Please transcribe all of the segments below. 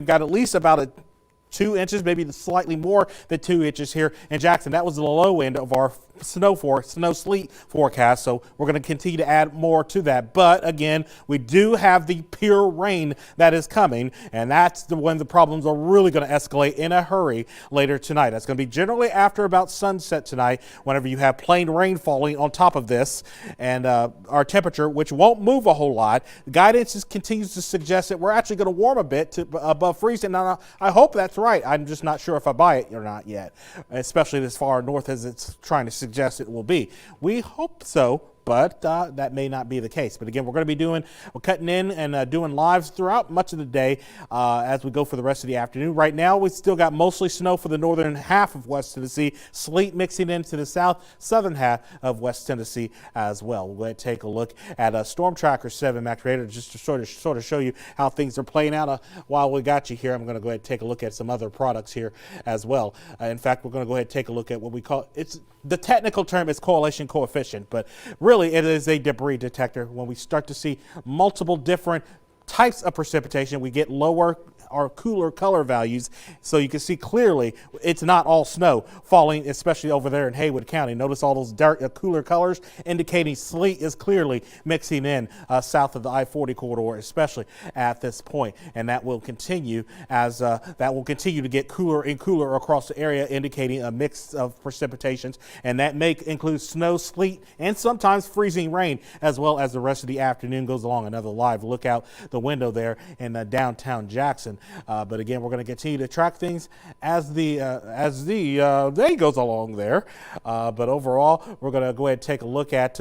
We've got at least about a 2 inches, maybe slightly more than 2 inches here in Jackson. That was the low end of our snow sleet forecast, so we're going to continue to add more to that. But again, we do have the pure rain that is coming, and that's when the problems are really going to escalate in a hurry later tonight. That's going to be generally after about sunset tonight, whenever you have plain rain falling on top of this, and our temperature, which won't move a whole lot. Guidance continues to suggest that we're actually going to warm a bit to above freezing. Now, I hope that's right. I'm just not sure if I buy it or not yet, especially as far north as it's trying to suggest it will be. We hope so, but that may not be the case. But again, we're going to be cutting in and doing lives throughout much of the day as we go for the rest of the afternoon. Right now, we still got mostly snow for the northern half of West Tennessee, sleet mixing into the southern half of West Tennessee as well. We'll go ahead and take a look at Storm Tracker 7 Mac Radar just to sort of show you how things are playing out. While we got you here, I'm going to go ahead and take a look at some other products here as well. In fact, we're going to go ahead and take a look at what we call, the technical term is correlation coefficient, but really it is a debris detector. When we start to see multiple different types of precipitation, we get lower or cooler color values, so you can see clearly it's not all snow falling, especially over there in Haywood County. Notice all those dark, cooler colors indicating sleet is clearly mixing in south of the I-40 corridor, especially at this point, and that will continue as that will continue to get cooler and cooler across the area, indicating a mix of precipitations, and that may include snow, sleet, and sometimes freezing rain as well as the rest of the afternoon goes along. Another live look out the window there in downtown Jackson. But again, we're going to continue to track things as the day goes along there. But overall, we're going to go ahead and take a look at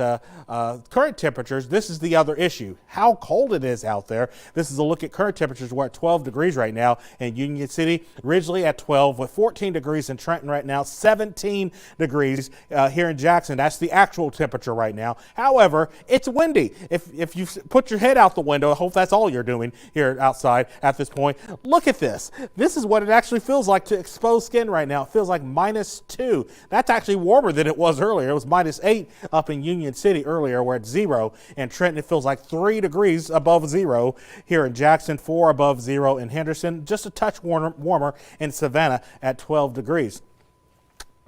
current temperatures. This is the other issue, how cold it is out there. This is a look at current temperatures. We're at 12 degrees right now in Union City, Ridgely at 12 with 14 degrees in Trenton right now, 17 degrees here in Jackson. That's the actual temperature right now. However, it's windy. If you put your head out the window, I hope that's all you're doing here outside at this point. Look at this. This is what it actually feels like to exposed skin right now. It feels like -2. That's actually warmer than it was earlier. It was -8 up in Union City earlier. We're at 0 in Trenton. It feels like 3 degrees above 0 here in Jackson, 4 above 0 in Henderson, just a touch warmer in Savannah at 12 degrees.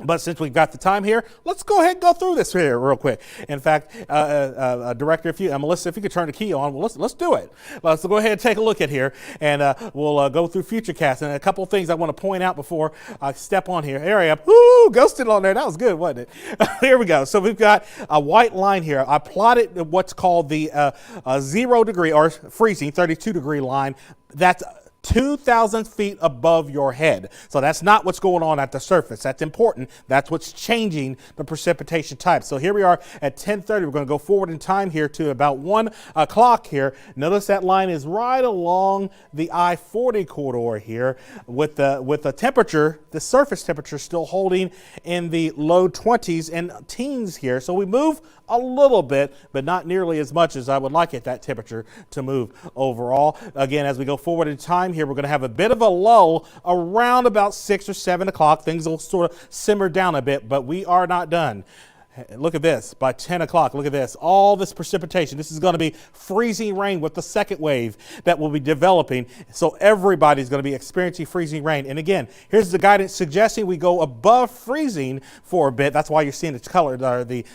But since we've got the time here, let's go ahead and go through this here real quick. In fact, Director, Melissa, if you could turn the key on, well, let's do it. Let's go ahead and take a look at here, and we'll go through Futurecast. And a couple of things I want to point out before I step on here. There I am. Woo, ghosted on there. That was good, wasn't it? Here we go. So we've got a white line here. I plotted what's called the 0 degree or freezing 32 degree line. That's 2,000 feet above your head. So that's not what's going on at the surface. That's important. That's what's changing the precipitation type. So here we are at 10:30. We're going to go forward in time here to about 1 o'clock here. Notice that line is right along the I-40 corridor here with the temperature, the surface temperature still holding in the low 20s and teens here. So we move a little bit, but not nearly as much as I would like that temperature to move overall. Again, as we go forward in time here, we're going to have a bit of a lull around about 6 or 7 o'clock. Things will sort of simmer down a bit, but we are not done. Look at this, by 10 o'clock, look at this, all this precipitation. This is going to be freezing rain with the second wave that will be developing. So everybody's going to be experiencing freezing rain. And again, here's the guidance suggesting we go above freezing for a bit. That's why you're seeing the color, the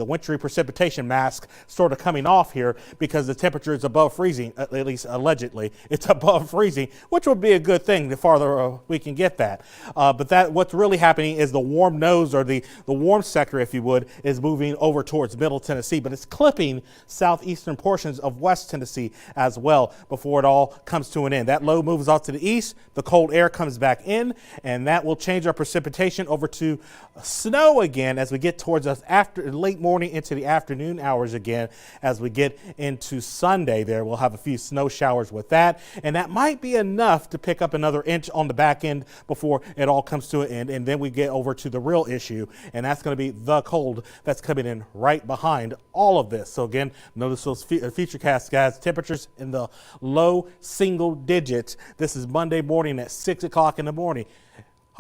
wintry precipitation mask sort of coming off here, because the temperature is above freezing, at least allegedly. It's above freezing, which would be a good thing the farther we can get that. But what's really happening is the warm nose, or the warm sector, if you would, is moving over towards Middle Tennessee, but it's clipping southeastern portions of West Tennessee as well before it all comes to an end. That low moves off to the east, the cold air comes back in, and that will change our precipitation over to snow again as we get towards us after late morning into the afternoon hours again. As we get into Sunday there, we'll have a few snow showers with that, and that might be enough to pick up another inch on the back end before it all comes to an end. And then we get over to the real issue, and that's going to be the cold that's coming in right behind all of this. So again, notice those Futurecast, guys, temperatures in the low single digits. This is Monday morning at 6 o'clock in the morning.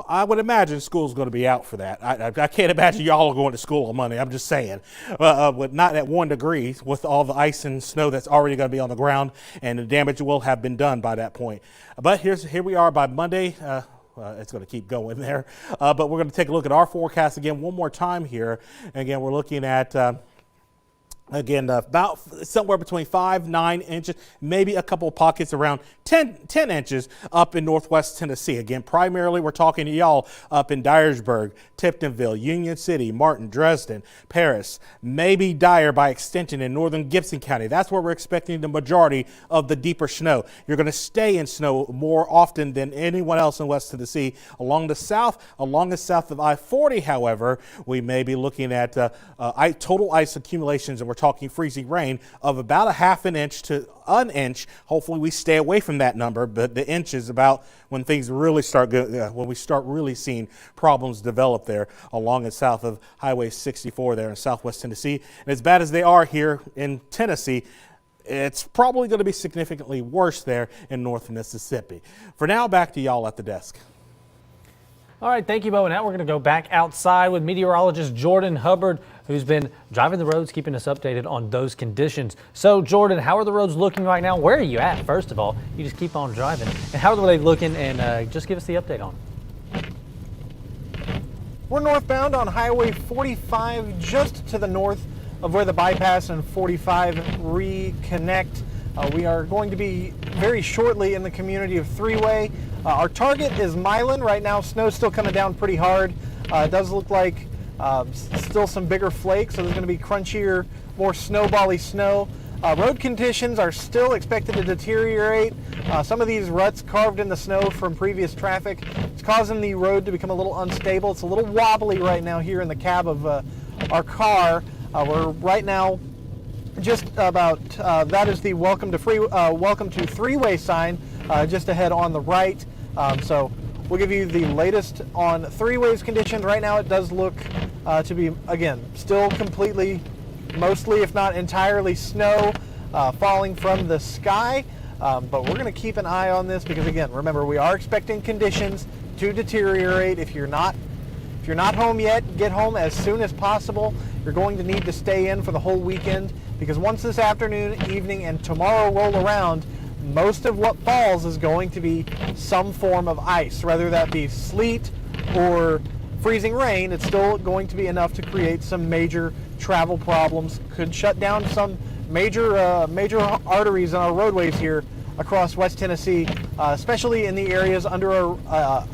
I would imagine school's going to be out for that. I can't imagine y'all are going to school on Monday. I'm just saying, but not at 1 degree with all the ice and snow that's already going to be on the ground, and the damage will have been done by that point. But here we are by Monday. It's going to keep going there, but we're going to take a look at our forecast again one more time here. Again, we're looking at. Again, about somewhere between 5-9 inches, maybe a couple of pockets around 10 inches up in northwest Tennessee. Again, primarily we're talking to y'all up in Dyersburg, Tiptonville, Union City, Martin, Dresden, Paris, maybe Dyer by extension in northern Gibson County. That's where we're expecting the majority of the deeper snow. You're going to stay in snow more often than anyone else in West Tennessee. Along the south of I-40, however, we may be looking at total ice accumulations, and we're talking freezing rain of about a half an inch to an inch. Hopefully we stay away from that number, but the inch is about when things really when we start really seeing problems develop there along and south of Highway 64 there in southwest Tennessee. And as bad as they are here in Tennessee, it's probably going to be significantly worse there in North Mississippi. For now, back to y'all at the desk. All right, thank you, Bo. Now we're going to go back outside with meteorologist Jordan Hubbard, who's been driving the roads, keeping us updated on those conditions. So, Jordan, how are the roads looking right now? Where are you at, first of all? You just keep on driving. And how are they looking? And just give us the update on them. We're northbound on Highway 45, just to the north of where the bypass and 45 reconnect. We are going to be very shortly in the community of Three-Way. Our target is Milan. Right now, snow's still coming down pretty hard. It does look like still some bigger flakes, so there's going to be crunchier, more snowbally snow. Road conditions are still expected to deteriorate. Some of these ruts carved in the snow from previous traffic, it's causing the road to become a little unstable. It's a little wobbly right now here in the cab of our car. We're right now just about, that is the welcome to Three-Way sign just ahead on the right. So we'll give you the latest on Three-Way's conditions. Right now it does look to be, again, still completely, mostly if not entirely snow falling from the sky. But we're going to keep an eye on this because, again, remember, we are expecting conditions to deteriorate. If you're not home yet, get home as soon as possible. You're going to need to stay in for the whole weekend because once this afternoon, evening, and tomorrow roll around, most of what falls is going to be some form of ice, whether that be sleet or freezing rain. It's still going to be enough to create some major travel problems. Could shut down some major arteries on our roadways here across West Tennessee, especially in the areas under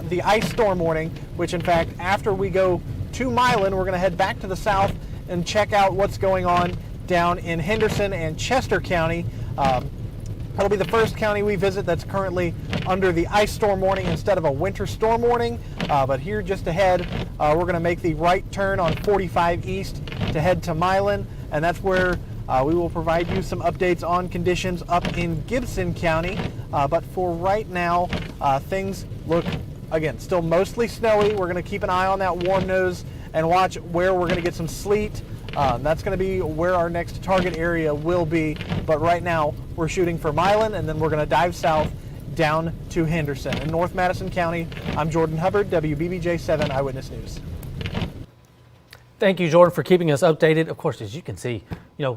the ice storm warning, which in fact, after we go to Milan, we're going to head back to the south and check out what's going on down in Henderson and Chester County. That'll be the first county we visit that's currently under the ice storm warning instead of a winter storm warning. But here just ahead, we're going to make the right turn on 45 East to head to Milan, and that's where we will provide you some updates on conditions up in Gibson County. But for right now, things look, again, still mostly snowy. We're going to keep an eye on that warm nose and watch where we're going to get some sleet. That's going to be where our next target area will be. But right now, we're shooting for Milan, and then we're going to dive south down to Henderson. In North Madison County, I'm Jordan Hubbard, WBBJ 7 Eyewitness News. Thank you, Jordan, for keeping us updated. Of course, as you can see,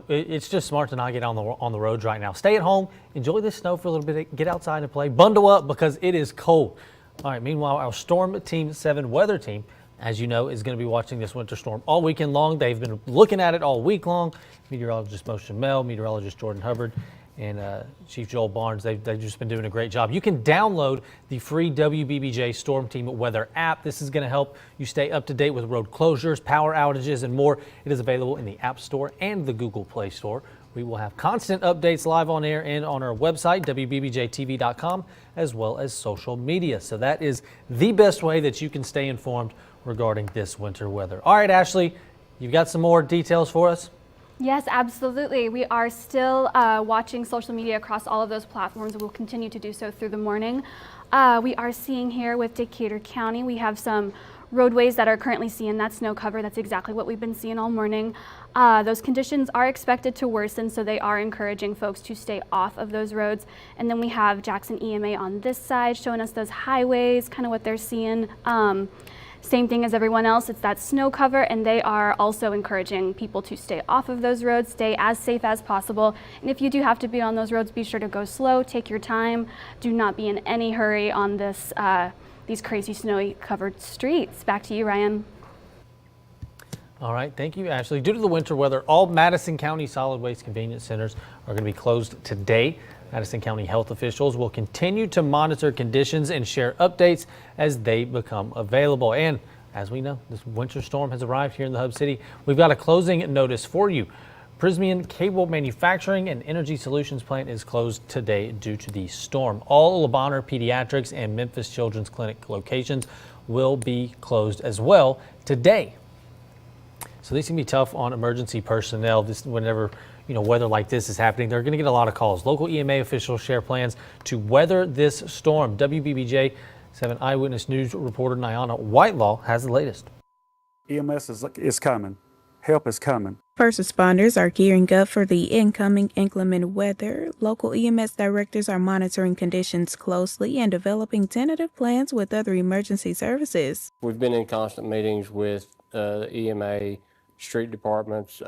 it's just smart to not get on the roads right now. Stay at home, enjoy this snow for a little bit, get outside and play, bundle up because it is cold. All right, meanwhile, our Storm Team 7 weather team, as you know, is going to be watching this winter storm all weekend long. They've been looking at it all week long. Meteorologist Mo Shamel, meteorologist Jordan Hubbard, and Chief Joel Barnes, they've just been doing a great job. You can download the free WBBJ Storm Team Weather app. This is going to help you stay up to date with road closures, power outages, and more. It is available in the App Store and the Google Play Store. We will have constant updates live on air and on our website, WBBJTV.com, as well as social media. So that is the best way that you can stay informed regarding this winter weather. All right, Ashley, you've got some more details for us? Yes, absolutely. We are still watching social media across all of those platforms. We'll continue to do so through the morning. We are seeing here with Decatur County, we have some roadways that are currently seeing that snow cover. That's exactly what we've been seeing all morning. Those conditions are expected to worsen, so they are encouraging folks to stay off of those roads. And then we have Jackson EMA on this side showing us those highways, kind of what they're seeing. Same thing as everyone else, it's that snow cover, and they are also encouraging people to stay off of those roads, stay as safe as possible. And if you do have to be on those roads, be sure to go slow, take your time. Do not be in any hurry on this, these crazy snowy covered streets. Back to you, Ryan. All right, thank you, Ashley. Due to the winter weather, all Madison County solid waste convenience centers are going to be closed today. Madison County health officials will continue to monitor conditions and share updates as they become available. And as we know, this winter storm has arrived here in the Hub City. We've got a closing notice for you. Prysmian Cable Manufacturing and Energy Solutions plant is closed today due to the storm. All Le Bonheur Pediatrics and Memphis Children's Clinic locations will be closed as well today. So these can be tough on emergency personnel. This whenever weather like this is happening, they're going to get a lot of calls. Local EMA officials share plans to weather this storm. WBBJ 7 Eyewitness News reporter Nyana Whitelaw has the latest. EMS is coming. Help is coming. First responders are gearing up for the incoming inclement weather. Local EMS directors are monitoring conditions closely and developing tentative plans with other emergency services. We've been in constant meetings with EMA, street departments,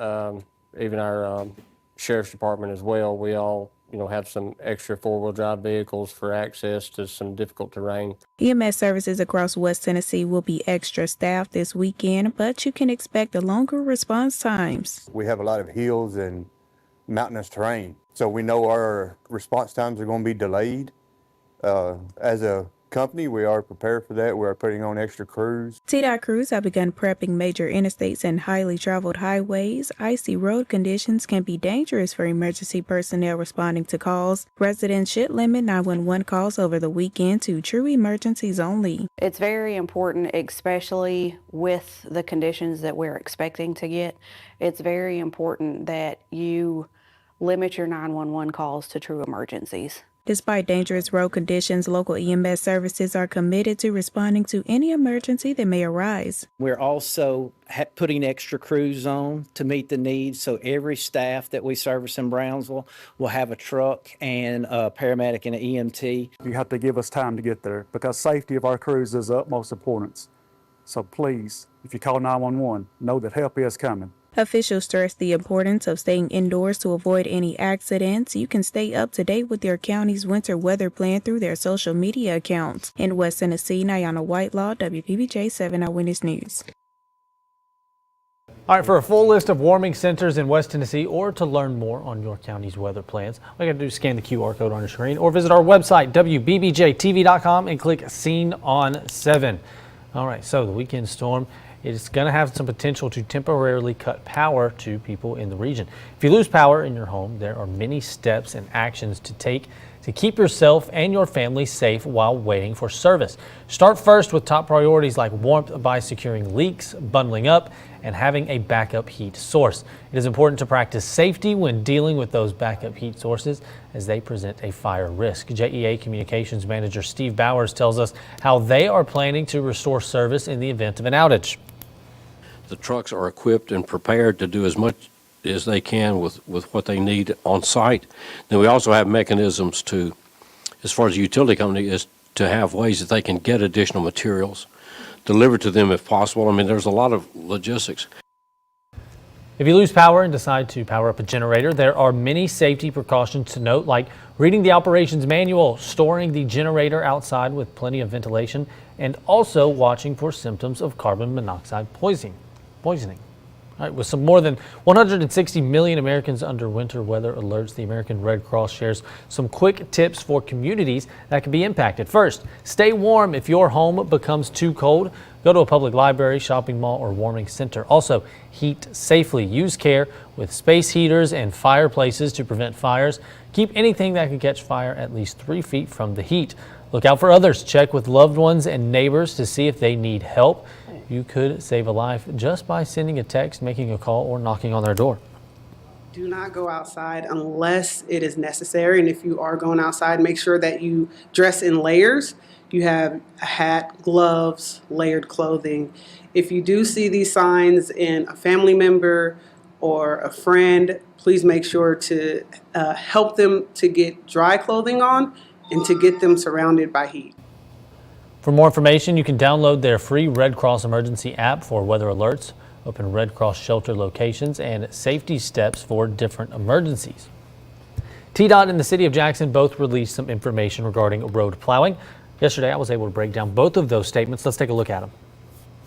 even our sheriff's department as well. We all, have some extra four-wheel drive vehicles for access to some difficult terrain. EMS services across West Tennessee will be extra staffed this weekend, but you can expect longer response times. We have a lot of hills and mountainous terrain, so we know our response times are going to be delayed. As a company, we are prepared for that. We are putting on extra crews. TDOT crews have begun prepping major interstates and highly traveled highways. Icy road conditions can be dangerous for emergency personnel responding to calls. Residents should limit 911 calls over the weekend to true emergencies only. It's very important, especially with the conditions that we're expecting to get. It's very important that you limit your 911 calls to true emergencies. Despite dangerous road conditions, local EMS services are committed to responding to any emergency that may arise. We're also putting extra crews on to meet the needs, so every staff that we service in Brownsville will have a truck and a paramedic and an EMT. You have to give us time to get there because safety of our crews is of utmost importance. So please, if you call 911, know that help is coming. Officials stress the importance of staying indoors to avoid any accidents. You can stay up to date with your county's winter weather plan through their social media accounts. In West Tennessee, Nyana Whitelaw, WBBJ 7 Eyewitness News. All right, for a full list of warming centers in West Tennessee or to learn more on your county's weather plans, all you got to do is scan the QR code on your screen or visit our website, WBBJTV.com, and click Scene on 7. All right, so the weekend storm is going to have some potential to temporarily cut power to people in the region. If you lose power in your home, there are many steps and actions to take to keep yourself and your family safe while waiting for service. Start first with top priorities like warmth by securing leaks, bundling up, and having a backup heat source. It is important to practice safety when dealing with those backup heat sources as they present a fire risk. JEA Communications Manager Steve Bowers tells us how they are planning to restore service in the event of an outage. The trucks are equipped and prepared to do as much as they can with what they need on site. Then we also have mechanisms to, as far as the utility company, is to have ways that they can get additional materials delivered to them if possible. I mean, there's a lot of logistics. If you lose power and decide to power up a generator, there are many safety precautions to note, like reading the operations manual, storing the generator outside with plenty of ventilation, and also watching for symptoms of carbon monoxide poisoning. All right, with some more than 160 million Americans under winter weather alerts, the American Red Cross shares some quick tips for communities that can be impacted. First, stay warm if your home becomes too cold. Go to a public library, shopping mall, or warming center. Also, heat safely. Use care with space heaters and fireplaces to prevent fires. Keep anything that could catch fire at least 3 feet from the heat. Look out for others. Check with loved ones and neighbors to see if they need help. You could save a life just by sending a text, making a call, or knocking on their door. Do not go outside unless it is necessary. And if you are going outside, make sure that you dress in layers. You have a hat, gloves, layered clothing. If you do see these signs in a family member or a friend, please make sure to help them to get dry clothing on and to get them surrounded by heat. For more information, you can download their free Red Cross emergency app for weather alerts, open Red Cross shelter locations, and safety steps for different emergencies. TDOT and the City of Jackson both released some information regarding road plowing. Yesterday, I was able to break down both of those statements. Let's take a look at them.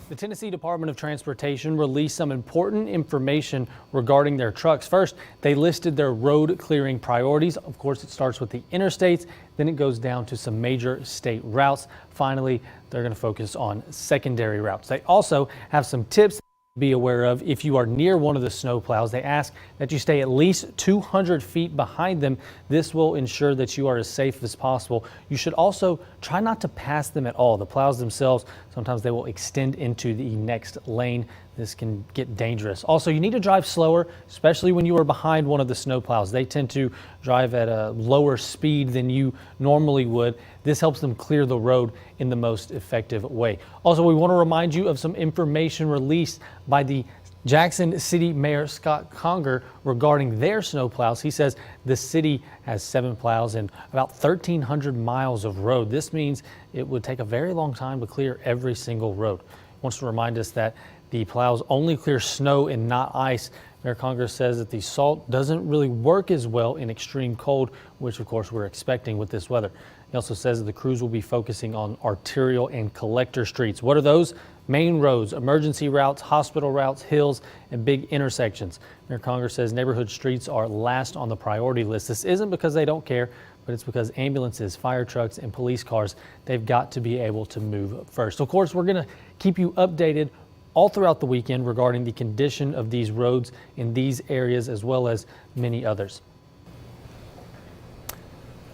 The Tennessee Department of Transportation released some important information regarding their trucks. First, they listed their road clearing priorities. Of course, it starts with the interstates, then it goes down to some major state routes. Finally, they're going to focus on secondary routes. They also have some tips to be aware of if you are near one of the snow plows. They ask that you stay at least 200 feet behind them. This will ensure that you are as safe as possible. You should also try not to pass them at all. The plows themselves, sometimes they will extend into the next lane. This can get dangerous. Also, you need to drive slower, especially when you are behind one of the snow plows. They tend to drive at a lower speed than you normally would. This helps them clear the road in the most effective way. Also, we want to remind you of some information released by the Jackson City Mayor Scott Conger regarding their snow plows. He says the city has 7 plows and about 1,300 miles of road. This means it would take a very long time to clear every single road. He wants to remind us that the plows only clear snow and not ice. Mayor Conger says that the salt doesn't really work as well in extreme cold, which of course we're expecting with this weather. He also says that the crews will be focusing on arterial and collector streets. What are those? Main roads, emergency routes, hospital routes, hills, and big intersections. Mayor Conger says neighborhood streets are last on the priority list. This isn't because they don't care, but it's because ambulances, fire trucks, and police cars, they've got to be able to move first. Of course, we're going to keep you updated all throughout the weekend regarding the condition of these roads in these areas as well as many others.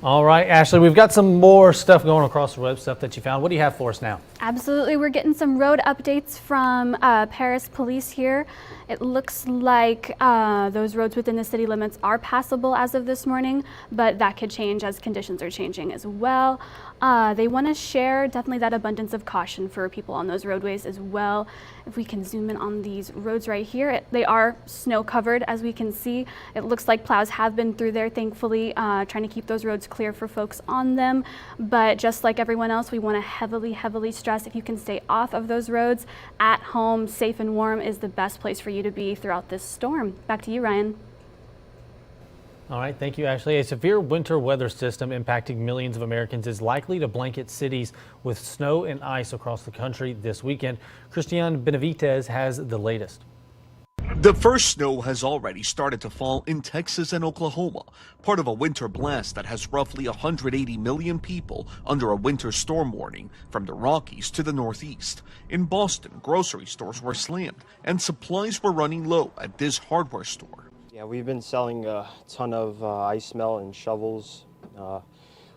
All right, Ashley, we've got some more stuff going across the web, stuff that you found. What do you have for us now? Absolutely, we're getting some road updates from Paris Police here. It looks like those roads within the city limits are passable as of this morning, but that could change as conditions are changing as well. They want to share definitely that abundance of caution for people on those roadways as well. If we can zoom in on these roads right here, they are snow covered as we can see. It looks like plows have been through there, thankfully, trying to keep those roads clear for folks on them. But just like everyone else, we want to heavily stress if you can stay off of those roads at home, safe and warm is the best place for you to be throughout this storm. Back to you, Ryan. All right, thank you, Ashley. A severe winter weather system impacting millions of Americans is likely to blanket cities with snow and ice across the country this weekend. Christian Benavides has the latest. The first snow has already started to fall in Texas and Oklahoma, part of a winter blast that has roughly 180 million people under a winter storm warning from the Rockies to the Northeast. In Boston, grocery stores were slammed and supplies were running low at this hardware store. Yeah, we've been selling a ton of ice melt and shovels.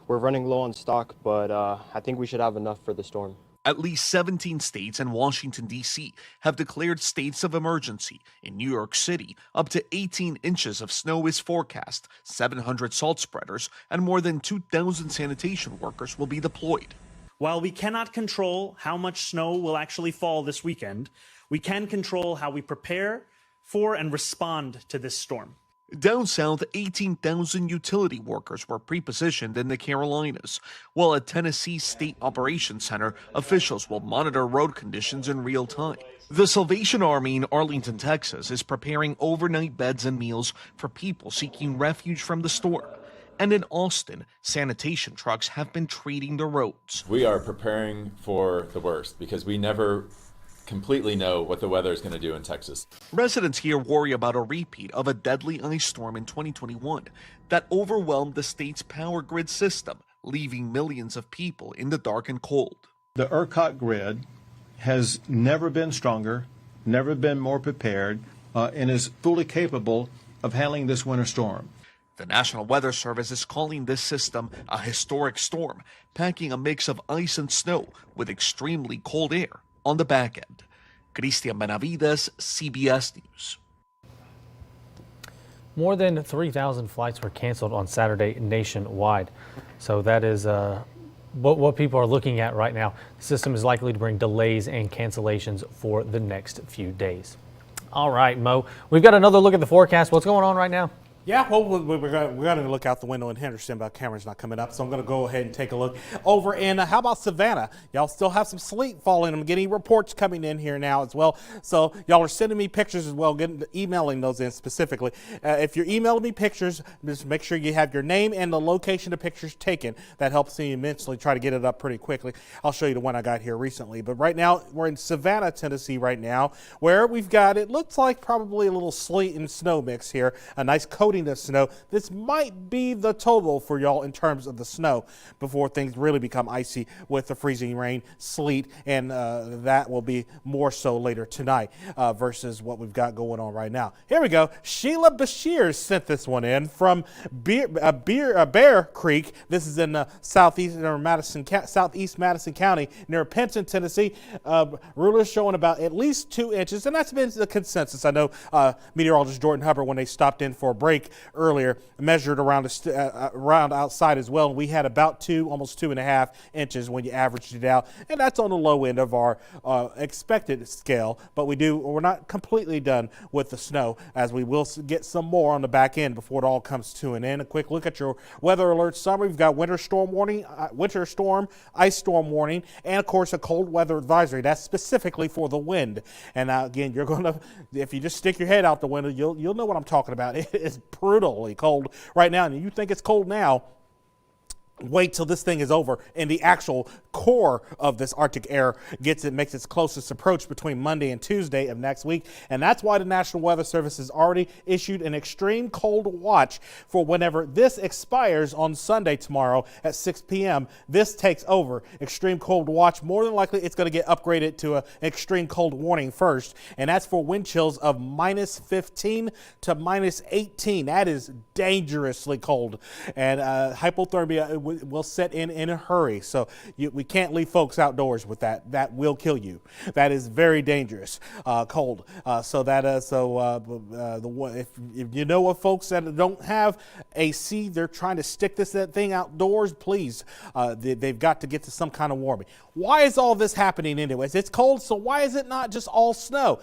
We're running low on stock, but I think we should have enough for the storm. At least 17 states and Washington, D.C. have declared states of emergency. In New York City, up to 18 inches of snow is forecast, 700 salt spreaders, and more than 2,000 sanitation workers will be deployed. While we cannot control how much snow will actually fall this weekend, we can control how we prepare for and respond to this storm. Down south, 18,000 utility workers were pre-positioned in the Carolinas, while at Tennessee's State Operations Center, officials will monitor road conditions in real time. The Salvation Army in Arlington, Texas, is preparing overnight beds and meals for people seeking refuge from the storm. And in Austin, sanitation trucks have been treating the roads. We are preparing for the worst because we never completely know what the weather is going to do in Texas. Residents here worry about a repeat of a deadly ice storm in 2021 that overwhelmed the state's power grid system, leaving millions of people in the dark and cold. The ERCOT grid has never been stronger, never been more prepared, and is fully capable of handling this winter storm. The National Weather Service is calling this system a historic storm, packing a mix of ice and snow with extremely cold air on the back end. Christian Benavides, CBS News. More than 3,000 flights were canceled on Saturday nationwide. So that is what people are looking at right now. The system is likely to bring delays and cancellations for the next few days. All right, Mo. We've got another look at the forecast. What's going on right now? Yeah, well, we're going to look out the window in Henderson, but Cameron's not coming up, so I'm going to go ahead and take a look over in, how about Savannah? Y'all still have some sleet falling. I'm getting reports coming in here now as well, so y'all are sending me pictures as well, emailing those in specifically. If you're emailing me pictures, just make sure you have your name and the location of pictures taken. That helps me immensely try to get it up pretty quickly. I'll show you the one I got here recently, but right now we're in Savannah, Tennessee right now, where we've got, it looks like probably a little sleet and snow mix here, a nice coating of snow. This might be the total for y'all in terms of the snow before things really become icy with the freezing rain, sleet, and that will be more so later tonight versus what we've got going on right now. Here we go. Sheila Bashir sent this one in from Bear Creek. This is in southeast Madison County near Penson, Tennessee. Rulers showing about at least 2 inches, and that's been the consensus. I know meteorologist Jordan Hubbard, when they stopped in for a break earlier, measured around outside as well. We had about almost 2.5 inches when you averaged it out, and that's on the low end of our expected scale. But we're not completely done with the snow, as we will get some more on the back end before it all comes to an end. A quick look at your weather alert summary. We've got winter storm warning, ice storm warning, and of course a cold weather advisory. That's specifically for the wind. And again, you're going to, if you just stick your head out the window, you'll know what I'm talking about. It is brutally cold right now, and you think it's cold now. Wait till this thing is over and the actual core of this Arctic air makes its closest approach between Monday and Tuesday of next week. And that's why the National Weather Service has already issued an extreme cold watch for whenever this expires on Sunday tomorrow at 6 p.m. This takes over. Extreme cold watch. More than likely, it's going to get upgraded to an extreme cold warning first. And that's for wind chills of minus 15 to minus 18. That is dangerously cold. And hypothermia will set in a hurry. So we can't leave folks outdoors with that. That will kill you. That is very dangerous, cold. If you know of folks that don't have AC, they're trying to stick that thing outdoors, please. They've got to get to some kind of warming. Why is all this happening anyways? It's cold, so why is it not just all snow?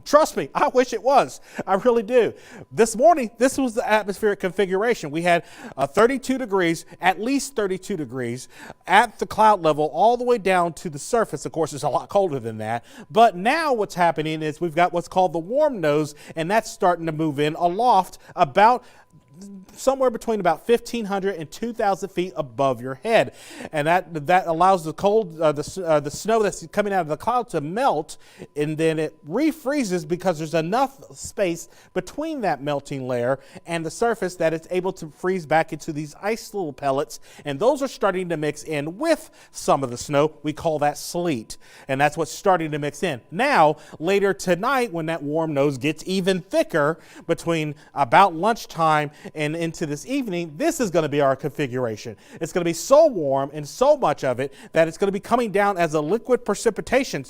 Trust me, I wish it was. I really do. This morning, this was the atmospheric configuration. We had 32 degrees, at least 32 degrees at the cloud level all the way down to the surface. Of course, it's a lot colder than that. But now what's happening is we've got what's called the warm nose, and that's starting to move in aloft about somewhere between about 1,500 and 2,000 feet above your head, and that allows the cold, the snow that's coming out of the cloud to melt, and then it refreezes because there's enough space between that melting layer and the surface that it's able to freeze back into these ice little pellets, and those are starting to mix in with some of the snow. We call that sleet, and that's what's starting to mix in. Now, later tonight, when that warm nose gets even thicker between about lunchtime and into this evening, this is going to be our configuration. It's going to be so warm and so much of it that it's going to be coming down as a liquid precipitation.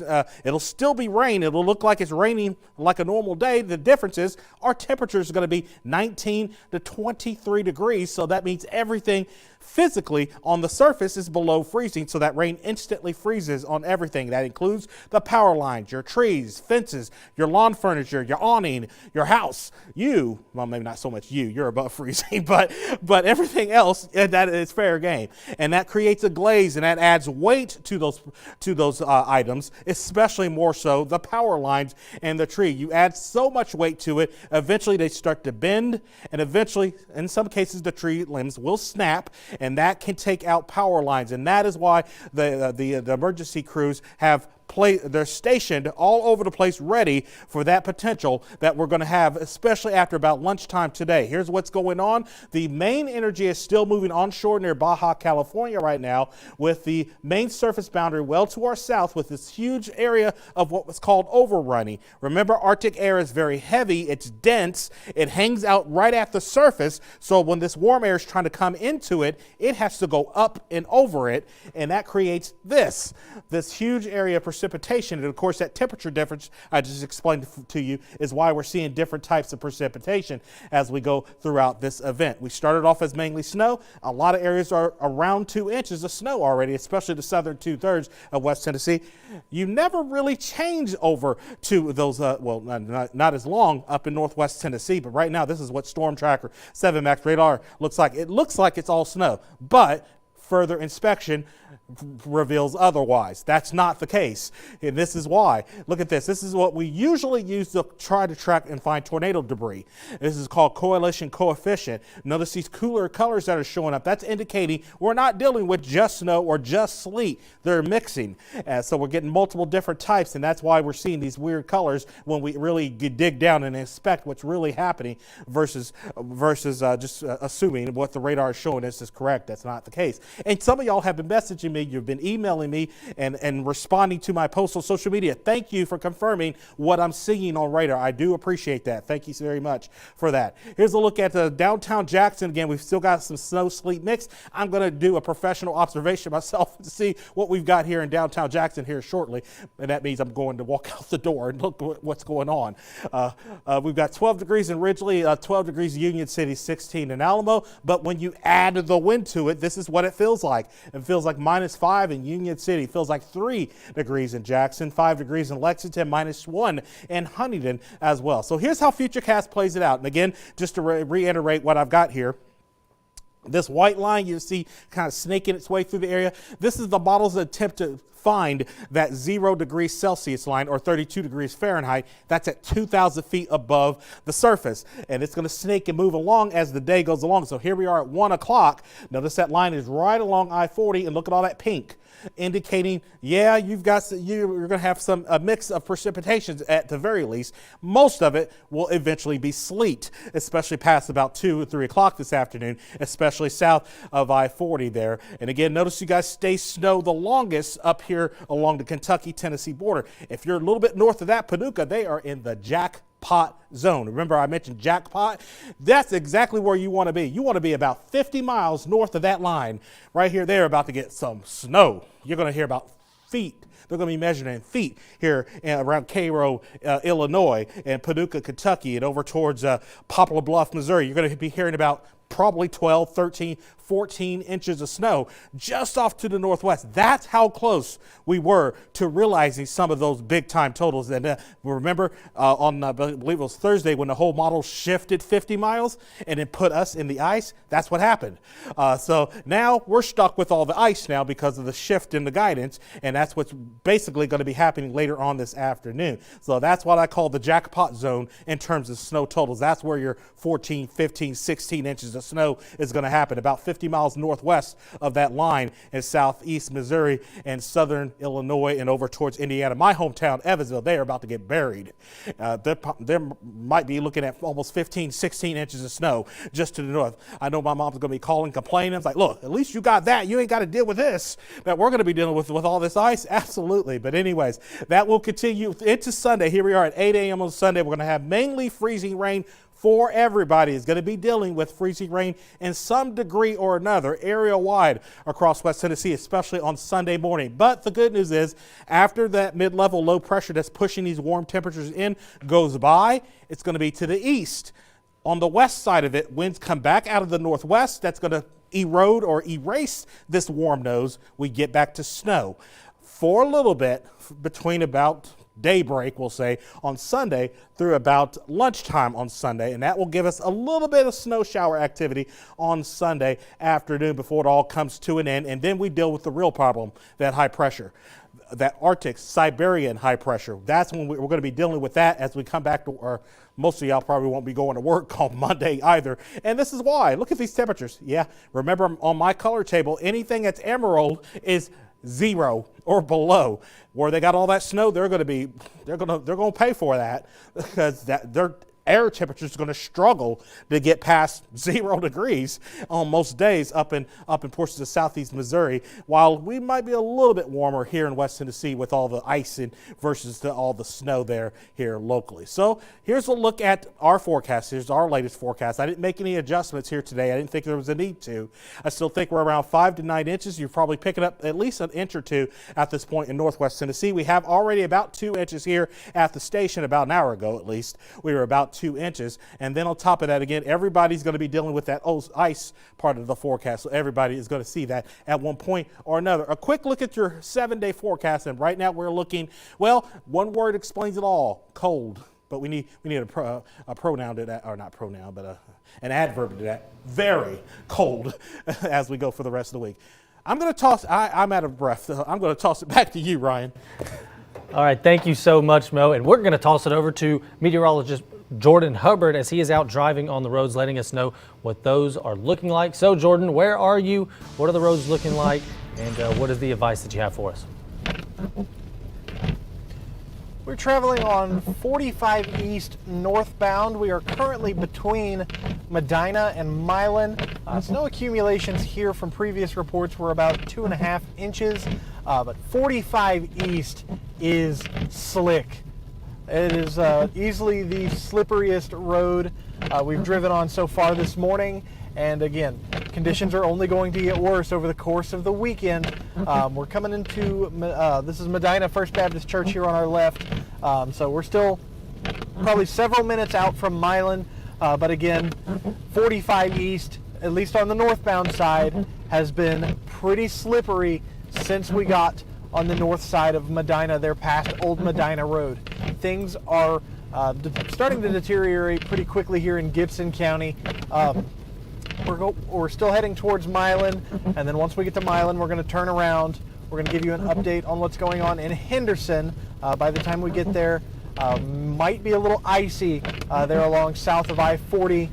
It'll still be rain. It'll look like it's raining like a normal day. The difference is our temperatures are going to be 19 to 23 degrees. So that means everything physically on the surface is below freezing, so that rain instantly freezes on everything. That includes the power lines, your trees, fences, your lawn furniture, your awning, your house. Well, maybe not so much you're above freezing, but everything else, that is fair game. And that creates a glaze, and that adds weight to those items, especially more so the power lines and the tree. You add so much weight to it, eventually they start to bend, and eventually, in some cases, the tree limbs will snap, and that can take out power lines. And that is why the emergency crews have they're stationed all over the place ready for that potential that we're going to have, especially after about lunchtime today. Here's what's going on. The main energy is still moving onshore near Baja, California right now, with the main surface boundary well to our south with this huge area of what was called overrunning. Remember, Arctic air is very heavy. It's dense. It hangs out right at the surface. So when this warm air is trying to come into it, it has to go up and over it. And that creates this huge area of precipitation. And of course, that temperature difference I just explained to you is why we're seeing different types of precipitation as we go throughout this event. We started off as mainly snow. A lot of areas are around 2 inches of snow already, especially the southern 2/3 of West Tennessee. You never really change over to those, not as long up in Northwest Tennessee, but right now this is what Storm Tracker 7 Max radar looks like. It looks like it's all snow, but further inspection reveals otherwise. That's not the case, and this is why. Look at this. This is what we usually use to try to track and find tornado debris. This is called coalition coefficient. Notice these cooler colors that are showing up. That's indicating we're not dealing with just snow or just sleet. They're mixing, so we're getting multiple different types, and that's why we're seeing these weird colors when we really dig down and inspect what's really happening versus just assuming what the radar is showing us is correct. That's not the case. And some of y'all have been messaging me, you've been emailing me and responding to my posts on social media. Thank you for confirming what I'm seeing on radar. I do appreciate that. Thank you very much for that. Here's a look at the downtown Jackson. Again, we've still got some snow sleet mix. I'm going to do a professional observation myself to see what we've got here in downtown Jackson here shortly. And that means I'm going to walk out the door and look what's going on. We've got 12 degrees in Ridgely, 12 degrees Union City, 16 in Alamo. But when you add the wind to it, this is what it feels like. It feels like -5 in Union City. It feels like 3 degrees in Jackson, 5 degrees in Lexington, -1 in Huntington as well. So here's how Futurecast plays it out. And again, just to reiterate what I've got here. This white line you see kind of snaking its way through the area. This is the model's attempt to find that 0 degrees Celsius line or 32 degrees Fahrenheit. That's at 2,000 feet above the surface. And it's going to snake and move along as the day goes along. So here we are at 1 o'clock. Notice that line is right along I-40, and look at all that pink, indicating, yeah, you're going to have a mix of precipitations at the very least. Most of it will eventually be sleet, especially past about 2 or 3 o'clock this afternoon, especially south of I-40 there. And again, notice you guys stay snow the longest up here along the Kentucky-Tennessee border. If you're a little bit north of that, Paducah, they are in the jackpot zone. Remember I mentioned jackpot? That's exactly where you want to be. You want to be about 50 miles north of that line. Right here, they're about to get some snow. You're going to hear about feet. They're going to be measured in feet here around Cairo, Illinois, and Paducah, Kentucky, and over towards Poplar Bluff, Missouri. You're going to be hearing about probably 12, 13, 14 inches of snow just off to the northwest. That's how close we were to realizing some of those big time totals. And remember on, I believe it was Thursday, when the whole model shifted 50 miles and it put us in the ice, that's what happened. So now we're stuck with all the ice now because of the shift in the guidance, and that's what's basically going to be happening later on this afternoon. So that's what I call the jackpot zone in terms of snow totals. That's where your 14, 15, 16 inches of snow is going to happen. About 50 miles northwest of that line in southeast Missouri and southern Illinois and over towards Indiana. My hometown, Evansville, they are about to get buried. They might be looking at almost 15, 16 inches of snow just to the north. I know my mom's going to be calling, complaining. It's like, look, at least you got that. You ain't got to deal with this that we're going to be dealing with all this ice. Absolutely. But anyways, that will continue into Sunday. Here we are at 8 a.m. on Sunday. We're going to have mainly freezing rain for everybody. Is going to be dealing with freezing rain in some degree or another area-wide across West Tennessee, especially on Sunday morning. But the good news is, after that mid-level low pressure that's pushing these warm temperatures in goes by, it's going to be to the east. On the west side of it, winds come back out of the northwest. That's going to erode or erase this warm nose. We get back to snow for a little bit between about daybreak, we'll say, on Sunday through about lunchtime on Sunday, and that will give us a little bit of snow shower activity on Sunday afternoon before it all comes to an end, and then we deal with the real problem, that high pressure, that Arctic Siberian high pressure. That's when we're going to be dealing with that as we come back to, or most of y'all probably won't be going to work on Monday either. And this is why. Look at these temperatures. Yeah, remember on my color table, anything that's emerald is 0 or below. Where they got all that snow, they're going to pay for that, because they're air temperature is going to struggle to get past 0 degrees on most days up in portions of southeast Missouri, while we might be a little bit warmer here in West Tennessee with all the icing versus all the snow here locally. So here's a look at our forecast. Here's our latest forecast. I didn't make any adjustments here today. I didn't think there was a need to. I still think we're around 5 to 9 inches. You're probably picking up at least an inch or two at this point in northwest Tennessee. We have already about 2 inches here at the station. About an hour ago at least, we were about 2 inches. And then on top of that, again, everybody's going to be dealing with that ice part of the forecast. So everybody is going to see that at one point or another. A quick look at your 7-day forecast. And right now we're looking, well, one word explains it all: cold. But we need a pronoun to that, or not pronoun, but an adverb to that: very cold as we go for the rest of the week. I'm going to toss, I'm out of breath. So I'm going to toss it back to you, Ryan. All right, thank you so much, Mo. And we're going to toss it over to meteorologist Jordan Hubbard as he is out driving on the roads, letting us know what those are looking like. So, Jordan, where are you? What are the roads looking like? And what is the advice that you have for us? We're traveling on 45 East northbound. We are currently between Medina and Milan. Snow accumulations here from previous reports were about 2.5 inches, but 45 East is slick. It is easily the slipperiest road we've driven on so far this morning. And again, conditions are only going to get worse over the course of the weekend. We're coming into, this is Medina First Baptist Church here on our left. So we're still probably several minutes out from Milan. But again, 45 East, at least on the northbound side, has been pretty slippery since we got on the north side of Medina, there past Old Medina Road. Things are starting to deteriorate pretty quickly here in Gibson County. We're still heading towards Milan, and then once we get to Milan, we're going to turn around. We're going to give you an update on what's going on in Henderson. By the time we get there, might be a little icy there along south of I-40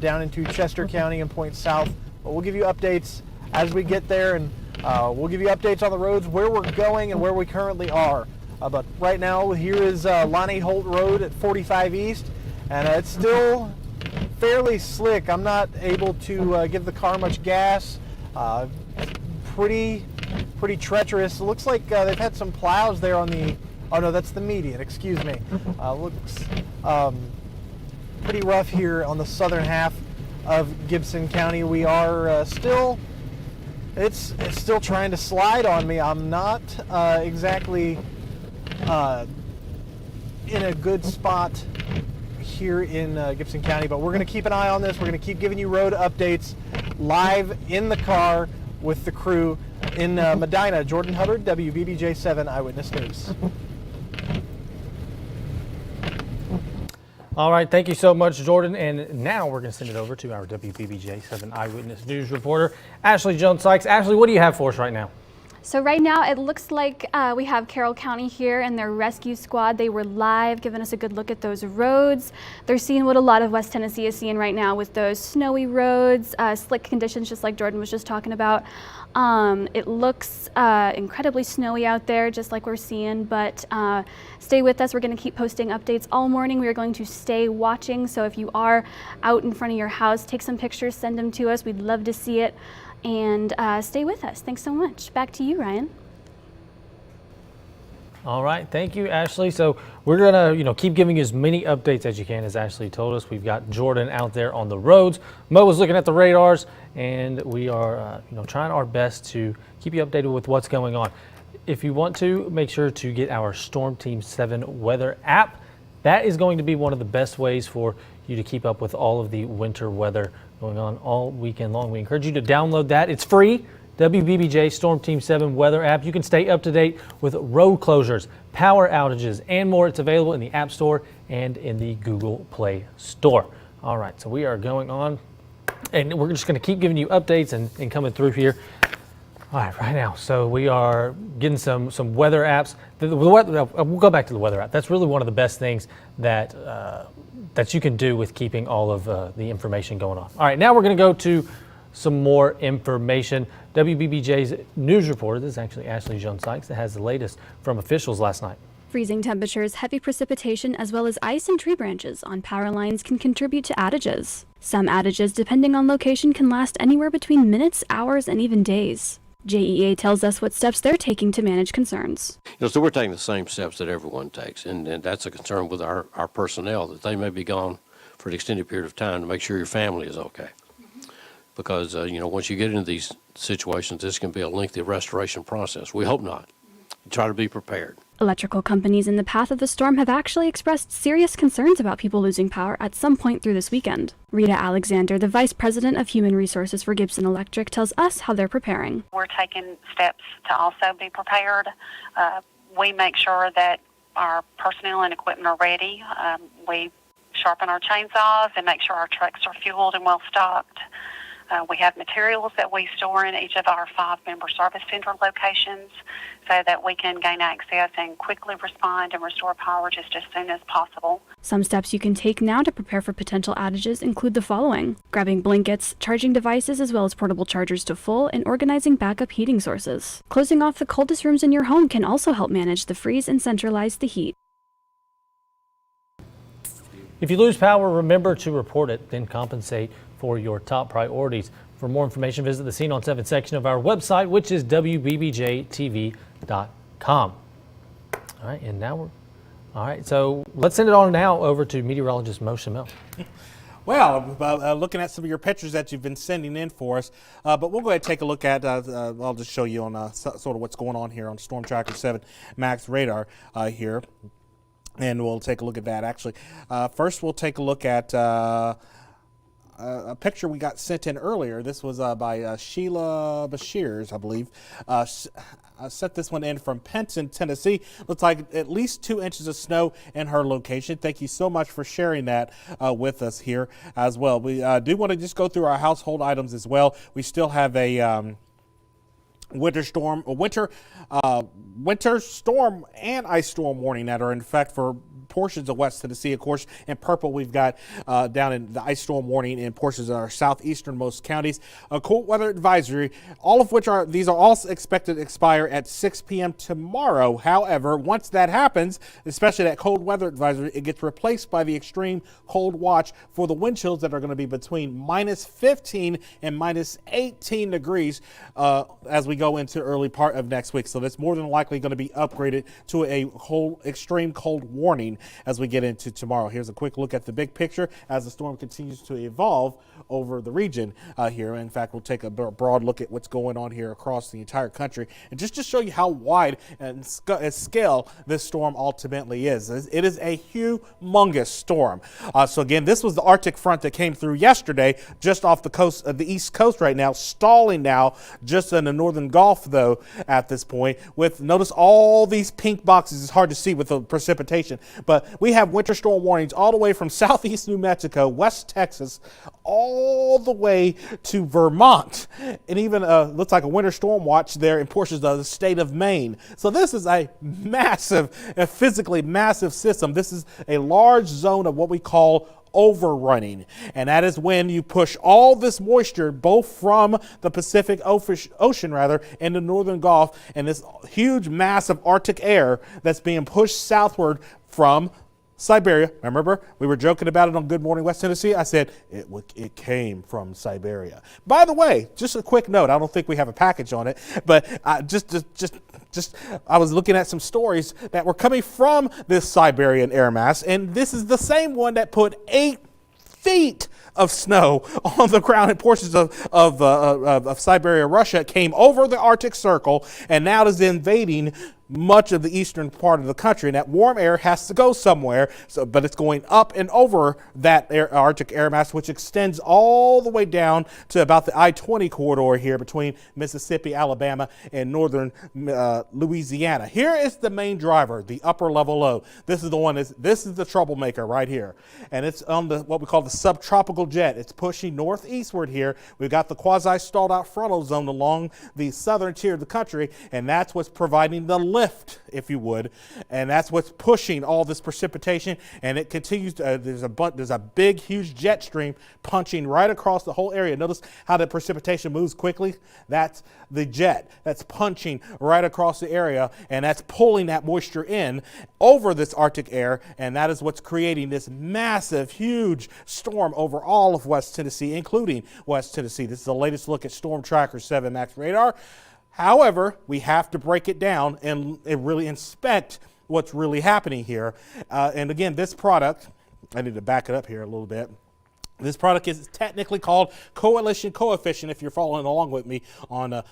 down into Chester County and point south. But we'll give you updates as we get there, and we'll give you updates on the roads, where we're going and where we currently are. But right now, here is Lonnie Holt Road at 45 East, and it's still fairly slick. I'm not able to give the car much gas. Pretty treacherous. It looks like they've had some plows there on the, oh no, that's the median, excuse me. Looks pretty rough here on the southern half of Gibson County. We are still, it's still trying to slide on me. I'm not exactly in a good spot here in Gibson County, but we're going to keep an eye on this. We're going to keep giving you road updates live in the car with the crew in Medina. Jordan Hubbard, WBBJ 7 Eyewitness News. All right, thank you so much, Jordan. And now we're going to send it over to our WBBJ 7 Eyewitness News reporter, Ashley Jones-Sykes. Ashley, what do you have for us right now? So right now it looks like we have Carroll County here and their rescue squad. They were live, giving us a good look at those roads. They're seeing what a lot of West Tennessee is seeing right now with those snowy roads, slick conditions, just like Jordan was just talking about. It looks incredibly snowy out there, just like we're seeing, but stay with us. We're going to keep posting updates all morning. We are going to stay watching, so if you are out in front of your house, take some pictures, send them to us. We'd love to see it. And stay with us. Thanks so much. Back to you, Ryan. All right, thank you, Ashley. So we're gonna, keep giving you as many updates as you can, as Ashley told us. We've got Jordan out there on the roads. Mo was looking at the radars, and we are, trying our best to keep you updated with what's going on. If you want to, make sure to get our Storm Team 7 weather app. That is going to be one of the best ways for you to keep up with all of the winter weather going on all weekend long. We encourage you to download that. It's free. WBBJ Storm Team 7 weather app. You can stay up to date with road closures, power outages, and more. It's available in the App Store and in the Google Play Store. All right, so we are going on, and we're just going to keep giving you updates and coming through here. All right now, so we are getting some weather apps. We'll go back to the weather app. That's really one of the best things that you can do with keeping all of the information going on. All right, now we're going to go to some more information. WBBJ's news reporter, this is actually Ashley Jones-Sykes, that has the latest from officials last night. Freezing temperatures, heavy precipitation, as well as ice and tree branches on power lines can contribute to outages. Some outages, depending on location, can last anywhere between minutes, hours, and even days. JEA tells us what steps they're taking to manage concerns. So we're taking the same steps that everyone takes, and that's a concern with our personnel, that they may be gone for an extended period of time to make sure your family is okay. Because, once you get into these situations, this can be a lengthy restoration process. We hope not. Try to be prepared. Electrical companies in the path of the storm have actually expressed serious concerns about people losing power at some point through this weekend. Rita Alexander, the Vice President of Human Resources for Gibson Electric, tells us how they're preparing. We're taking steps to also be prepared. We make sure that our personnel and equipment are ready. We sharpen our chainsaws and make sure our trucks are fueled and well stocked. We have materials that we store in each of our 5-member service center locations so that we can gain access and quickly respond and restore power just as soon as possible. Some steps you can take now to prepare for potential outages include the following: grabbing blankets, charging devices as well as portable chargers to full, and organizing backup heating sources. Closing off the coldest rooms in your home can also help manage the freeze and centralize the heat. If you lose power, remember to report it, then compensate for your top priorities. For more information, visit the Scene on 7 section of our website, which is wbbjtv.com. All right, and now so let's send it on now over to meteorologist Mo Shamil. Well, looking at some of your pictures that you've been sending in for us, but we'll go ahead and take a look at, I'll just show you on sort of what's going on here on Storm Tracker 7 Max radar here. And we'll take a look at that, actually. First, we'll take a look at a picture we got sent in earlier. This was by Sheila Bashirs, I believe. I sent this one in from Penton, Tennessee. Looks like at least 2 inches of snow in her location. Thank you so much for sharing that with us here as well. We do want to just go through our household items as well. We still have a winter storm and ice storm warning that are in effect for portions of West Tennessee. Of course, in purple, we've got down in the ice storm warning in portions of our southeasternmost counties. A cold weather advisory, all of which these are all expected to expire at 6 p.m. tomorrow. However, once that happens, especially that cold weather advisory, it gets replaced by the extreme cold watch for the wind chills that are going to be between minus 15 and minus 18 degrees as we go into the early part of next week. So that's more than likely going to be upgraded to a extreme cold warning as we get into tomorrow. Here's a quick look at the big picture as the storm continues to evolve over the region here. In fact, we'll take a broad look at what's going on here across the entire country, and just to show you how wide and scale this storm ultimately is. It is a humongous storm. So again, this was the Arctic front that came through yesterday, just off the coast of the East Coast right now, stalling now just in the northern Gulf though at this point. With notice all these pink boxes. It's hard to see with the precipitation, but we have winter storm warnings all the way from southeast New Mexico, West Texas, all the way to Vermont, and even looks like a winter storm watch there in portions of the state of Maine. So this is a physically massive system. This is a large zone of what we call overrunning, and that is when you push all this moisture both from the Pacific Ocean and the northern Gulf, and this huge mass of Arctic air that's being pushed southward from Siberia. Remember, we were joking about it on Good Morning West Tennessee. I said it came from Siberia. By the way, just a quick note. I don't think we have a package on it, but I was looking at some stories that were coming from this Siberian air mass, and this is the same one that put 8 feet of snow on the ground in portions of Siberia, Russia. It came over the Arctic Circle, and now it is invading much of the eastern part of the country, and that warm air has to go somewhere. But it's going up and over that Arctic air mass, which extends all the way down to about the I-20 corridor here between Mississippi, Alabama, and northern Louisiana. Here is the main driver, the upper level low. This is the one. This is the troublemaker right here, and it's on what we call the subtropical little jet. It's pushing northeastward here. We've got the quasi-stalled out frontal zone along the southern tier of the country, and that's what's providing the lift, if you would, and that's what's pushing all this precipitation, and it continues to, there's a big, huge jet stream punching right across the whole area. Notice how the precipitation moves quickly? That's the jet that's punching right across the area, and that's pulling that moisture in over this Arctic air, and that is what's creating this massive, huge storm over all of West Tennessee, including West Tennessee. This is the latest look at Storm Tracker 7 Max radar. However, we have to break it down and really inspect what's really happening here. And again, this product, I need to back it up here a little bit. This product is technically called Coalition Coefficient, if you're following along with me on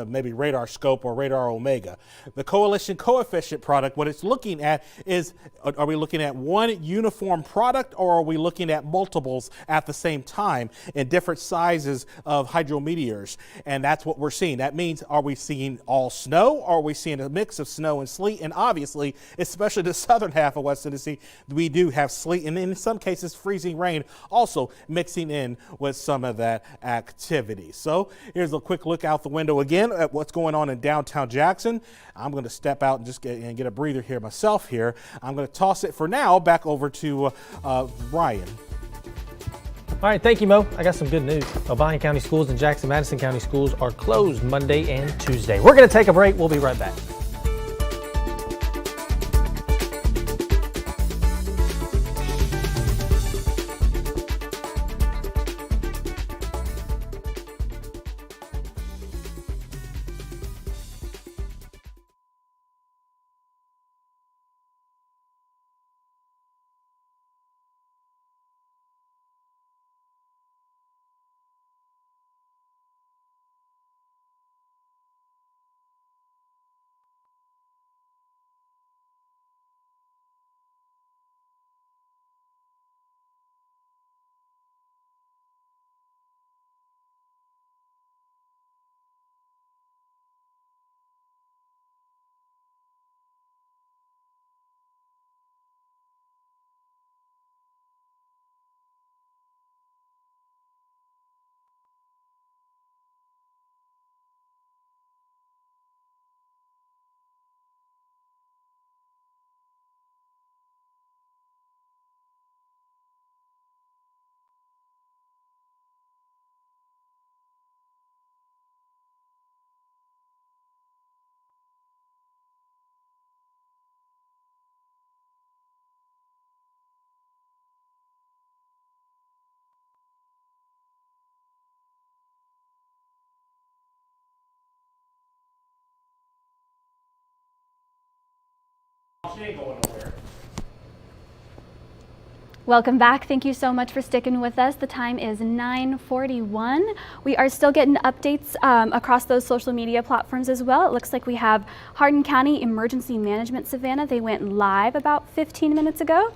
maybe Radar Scope or Radar Omega. The Coalition Coefficient product, what it's looking at is, are we looking at one uniform product, or are we looking at multiples at the same time in different sizes of hydrometeors? And that's what we're seeing. That means, are we seeing all snow, or are we seeing a mix of snow and sleet? And obviously, especially the southern half of West Tennessee, we do have sleet, and in some cases freezing rain also mixing in with some of that activity. So here's a quick look out the window again at what's going on in downtown Jackson. I'm going to step out and just get a breather here myself here. I'm going to toss it for now back over to Ryan. All right, thank you, Mo. I got some good news. Obion County Schools and Jackson-Madison County Schools are closed Monday and Tuesday. We're going to take a break. We'll be right back. Welcome back. Thank you so much for sticking with us. The time is 9:41. We are still getting updates across those social media platforms as well. It looks like we have Hardin County Emergency Management Savannah. They went live about 15 minutes ago.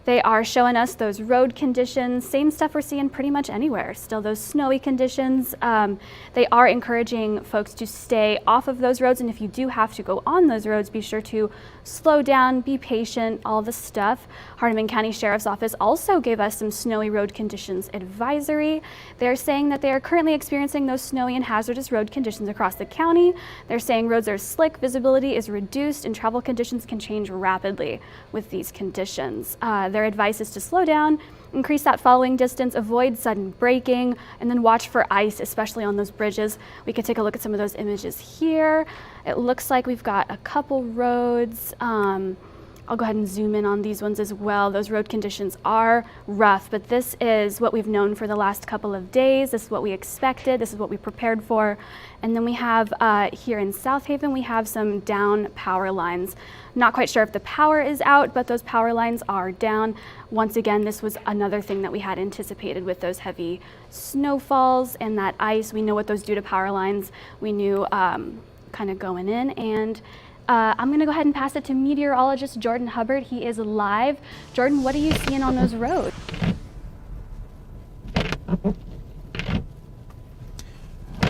They are showing us those road conditions, same stuff we're seeing pretty much anywhere. Still those snowy conditions. They are encouraging folks to stay off of those roads, and if you do have to go on those roads, be sure to slow down, be patient, all the stuff. Hardeman County Sheriff's Office also gave us some snowy road conditions advisory. They're saying that they are currently experiencing those snowy and hazardous road conditions across the county. They're saying roads are slick, visibility is reduced, and travel conditions can change rapidly with these conditions. Their advice is to slow down, increase that following distance, avoid sudden braking, and then watch for ice, especially on those bridges. We could take a look at some of those images here. It looks like we've got a couple roads. I'll go ahead and zoom in on these ones as well. Those road conditions are rough, but this is what we've known for the last couple of days. This is what we expected. This is what we prepared for. And then we have here in South Haven, we have some down power lines. Not quite sure if the power is out, but those power lines are down. Once again, this was another thing that we had anticipated with those heavy snowfalls and that ice. We know what those do to power lines. We knew kind of going in, and I'm going to go ahead and pass it to meteorologist Jordan Hubbard. He is live. Jordan, what are you seeing on those roads?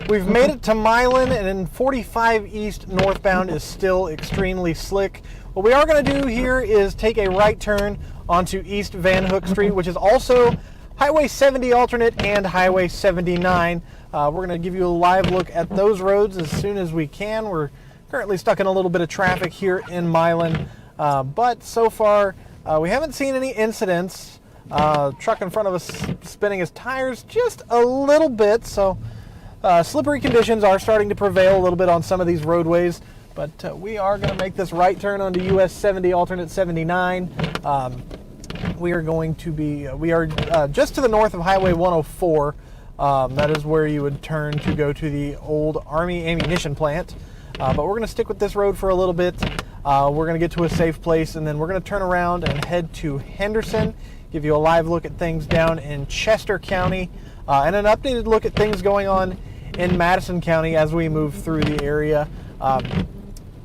We've made it to Milan, and in 45 East northbound is still extremely slick. What we are going to do here is take a right turn onto East Van Hook Street, which is also Highway 70 alternate and Highway 79. We're going to give you a live look at those roads as soon as we can. We're currently stuck in a little bit of traffic here in Milan, but so far we haven't seen any incidents. Truck in front of us spinning his tires just a little bit, so slippery conditions are starting to prevail a little bit on some of these roadways, but we are going to make this right turn onto US 70 alternate 79. We are just to the north of Highway 104. That is where you would turn to go to the old Army ammunition plant. But we're going to stick with this road for a little bit. We're going to get to a safe place, and then we're going to turn around and head to Henderson, give you a live look at things down in Chester County, and an updated look at things going on in Madison County as we move through the area.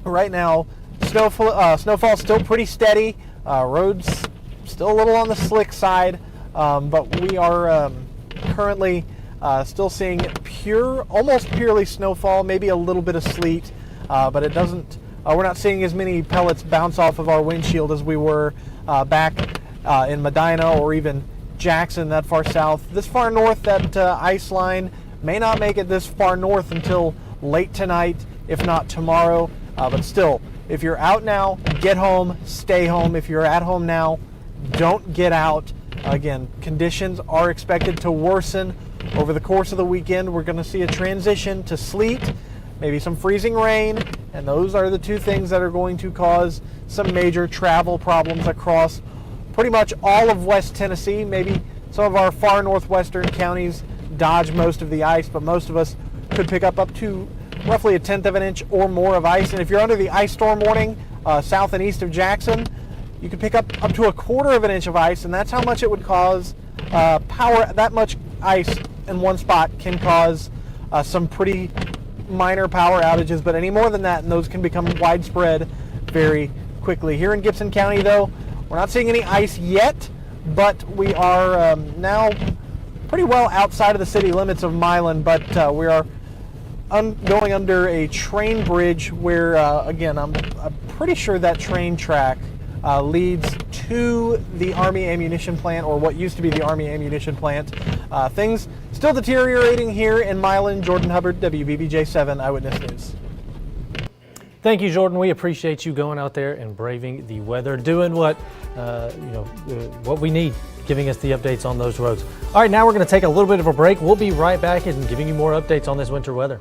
Right now, snowfall still pretty steady. Roads still a little on the slick side, but we are currently still seeing almost purely snowfall, maybe a little bit of sleet, but it doesn't. We're not seeing as many pellets bounce off of our windshield as we were back in Medina or even Jackson, that far south. This far north, that ice line may not make it this far north until late tonight, if not tomorrow. But still, if you're out now, get home, stay home. If you're at home now, don't get out. Again, conditions are expected to worsen over the course of the weekend. We're going to see a transition to sleet, maybe some freezing rain, and those are the two things that are going to cause some major travel problems across pretty much all of West Tennessee. Maybe some of our far northwestern counties dodge most of the ice, but most of us could pick up to roughly 1/10 of an inch or more of ice. And if you're under the ice storm warning south and east of Jackson, you could pick up to 1/4 of an inch of ice, and that's how much it would cause power. That much ice in one spot can cause some pretty minor power outages, but any more than that, and those can become widespread very quickly. Here in Gibson County, though, we're not seeing any ice yet, but we are now pretty well outside of the city limits of Milan, but we are going under a train bridge where, again, I'm pretty sure that train track leads to the Army ammunition plant, or what used to be the Army ammunition plant. Things still deteriorating here in Milan. Jordan Hubbard, WBBJ 7 Eyewitness News. Thank you, Jordan. We appreciate you going out there and braving the weather, doing what what we need, giving us the updates on those roads. All right, now we're going to take a little bit of a break. We'll be right back and giving you more updates on this winter weather.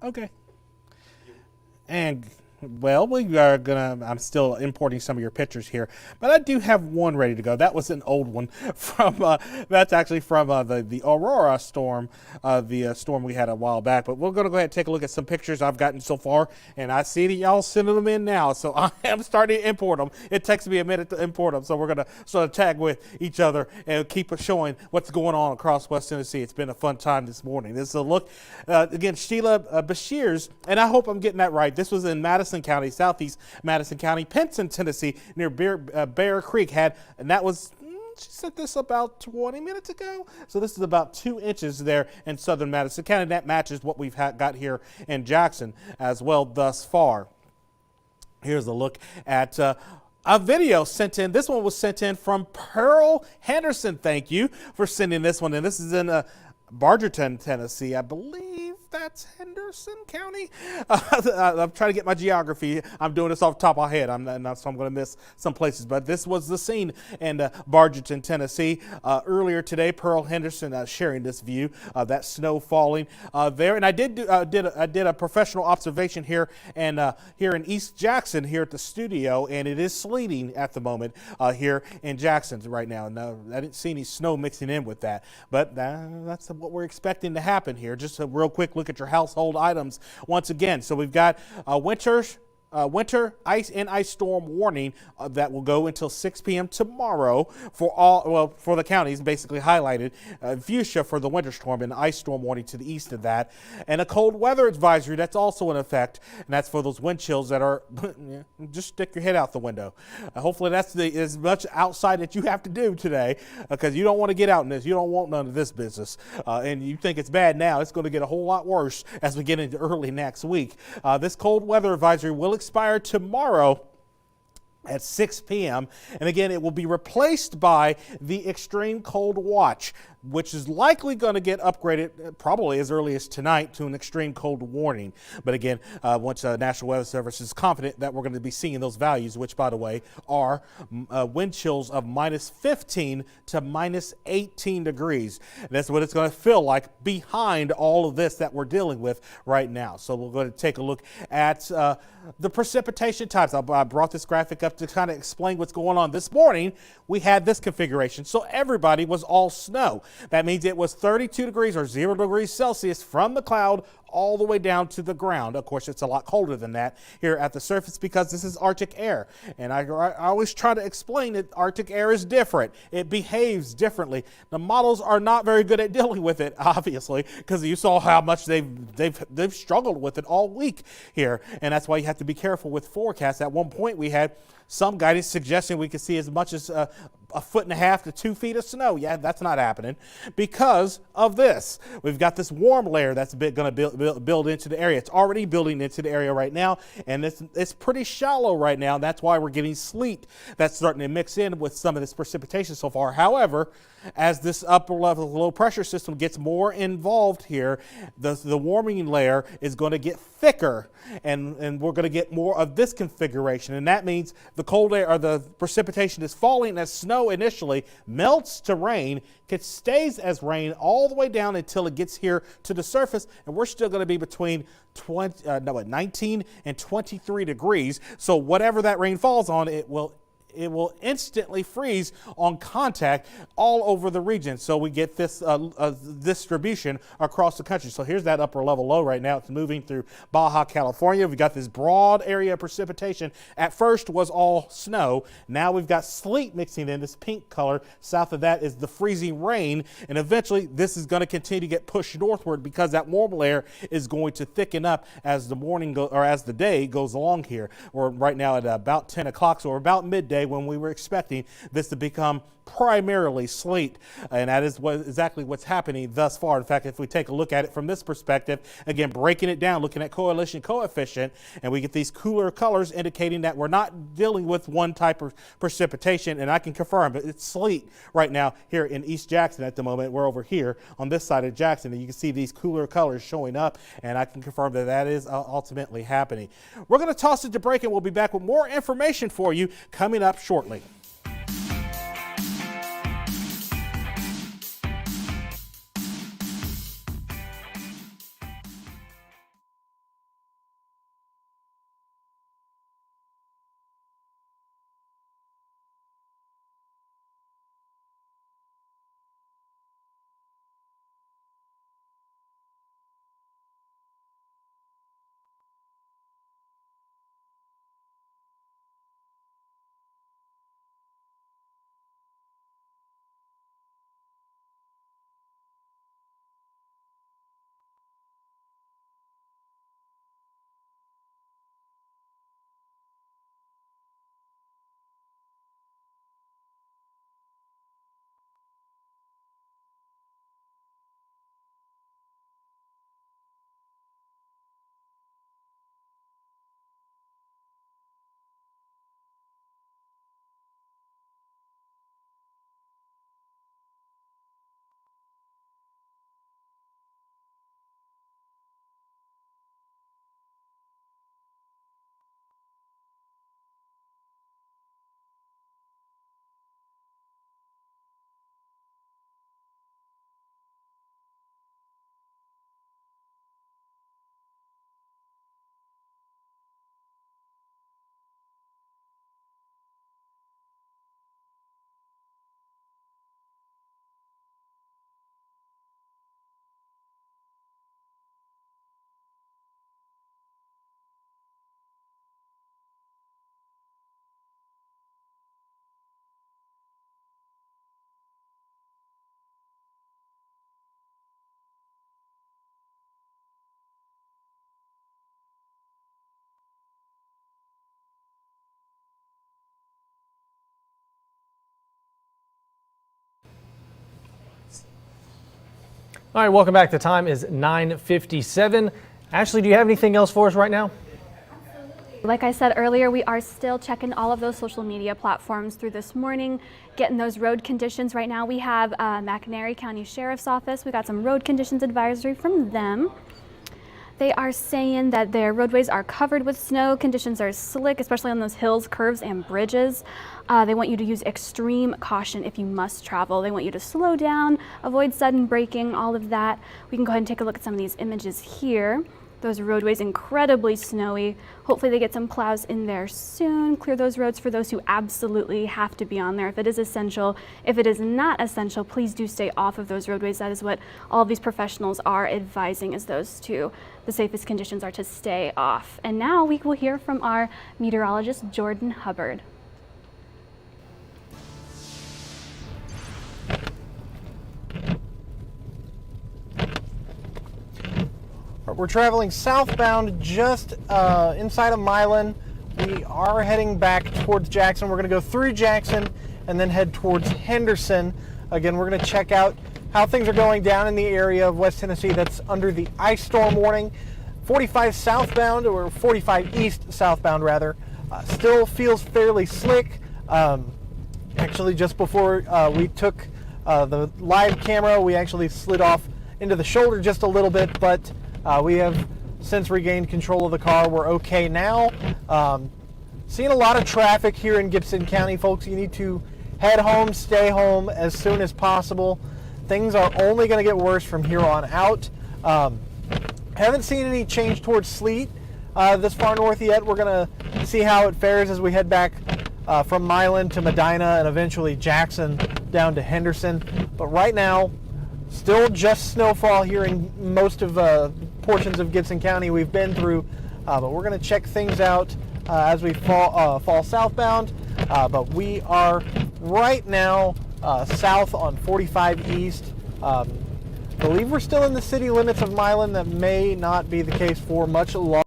Okay. And well, we are I'm still importing some of your pictures here, but I do have one ready to go. That was an old one from, that's actually from the Aurora storm, the storm we had a while back. But we're going to go ahead and take a look at some pictures I've gotten so far, and I see that y'all sending them in now. So I am starting to import them. It takes me a minute to import them, so we're going to sort of tag with each other and keep showing what's going on across West Tennessee. It's been a fun time this morning. This is a look, again, Sheila Bashir's, and I hope I'm getting that right. This was in Madison County, southeast Madison County, Pinson, Tennessee, near Bear Creek and that was, she sent this about 20 minutes ago. So this is about 2 inches there in southern Madison County. That matches what we've got here in Jackson as well thus far. Here's a look at a video sent in. This one was sent in from Pearl Henderson. Thank you for sending this one in. This is in Bargerton, Tennessee, I believe. That's Henderson County. I'm trying to get my geography. I'm doing this off the top of my head. So I'm going to miss some places. But this was the scene in Bargerton, Tennessee. Earlier today, Pearl Henderson sharing this view of that snow falling there. And I did a professional observation here in East Jackson here at the studio, and it is sleeting at the moment here in Jackson right now. No, I didn't see any snow mixing in with that, but that's what we're expecting to happen here. Just a real quick look at your household items once again. So we've got winter ice and ice storm warning that will go until 6 p.m. tomorrow for the counties, basically highlighted. Fuchsia for the winter storm and ice storm warning to the east of that, and a cold weather advisory that's also in effect, and that's for those wind chills that are just stick your head out the window. Hopefully that's as much outside that you have to do today, because you don't want to get out in this. You don't want none of this business, and you think it's bad now. It's going to get a whole lot worse as we get into early next week. This cold weather advisory will expire tomorrow at 6 p.m. And again, it will be replaced by the extreme cold watch, which is likely going to get upgraded probably as early as tonight to an extreme cold warning. But again, once National Weather Service is confident that we're going to be seeing those values, which, by the way, are wind chills of -15 to -18 degrees. And that's what it's going to feel like behind all of this that we're dealing with right now. So we're going to take a look at the precipitation types. I brought this graphic up to kind of explain what's going on. This morning, we had this configuration, so everybody was all snow. That means it was 32 degrees or 0 degrees Celsius from the cloud all the way down to the ground. Of course, it's a lot colder than that here at the surface because this is Arctic air. And I always try to explain that Arctic air is different. It behaves differently. The models are not very good at dealing with it, obviously, because you saw how much they've struggled with it all week here. And that's why you have to be careful with forecasts. At one point, we had some guidance suggesting we could see as much as 1.5 to 2 feet of snow. Yeah, that's not happening because of this. We've got this warm layer that's going to build into the area. It's already building into the area right now, and it's pretty shallow right now. That's why we're getting sleet that's starting to mix in with some of this precipitation so far. However, as this upper level low pressure system gets more involved here, the warming layer is going to get thicker, and we're going to get more of this configuration. And that means the cold air or the precipitation is falling as snow initially, melts to rain, it stays as rain all the way down until it gets here to the surface, and we're still going to be between 19 and 23 degrees. So whatever that rain falls on, it will instantly freeze on contact all over the region. So we get this distribution across the country. So here's that upper level low right now. It's moving through Baja, California. We've got this broad area of precipitation. At first was all snow. Now we've got sleet mixing in, this pink color. South of that is the freezing rain. And eventually this is going to continue to get pushed northward because that warm layer is going to thicken up as the morning as the day goes along here. We're right now at about 10 o'clock, so we're about midday when we were expecting this to become primarily sleet, and that is exactly what's happening thus far. In fact, if we take a look at it from this perspective, again, breaking it down, looking at coalition coefficient, and we get these cooler colors indicating that we're not dealing with one type of precipitation, and I can confirm it's sleet right now here in East Jackson at the moment. We're over here on this side of Jackson, and you can see these cooler colors showing up, and I can confirm that that is ultimately happening. We're going to toss it to break, and we'll be back with more information for you coming up shortly. All right, welcome back. The time is 9:57. Ashley, do you have anything else for us right now? Like I said earlier, we are still checking all of those social media platforms through this morning, getting those road conditions. Right now we have McNairy County Sheriff's Office. We got some road conditions advisory from them. They are saying that their roadways are covered with snow. Conditions are slick, especially on those hills, curves, and bridges. They want you to use extreme caution if you must travel. They want you to slow down, avoid sudden braking, all of that. We can go ahead and take a look at some of these images here. Those roadways incredibly snowy. Hopefully they get some plows in there soon. Clear those roads for those who absolutely have to be on there if it is essential. If it is not essential, please do stay off of those roadways. That is what all of these professionals are advising, is those two. The safest conditions are to stay off. And now we will hear from our meteorologist, Jordan Hubbard. We're traveling southbound just inside of Milan. We are heading back towards Jackson. We're going to go through Jackson and then head towards Henderson. Again, we're going to check out how things are going down in the area of West Tennessee that's under the ice storm warning. 45 southbound, or 45 east southbound rather, still feels fairly slick. Actually, just before we took the live camera, we actually slid off into the shoulder just a little bit, but we have since regained control of the car. We're okay now. Seeing a lot of traffic here in Gibson County, folks. You need to head home, stay home as soon as possible. Things are only going to get worse from here on out. Haven't seen any change towards sleet this far north yet. We're going to see how it fares as we head back from Milan to Medina and eventually Jackson down to Henderson. But right now, still just snowfall here in most of portions of Gibson County we've been through, but we're going to check things out as we fall southbound. But we are right now south on 45 East. Believe we're still in the city limits of Milan. That may not be the case for much longer.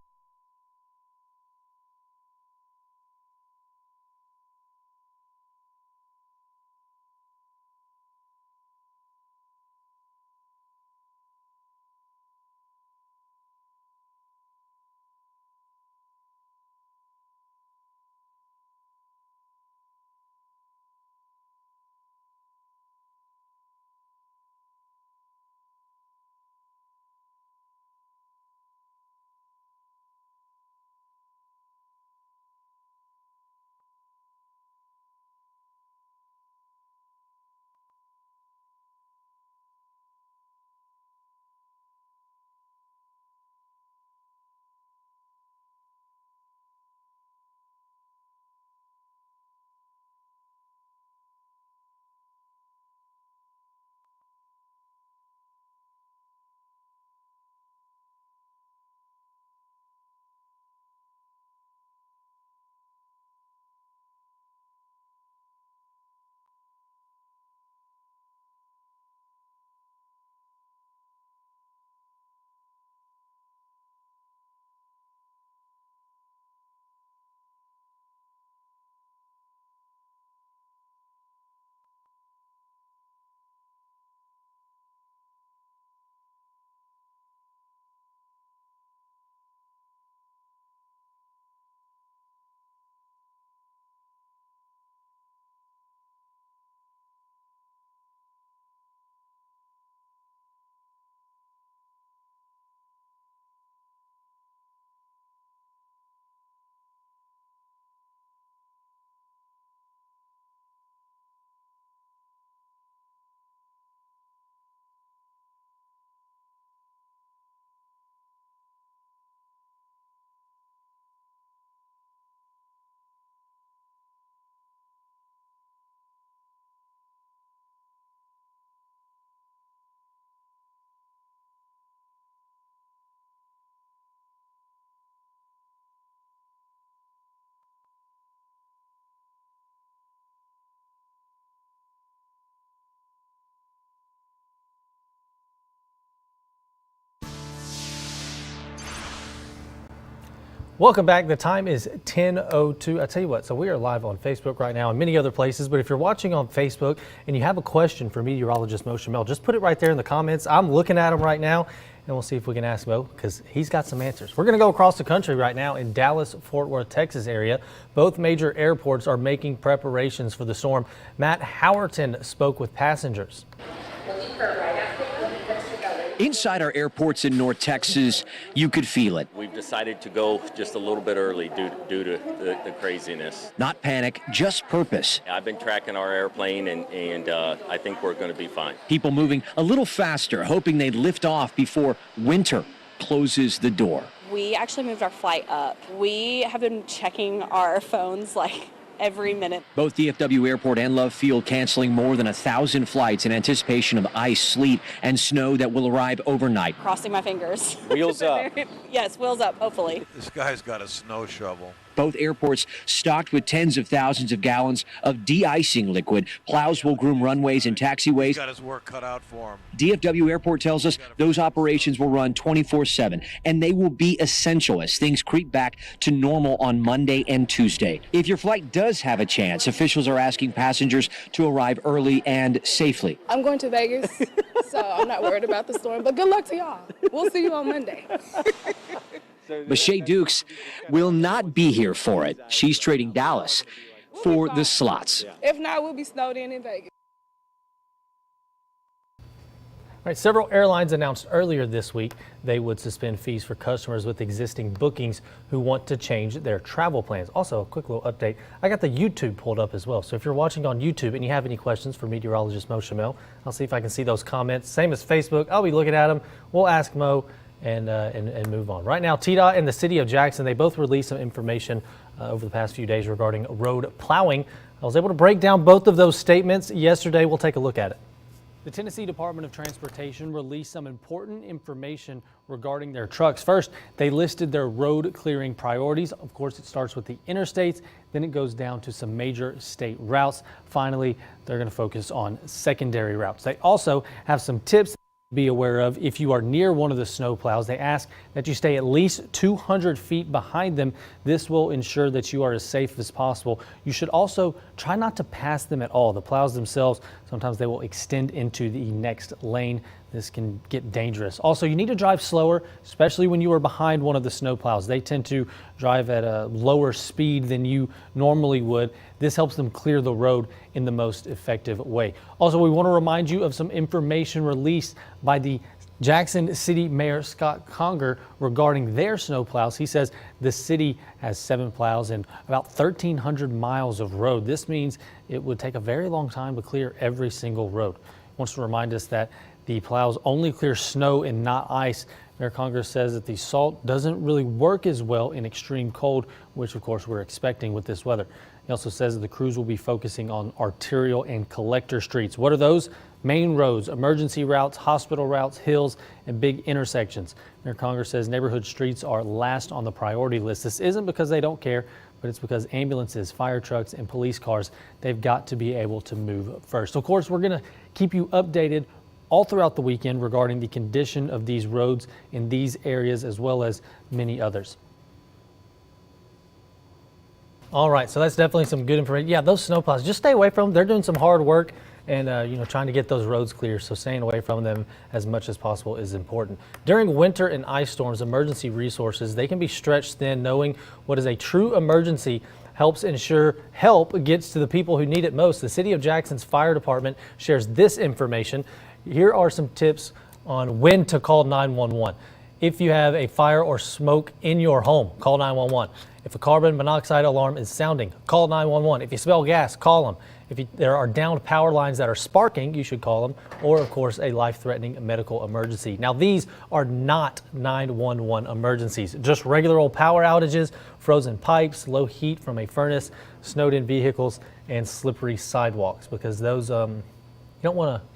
Welcome back. The time is 10:02. I tell you what, so we are live on Facebook right now and many other places, but if you're watching on Facebook and you have a question for meteorologist Mo Shamel, just put it right there in the comments. I'm looking at them right now, and we'll see if we can ask Mo, because he's got some answers. We're going to go across the country right now in Dallas, Fort Worth, Texas area. Both major airports are making preparations for the storm. Matt Howerton spoke with passengers. Inside our airports in North Texas, you could feel it. We've decided to go just a little bit early due to the craziness. Not panic, just purpose. I've been tracking our airplane, and I think we're going to be fine. People moving a little faster, hoping they'd lift off before winter closes the door. We actually moved our flight up. We have been checking our phones like every minute. Both DFW Airport and Love Field canceling more than 1,000 flights in anticipation of ice, sleet, and snow that will arrive overnight. Crossing my fingers. Wheels up. Yes, wheels up, hopefully. This guy's got a snow shovel. Both airports stocked with tens of thousands of gallons of de-icing liquid. Plows will groom runways and taxiways. He's got his work cut out for him. DFW Airport tells us those operations will run 24/7, and they will be essential as things creep back to normal on Monday and Tuesday. If your flight does have a chance, officials are asking passengers to arrive early and safely. I'm going to Vegas, so I'm not worried about the storm, but good luck to y'all. We'll see you on Monday. But Shay Dukes will not be here for it. She's trading Dallas for the slots. If not, we'll be snowed in Vegas. All right, several airlines announced earlier this week they would suspend fees for customers with existing bookings who want to change their travel plans. Also, a quick little update. I got the YouTube pulled up as well. So if you're watching on YouTube and you have any questions for meteorologist Mo Shamel, I'll see if I can see those comments. Same as Facebook. I'll be looking at them. We'll ask Mo and move on. Right now, TDOT and the city of Jackson, they both released some information over the past few days regarding road plowing. I was able to break down both of those statements yesterday. We'll take a look at it. The Tennessee Department of Transportation released some important information regarding their trucks. First, they listed their road clearing priorities. Of course, it starts with the interstates, then it goes down to some major state routes. Finally, they're going to focus on secondary routes. They also have some tips be aware of if you are near one of the snow plows. They ask that you stay at least 200 feet behind them. This will ensure that you are as safe as possible. You should also try not to pass them at all. The plows themselves, sometimes they will extend into the next lane. This can get dangerous. Also, you need to drive slower, especially when you are behind one of the snow plows. They tend to drive at a lower speed than you normally would. This helps them clear the road in the most effective way. Also, we want to remind you of some information released by the Jackson City Mayor Scott Conger regarding their snow plows. He says the city has 7 plows and about 1,300 miles of road. This means it would take a very long time to clear every single road. He wants to remind us that the plows only clear snow and not ice. Mayor Conger says that the salt doesn't really work as well in extreme cold, which of course we're expecting with this weather. He also says that the crews will be focusing on arterial and collector streets. What are those? Main roads, emergency routes, hospital routes, hills, and big intersections. Mayor Conger says neighborhood streets are last on the priority list. This isn't because they don't care, but it's because ambulances, fire trucks, and police cars, they've got to be able to move first. Of course, we're going to keep you updated all throughout the weekend regarding the condition of these roads in these areas as well as many others. All right, so that's definitely some good information. Yeah, those snowplows, just stay away from them. They're doing some hard work and trying to get those roads clear, so staying away from them as much as possible is important. During winter and ice storms, emergency resources, they can be stretched thin. Knowing what is a true emergency helps ensure help gets to the people who need it most. The City of Jackson's fire department shares this information. Here are some tips on when to call 911. If you have a fire or smoke in your home, call 911. If a carbon monoxide alarm is sounding, call 911. If you smell gas, call them. If there are downed power lines that are sparking, you should call them, or of course a life-threatening medical emergency. Now these are not 911 emergencies, just regular old power outages, frozen pipes, low heat from a furnace, snowed in vehicles, and slippery sidewalks, because those you don't want to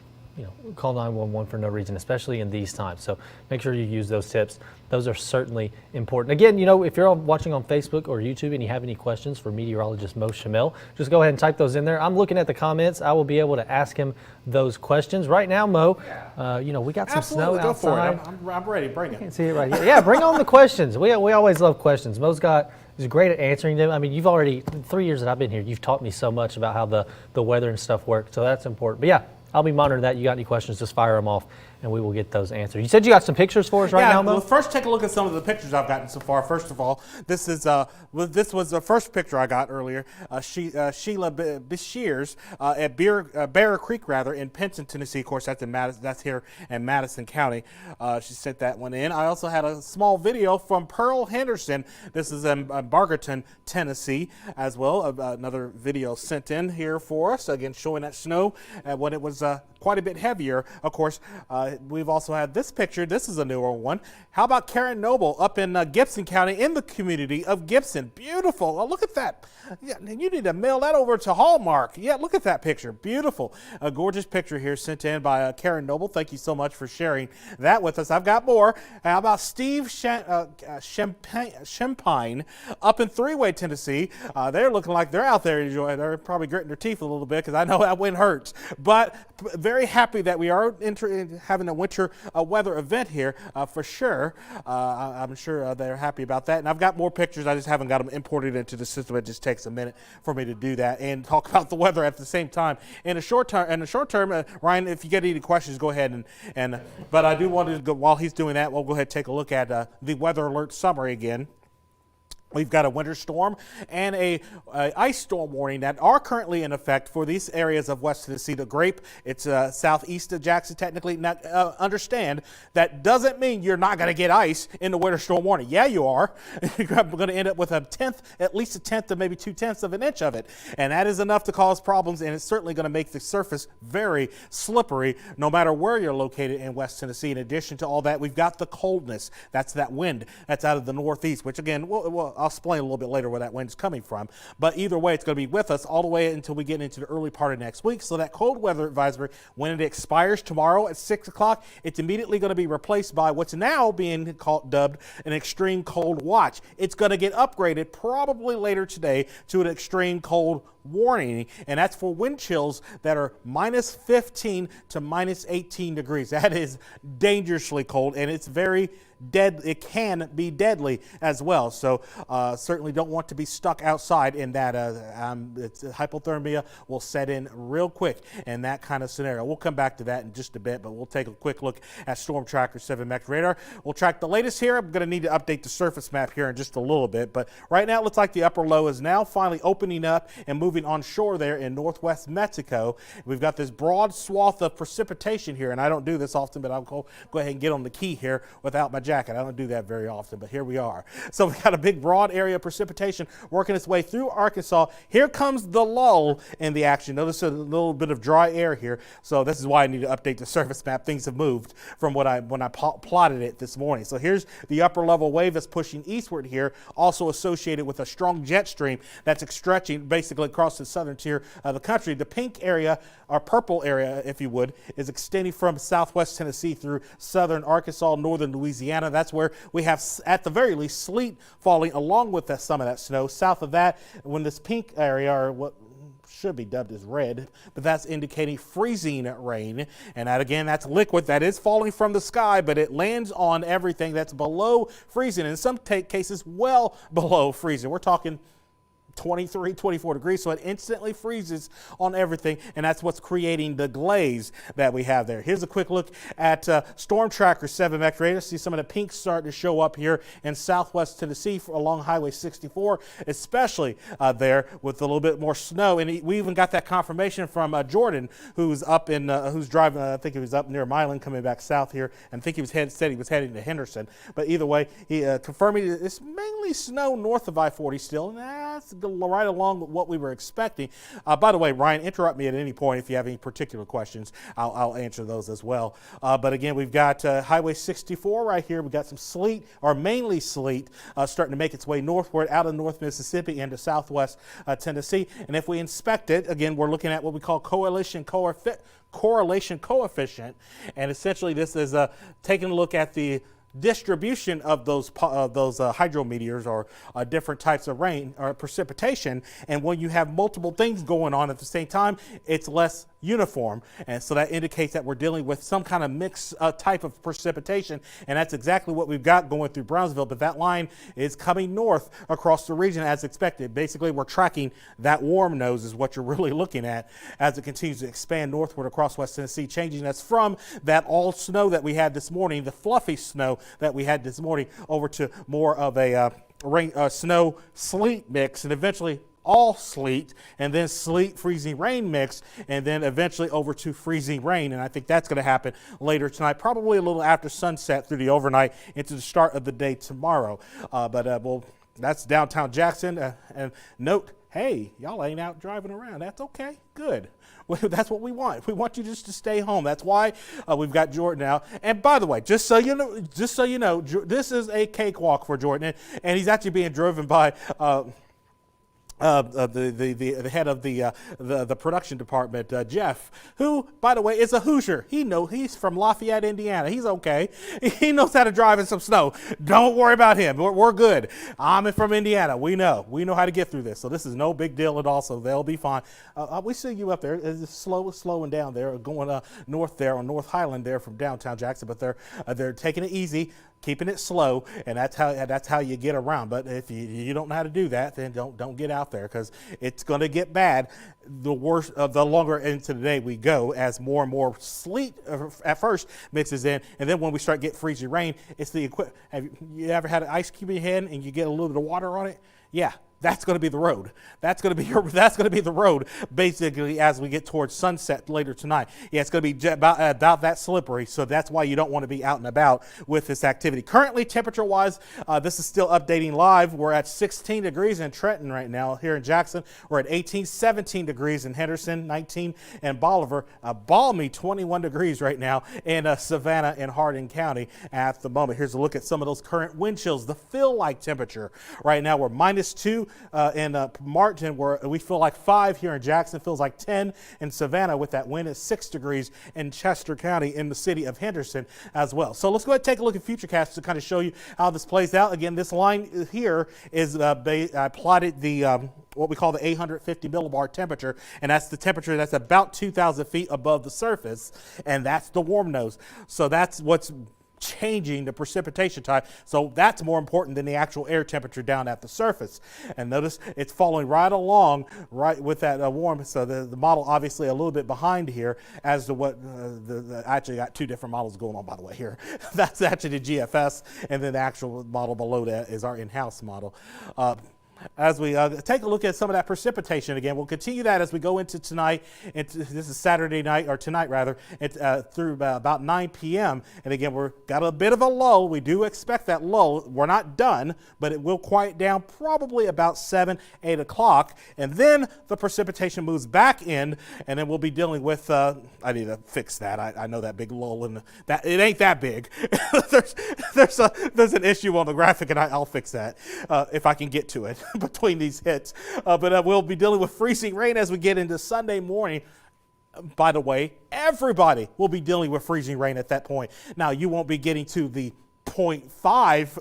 call 911 for no reason, especially in these times. So make sure you use those tips. Those are certainly important. Again, if you're watching on Facebook or YouTube and you have any questions for meteorologist Mo Shamil, just go ahead and type those in there. I'm looking at the comments. I will be able to ask him those questions. Right now, Mo, we got some Absolutely, snow go outside. for it. I'm ready. Bring it. Can't see it right here. Yeah, bring on the questions. We always love questions. Mo's he's great at answering them. I mean, you've already, 3 years that I've been here, you've taught me so much about how the weather and stuff work. So that's important. But yeah, I'll be monitoring that. You got any questions, just fire them off, and we will get those answered. You said you got some pictures for us right now, Mo? Well, first take a look at some of the pictures I've gotten so far. First of all, this was the first picture I got earlier. Sheila Beshears at Bear Creek, in Pinson, Tennessee. Of course, that's here in Madison County. She sent that one in. I also had a small video from Pearl Henderson. This is in Bargerton, Tennessee, as well. Another video sent in here for us, again showing that snow when it was quite a bit heavier. Of course, we've also had this picture. This is a newer one. How about Karen Noble up in Gibson County in the community of Gibson? Beautiful. Oh, look at that. Yeah, you need to mail that over to Hallmark. Yeah, look at that picture. Beautiful. A gorgeous picture here sent in by Karen Noble. Thank you so much for sharing that with us. I've got more. How about Steve Champagne up in Three-Way, Tennessee? They're looking like they're out there enjoying. They're probably gritting their teeth a little bit because I know that wind hurts. But very happy that we are having a winter weather event here for sure. I'm sure they're happy about that. And I've got more pictures. I just haven't got them imported into the system. It just takes a minute for me to do that and talk about the weather at the same time. In the short term, Ryan, if you get any questions, go ahead but I do want to go, while he's doing that, we'll go ahead and take a look at the weather alert summary again. We've got a winter storm and a ice storm warning that are currently in effect for these areas of West Tennessee. The Grape, it's southeast of Jackson technically. Now, understand, that doesn't mean you're not going to get ice in the winter storm warning. Yeah, you are. You're going to end up with at least a tenth to maybe 2/10 of an inch of it. And that is enough to cause problems, and it's certainly going to make the surface very slippery no matter where you're located in West Tennessee. In addition to all that, we've got the coldness. That's that wind that's out of the northeast, which again, I'll explain a little bit later where that wind is coming from. But either way, it's going to be with us all the way until we get into the early part of next week. So that cold weather advisory, when it expires tomorrow at 6 o'clock, it's immediately going to be replaced by what's now being dubbed an extreme cold watch. It's going to get upgraded probably later today to an extreme cold warning, and that's for wind chills that are minus 15 to minus 18 degrees. That is dangerously cold, and it's very it can be deadly as well. So certainly don't want to be stuck outside in that. Hypothermia will set in real quick in that kind of scenario. We'll come back to that in just a bit, but we'll take a quick look at Storm Tracker 7 Mex Radar. We'll track the latest here. I'm going to need to update the surface map here in just a little bit, but right now it looks like the upper low is now finally opening up and moving on shore there in northwest Mexico. We've got this broad swath of precipitation here, and I don't do this often, but I'll go ahead and get on the key here without my jacket. I don't do that very often, but here we are. So we've got a big broad area of precipitation working its way through Arkansas. Here comes the lull in the action. Notice a little bit of dry air here. So this is why I need to update the surface map. Things have moved from when I plotted it this morning. So here's the upper level wave that's pushing eastward here, also associated with a strong jet stream that's stretching basically across the southern tier of the country. The pink area, or purple area, if you would, is extending from southwest Tennessee through southern Arkansas, northern Louisiana. That's where we have, at the very least, sleet falling along with some of that snow. South of that, when this pink area, or what should be dubbed as red, but that's indicating freezing rain. And that, again, that's liquid that is falling from the sky, but it lands on everything that's below freezing, in some cases well below freezing. We're talking 23, 24 degrees, so it instantly freezes on everything, and that's what's creating the glaze that we have there. Here's a quick look at Storm Tracker 7 Mex Radar. See some of the pinks starting to show up here in southwest Tennessee along Highway 64, especially there with a little bit more snow. And we even got that confirmation from Jordan, who's up in, who's driving, I think he was up near Milan coming back south here, and I think he said he was heading to Henderson. But either way, he confirming it's mainly snow north of I-40 still, and that's right along with what we were expecting. By the way, Ryan, interrupt me at any point if you have any particular questions. I'll answer those as well. But again, we've got Highway 64 right here. We've got some sleet, or mainly sleet, starting to make its way northward out of North Mississippi into southwest Tennessee. And if we inspect it, again, we're looking at what we call correlation coefficient. And essentially this is taking a look at the distribution of those hydrometeors, or different types of rain or precipitation. And when you have multiple things going on at the same time, it's less uniform, and so that indicates that we're dealing with some kind of mixed type of precipitation, and that's exactly what we've got going through Brownsville. But that line is coming north across the region as expected. Basically, we're tracking that warm nose is what you're really looking at as it continues to expand northward across West Tennessee, changing us from that all snow that we had this morning, the fluffy snow that we had this morning, over to more of a snow sleet mix, and eventually all sleet, and then sleet freezing rain mix, and then eventually over to freezing rain. And I think that's going to happen later tonight, probably a little after sunset through the overnight into the start of the day tomorrow. Well, that's downtown Jackson. And note, hey, y'all ain't out driving around. That's okay. Good. Well, that's what we want. We want you just to stay home. That's why we've got Jordan out. And by the way, just so you know, this is a cakewalk for Jordan, and he's actually being driven by the head of the production department, Jeff, who, by the way, is a Hoosier. He's from Lafayette, Indiana. He's okay. He knows how to drive in some snow. Don't worry about him. We're good. I'm from Indiana. We know how to get through this. So this is no big deal at all. So they'll be fine. We see you up there. It's slowing down there, going north there on North Highland there from downtown Jackson. But they're taking it easy, keeping it slow, and that's how you get around. But if you don't know how to do that, then don't get out there, because it's going to get bad the longer into the day we go, as more and more sleet at first mixes in, and then when we start getting freezing rain, it's the equipment. Have you ever had an ice cube in your hand and you get a little bit of water on it? Yeah. That's going to be the road. That's going to be the road, basically, as we get towards sunset later tonight. Yeah, it's going to be about that slippery, so that's why you don't want to be out and about with this activity. Currently, temperature-wise, this is still updating live. We're at 16 degrees in Trenton right now. Here in Jackson, we're at 17 degrees in Henderson, 19 in Bolivar, balmy 21 degrees right now in Savannah and Hardin County at the moment. Here's a look at some of those current wind chills. The feel-like temperature right now, we're -2 in Martin, where we feel like 5 here in Jackson, feels like 10 in Savannah with that wind at 6 degrees in Chester County in the city of Henderson as well. So let's go ahead and take a look at Futurecast to kind of show you how this plays out. Again, this line here is I plotted the what we call the 850 millibar temperature, and that's the temperature that's about 2,000 feet above the surface, and that's the warm nose. So that's what's changing the precipitation type. So that's more important than the actual air temperature down at the surface. And notice it's following right along, right with that warm. So the model obviously a little bit behind here as to what I actually got two different models going on, by the way, here. That's actually the GFS, and then the actual model below that is our in-house model. As we take a look at some of that precipitation again, we'll continue that as we go into tonight. This is Saturday night, or tonight rather, through about 9 p.m. And again, we've got a bit of a lull. We do expect that lull. We're not done, but it will quiet down probably about 7, 8 o'clock. And then the precipitation moves back in, and then we'll be dealing with, I need to fix that. I know that big lull, and that it ain't that big. there's an issue on the graphic, and I'll fix that if I can get to it between these hits. But we'll be dealing with freezing rain as we get into Sunday morning. By the way, everybody will be dealing with freezing rain at that point. Now, you won't be getting to the 0.5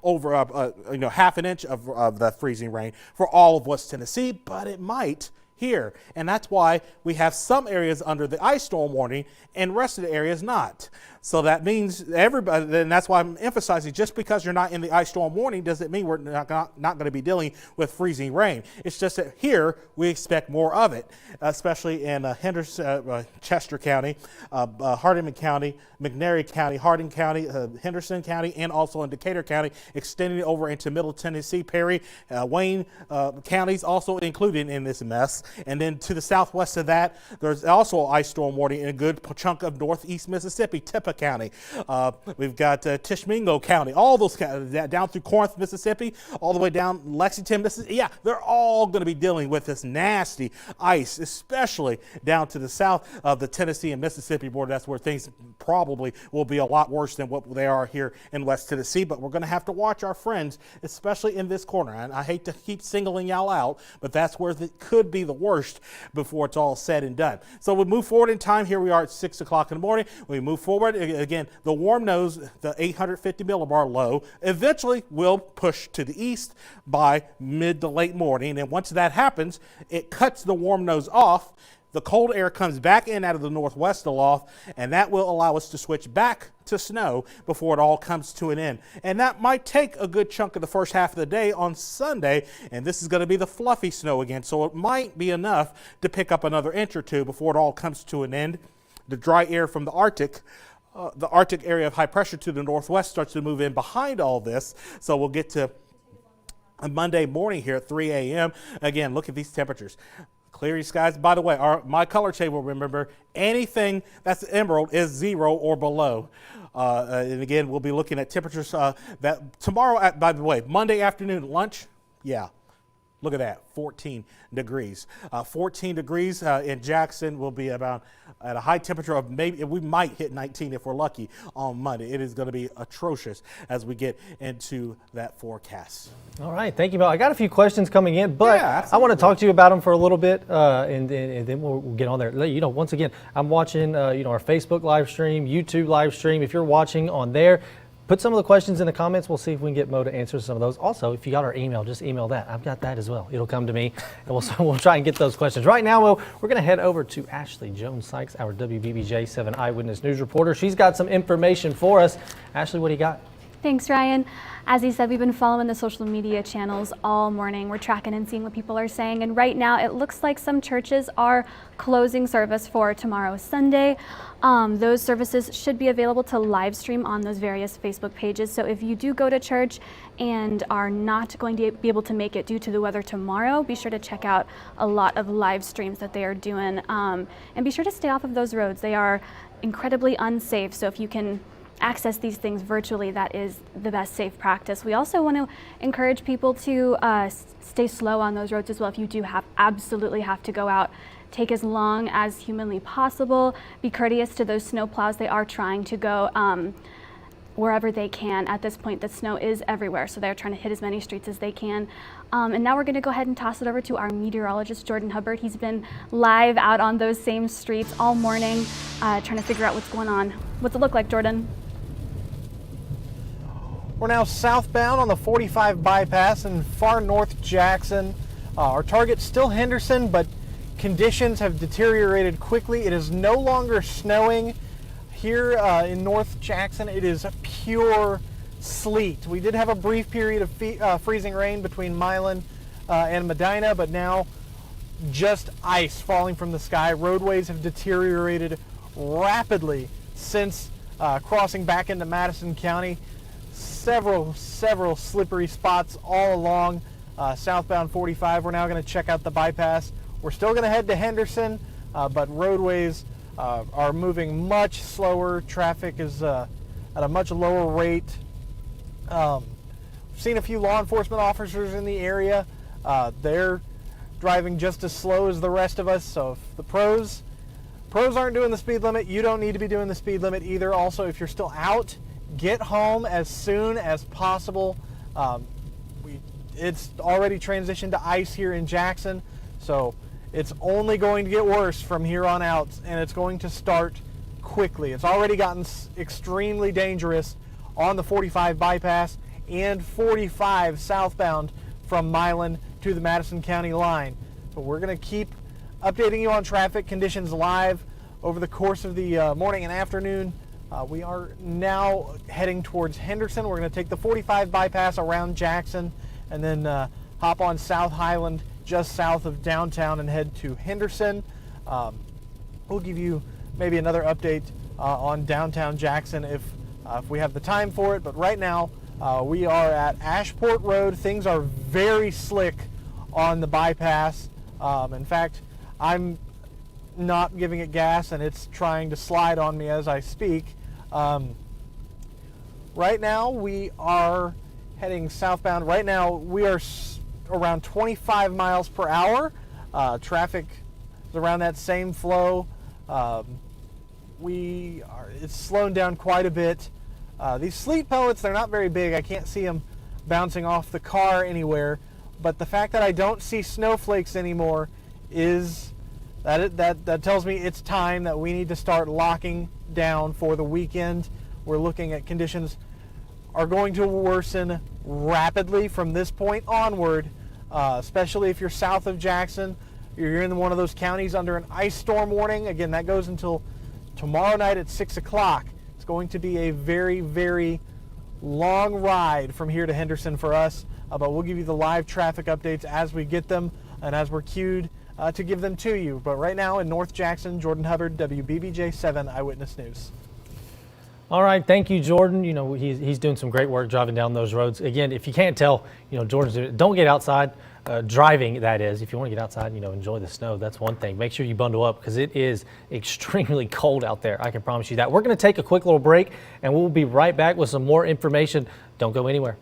over half an inch of the freezing rain for all of West Tennessee, but it might here. And that's why we have some areas under the ice storm warning and rest of the areas not. So that means everybody, and that's why I'm emphasizing, just because you're not in the ice storm warning doesn't mean we're not going to be dealing with freezing rain. It's just that here we expect more of it, especially in Henderson, Chester County, Hardeman County, McNairy County, Hardin County, Henderson County, and also in Decatur County, extending over into Middle Tennessee, Perry, Wayne counties also included in this mess. And then to the southwest of that, there's also an ice storm warning in a good chunk of northeast Mississippi, Tippah County. We've got Tishomingo County, all those down through Corinth, Mississippi, all the way down Lexington, Mississippi. Yeah, they're all going to be dealing with this nasty ice, especially down to the south of the Tennessee and Mississippi border. That's where things probably will be a lot worse than what they are here in West Tennessee. But we're going to have to watch our friends, especially in this corner. And I hate to keep singling y'all out, but that's where it could be the worst before it's all said and done. So we move forward in time. Here we are at 6 o'clock in the morning. We move forward. Again, the warm nose, the 850 millibar low, eventually will push to the east by mid to late morning. And once that happens, it cuts the warm nose off. The cold air comes back in out of the northwest aloft, and that will allow us to switch back to snow before it all comes to an end. And that might take a good chunk of the first half of the day on Sunday, and this is going to be the fluffy snow again, so it might be enough to pick up another inch or two before it all comes to an end. The dry air from the Arctic area of high pressure to the northwest starts to move in behind all this, so we'll get to a Monday morning here at 3 a.m. Again, look at these temperatures. Clear skies. By the way, my color table, remember, anything that's emerald is 0 or below. And again, we'll be looking at temperatures that tomorrow, by the way, Monday afternoon lunch, yeah, look at that, 14 degrees. 14 degrees in Jackson will be about at a high temperature of maybe, we might hit 19 if we're lucky on Monday. It is going to be atrocious as we get into that forecast. All right, thank you, Mel. I got a few questions coming in, but I want to talk to you about them for a little bit, and then we'll get on there. You know, once again, I'm watching, our Facebook live stream, YouTube live stream. If you're watching on there, put some of the questions in the comments. We'll see if we can get Mo to answer some of those. Also, if you got our email, just email that. I've got that as well. It'll come to me, and we'll try and get those questions. Right now, we're going to head over to Ashley Jones-Sykes, our WBBJ 7 Eyewitness News reporter. She's got some information for us. Ashley, what do you got? Thanks, Ryan. As he said, we've been following the social media channels all morning. We're tracking and seeing what people are saying. And right now, it looks like some churches are closing service for tomorrow, Sunday. Those services should be available to live stream on those various Facebook pages. So if you do go to church and are not going to be able to make it due to the weather tomorrow, be sure to check out a lot of live streams that they are doing. And be sure to stay off of those roads. They are incredibly unsafe. So if you can access these things virtually, that is the best safe practice. We also want to encourage people to stay slow on those roads as well. If you do absolutely have to go out, take as long as humanly possible. Be courteous to those snow plows. They are trying to go wherever they can. At this point, the snow is everywhere, so they're trying to hit as many streets as they can. And now we're going to go ahead and toss it over to our meteorologist, Jordan Hubbard. He's been live out on those same streets all morning, trying to figure out what's going on. What's it look like, Jordan? We're now southbound on the 45 bypass in far north Jackson. Our target's still Henderson, but conditions have deteriorated quickly. It is no longer snowing here in North Jackson. It is pure sleet. We did have a brief period of freezing rain between Milan and Medina, but now just ice falling from the sky. Roadways have deteriorated rapidly since crossing back into Madison County. Several slippery spots all along southbound 45. We're now going to check out the bypass. We're still going to head to Henderson, but roadways are moving much slower. Traffic is at a much lower rate. We've seen a few law enforcement officers in the area. They're driving just as slow as the rest of us. So if the pros aren't doing the speed limit, you don't need to be doing the speed limit either. Also, if you're still out, get home as soon as possible. It's already transitioned to ice here in Jackson, so it's only going to get worse from here on out, and it's going to start quickly. It's already gotten extremely dangerous on the 45 bypass and 45 southbound from Milan to the Madison County line. But we're going to keep updating you on traffic conditions live over the course of the morning and afternoon. We are now heading towards Henderson. We're going to take the 45 bypass around Jackson and then hop on South Highland just south of downtown and head to Henderson. We'll give you maybe another update on downtown Jackson if we have the time for it. But right now we are at Ashport Road. Things are very slick on the bypass. In fact, I'm not giving it gas and it's trying to slide on me as I speak. Right now we are heading southbound. Right now we are around 25 miles per hour. Traffic is around that same flow. It's slowing down quite a bit. These sleet pellets, they're not very big. I can't see them bouncing off the car anywhere. But the fact that I don't see snowflakes anymore is that tells me it's time that we need to start locking down for the weekend. We're looking at conditions are going to worsen rapidly from this point onward, especially if you're south of Jackson. You're in one of those counties under an ice storm warning. Again, that goes until tomorrow night at 6 o'clock. It's going to be a very, very long ride from here to Henderson for us, but we'll give you the live traffic updates as we get them and as we're queued to give them to you. But right now in North Jackson, Jordan Hubbard, WBBJ 7 Eyewitness News. All right, thank you, Jordan. You know, he's doing some great work driving down those roads. Again, if you can't tell, you know, Jordan's doing it. Don't get outside, driving, that is. If you want to get outside, you know, enjoy the snow, that's one thing. Make sure you bundle up because it is extremely cold out there. I can promise you that. We're going to take a quick little break, and we'll be right back with some more information. Don't go anywhere.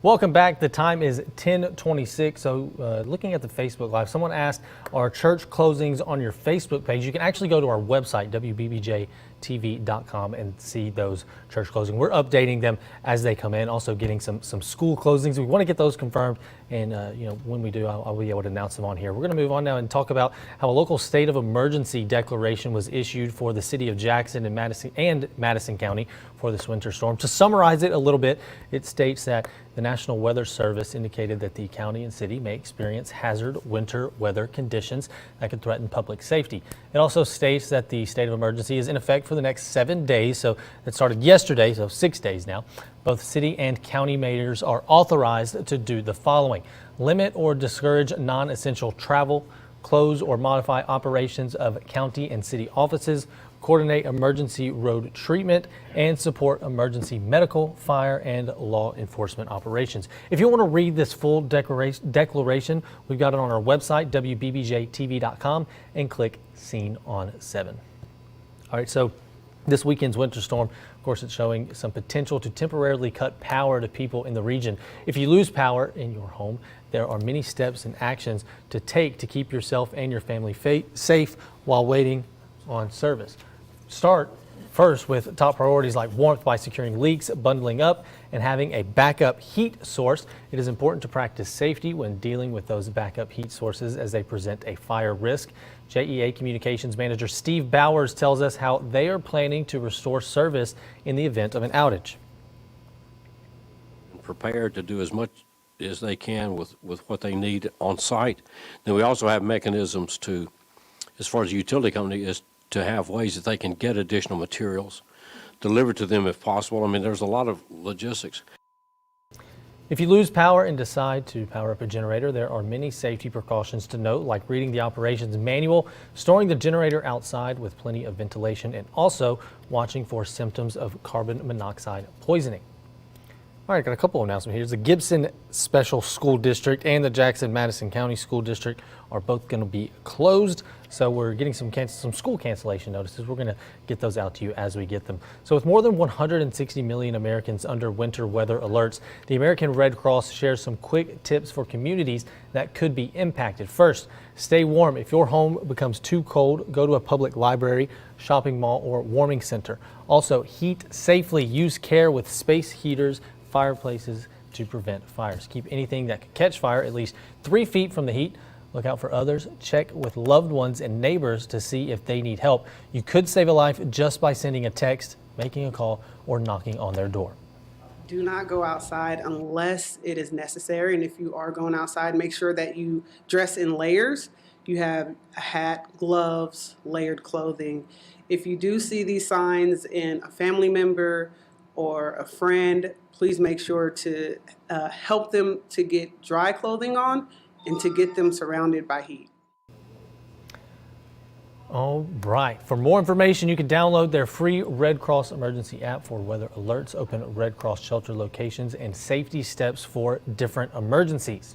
Welcome back. The time is 10:26. So looking at the Facebook Live, someone asked, are church closings on your Facebook page? You can actually go to our website, wbbjtv.com, and see those church closings. We're updating them as they come in, also getting some school closings. We want to get those confirmed, and when we do, I'll be able to announce them on here. We're going to move on now and talk about how a local state of emergency declaration was issued for the city of Jackson and Madison County for this winter storm. To summarize it a little bit, it states that the National Weather Service indicated that the county and city may experience hazard winter weather conditions that could threaten public safety. It also states that the state of emergency is in effect for the next 7 days. So it started yesterday, so 6 days now. Both city and county mayors are authorized to do the following: limit or discourage non-essential travel, close or modify operations of county and city offices, coordinate emergency road treatment, and support emergency medical, fire, and law enforcement operations. If you want to read this full declaration, we've got it on our website, wbbjtv.com, and click Scene on 7. All right, so this weekend's winter storm, of course, it's showing some potential to temporarily cut power to people in the region. If you lose power in your home, there are many steps and actions to take to keep yourself and your family safe while waiting on service. Start first with top priorities like warmth by securing leaks, bundling up, and having a backup heat source. It is important to practice safety when dealing with those backup heat sources as they present a fire risk. JEA Communications Manager Steve Bowers tells us how they are planning to restore service in the event of an outage. Prepared to do as much as they can with what they need on site. Then we also have mechanisms to, as far as the utility company, is to have ways that they can get additional materials delivered to them if possible. I mean, there's a lot of logistics. If you lose power and decide to power up a generator, there are many safety precautions to note, like reading the operations manual, storing the generator outside with plenty of ventilation, and also watching for symptoms of carbon monoxide poisoning. All right, got a couple of announcements here. The Gibson Special School District and the Jackson-Madison County School District are both going to be closed. So we're getting some school cancellation notices. We're going to get those out to you as we get them. So with more than 160 million Americans under winter weather alerts, the American Red Cross shares some quick tips for communities that could be impacted. First, stay warm. If your home becomes too cold, go to a public library, shopping mall, or warming center. Also, heat safely. Use care with space heaters, fireplaces to prevent fires. Keep anything that could catch fire at least 3 feet from the heat. Look out for others. Check with loved ones and neighbors to see if they need help. You could save a life just by sending a text, making a call, or knocking on their door. Do not go outside unless it is necessary. And if you are going outside, make sure that you dress in layers. You have a hat, gloves, layered clothing. If you do see these signs in a family member or a friend, please make sure to help them to get dry clothing on and to get them surrounded by heat. All right. For more information, you can download their free Red Cross emergency app for weather alerts, open Red Cross shelter locations, and safety steps for different emergencies.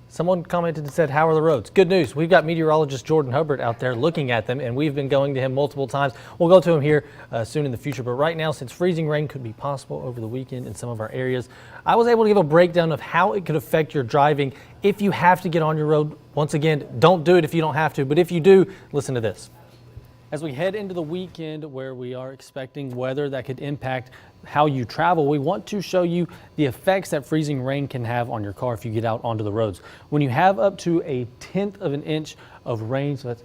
Someone commented and said, how are the roads? Good news. We've got meteorologist Jordan Hubbard out there looking at them, and we've been going to him multiple times. We'll go to him here soon in the future. But right now, since freezing rain could be possible over the weekend in some of our areas, I was able to give a breakdown of how it could affect your driving if you have to get on your road. Once again, don't do it if you don't have to. But if you do, listen to this. As we head into the weekend where we are expecting weather that could impact how you travel, we want to show you the effects that freezing rain can have on your car if you get out onto the roads. When you have up to 1/10 of an inch of rain, so that's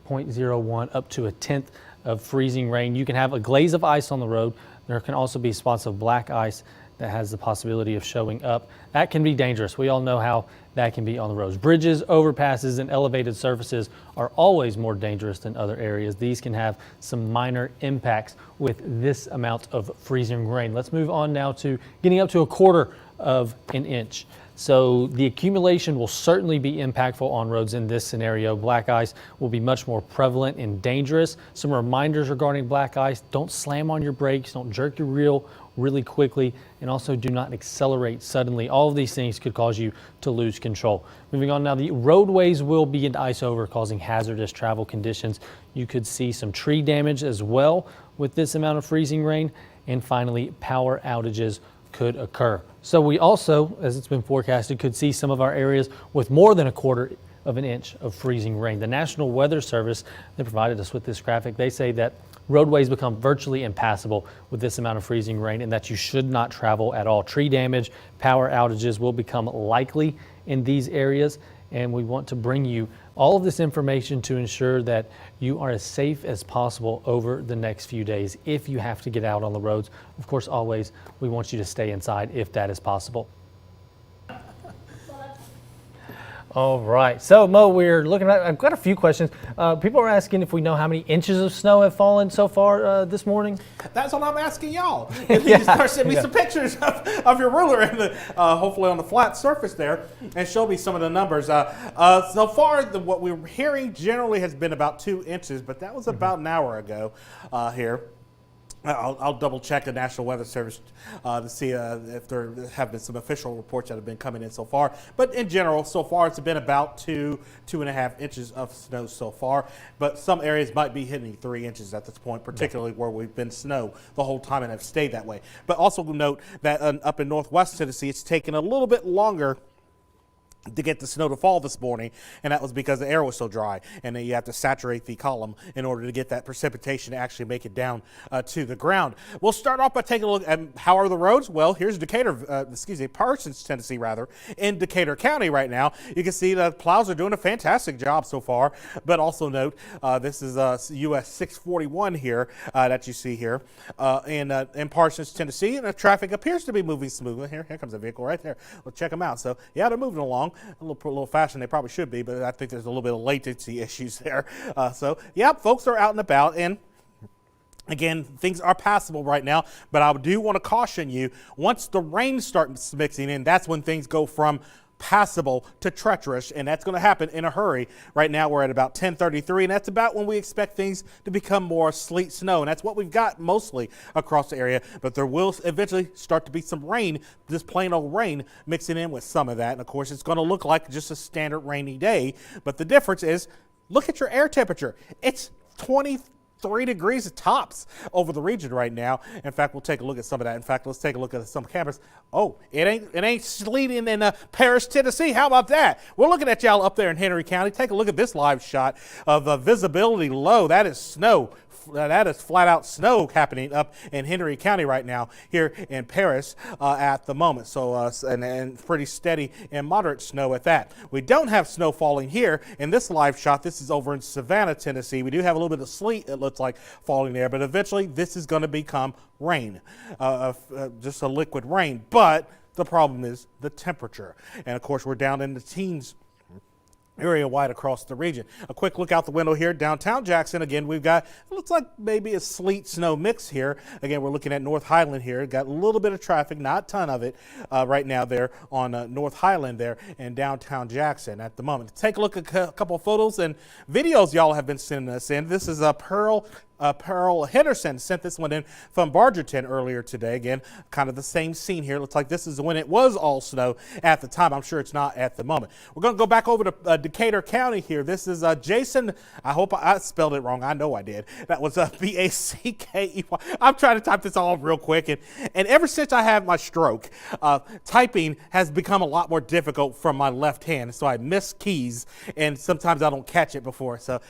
0.01 up to 1/10 of freezing rain, you can have a glaze of ice on the road. There can also be spots of black ice that has the possibility of showing up. That can be dangerous. We all know how that can be on the roads. Bridges, overpasses, and elevated surfaces are always more dangerous than other areas. These can have some minor impacts with this amount of freezing rain. Let's move on now to getting up to 1/4 of an inch. So the accumulation will certainly be impactful on roads in this scenario. Black ice will be much more prevalent and dangerous. Some reminders regarding black ice: don't slam on your brakes, don't jerk your wheel really quickly, and also do not accelerate suddenly. All of these things could cause you to lose control. Moving on now, the roadways will begin to ice over, causing hazardous travel conditions. You could see some tree damage as well with this amount of freezing rain. And finally, power outages could occur. So we also, as it's been forecasted, could see some of our areas with more than 1/4 of an inch of freezing rain. The National Weather Service, they provided us with this graphic. They say that roadways become virtually impassable with this amount of freezing rain and that you should not travel at all. Tree damage, power outages will become likely in these areas, and we want to bring you all of this information to ensure that you are as safe as possible over the next few days. If you have to get out on the roads, of course, always we want you to stay inside if that is possible. All right, so Mo, we're looking at, I've got a few questions. People are asking if we know how many inches of snow have fallen so far this morning. That's what I'm asking y'all. If you start sending me some pictures of your ruler and hopefully on the flat surface there, and show me some of the numbers. So far, what we're hearing generally has been about 2 inches, but that was about an hour ago here. I'll double check the National Weather Service to see if there have been some official reports that have been coming in so far. But in general, so far it's been about 2.5 inches of snow so far. But some areas might be hitting 3 inches at this point, particularly where we've been snow the whole time and have stayed that way. But also note that up in northwest Tennessee, it's taken a little bit longer to get the snow to fall this morning, and that was because the air was so dry, and then you have to saturate the column in order to get that precipitation to actually make it down to the ground. We'll start off by taking a look at how are the roads. Well, here's Parsons, Tennessee, in Decatur County right now. You can see the plows are doing a fantastic job so far, but also note this is US 641 here that you see here in Parsons, Tennessee, and the traffic appears to be moving smoothly. Here comes a vehicle right there. We'll check them out. So yeah, they're moving along. A little faster than they probably should be, but I think there's a little bit of latency issues there. So, yeah, folks are out and about, and again, things are passable right now, but I do want to caution you, once the rain starts mixing in, that's when things go from passable to treacherous, and that's going to happen in a hurry. Right now we're at about 10:33, and that's about when we expect things to become more sleet snow, and that's what we've got mostly across the area. But there will eventually start to be some rain, just plain old rain mixing in with some of that, and of course it's going to look like just a standard rainy day. But the difference is, look at your air temperature. It's 23 degrees tops over the region right now. In fact, we'll take a look at some of that. In fact, let's take a look at some cameras. Oh, it ain't sleeting in Paris, Tennessee. How about that? We're looking at y'all up there in Henry County. Take a look at this live shot of visibility low. That is snow. That is flat out snow happening up in Henry County right now here in Paris at the moment. So and pretty steady and moderate snow at that. We don't have snow falling here in this live shot. This is over in Savannah, Tennessee. We do have a little bit of sleet, it looks like, falling there, but eventually this is going to become rain, just a liquid rain. But the problem is the temperature. And of course, we're down in the teens area-wide across the region. A quick look out the window here, downtown Jackson. Again, we've got, it looks like maybe a sleet snow mix here. Again, we're looking at North Highland here. Got a little bit of traffic, not a ton of it, right now there on North Highland there in downtown Jackson at the moment. Take a look at a couple of photos and videos y'all have been sending us in. This is Pearl Henderson sent this one in from Bargerton earlier today. Again, kind of the same scene here. Looks like this is when it was all snow at the time. I'm sure it's not at the moment. We're going to go back over to Decatur County here. This is Jason. I hope I spelled it wrong. I know I did. That was Backey. I'm trying to type this all real quick. And ever since I had my stroke, typing has become a lot more difficult from my left hand. So I miss keys, and sometimes I don't catch it before. So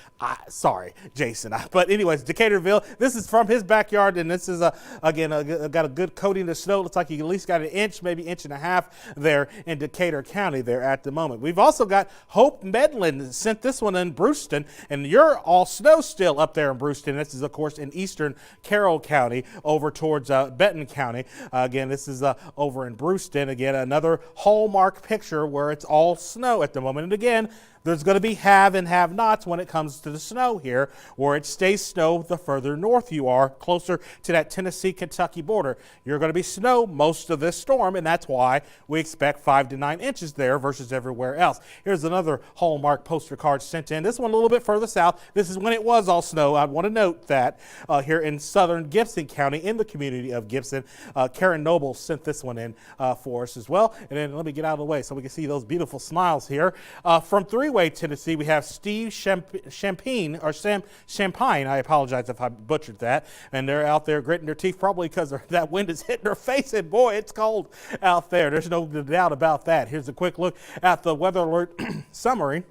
sorry, Jason. But anyways, Decaturville. This is from his backyard, and this is again got a good coating of snow. Looks like you at least got an inch, maybe inch and a half there in Decatur County there at the moment. We've also got Hope Medlin sent this one in Brewston, and you're all snow still up there in Brewston. This is of course in eastern Carroll County over towards Benton County. Again, this is over in Brewston. Again, another hallmark picture where it's all snow at the moment. And again, there's going to be have and have-nots when it comes to the snow here, where it stays snow the further north you are, closer to that Tennessee-Kentucky border. You're going to be snow most of this storm, and that's why we expect 5 to 9 inches there versus everywhere else. Here's another hallmark poster card sent in. This one a little bit further south. This is when it was all snow. I want to note that here in southern Gibson County, in the community of Gibson, Karen Noble sent this one in for us as well. And then let me get out of the way so we can see those beautiful smiles here from 3 Highway, Tennessee, we have Steve Champagne, I apologize if I butchered that, and they're out there gritting their teeth probably because that wind is hitting their face, and boy, it's cold out there. There's no doubt about that. Here's a quick look at the weather alert summary.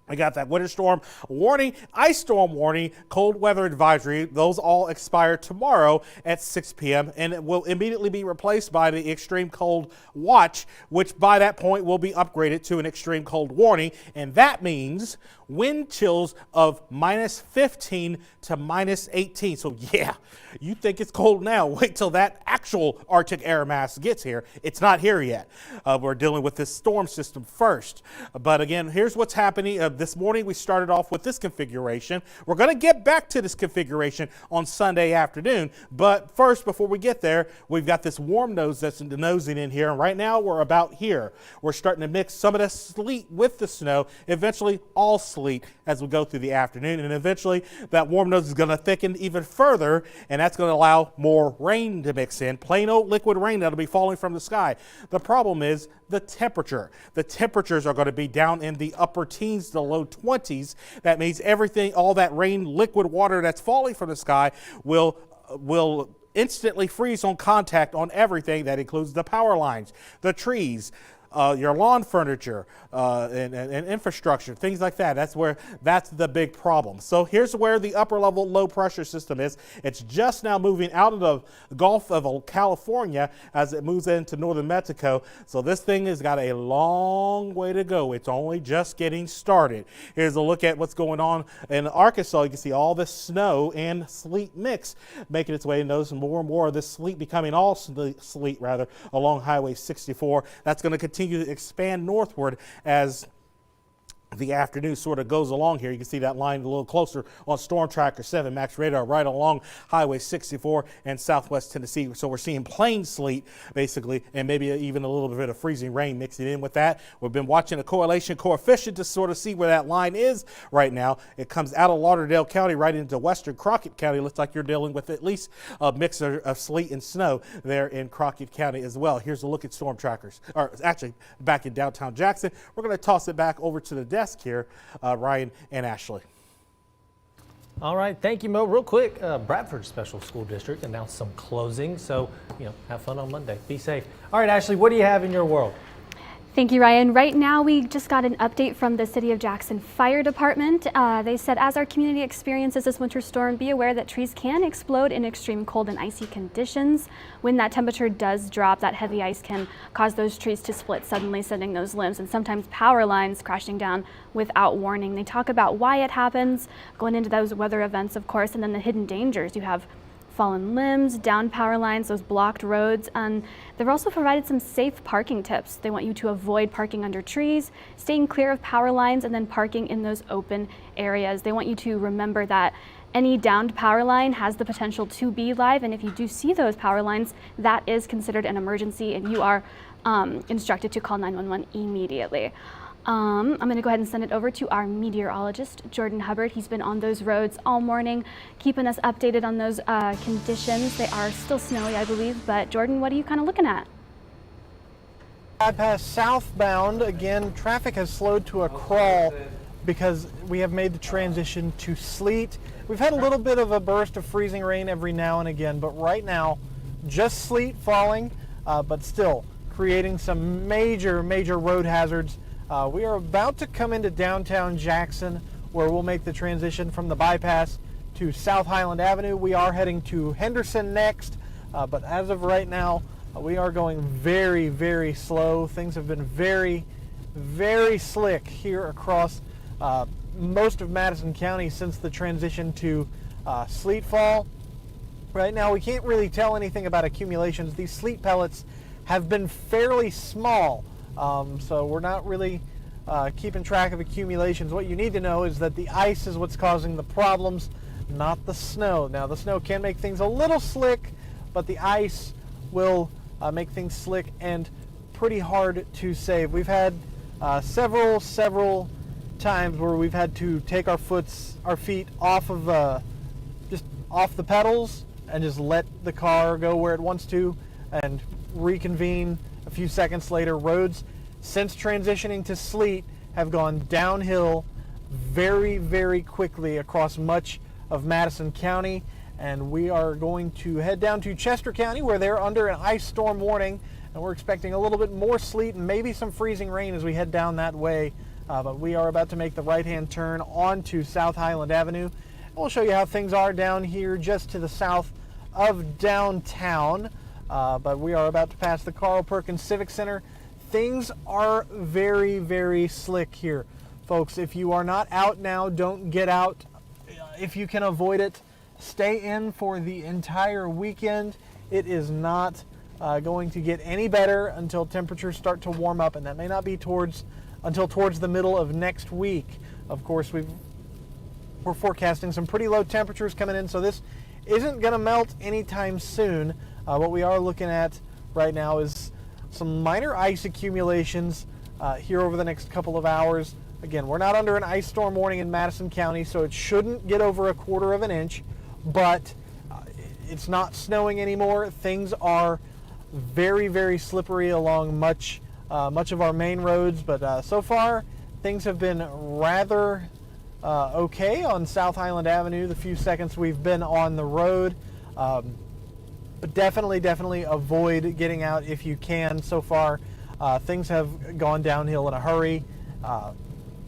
We got that winter storm warning, ice storm warning, cold weather advisory. Those all expire tomorrow at 6 p.m. and it will immediately be replaced by the extreme cold watch, which by that point will be upgraded to an extreme cold warning. And that means wind chills of -15 to -18. So yeah, you think it's cold now. Wait till that actual Arctic air mass gets here. It's not here yet. We're dealing with this storm system first. But again, here's what's happening. This morning we started off with this configuration. We're going to get back to this configuration on Sunday afternoon. But first, before we get there, we've got this warm nose that's nosing in here. And right now we're about here. We're starting to mix some of the sleet with the snow, eventually all sleet as we go through the afternoon. And eventually that warm nose is going to thicken even further, and that's going to allow more rain to mix in, plain old liquid rain that'll be falling from the sky. The problem is the temperature. The temperatures are going to be down in the upper teens to low 20s. That means everything, all that rain, liquid water that's falling from the sky will instantly freeze on contact on everything. That includes the power lines, the trees, your lawn furniture, and infrastructure, things like that. That's the big problem. So here's where the upper level low pressure system is. It's just now moving out of the Gulf of California as it moves into northern Mexico. So this thing has got a long way to go. It's only just getting started. Here's a look at what's going on in Arkansas. You can see all this snow and sleet mix making its way. And notice more and more of this sleet becoming all sleet rather along Highway 64. That's going to continue to expand northward as the afternoon sort of goes along here. You can see that line a little closer on Storm Tracker 7 Max Radar right along Highway 64 and Southwest Tennessee. So we're seeing plain sleet basically, and maybe even a little bit of freezing rain mixing in with that. We've been watching a correlation coefficient to sort of see where that line is right now. It comes out of Lauderdale County right into western Crockett County. Looks like you're dealing with at least a mixture of sleet and snow there in Crockett County as well. Here's a look at storm trackers, or actually back in downtown Jackson. We're going to toss it back over to the desk here, Ryan and Ashley. All right, thank you, Mo. Real quick, Bradford Special School District announced some closing, so have fun on Monday. Be safe. All right, Ashley, what do you have in your world? Thank you, Ryan. Right now, we just got an update from the City of Jackson Fire Department. They said, as our community experiences this winter storm, be aware that trees can explode in extreme cold and icy conditions. When that temperature does drop, that heavy ice can cause those trees to split suddenly, sending those limbs and sometimes power lines crashing down without warning. They talk about why it happens, going into those weather events, of course, and then the hidden dangers. You have fallen limbs, down power lines, those blocked roads, and they've also provided some safe parking tips. They want you to avoid parking under trees, staying clear of power lines, and then parking in those open areas. They want you to remember that any downed power line has the potential to be live, and if you do see those power lines, that is considered an emergency, and you are instructed to call 911 immediately. I'm going to go ahead and send it over to our meteorologist, Jordan Hubbard. He's been on those roads all morning, keeping us updated on those conditions. They are still snowy, I believe, but Jordan, what are you kind of looking at? Bypass southbound, again, traffic has slowed to a crawl because we have made the transition to sleet. We've had a little bit of a burst of freezing rain every now and again, but right now, just sleet falling, but still creating some major road hazards. We are about to come into downtown Jackson, where we'll make the transition from the bypass to South Highland Avenue. We are heading to Henderson next, but as of right now, we are going very slow. Things have been very slick here across most of Madison County since the transition to sleet fall. Right now, we can't really tell anything about accumulations. These sleet pellets have been fairly small. So we're not really keeping track of accumulations. What you need to know is that the ice is what's causing the problems, not the snow. Now, the snow can make things a little slick, but the ice will make things slick and pretty hard to save. We've had several times where we've had to take our feet off of just off the pedals and just let the car go where it wants to and reconvene a few seconds later. Roads, since transitioning to sleet, have gone downhill very, very quickly across much of Madison County. And we are going to head down to Chester County, where they're under an ice storm warning. And we're expecting a little bit more sleet and maybe some freezing rain as we head down that way. But we are about to make the right-hand turn onto South Highland Avenue. We'll show you how things are down here just to the south of downtown. But we are about to pass the Carl Perkins Civic Center. Things are very, very slick here. Folks, if you are not out now, don't get out. If you can avoid it, stay in for the entire weekend. It is not going to get any better until temperatures start to warm up, and that may not be until towards the middle of next week. Of course, we're forecasting some pretty low temperatures coming in, so this isn't going to melt anytime soon. What we are looking at right now is some minor ice accumulations here over the next couple of hours. Again, we're not under an ice storm warning in Madison County, so it shouldn't get over a quarter of an inch, but it's not snowing anymore. Things are very, very slippery along much of our main roads, but so far things have been rather okay on South Highland Avenue the few seconds we've been on the road. But definitely avoid getting out if you can. So far, things have gone downhill in a hurry.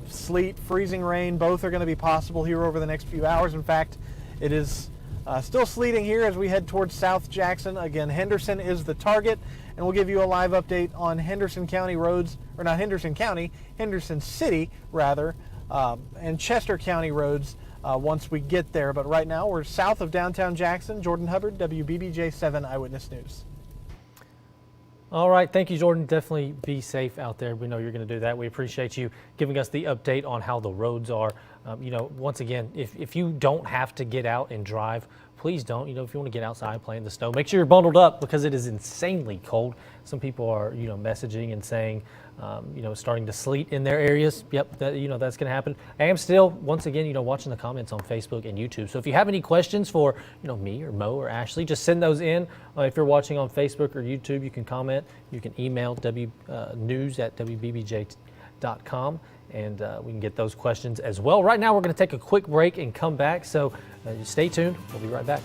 Sleet, freezing rain, both are going to be possible here over the next few hours. In fact, it is still sleeting here as we head towards South Jackson. Again, Henderson is the target, and we'll give you a live update on Henderson County roads, or not Henderson County, Henderson City, rather, and Chester County roads once we get there. But right now, we're south of downtown Jackson. Jordan Hubbard, WBBJ 7 Eyewitness News. All right, thank you, Jordan. Definitely be safe out there. We know you're going to do that. We appreciate you giving us the update on how the roads are. Once again, if you don't have to get out and drive, please don't. If you want to get outside, play in the snow, make sure you're bundled up because it is insanely cold. Some people are, messaging and saying, starting to sleet in their areas. Yep, that's going to happen. I am still, once again, watching the comments on Facebook and YouTube. So if you have any questions for, me or Mo or Ashley, just send those in. If you're watching on Facebook or YouTube, you can comment. You can email news@wbbj.com, and we can get those questions as well. Right now, we're going to take a quick break and come back. So stay tuned. We'll be right back.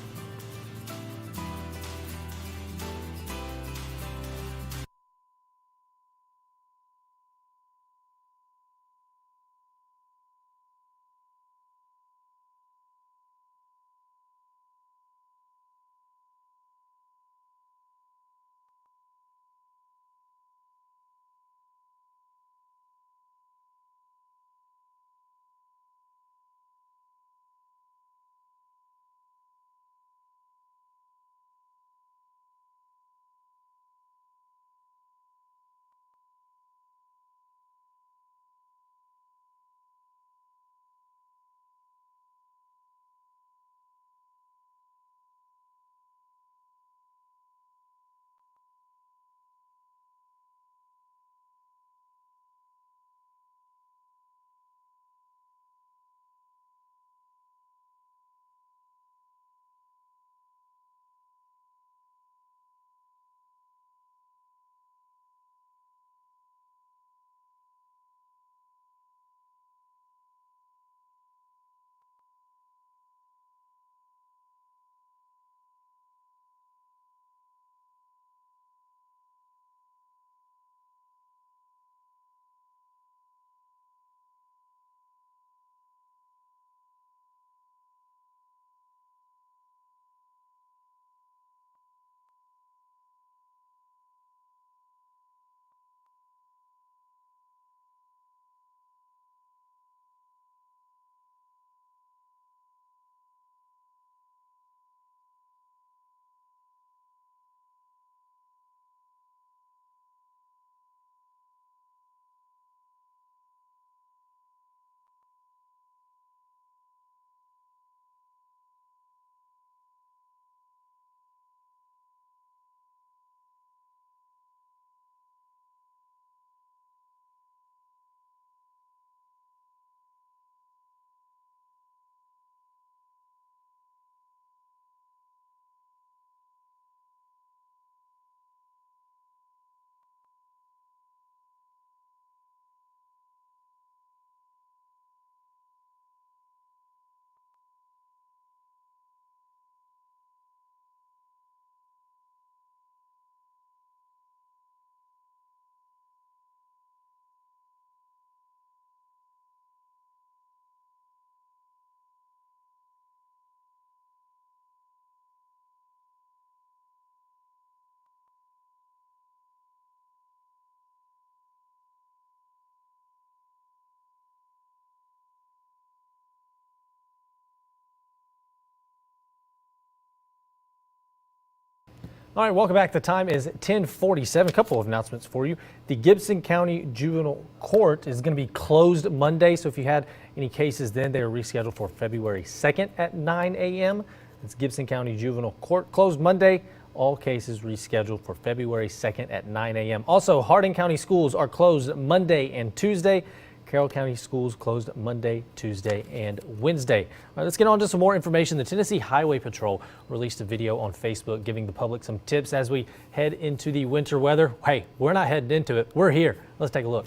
All right, welcome back. The time is 10:47. A couple of announcements for you. The Gibson County Juvenile Court is going to be closed Monday, so if you had any cases then, they are rescheduled for February 2nd at 9 a.m. It's Gibson County Juvenile Court closed Monday. All cases rescheduled for February 2nd at 9 a.m. Also, Hardin County schools are closed Monday and Tuesday. Carroll County schools closed Monday, Tuesday, and Wednesday. All right, let's get on to some more information. The Tennessee Highway Patrol released a video on Facebook giving the public some tips as we head into the winter weather. Hey, we're not heading into it. We're here. Let's take a look.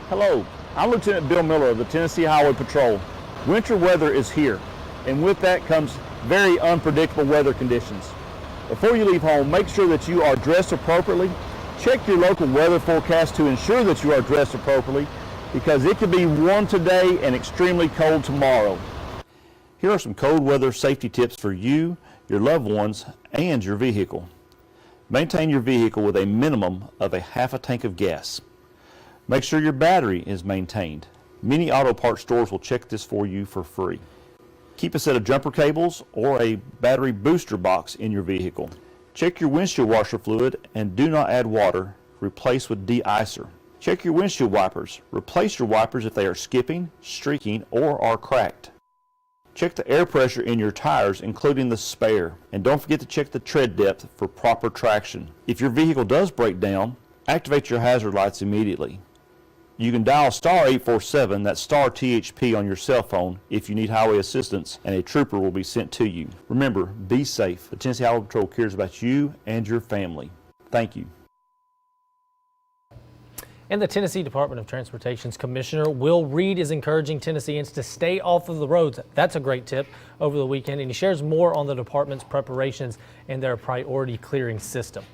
Hello, I'm Lieutenant Bill Miller of the Tennessee Highway Patrol. Winter weather is here, and with that comes very unpredictable weather conditions. Before you leave home, make sure that you are dressed appropriately. Check your local weather forecast to ensure that you are dressed appropriately, because it could be warm today and extremely cold tomorrow. Here are some cold weather safety tips for you, your loved ones, and your vehicle. Maintain your vehicle with a minimum of a half a tank of gas. Make sure your battery is maintained. Many auto parts stores will check this for you for free. Keep a set of jumper cables or a battery booster box in your vehicle. Check your windshield washer fluid and do not add water. Replace with de-icer. Check your windshield wipers. Replace your wipers if they are skipping, streaking, or are cracked. Check the air pressure in your tires, including the spare. And don't forget to check the tread depth for proper traction. If your vehicle does break down, activate your hazard lights immediately. You can dial star 847, that's star THP on your cell phone if you need highway assistance, and a trooper will be sent to you. Remember, be safe. The Tennessee Highway Patrol cares about you and your family. Thank you. And the Tennessee Department of Transportation's Commissioner Will Reed is encouraging Tennesseans to stay off of the roads. That's a great tip over the weekend, and he shares more on the department's preparations and their priority clearing system.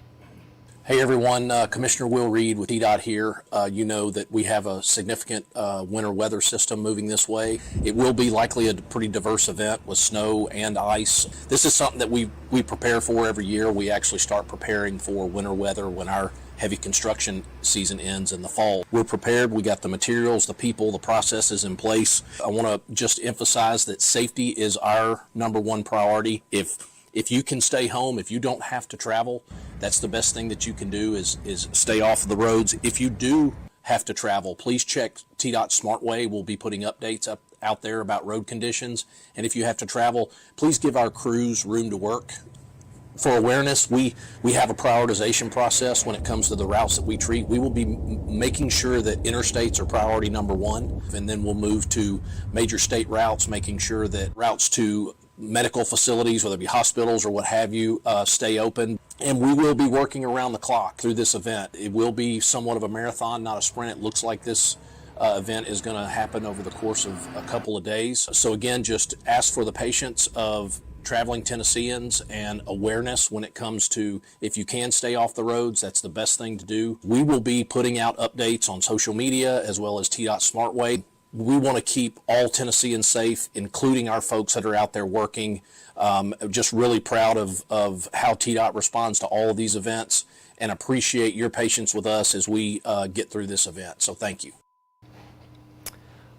Hey everyone, Commissioner Will Reed with TDOT here. You know that we have a significant winter weather system moving this way. It will be likely a pretty diverse event with snow and ice. This is something that we prepare for every year. We actually start preparing for winter weather when our heavy construction season ends in the fall. We're prepared. We got the materials, the people, the processes in place. I want to just emphasize that safety is our number one priority. If you can stay home, if you don't have to travel, that's the best thing that you can do is stay off of the roads. If you do have to travel, please check TDOT SmartWay. We'll be putting updates out there about road conditions. And if you have to travel, please give our crews room to work. For awareness, we have a prioritization process when it comes to the routes that we treat. We will be making sure that interstates are priority number one, and then we'll move to major state routes, making sure that routes to medical facilities, whether it be hospitals or what have you, stay open. And we will be working around the clock through this event. It will be somewhat of a marathon, not a sprint. It looks like this event is going to happen over the course of a couple of days. So again, just ask for the patience of traveling Tennesseans and awareness when it comes to if you can stay off the roads, that's the best thing to do. We will be putting out updates on social media as well as TDOT SmartWay. We want to keep all Tennesseans safe, including our folks that are out there working. Just really proud of how TDOT responds to all of these events and appreciate your patience with us as we get through this event. So thank you.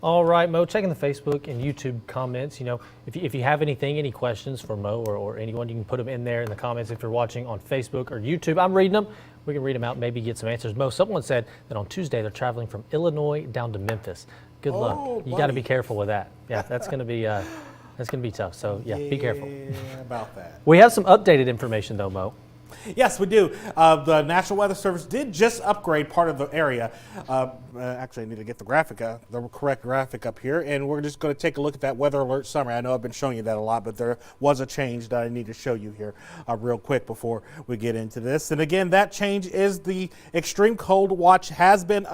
All right, Mo, checking the Facebook and YouTube comments. You know, if you have any questions for Mo or anyone, you can put them in there in the comments if you're watching on Facebook or YouTube. I'm reading them. We can read them out, maybe get some answers. Mo, someone said that on Tuesday they're traveling from Illinois down to Memphis. Good luck. You got to be careful with that. Yeah, that's going to be tough. So yeah, be careful. About that. We have some updated information though, Mo. Yes, we do. The National Weather Service did just upgrade part of the area. Actually, I need to get the correct graphic up here, and we're just going to take a look at that weather alert summary. I know I've been showing you that a lot, but there was a change that I need to show you here real quick before we get into this. And again, that change is the extreme cold watch has been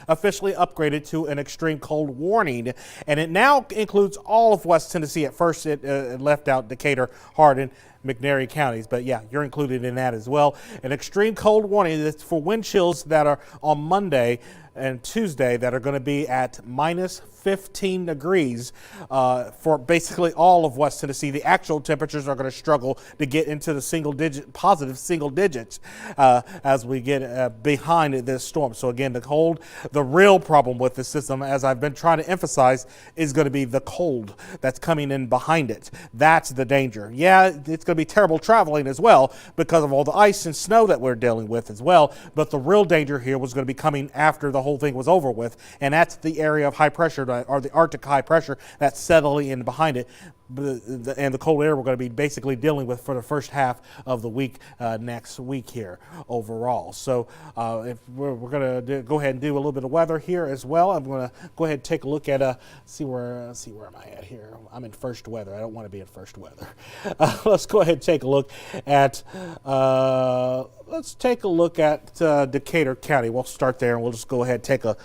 officially upgraded to an extreme cold warning, and it now includes all of West Tennessee. At first, it left out Decatur, Hardin, McNairy counties, but yeah, you're included in that as well. An extreme cold warning is for wind chills that are on Monday and Tuesday that are going to be at minus 15 degrees for basically all of West Tennessee. The actual temperatures are going to struggle to get into the positive single digits as we get behind this storm. So again, the real problem with this system, as I've been trying to emphasize, is going to be the cold that's coming in behind it. That's the danger. Yeah, it's going to be terrible traveling as well because of all the ice and snow that we're dealing with as well. But the real danger here was going to be coming after the whole thing was over with, and that's the area of high pressure, or the Arctic high pressure that's settling in behind it. And the cold air we're going to be basically dealing with for the first half of the week next week here overall. So if we're going to go ahead and do a little bit of weather here as well. I'm going to go ahead and take a look at see where am I at here. I'm in first weather. I don't want to be in first weather. Let's go ahead and take a look at Decatur County. We'll start there and we'll just go ahead and take a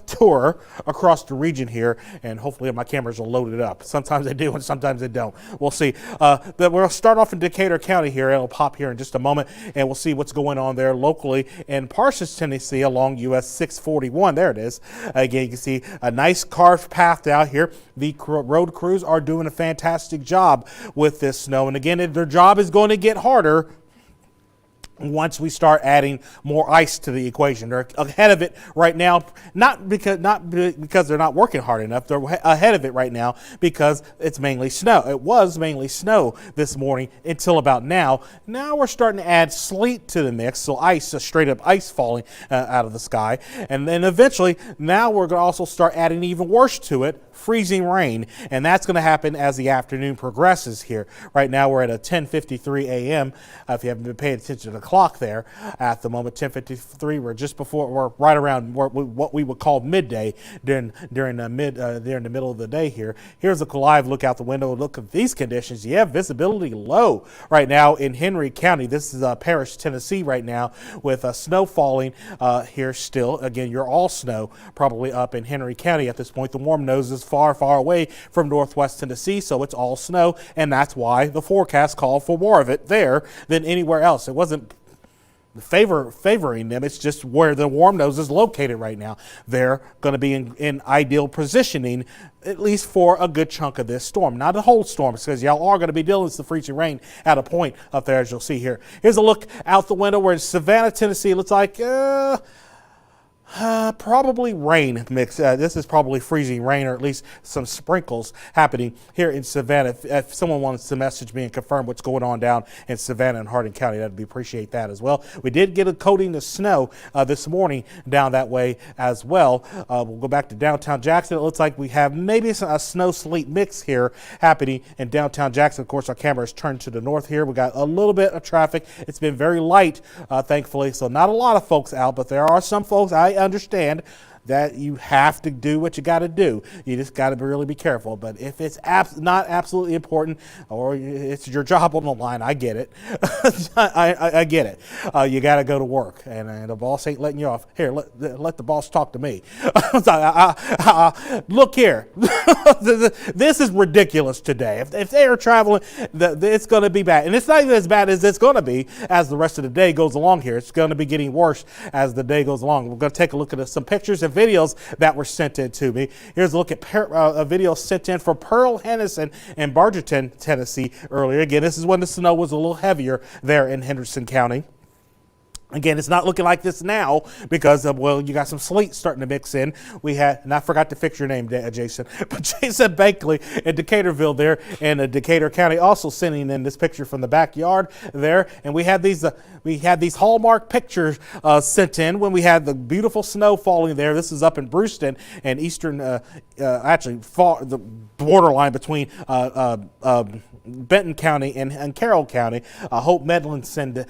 tour across the region here, and hopefully my cameras will load it up. Sometimes they do and sometimes they don't. We'll see. But we'll start off in Decatur County here. It'll pop here in just a moment, and we'll see what's going on there locally in Parsons, Tennessee along US 641. There it is. Again, you can see a nice carved path out here. The road crews are doing a fantastic job with this snow, and again, their job is going to get harder once we start adding more ice to the equation. They're ahead of it right now, not because they're not working hard enough. They're ahead of it right now because it's mainly snow. It was mainly snow this morning until about now. Now we're starting to add sleet to the mix, so ice, straight up ice falling out of the sky. And then eventually, now we're going to also start adding even worse to it, freezing rain, and that's going to happen as the afternoon progresses here. Right now we're at a 10:53 a.m. If you haven't been paying attention to the clock there at the moment, 10:53. We're right around what we would call midday during the middle of the day here. Here's a live look out the window. Look at these conditions. You have visibility low right now in Henry County. This is Paris, Tennessee right now with snow falling here still. Again, you're all snow probably up in Henry County at this point. The warm nose is far, far away from northwest Tennessee, so it's all snow, and that's why the forecast called for more of it there than anywhere else. It wasn't favoring them. It's just where the warm nose is located right now. They're going to be in ideal positioning, at least for a good chunk of this storm. Not the whole storm, because y'all are going to be dealing with the freezing rain at a point up there, as you'll see here. Here's a look out the window. We're in Savannah, Tennessee. It looks like probably rain mix. This is probably freezing rain, or at least some sprinkles happening here in Savannah. If someone wants to message me and confirm what's going on down in Savannah and Hardin County, I'd appreciate that as well. We did get a coating of snow this morning down that way as well. We'll go back to downtown Jackson. It looks like we have maybe a snow sleet mix here happening in downtown Jackson. Of course, our camera is turned to the north here. We got a little bit of traffic. It's been very light, thankfully, so not a lot of folks out, but there are some folks. I understand that you have to do what you got to do. You just got to really be careful. But if it's not absolutely important, or it's your job on the line, I get it. I get it. You got to go to work, and the boss ain't letting you off. Here, let the boss talk to me. Look here. This is ridiculous today. If they are traveling, it's going to be bad. And it's not even as bad as it's going to be as the rest of the day goes along here. It's going to be getting worse as the day goes along. We're going to take a look at some pictures and videos that were sent in to me. Here's a look at a video sent in for Pearl Henderson and Bargerton, Tennessee earlier. Again, this is when the snow was a little heavier there in Henderson County. Again, it's not looking like this now because, you got some sleet starting to mix in. We had, and I forgot to fix your name, Jason, but Jason Bankley in Decaturville there in Decatur County also sending in this picture from the backyard there. And we had these Hallmark pictures sent in when we had the beautiful snow falling there. This is up in Brewston and eastern, the borderline between Benton County and Carroll County. Hope Medlin sent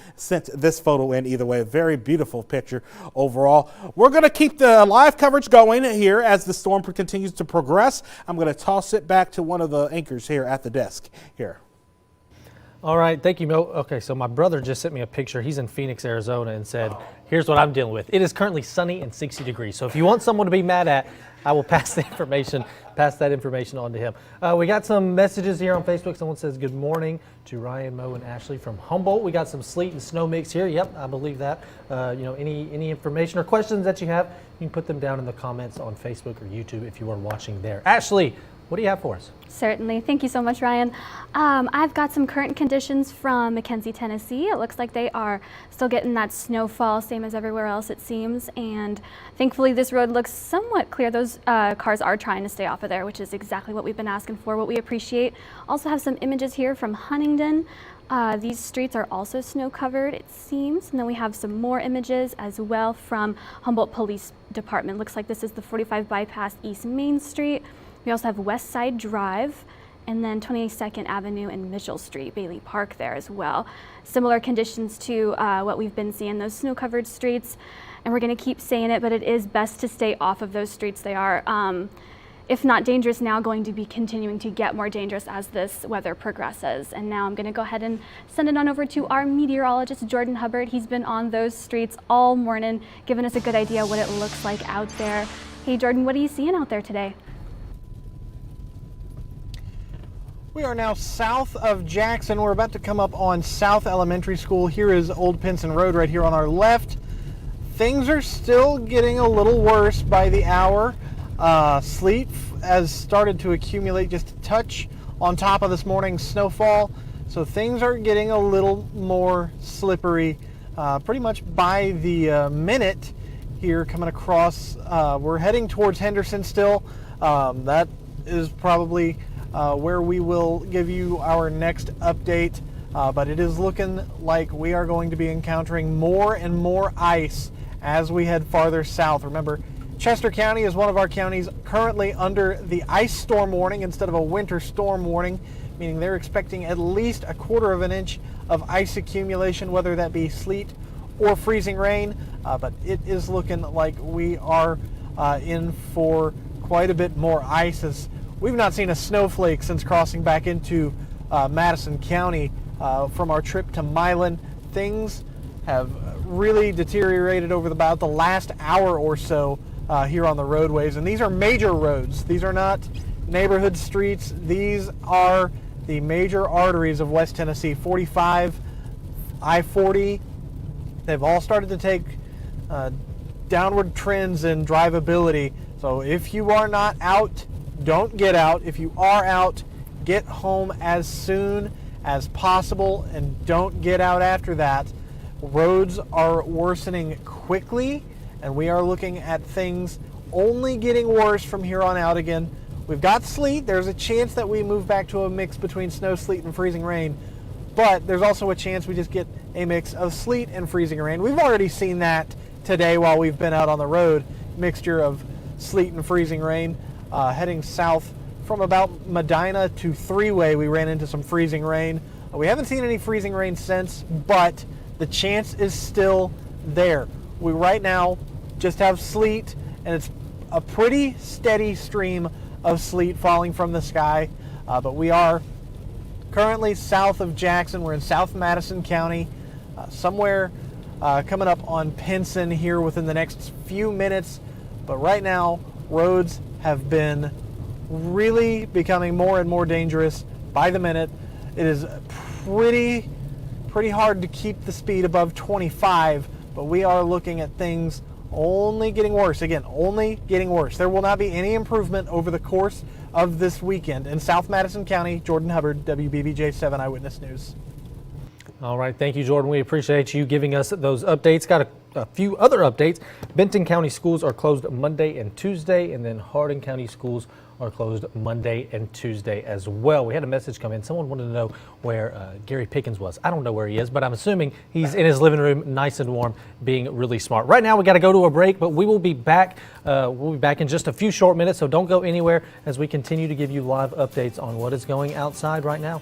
this photo in either way. A very beautiful picture overall. We're going to keep the live coverage going here as the storm continues to progress. I'm going to toss it back to one of the anchors here at the desk here. All right, thank you, Mo. Okay, so my brother just sent me a picture. He's in Phoenix, Arizona, and said, here's what I'm dealing with. It is currently sunny and 60 degrees. So if you want someone to be mad at, I will pass that information on to him. We got some messages here on Facebook. Someone says, good morning to Ryan, Mo, and Ashley from Humboldt. We got some sleet and snow mix here. Yep, I believe that. Any information or questions that you have, you can put them down in the comments on Facebook or YouTube if you are watching there. Ashley, what do you have for us? Certainly. Thank you so much, Ryan. I've got some current conditions from McKenzie, Tennessee. It looks like they are still getting that snowfall, same as everywhere else it seems. And thankfully this road looks somewhat clear. Those cars are trying to stay off of there, which is exactly what we've been asking for, what we appreciate. Also have some images here from Huntingdon. These streets are also snow covered, it seems. And then we have some more images as well from Humboldt Police Department. Looks like this is the 45 bypass East Main Street. We also have West Side Drive and then 22nd Avenue and Mitchell Street, Bailey Park there as well. Similar conditions to what we've been seeing, those snow-covered streets. And we're gonna keep saying it, but it is best to stay off of those streets. They are, if not dangerous now, going to be continuing to get more dangerous as this weather progresses. And now I'm gonna go ahead and send it on over to our meteorologist, Jordan Hubbard. He's been on those streets all morning, giving us a good idea what it looks like out there. Hey Jordan, what are you seeing out there today? We are now south of Jackson. We're about to come up on South Elementary School. Here is Old Pinson Road right here on our left. Things are still getting a little worse by the hour. Sleet has started to accumulate just a touch on top of this morning's snowfall. So things are getting a little more slippery pretty much by the minute here coming across. We're heading towards Henderson still. That is probably where we will give you our next update, but it is looking like we are going to be encountering more and more ice as we head farther south. Remember, Chester County is one of our counties currently under the ice storm warning instead of a winter storm warning, meaning they're expecting at least 1/4 inch of ice accumulation, whether that be sleet or freezing rain, but it is looking like we are in for quite a bit more ice, as we've not seen a snowflake since crossing back into Madison County from our trip to Milan. Things have really deteriorated over about the last hour or so here on the roadways. And these are major roads. These are not neighborhood streets. These are the major arteries of West Tennessee. 45, I-40, they've all started to take downward trends in drivability. So if you are not out, don't get out. If you are out, get home as soon as possible and don't get out after that. Roads are worsening quickly and we are looking at things only getting worse from here on out again. We've got sleet. There's a chance that we move back to a mix between snow, sleet, and freezing rain, but there's also a chance we just get a mix of sleet and freezing rain. We've already seen that today while we've been out on the road, mixture of sleet and freezing rain. Heading south from about Medina to Three-Way, we ran into some freezing rain. We haven't seen any freezing rain since, but the chance is still there. We right now just have sleet, and it's a pretty steady stream of sleet falling from the sky, but we are currently south of Jackson. We're in South Madison County, somewhere coming up on Pinson here within the next few minutes, but right now roads have been really becoming more and more dangerous by the minute. It is pretty hard to keep the speed above 25, but we are looking at things only getting worse. Again, only getting worse. There will not be any improvement over the course of this weekend. In South Madison County, Jordan Hubbard, WBVJ 7 Eyewitness News. All right, thank you, Jordan. We appreciate you giving us those updates. Got a few other updates. Benton County schools are closed Monday and Tuesday, and then Hardin County schools are closed Monday and Tuesday as well. We had a message come in. Someone wanted to know where Gary Pickens was. I don't know where he is, but I'm assuming he's in his living room, nice and warm, being really smart. Right now, we got to go to a break, but we will be back. We'll be back in just a few short minutes, so don't go anywhere as we continue to give you live updates on what is going outside right now.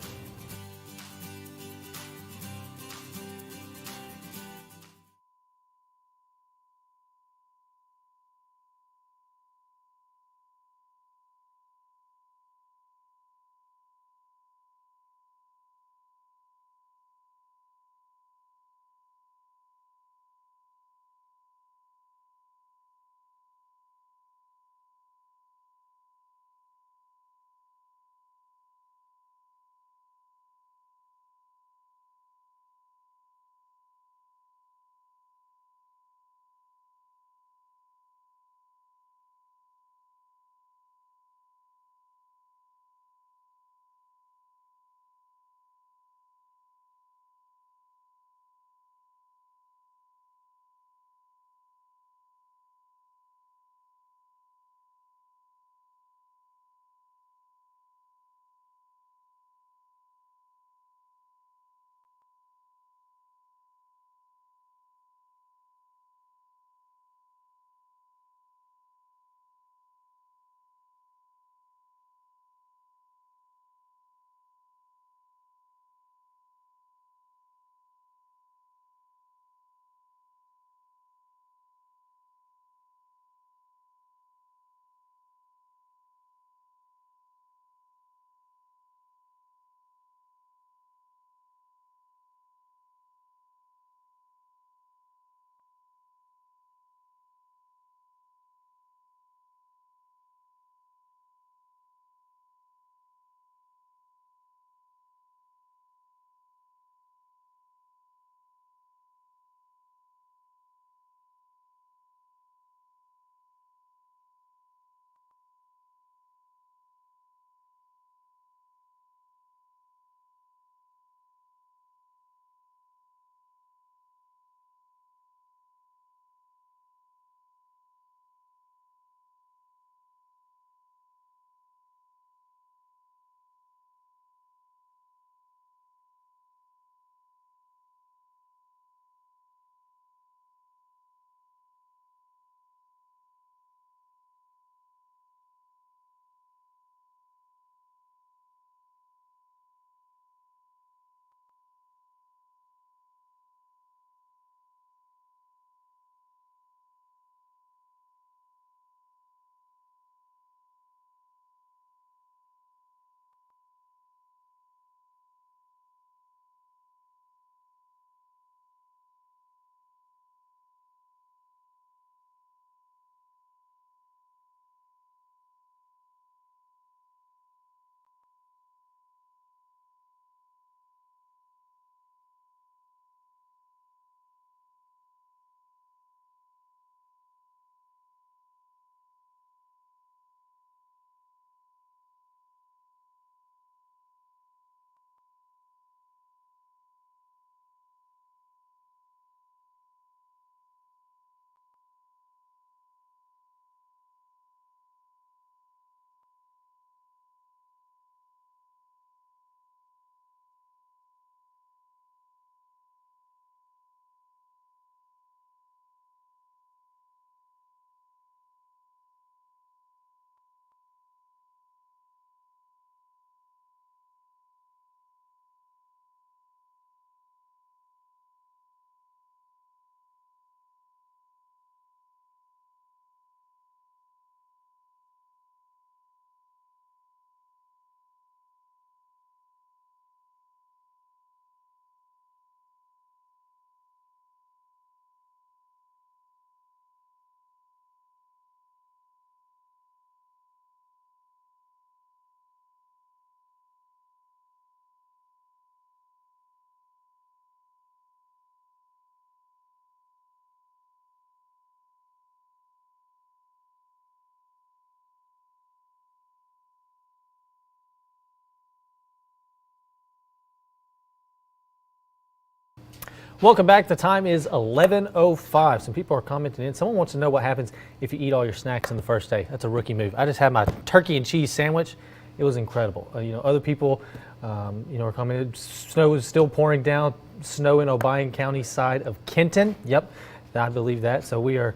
Welcome back. The time is 11:05. Some people are commenting in. Someone wants to know what happens if you eat all your snacks in the first day. That's a rookie move. I just had my turkey and cheese sandwich. It was incredible. Other people, are commenting. Snow is still pouring down. Snow in Obion County side of Kenton. Yep, I believe that. So we are,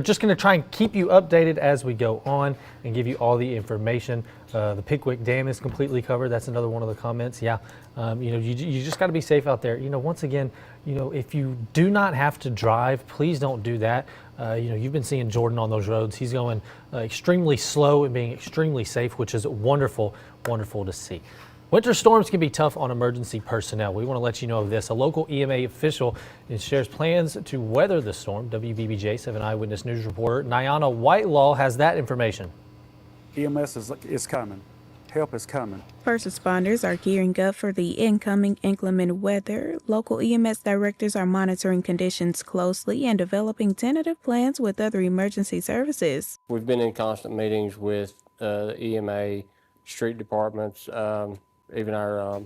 just going to try and keep you updated as we go on and give you all the information. The Pickwick Dam is completely covered. That's another one of the comments. Yeah, you just got to be safe out there. Once again, if you do not have to drive, please don't do that. You've been seeing Jordan on those roads. He's going extremely slow and being extremely safe, which is wonderful, wonderful to see. Winter storms can be tough on emergency personnel. We want to let you know of this. A local EMA official shares plans to weather the storm. WBBJ 7 Eyewitness News reporter Nyana Whitelaw has that information. EMS is coming. Help is coming. First responders are gearing up for the incoming inclement weather. Local EMS directors are monitoring conditions closely and developing tentative plans with other emergency services. We've been in constant meetings with the EMA, street departments, even our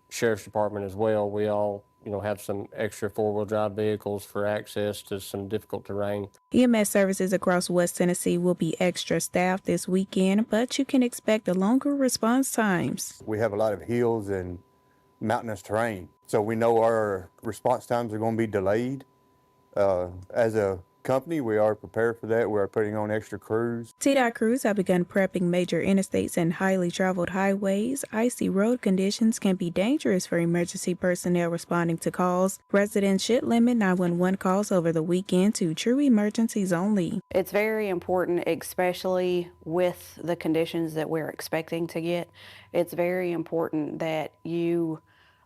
sheriff's department as well. We all have some extra four-wheel drive vehicles for access to some difficult terrain. EMS services across West Tennessee will be extra staffed this weekend, but you can expect a longer response times. We have a lot of hills and mountainous terrain, so we know our response times are going to be delayed. As a company, we are prepared for that. We are putting on extra crews. TDOT crews have begun prepping major interstates and highly traveled highways. Icy road conditions can be dangerous for emergency personnel responding to calls. Residents should limit 911 calls over the weekend to true emergencies only. It's very important, especially with the conditions that we're expecting to get. It's very important that you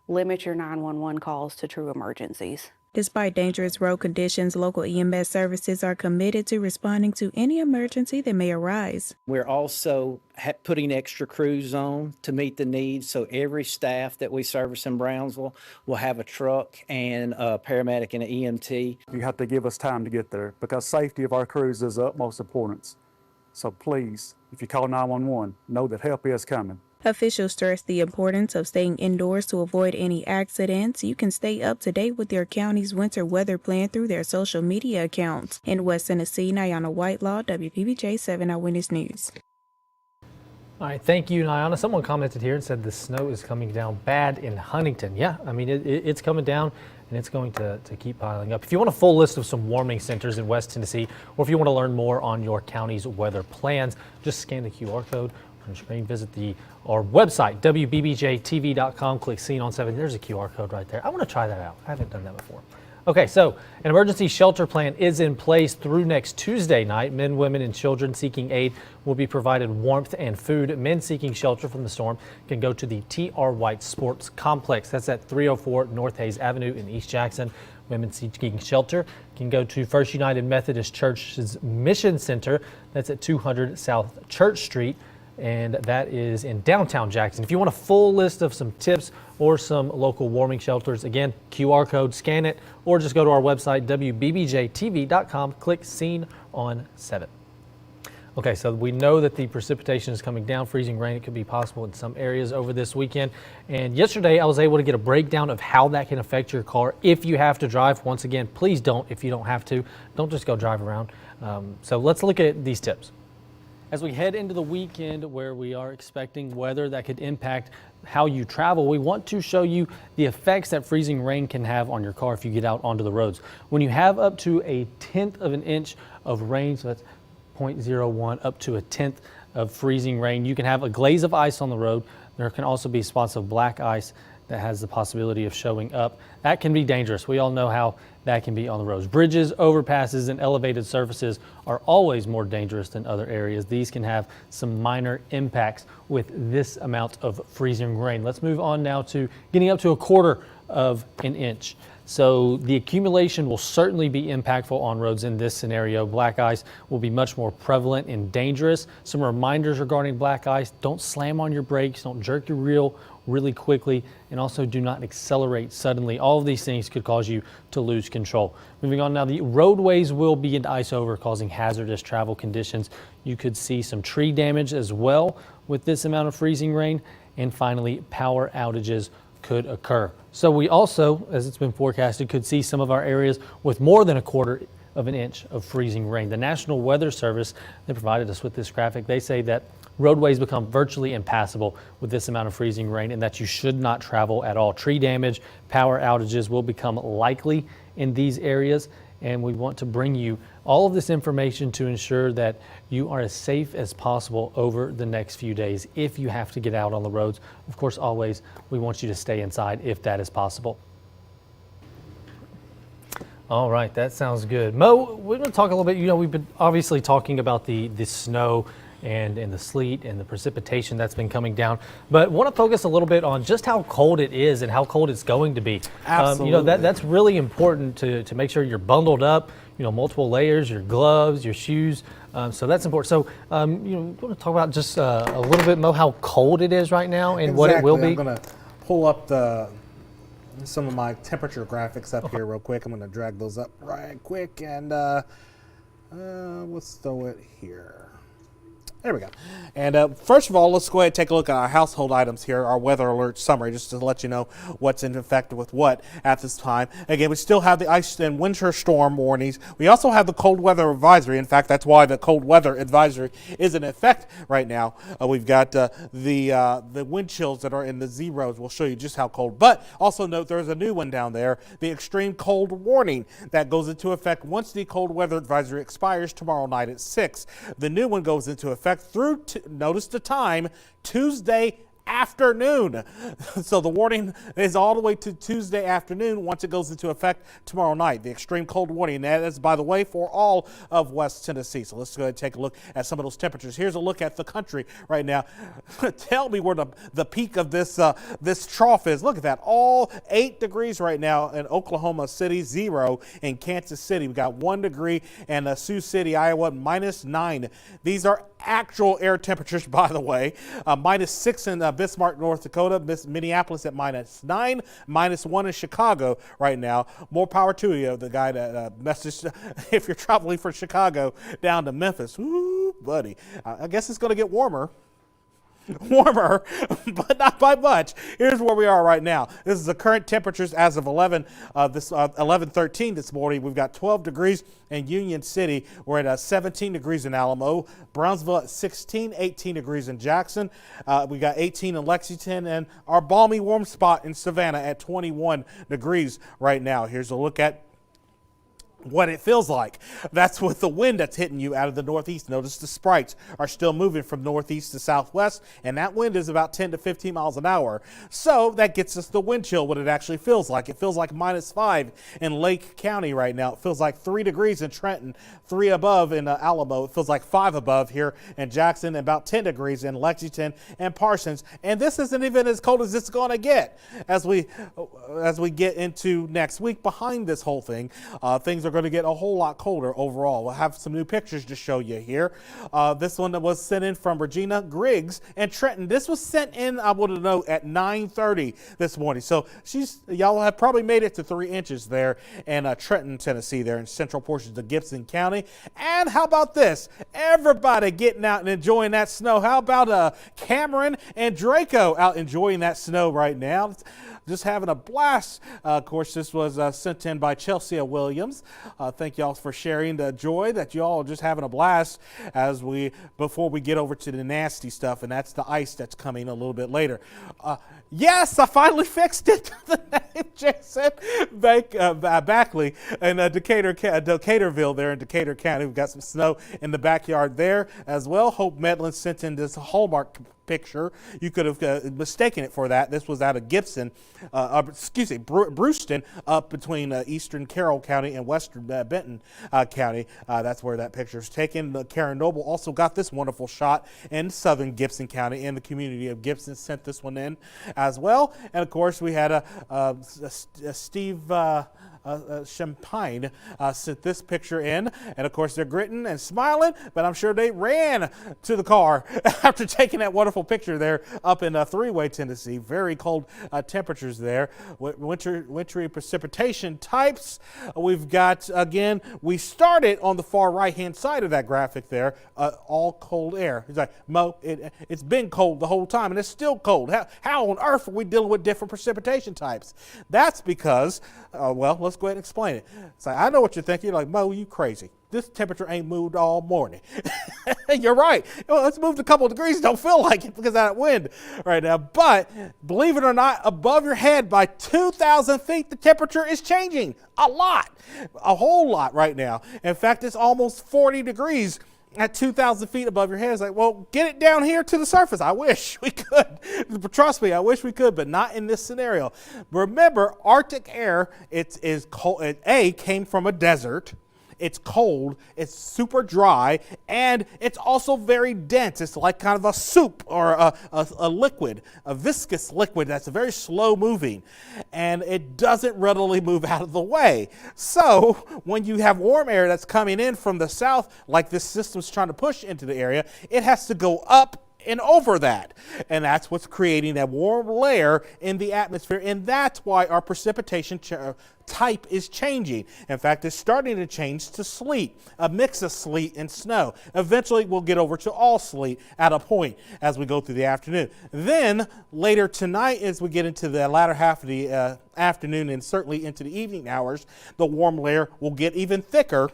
limit your 911 calls to true emergencies. Despite dangerous road conditions, local EMS services are committed to responding to any emergency that may arise. We're also putting extra crews on to meet the needs, so every staff that we service in Brownsville will have a truck and a paramedic and an EMT. You have to give us time to get there because safety of our crews is of utmost importance. So please, if you call 911, know that help is coming. Officials stress the importance of staying indoors to avoid any accidents. You can stay up to date with your county's winter weather plan through their social media accounts. In West Tennessee, Nyana Whitelaw, WBBJ 7 Eyewitness News. All right, thank you, Nyana. Someone commented here and said the snow is coming down bad in Huntington. Yeah, I mean, it's coming down and it's going to keep piling up. If you want a full list of some warming centers in West Tennessee, or if you want to learn more on your county's weather plans, just scan the QR code on the screen. Visit our website, wbbjtv.com. Click Scene on 7. There's a QR code right there. I want to try that out. I haven't done that before. Okay, so an emergency shelter plan is in place through next Tuesday night. Men, women, and children seeking aid will be provided warmth and food. Men seeking shelter from the storm can go to the T.R. White Sports Complex. That's at 304 North Hayes Avenue in East Jackson. Women seeking shelter can go to First United Methodist Church's Mission Center. That's at 200 South Church Street, and that is in downtown Jackson. If you want a full list of some tips or some local warming shelters, again, QR code, scan it, or just go to our website, wbbjtv.com, click Scene on 7. Okay, so we know that the precipitation is coming down, freezing rain. It could be possible in some areas over this weekend. And yesterday I was able to get a breakdown of how that can affect your car if you have to drive. Once again, please don't if you don't have to. Don't just go drive around. So let's look at these tips. As we head into the weekend where we are expecting weather that could impact how you travel, we want to show you the effects that freezing rain can have on your car if you get out onto the roads. When you have up to a 1/10 of an inch of rain, so that's 0.01 up to a 1/10 of freezing rain, you can have a glaze of ice on the road. There can also be spots of black ice that has the possibility of showing up. That can be dangerous. We all know how that can be on the roads. Bridges, overpasses, and elevated surfaces are always more dangerous than other areas. These can have some minor impacts with this amount of freezing rain. Let's move on now to getting up to 1/4 of an inch. So the accumulation will certainly be impactful on roads in this scenario. Black ice will be much more prevalent and dangerous. Some reminders regarding black ice: don't slam on your brakes, don't jerk your wheel really quickly, and also do not accelerate suddenly. All of these things could cause you to lose control. Moving on now, the roadways will begin to ice over, causing hazardous travel conditions. You could see some tree damage as well with this amount of freezing rain. And finally, power outages could occur. So we also, as it's been forecasted, could see some of our areas with more than 1/4 of an inch of freezing rain. The National Weather Service, they provided us with this graphic. They say that roadways become virtually impassable with this amount of freezing rain and that you should not travel at all. Tree damage, power outages will become likely in these areas, and we want to bring you all of this information to ensure that you are as safe as possible over the next few days. If you have to get out on the roads, of course, always we want you to stay inside if that is possible. All right, that sounds good. Mo, we're going to talk a little bit, we've been obviously talking about the snow and the sleet and the precipitation that's been coming down, but want to focus a little bit on just how cold it is and how cold it's going to be. Absolutely. That's really important to make sure you're bundled up, multiple layers, your gloves, your shoes. So that's important. So, we want to talk about just a little bit, Mo, how cold it is right now and what it will be. I'm going to pull up some of my temperature graphics up here real quick. I'm going to drag those up right quick, and let's throw it here. There we go. And first of all, let's go ahead and take a look at our household items here, our weather alert summary, just to let you know what's in effect with what at this time. Again, we still have the ice and winter storm warnings. We also have the cold weather advisory. In fact, that's why the cold weather advisory is in effect right now. We've got the wind chills that are in the zeros. We'll show you just how cold. But also note there's a new one down there, the extreme cold warning that goes into effect once the cold weather advisory expires tomorrow night at 6. The new one goes into effect through, notice the time, Tuesday afternoon. So the warning is all the way to Tuesday afternoon once it goes into effect tomorrow night. The extreme cold warning, and that is, by the way, for all of West Tennessee. So let's go ahead and take a look at some of those temperatures. Here's a look at the country right now. Tell me where the peak of this trough is. Look at that. All 8 degrees right now in Oklahoma City, 0 in Kansas City. We got 1 degree in Sioux City, Iowa, -9. These are actual air temperatures, by the way. -6 in Bismarck, North Dakota, Minneapolis at -9, -1 in Chicago right now. More power to you, the guy that messaged, if you're traveling from Chicago down to Memphis. Woo, buddy. I guess it's going to get warmer, but not by much. Here's where we are right now. This is the current temperatures as of 11:13 this morning. We've got 12 degrees in Union City. We're at 17 degrees in Alamo. Brownsville at 16, 18 degrees in Jackson. We got 18 in Lexington, and our balmy warm spot in Savannah at 21 degrees right now. Here's a look at what it feels like. That's with the wind that's hitting you out of the northeast. Notice the sprites are still moving from northeast to southwest, and that wind is about 10 to 15 miles an hour. So that gets us the wind chill, what it actually feels like. It feels like -5 in Lake County right now. It feels like 3 degrees in Trenton, 3 above in Alamo. It feels like 5 above here in Jackson, and about 10 degrees in Lexington and Parsons. And this isn't even as cold as it's going to get as we get into next week. Behind this whole thing, things are going to get a whole lot colder overall. We'll have some new pictures to show you here. This one that was sent in from Regina Griggs and Trenton. This was sent in, I want to know, at 9:30 this morning. So y'all have probably made it to 3 inches there in Trenton, Tennessee, there in central portions of Gibson County. And how about this? Everybody getting out and enjoying that snow. How about Cameron and Draco out enjoying that snow right now? Just having a blast. Of course, this was sent in by Chelsea Williams. Thank y'all for sharing the joy that y'all are just having a blast before we get over to the nasty stuff, and that's the ice that's coming a little bit later. Yes, I finally fixed it. The name Jason Backley in Decaturville there in Decatur County. We've got some snow in the backyard there as well. Hope Medlin sent in this Hallmark picture. You could have mistaken it for that. This was out of Gibson, Brewston, up between eastern Carroll County and western Benton County. That's where that picture is taken. Karen Noble also got this wonderful shot in southern Gibson County, and the community of Gibson sent this one in as well. And of course, we had Steve Champagne sent this picture in, and of course they're gritting and smiling, but I'm sure they ran to the car after taking that wonderful picture there up in Three-Way, Tennessee. Very cold temperatures there. Wintry precipitation types. We've got, again, we started on the far right-hand side of that graphic there, all cold air. He's like, Mo, it's been cold the whole time, and it's still cold. How on earth are we dealing with different precipitation types? That's because, well, let's go ahead and explain it. It's like, I know what you're thinking. You're like, Mo, you crazy. This temperature ain't moved all morning. You're right. Well, it's moved a couple of degrees. Don't feel like it because of that wind right now. But believe it or not, above your head by 2,000 feet, the temperature is changing a lot, a whole lot right now. In fact, it's almost 40 degrees at 2,000 feet above your head. It's like, well, get it down here to the surface. I wish we could. Trust me, I wish we could, but not in this scenario. Remember, Arctic air, it is cold. It came from a desert. It's cold, it's super dry, and it's also very dense. It's like kind of a soup or a liquid, a viscous liquid that's very slow moving, and it doesn't readily move out of the way. So when you have warm air that's coming in from the south, like this system's trying to push into the area, it has to go up and over that. And that's what's creating that warm layer in the atmosphere. And that's why our precipitation type is changing. In fact, it's starting to change to sleet, a mix of sleet and snow. Eventually, we'll get over to all sleet at a point as we go through the afternoon. Then later tonight, as we get into the latter half of the afternoon and certainly into the evening hours, the warm layer will get even thicker.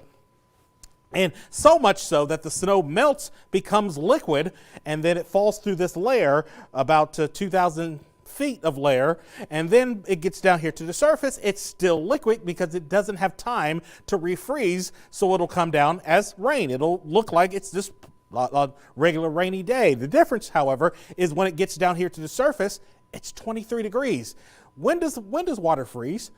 And so much so that the snow melts, becomes liquid, and then it falls through this layer, about 2,000 feet of layer, and then it gets down here to the surface. It's still liquid because it doesn't have time to refreeze, so it'll come down as rain. It'll look like it's just a regular rainy day. The difference, however, is when it gets down here to the surface, it's 23 degrees. When does water freeze?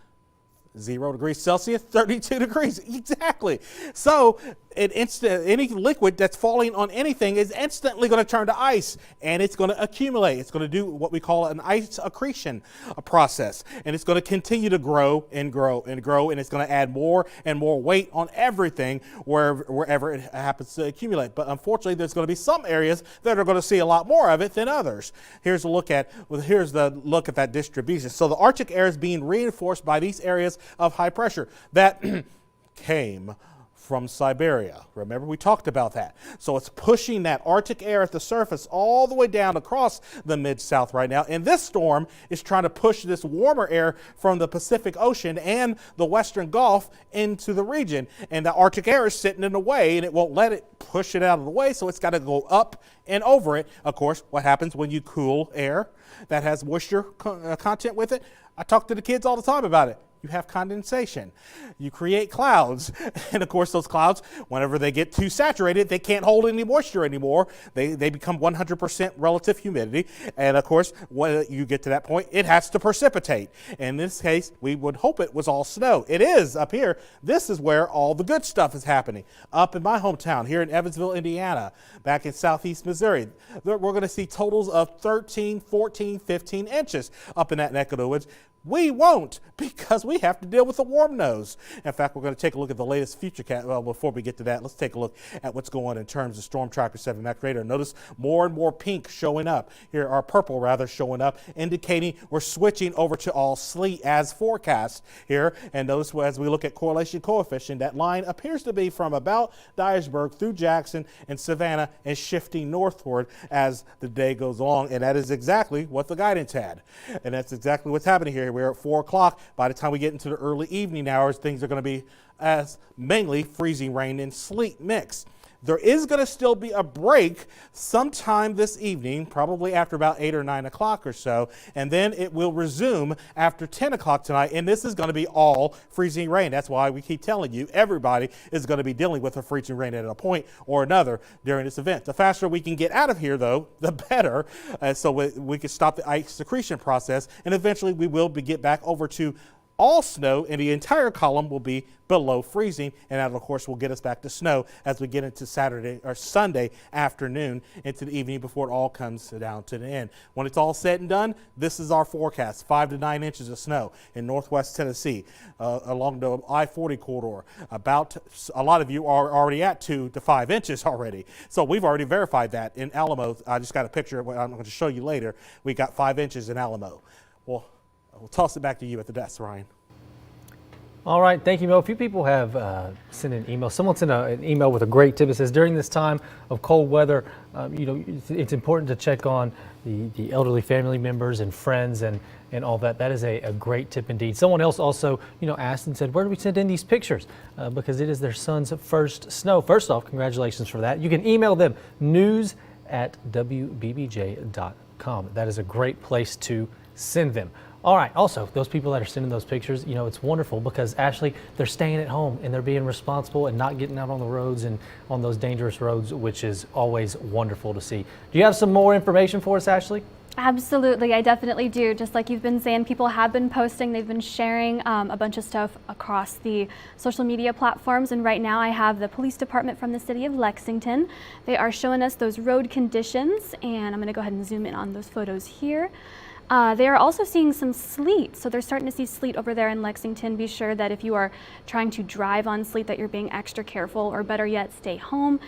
0 degrees Celsius, 32 degrees. Exactly. So any liquid that's falling on anything is instantly going to turn to ice, and it's going to accumulate. It's going to do what we call an ice accretion process, and it's going to continue to grow and grow and grow, and it's going to add more and more weight on everything wherever it happens to accumulate. But unfortunately, there's going to be some areas that are going to see a lot more of it than others. Here's the look at that distribution. So the Arctic air is being reinforced by these areas of high pressure that came from Siberia. Remember, we talked about that. So it's pushing that Arctic air at the surface all the way down across the mid-south right now. And this storm is trying to push this warmer air from the Pacific Ocean and the Western Gulf into the region. And the Arctic air is sitting in the way, and it won't let it push it out of the way, so it's got to go up and over it. Of course, what happens when you cool air that has moisture content with it? I talk to the kids all the time about it. You have condensation. You create clouds. And of course, those clouds, whenever they get too saturated, they can't hold any moisture anymore. They become 100% relative humidity. And of course, when you get to that point, it has to precipitate. In this case, we would hope it was all snow. It is up here. This is where all the good stuff is happening. Up in my hometown, here in Evansville, Indiana, back in southeast Missouri, we're going to see totals of 13, 14, 15 inches up in that neck of the woods. We won't, because we have to deal with a warm nose. In fact, we're going to take a look at the latest Futurecast. Well, before we get to that, let's take a look at what's going on in terms of Storm Tracker 7 Max radar. Notice more and more pink showing up. Here are purple, rather, showing up, indicating we're switching over to all sleet as forecast here. And notice as we look at correlation coefficient, that line appears to be from about Dyersburg through Jackson and Savannah and shifting northward as the day goes along. And that is exactly what the guidance had. And that's exactly what's happening here. We're at 4 o'clock. By the time we get into the early evening hours, things are going to be as mainly freezing rain and sleet mix. There is going to still be a break sometime this evening, probably after about 8 or 9 o'clock or so, and then it will resume after 10 o'clock tonight, and this is going to be all freezing rain. That's why we keep telling you everybody is going to be dealing with a freezing rain at a point or another during this event. The faster we can get out of here, though, the better, so we can stop the ice secretion process, and eventually we will get back over to all snow and the entire column will be below freezing, and that of course will get us back to snow as we get into Saturday or Sunday afternoon into the evening before it all comes down to the end. When it's all said and done, this is our forecast: 5 to 9 inches of snow in northwest Tennessee along the I-40 corridor. A lot of you are already at 2 to 5 inches already, so we've already verified that in Alamo. I just got a picture of what I'm going to show you later. We got 5 inches in Alamo. Well, we'll toss it back to you at the desk, Ryan. All right, thank you, Mo. A few people have sent an email. Someone sent an email with a great tip. It says, during this time of cold weather, it's important to check on the elderly family members and friends and all that. That is a great tip indeed. Someone else also, asked and said, where do we send in these pictures? Because it is their son's first snow. First off, congratulations for that. You can email them news@wbbj.com. That is a great place to send them. All right, also, those people that are sending those pictures, it's wonderful because, Ashley, they're staying at home and they're being responsible and not getting out on the roads and on those dangerous roads, which is always wonderful to see. Do you have some more information for us, Ashley? Absolutely, I definitely do. Just like you've been saying, people have been posting, they've been sharing a bunch of stuff across the social media platforms, and right now I have the police department from the city of Lexington. They are showing us those road conditions, and I'm going to go ahead and zoom in on those photos here. They are also seeing some sleet, so they're starting to see sleet over there in Lexington. Be sure that if you are trying to drive on sleet that you're being extra careful, or better yet, stay home,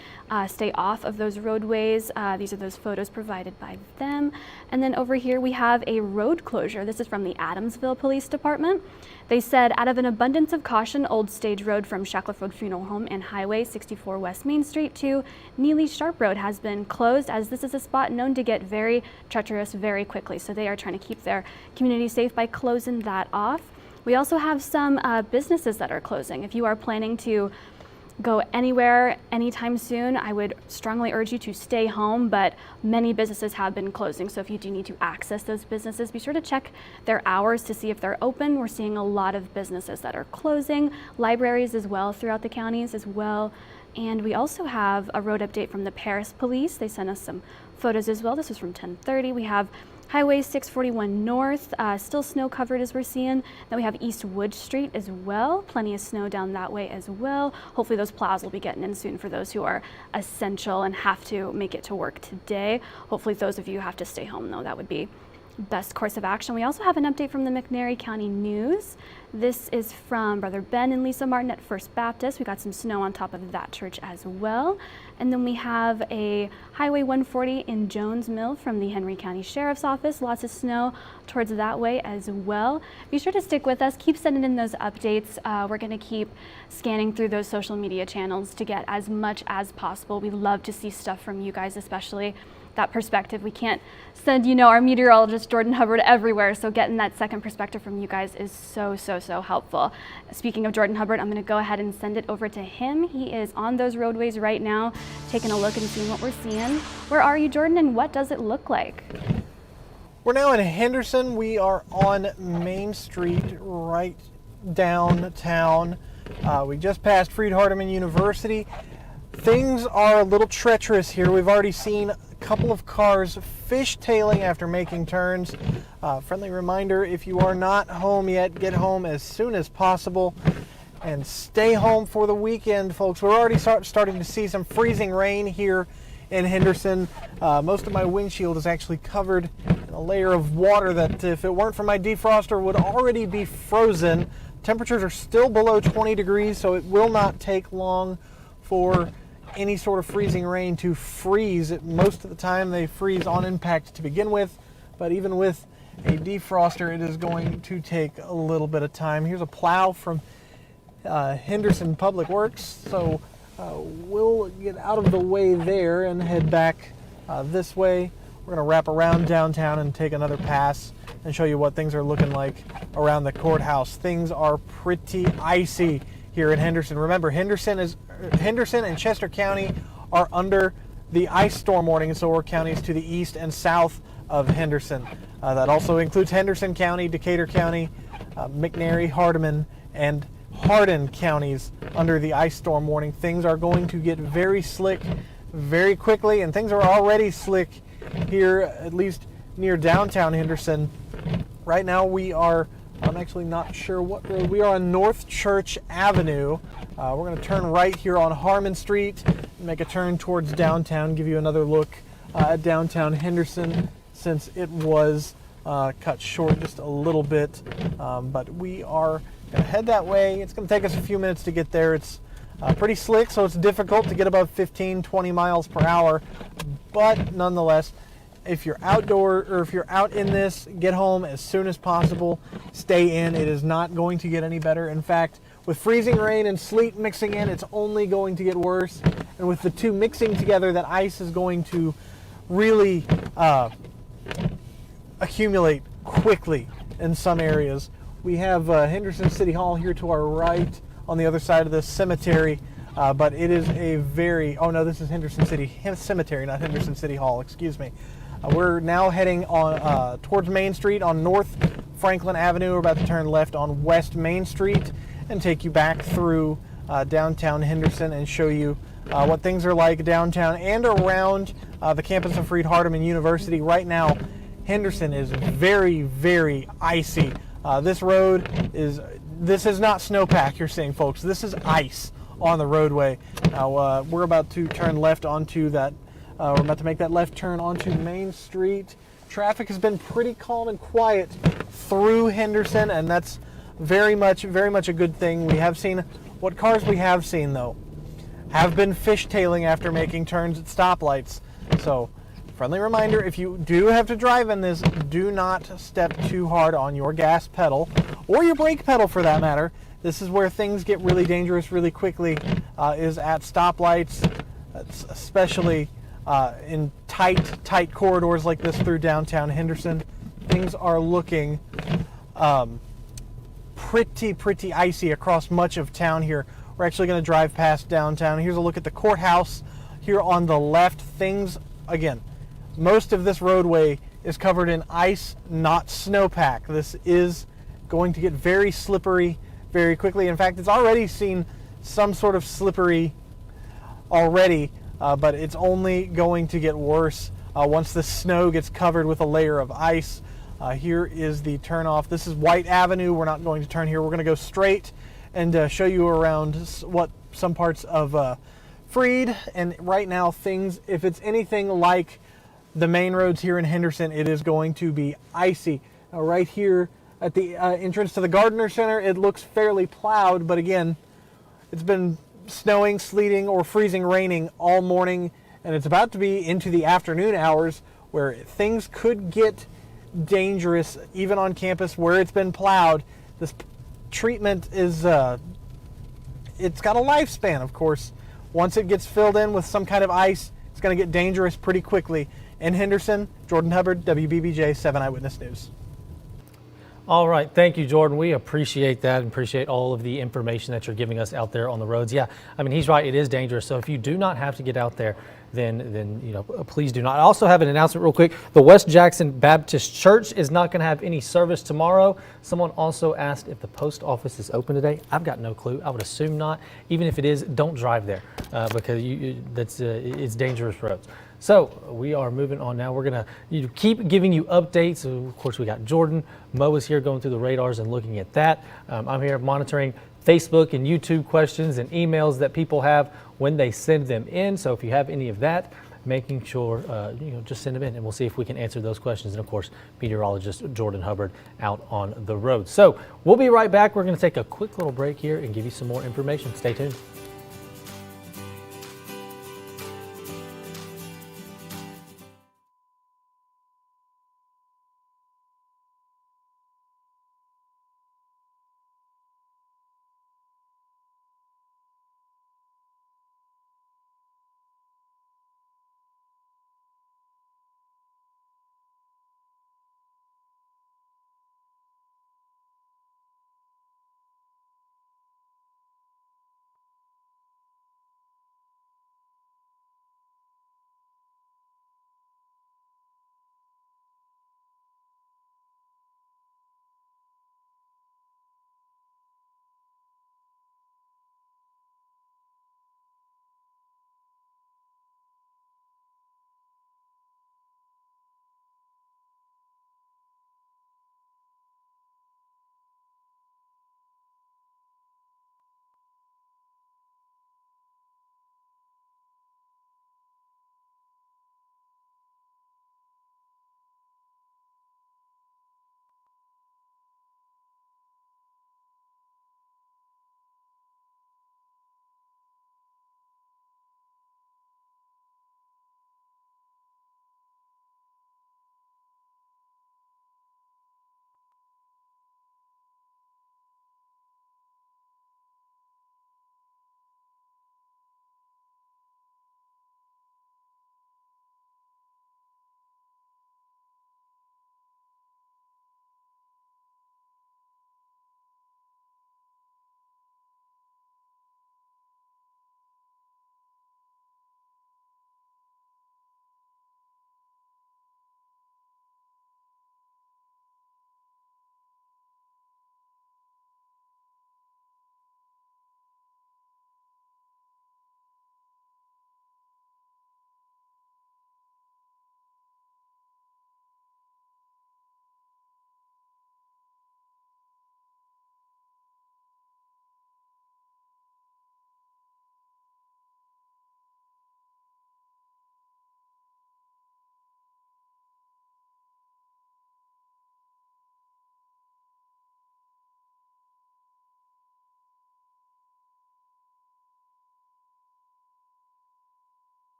stay off of those roadways. These are those photos provided by them. And then over here we have a road closure. This is from the Adamsville Police Department. They said, out of an abundance of caution, Old Stage Road from Shackleford Funeral Home and Highway 64 West Main Street to Neely Sharp Road has been closed, as this is a spot known to get very treacherous very quickly. So they are trying to keep their community safe by closing that off. We also have some businesses that are closing. If you are planning to go anywhere anytime soon, I would strongly urge you to stay home, but many businesses have been closing. So if you do need to access those businesses, be sure to check their hours to see if they're open. We're seeing a lot of businesses that are closing, libraries as well throughout the counties as well. And we also have a road update from the Paris Police. They sent us some photos as well. This was from 10:30. We have Highway 641 North, still snow covered as we're seeing. Then we have East Wood Street as well. Plenty of snow down that way as well. Hopefully those plows will be getting in soon for those who are essential and have to make it to work today. Hopefully those of you who have to stay home though, that would be best course of action. We also have an update from the McNairy County News. This is from Brother Ben and Lisa Martin at First Baptist. We got some snow on top of that church as well. And then we have a Highway 140 in Jones Mill from the Henry County Sheriff's Office. Lots of snow towards that way as well. Be sure to stick with us. Keep sending in those updates. We're going to keep scanning through those social media channels to get as much as possible. We love to see stuff from you guys, especially that perspective. We can't send, our meteorologist Jordan Hubbard everywhere, so getting that second perspective from you guys is so helpful. Speaking of Jordan Hubbard, I'm going to go ahead and send it over to him. He is on those roadways right now, taking a look and seeing what we're seeing. Where are you, Jordan, and what does it look like? We're now in Henderson. We are on Main Street, right downtown. We just passed Freed-Hardeman University. Things are a little treacherous here. We've already seen a couple of cars fishtailing after making turns. Friendly reminder, if you are not home yet, get home as soon as possible and stay home for the weekend, folks. We're already starting to see some freezing rain here in Henderson. Most of my windshield is actually covered in a layer of water that, if it weren't for my defroster, would already be frozen. Temperatures are still below 20 degrees, so it will not take long for any sort of freezing rain to freeze. Most of the time they freeze on impact to begin with, but even with a defroster, it is going to take a little bit of time. Here's a plow from Henderson Public Works, so we'll get out of the way there and head back this way. We're going to wrap around downtown and take another pass and show you what things are looking like around the courthouse. Things are pretty icy here in Henderson. Remember, Henderson and Chester County are under the ice storm warning, and so are counties to the east and south of Henderson. That also includes Henderson County, Decatur County, McNairy, Hardeman, and Hardin counties under the ice storm warning. Things are going to get very slick very quickly, and things are already slick here, at least near downtown Henderson. Right now we are I'm actually not sure what road. We are on North Church Avenue. We're going to turn right here on Harmon Street, make a turn towards downtown, give you another look at downtown Henderson since it was cut short just a little bit. But we are going to head that way. It's going to take us a few minutes to get there. It's pretty slick, so it's difficult to get above 15, 20 miles per hour. But nonetheless, if you're outdoor or if you're out in this, get home as soon as possible. Stay in. It is not going to get any better. In fact, with freezing rain and sleet mixing in, it's only going to get worse. And with the two mixing together, that ice is going to really accumulate quickly in some areas. We have Henderson City Hall here to our right on the other side of the cemetery, but it is a very, oh no, this is Henderson City Cemetery, not Henderson City Hall, excuse me. We're now heading on towards Main Street on North Franklin Avenue. We're about to turn left on West Main Street and take you back through downtown Henderson and show you what things are like downtown and around the campus of Freed-Hardeman University. Right now, Henderson is very, very icy. This road is, this is not snowpack you're seeing, folks. This is ice on the roadway. Now, we're about to turn left onto that, we're about to make that left turn onto Main Street. Traffic has been pretty calm and quiet through Henderson, and that's very much a good thing. We have seen, what cars we have seen, though, have been fishtailing after making turns at stoplights. So, friendly reminder, if you do have to drive in this, do not step too hard on your gas pedal, or your brake pedal for that matter. This is where things get really dangerous really quickly, is at stoplights, especially in tight corridors like this through downtown Henderson. Things are looking pretty icy across much of town here. We're actually going to drive past downtown. Here's a look at the courthouse here on the left. Things, again, most of this roadway is covered in ice, not snowpack. This is going to get very slippery very quickly. In fact, it's already seen some sort of slippery already, but it's only going to get worse once the snow gets covered with a layer of ice. Here is the turnoff. This is White Avenue. We're not going to turn here. We're going to go straight and show you around what some parts of Freed. And right now, things, if it's anything like the main roads here in Henderson, it is going to be icy. Now, right here at the entrance to the Gardner Center, it looks fairly plowed, but again, it's been snowing, sleeting, or freezing raining all morning, and it's about to be into the afternoon hours where things could get dangerous even on campus where it's been plowed. This treatment is, it's got a lifespan, of course. Once it gets filled in with some kind of ice, it's going to get dangerous pretty quickly. In Henderson, Jordan Hubbard, WBBJ 7 Eyewitness News. All right. Thank you, Jordan. We appreciate that and appreciate all of the information that you're giving us out there on the roads. Yeah, I mean, he's right. It is dangerous. So if you do not have to get out there, then you know, please do not. I also have an announcement real quick. The West Jackson Baptist Church is not going to have any service tomorrow. Someone also asked if the post office is open today. I've got no clue. I would assume not. Even if it is, don't drive there because it's dangerous roads. So we are moving on now. We're going to keep giving you updates. So of course, we got Jordan. Mo is here going through the radars and looking at that. I'm here monitoring Facebook and YouTube questions and emails that people have when they send them in. So if you have any of that, making sure, just send them in and we'll see if we can answer those questions. And of course, meteorologist Jordan Hubbard out on the road. So we'll be right back. We're going to take a quick little break here and give you some more information. Stay tuned.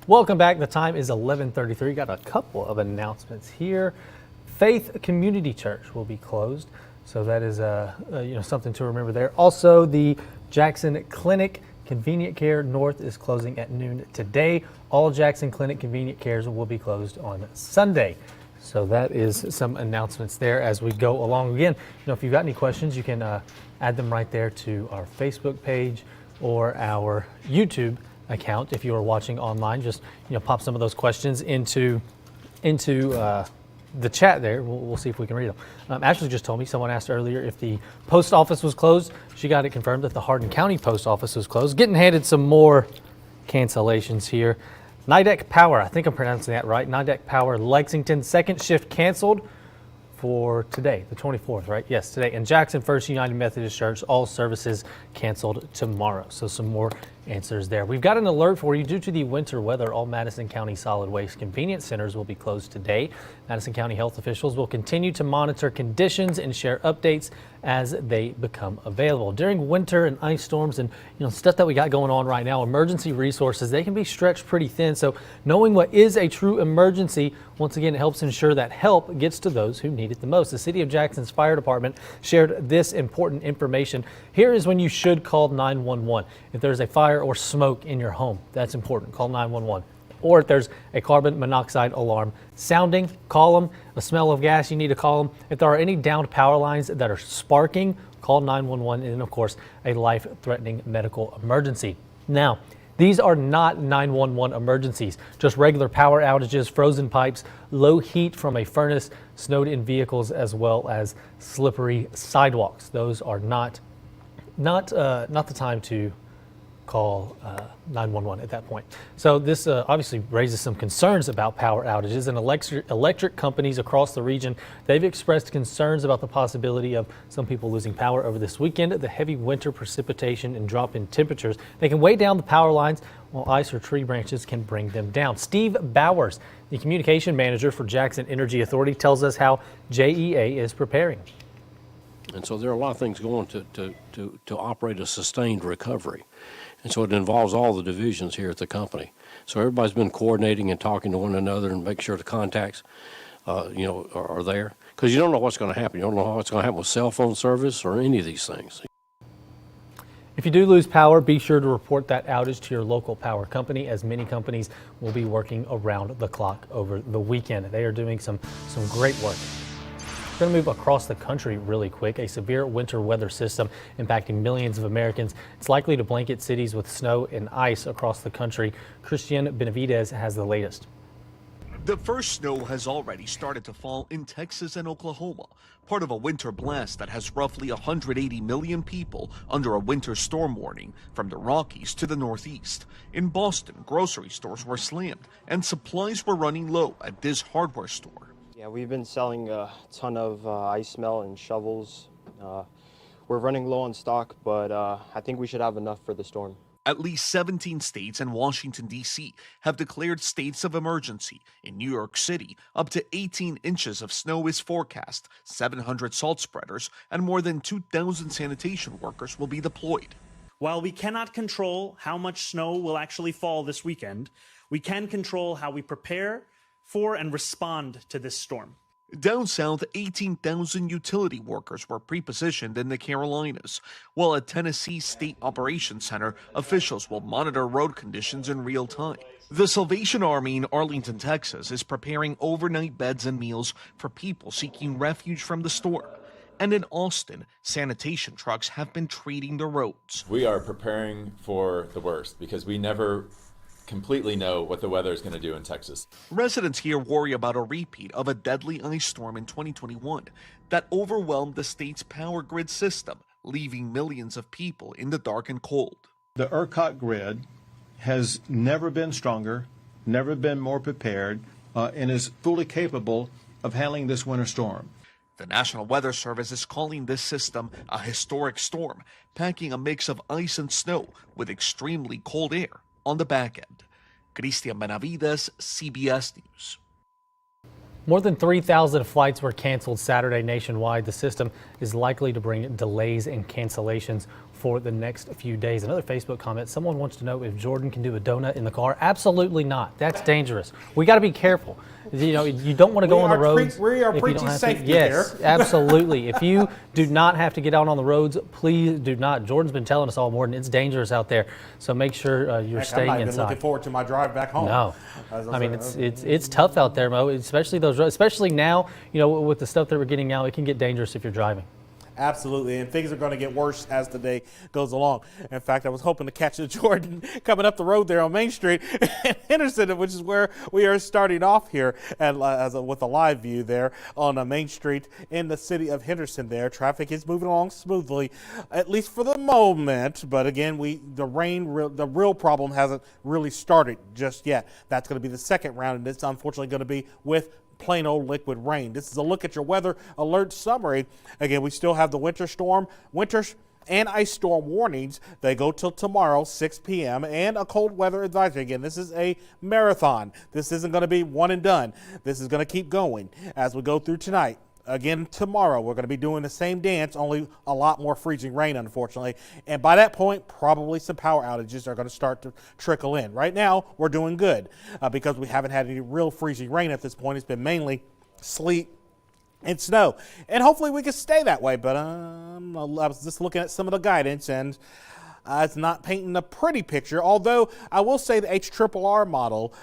Welcome back. The time is 11:33. Got a couple of announcements here. Faith Community Church will be closed, so that is something to remember there. Also, the Jackson Clinic Convenient Care North is closing at noon today. All Jackson Clinic Convenient Cares will be closed on Sunday. So that is some announcements there as we go along. Again, if you've got any questions, you can add them right there to our Facebook page or our YouTube account. If you are watching online, just pop some of those questions into the chat there. We'll see if we can read them. Ashley just told me, someone asked earlier if the post office was closed. She got it confirmed that the Hardin County post office was closed. Getting handed some more cancellations here. Nidec Power, I think I'm pronouncing that right. Nidec Power Lexington, second shift canceled for today, the 24th, right? Yes, today. And Jackson First United Methodist Church, all services canceled tomorrow. So some more answers there. We've got an alert for you. Due to the winter weather, all Madison County solid waste convenience centers will be closed today. Madison County health officials will continue to monitor conditions and share updates as they become available. During winter and ice storms and stuff that we got going on right now, emergency resources, they can be stretched pretty thin. So knowing what is a true emergency, once again, it helps ensure that help gets to those who need it the most. The City of Jackson's Fire Department shared this important information. Here is when you should call 911. If there's a fire or smoke in your home, that's important. Call 911. Or if there's a carbon monoxide alarm sounding, call them. A smell of gas, you need to call them. If there are any downed power lines that are sparking, call 911. And then, of course, a life-threatening medical emergency. Now, these are not 911 emergencies, just regular power outages, frozen pipes, low heat from a furnace, snowed-in vehicles, as well as slippery sidewalks. Those are not the time to call 911 at that point. So this obviously raises some concerns about power outages, and electric companies across the region, they've expressed concerns about the possibility of some people losing power over this weekend. The heavy winter precipitation and drop in temperatures, they can weigh down the power lines, while ice or tree branches can bring them down. Steve Bowers, the communication manager for Jackson Energy Authority, tells us how JEA is preparing. And so there are a lot of things going to operate a sustained recovery. And so it involves all the divisions here at the company. So everybody's been coordinating and talking to one another and make sure the contacts, are there. Because you don't know what's going to happen. You don't know what's going to happen with cell phone service or any of these things. If you do lose power, be sure to report that outage to your local power company, as many companies will be working around the clock over the weekend. They are doing some great work. We're going to move across the country really quick. A severe winter weather system impacting millions of Americans. It's likely to blanket cities with snow and ice across the country. Christian Benavidez has the latest. The first snow has already started to fall in Texas and Oklahoma, part of a winter blast that has roughly 180 million people under a winter storm warning from the Rockies to the Northeast. In Boston, grocery stores were slammed and supplies were running low at this hardware store. Yeah, we've been selling a ton of ice melt and shovels. We're running low on stock, but I think we should have enough for the storm. At least 17 states and Washington, D.C. have declared states of emergency. In New York City, up to 18 inches of snow is forecast, 700 salt spreaders, and more than 2,000 sanitation workers will be deployed. While we cannot control how much snow will actually fall this weekend, we can control how we prepare for and respond to this storm. Down south, 18,000 utility workers were pre-positioned in the Carolinas, while at Tennessee State Operations Center, officials will monitor road conditions in real time. The Salvation Army in Arlington, Texas, is preparing overnight beds and meals for people seeking refuge from the storm. And in Austin, sanitation trucks have been treating the roads. We are preparing for the worst because we never completely know what the weather is going to do in Texas. Residents here worry about a repeat of a deadly ice storm in 2021 that overwhelmed the state's power grid system, leaving millions of people in the dark and cold. The ERCOT grid has never been stronger, never been more prepared, and is fully capable of handling this winter storm. The National Weather Service is calling this system a historic storm, packing a mix of ice and snow with extremely cold air on the back end. Christian Benavides, CBS News. More than 3,000 flights were canceled Saturday nationwide. The system is likely to bring delays and cancellations for the next few days. Another Facebook comment, someone wants to know if Jordan can do a donut in the car. Absolutely not. That's dangerous. We got to be careful. You know, you don't want to go on the roads. We are if you preaching don't have safety to. Yes, here. absolutely. If you do not have to get out on the roads, please do not. Jordan's been telling us all morning, it's dangerous out there. So make sure you're Heck, staying I'm not even inside. looking forward to my drive back home. No, I mean it's tough out there, Mo. Especially those roads. Especially now, you know, with the stuff that we're getting out, it can get dangerous if you're driving. Absolutely, and things are going to get worse as the day goes along. In fact, I was hoping to catch a Jordan coming up the road there on Main Street in Henderson, which is where we are starting off here with a live view there on Main Street in the city of Henderson there. Traffic is moving along smoothly, at least for the moment. But again, the real problem hasn't really started just yet. That's going to be the second round, and it's unfortunately going to be with plain old liquid rain. This is a look at your weather alert summary. Again, we still have the winter and ice storm warnings. They go till tomorrow, 6 p.m., and a cold weather advisory. Again, this is a marathon. This isn't going to be one and done. This is going to keep going as we go through tonight. Again, tomorrow, we're going to be doing the same dance, only a lot more freezing rain, unfortunately. And by that point, probably some power outages are going to start to trickle in. Right now, we're doing good because we haven't had any real freezing rain at this point. It's been mainly sleet and snow. And hopefully we can stay that way. But I was just looking at some of the guidance, and it's not painting a pretty picture, although I will say the HRRR model,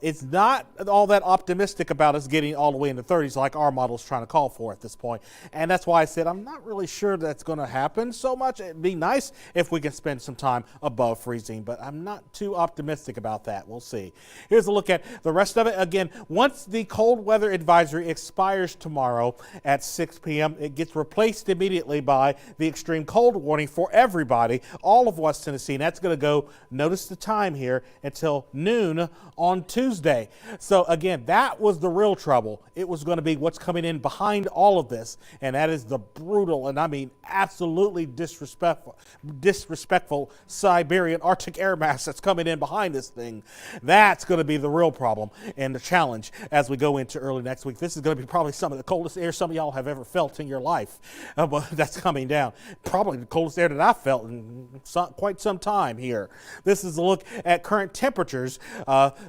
it's not all that optimistic about us getting all the way in the 30s like our model is trying to call for at this point. And that's why I said I'm not really sure that's going to happen so much. It'd be nice if we can spend some time above freezing, but I'm not too optimistic about that. We'll see. Here's a look at the rest of it. Again, once the cold weather advisory expires tomorrow at 6 p.m., it gets replaced immediately by the extreme cold warning for everybody, all of West Tennessee, and that's going to go, notice the time here, until noon on Tuesday. So again, that was the real trouble. It was going to be what's coming in behind all of this, and that is the brutal, and I mean absolutely disrespectful Siberian Arctic air mass that's coming in behind this thing. That's going to be the real problem and the challenge as we go into early next week. This is going to be probably some of the coldest air some of y'all have ever felt in your life, but that's coming down. Probably the coldest air that I've felt in quite some time here. This is a look at current temperatures.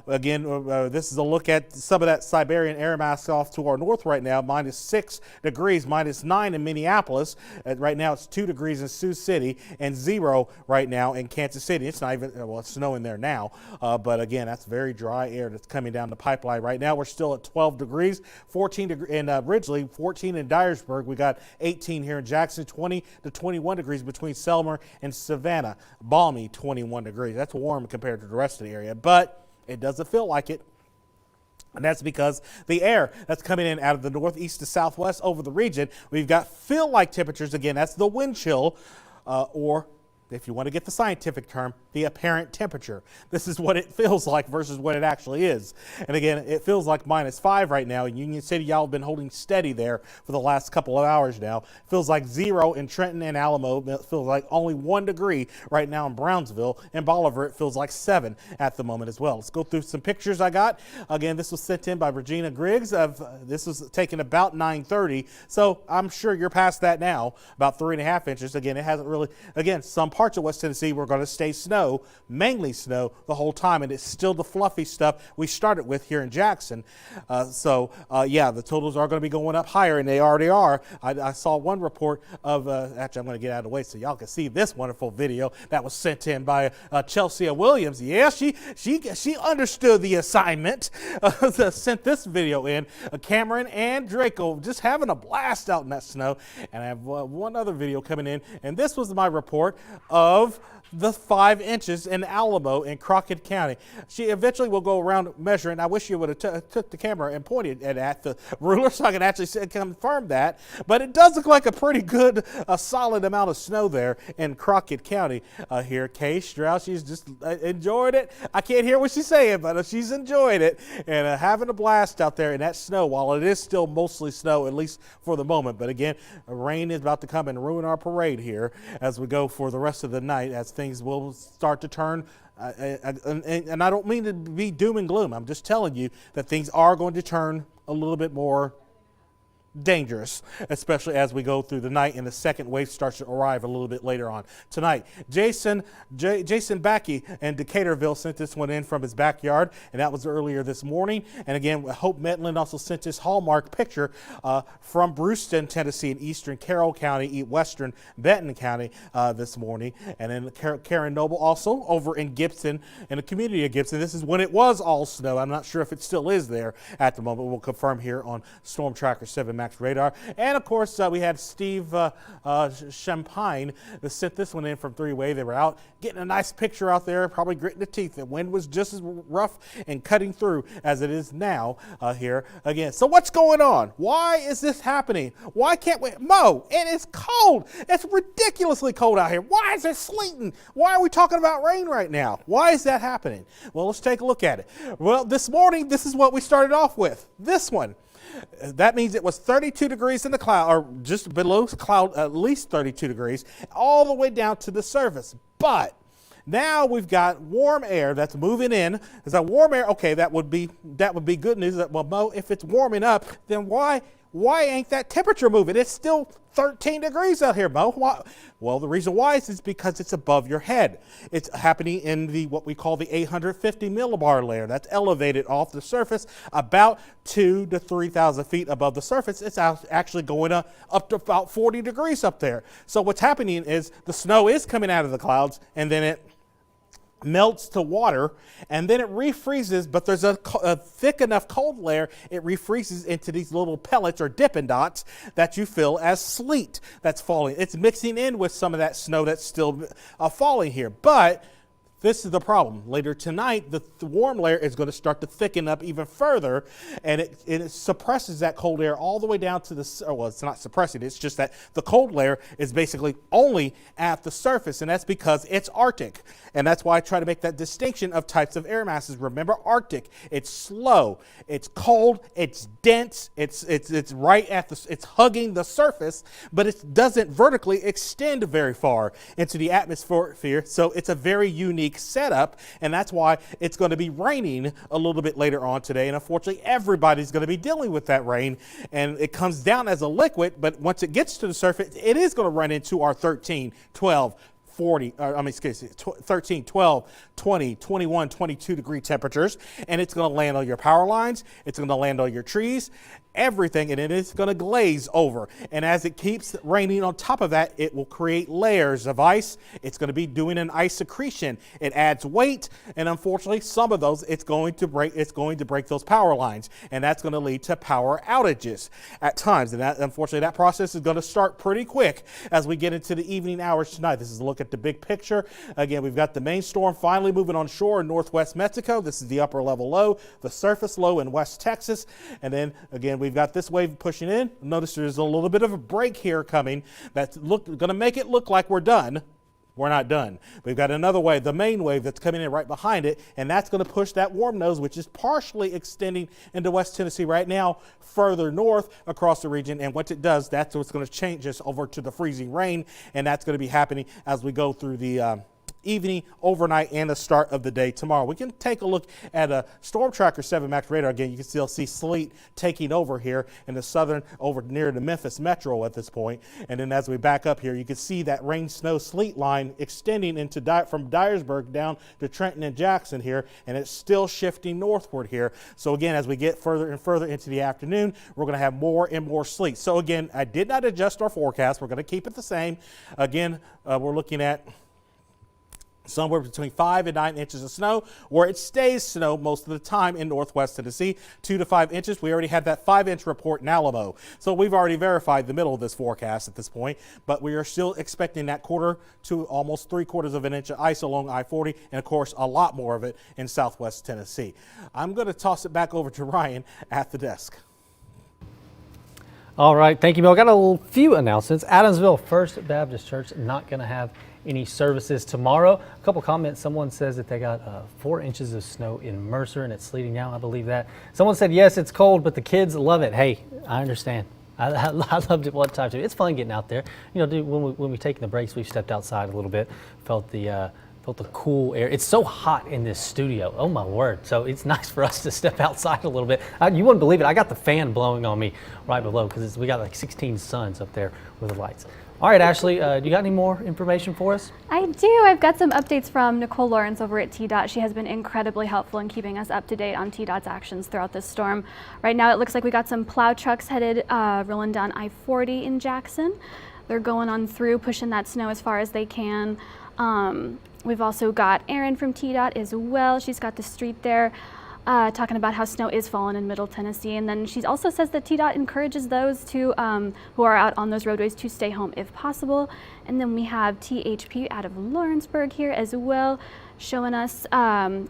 This is a look at some of that Siberian air mass off to our north right now, -6 degrees, -9 in Minneapolis. Right now it's 2 degrees in Sioux City and 0 right now in Kansas City. It's not even, well, it's snowing there now, but again, that's very dry air that's coming down the pipeline right now. We're still at 12 degrees, 14 in Ridgely, 14 in Dyersburg. We got 18 here in Jackson, 20 to 21 degrees between Selmer and Savannah. Balmy, 21 degrees. That's warm compared to the rest of the area, but it doesn't feel like it. And that's because the air that's coming in out of the northeast to southwest over the region, we've got feel-like temperatures. Again, that's the wind chill, or if you want to get the scientific term, the apparent temperature. This is what it feels like versus what it actually is. And again, it feels like -5 right now. In Union City, y'all have been holding steady there for the last couple of hours now. Feels like 0 in Trenton and Alamo. It feels like only 1 degree right now in Brownsville. And Bolivar, it feels like 7 at the moment as well. Let's go through some pictures I got. Again, this was sent in by Regina Griggs. This was taken about 9:30. So I'm sure you're past that now, about 3.5 inches. Again, it hasn't really, again, some parts of West Tennessee we're going to stay snow, mainly snow the whole time, and it's still the fluffy stuff we started with here in Jackson. Yeah, the totals are going to be going up higher, and they already are. I saw one report of, actually I'm going to get out of the way so y'all can see this wonderful video that was sent in by Chelsea Williams. Yeah, she understood the assignment, sent this video in. Cameron and Draco just having a blast out in that snow. And I have one other video coming in, and this was my report of the 5 inches in Alamo in Crockett County. She eventually will go around measuring. I wish you would have took the camera and pointed it at the ruler so I can actually confirm that. But it does look like a pretty good, solid amount of snow there in Crockett County here. Kay Strauss, she's just enjoyed it. I can't hear what she's saying, but she's enjoyed it and having a blast out there in that snow while it is still mostly snow, at least for the moment. But again, rain is about to come and ruin our parade here as we go for the rest of the night, as things will start to turn. And I don't mean to be doom and gloom. I'm just telling you that things are going to turn a little bit more dangerous, especially as we go through the night and the second wave starts to arrive a little bit later on tonight. Jason Backey in Decaturville sent this one in from his backyard, and that was earlier this morning. And again, Hope Metland also sent this Hallmark picture from Brewston, Tennessee, in eastern Carroll County, western Benton County this morning. And then Karen Noble also over in Gibson, in the community of Gibson. This is when it was all snow. I'm not sure if it still is there at the moment. We'll confirm here on Storm Tracker 7 Max radar. And of course, we had Steve Champagne that sent this one in from 3-Way. They were out getting a nice picture out there, probably gritting the teeth. The wind was just as rough and cutting through as it is now here again. So what's going on? Why is this happening? Why can't we? Mo, it is cold. It's ridiculously cold out here. Why is it sleeting? Why are we talking about rain right now? Why is that happening? Well, let's take a look at it. Well, this morning, this is what we started off with. This one. That means it was 32 degrees in the cloud, or just below cloud, at least 32 degrees, all the way down to the surface. But now we've got warm air that's moving in. Is that warm air? Okay, that would be good news. Well, Mo, if it's warming up, then why ain't that temperature moving? It's still 13 degrees out here, Mo. Why? Well, the reason why is because it's above your head. It's happening in the what we call the 850 millibar layer. That's elevated off the surface about 2,000 to 3,000 feet above the surface. It's actually going up to about 40 degrees up there. So what's happening is the snow is coming out of the clouds, and then it melts to water, and then it refreezes, but there's a thick enough cold layer, it refreezes into these little pellets or Dippin' Dots that you feel as sleet that's falling. It's mixing in with some of that snow that's still falling here. But this is the problem. Later tonight, the warm layer is going to start to thicken up even further, and it suppresses that cold air all the way down to the, well, it's not suppressing, it's just that the cold layer is basically only at the surface, and that's because it's Arctic. And that's why I try to make that distinction of types of air masses. Remember, Arctic, it's slow, it's cold, it's dense, it's right at the, it's hugging the surface, but it doesn't vertically extend very far into the atmosphere, so it's a very unique setup, and that's why it's going to be raining a little bit later on today. And unfortunately, everybody's going to be dealing with that rain, and it comes down as a liquid, but once it gets to the surface, it is going to run into our 13, 12, 13, 12, 20, 21, 22 degree temperatures, and it's going to land on your power lines, it's going to land on your trees, everything, and it is going to glaze over. And as it keeps raining on top of that, it will create layers of ice. It's going to be doing an ice accretion. It adds weight, and unfortunately, some of those it's going to break those power lines, and that's going to lead to power outages at times. And that, unfortunately, that process is going to start pretty quick as we get into the evening hours tonight. This is a look at the big picture. Again, we've got the main storm finally moving on shore in northwest Mexico. This is the upper level low, the surface low in West Texas, and then again we've got this wave pushing in. Notice there's a little bit of a break here coming that's going to make it look like we're done. We're not done. We've got another wave, the main wave that's coming in right behind it, and that's going to push that warm nose, which is partially extending into West Tennessee right now, further north across the region. And once it does, that's what's going to change us over to the freezing rain, and that's going to be happening as we go through the evening, overnight, and the start of the day tomorrow. We can take a look at a Storm Tracker 7 Max radar. Again, you can still see sleet taking over here in the southern, over near the Memphis metro at this point. And then as we back up here, you can see that rain, snow, sleet line extending into from Dyersburg down to Trenton and Jackson here, and it's still shifting northward here. So again, as we get further and further into the afternoon, we're going to have more and more sleet. So again, I did not adjust our forecast. We're going to keep it the same. Again, we're looking at somewhere between 5 and 9 inches of snow, where it stays snow most of the time in northwest Tennessee. 2 to 5 inches. We already had that 5-inch report in Alamo. So we've already verified the middle of this forecast at this point, but we are still expecting that 1/4 to almost 3/4 of an inch of ice along I-40, and of course a lot more of it in southwest Tennessee. I'm going to toss it back over to Ryan at the desk. All right, thank you, Bill. Got a few announcements. Adamsville First Baptist Church not going to have any services tomorrow. A couple comments. Someone says that they got 4 inches of snow in Mercer and it's sleeting now. I believe that. Someone said, yes, it's cold, but the kids love it. Hey, I understand. I loved it one time too. It's fun getting out there. You know, when we've taken the breaks, we've stepped outside a little bit, felt the Felt the cool air. It's so hot in this studio. Oh my word. So it's nice for us to step outside a little bit. You wouldn't believe it. I got the fan blowing on me right below because we got like 16 suns up there with the lights. All right, Ashley, do you got any more information for us? I do. I've got some updates from Nicole Lawrence over at TDOT. She has been incredibly helpful in keeping us up to date on TDOT's actions throughout this storm. Right now, it looks like we got some plow trucks headed rolling down I-40 in Jackson. They're going on through, pushing that snow as far as they can. We've also got Erin from TDOT as well. She's got the street there talking about how snow is falling in Middle Tennessee. And then she also says that TDOT encourages those to who are out on those roadways to stay home if possible. And then we have THP out of Lawrenceburg here as well, showing us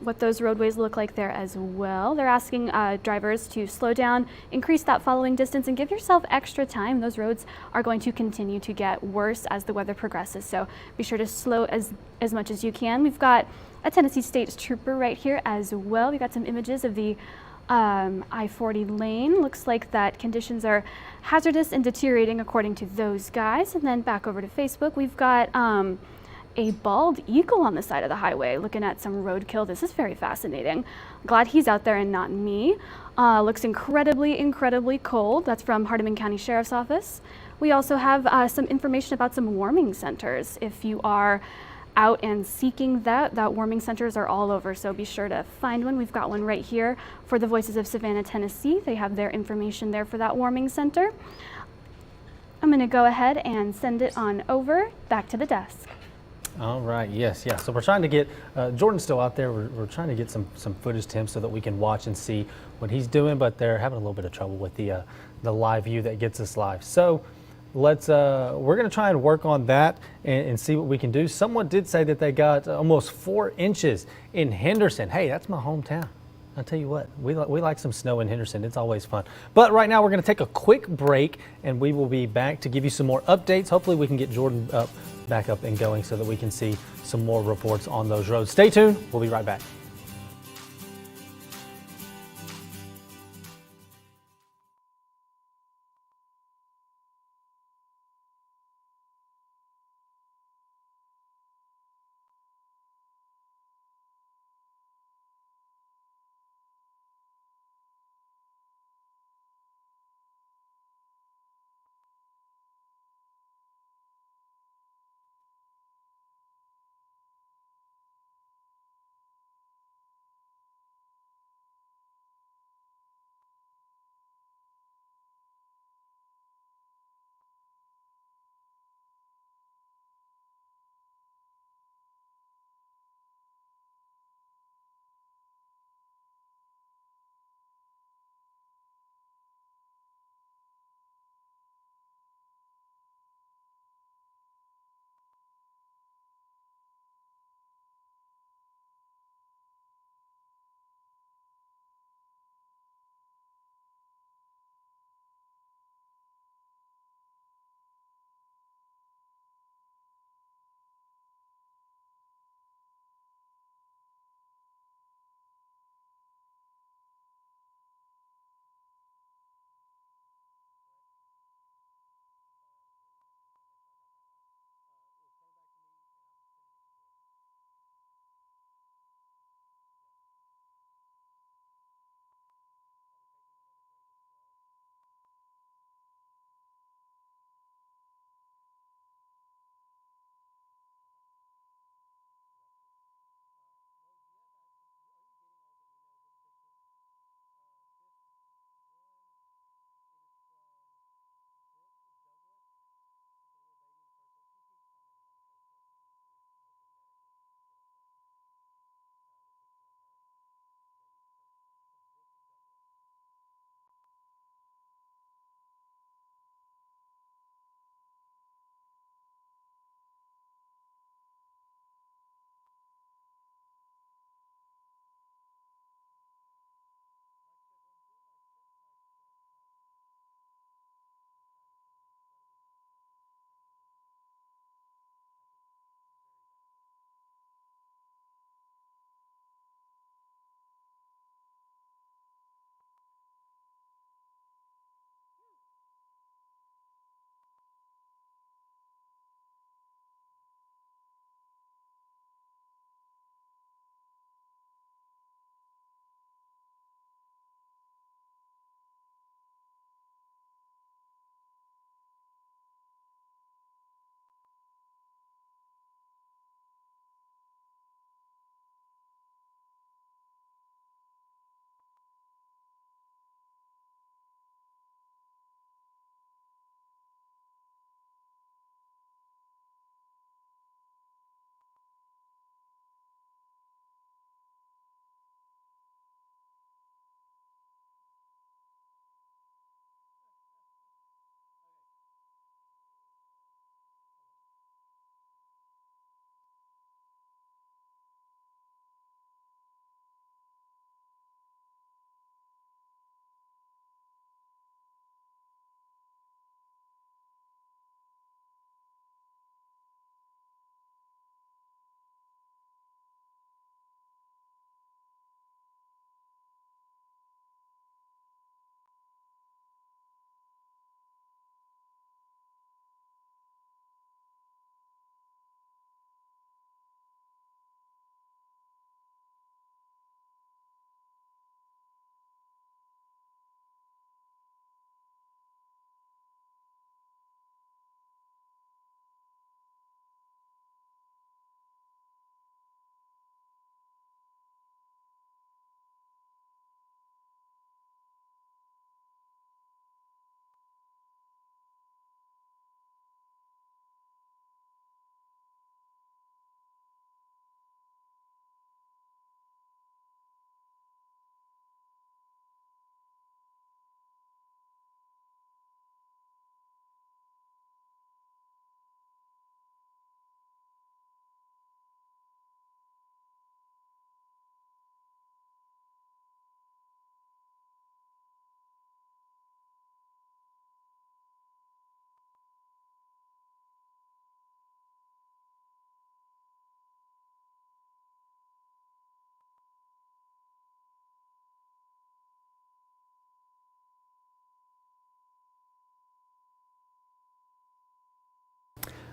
what those roadways look like there as well. They're asking drivers to slow down, increase that following distance, and give yourself extra time. Those roads are going to continue to get worse as the weather progresses, so be sure to slow as much as you can. We've got a Tennessee State Trooper right here as well. We got some images of the I-40 lane. Looks like that conditions are hazardous and deteriorating according to those guys. And then back over to Facebook, we've got a bald eagle on the side of the highway looking at some roadkill. This is very fascinating. Glad he's out there and not me. Looks incredibly cold. That's from Hardeman County Sheriff's Office. We also have some information about some warming centers. If you are out and seeking that warming centers are all over, so be sure to find one. We've got one right here for the Voices of Savannah, Tennessee. They have their information there for that warming center. I'm gonna go ahead and send it on over back to the desk. All right, yes. So we're trying to get, Jordan's still out there. We're trying to get some footage to him so that we can watch and see what he's doing, but they're having a little bit of trouble with the live view that gets us live. So we're gonna try and work on that and see what we can do. Someone did say that they got almost 4 inches in Henderson. Hey, that's my hometown. I'll tell you what, we like some snow in Henderson. It's always fun. But right now we're gonna take a quick break and we will be back to give you some more updates. Hopefully we can get Jordan back up and going so that we can see some more reports on those roads. Stay tuned, we'll be right back.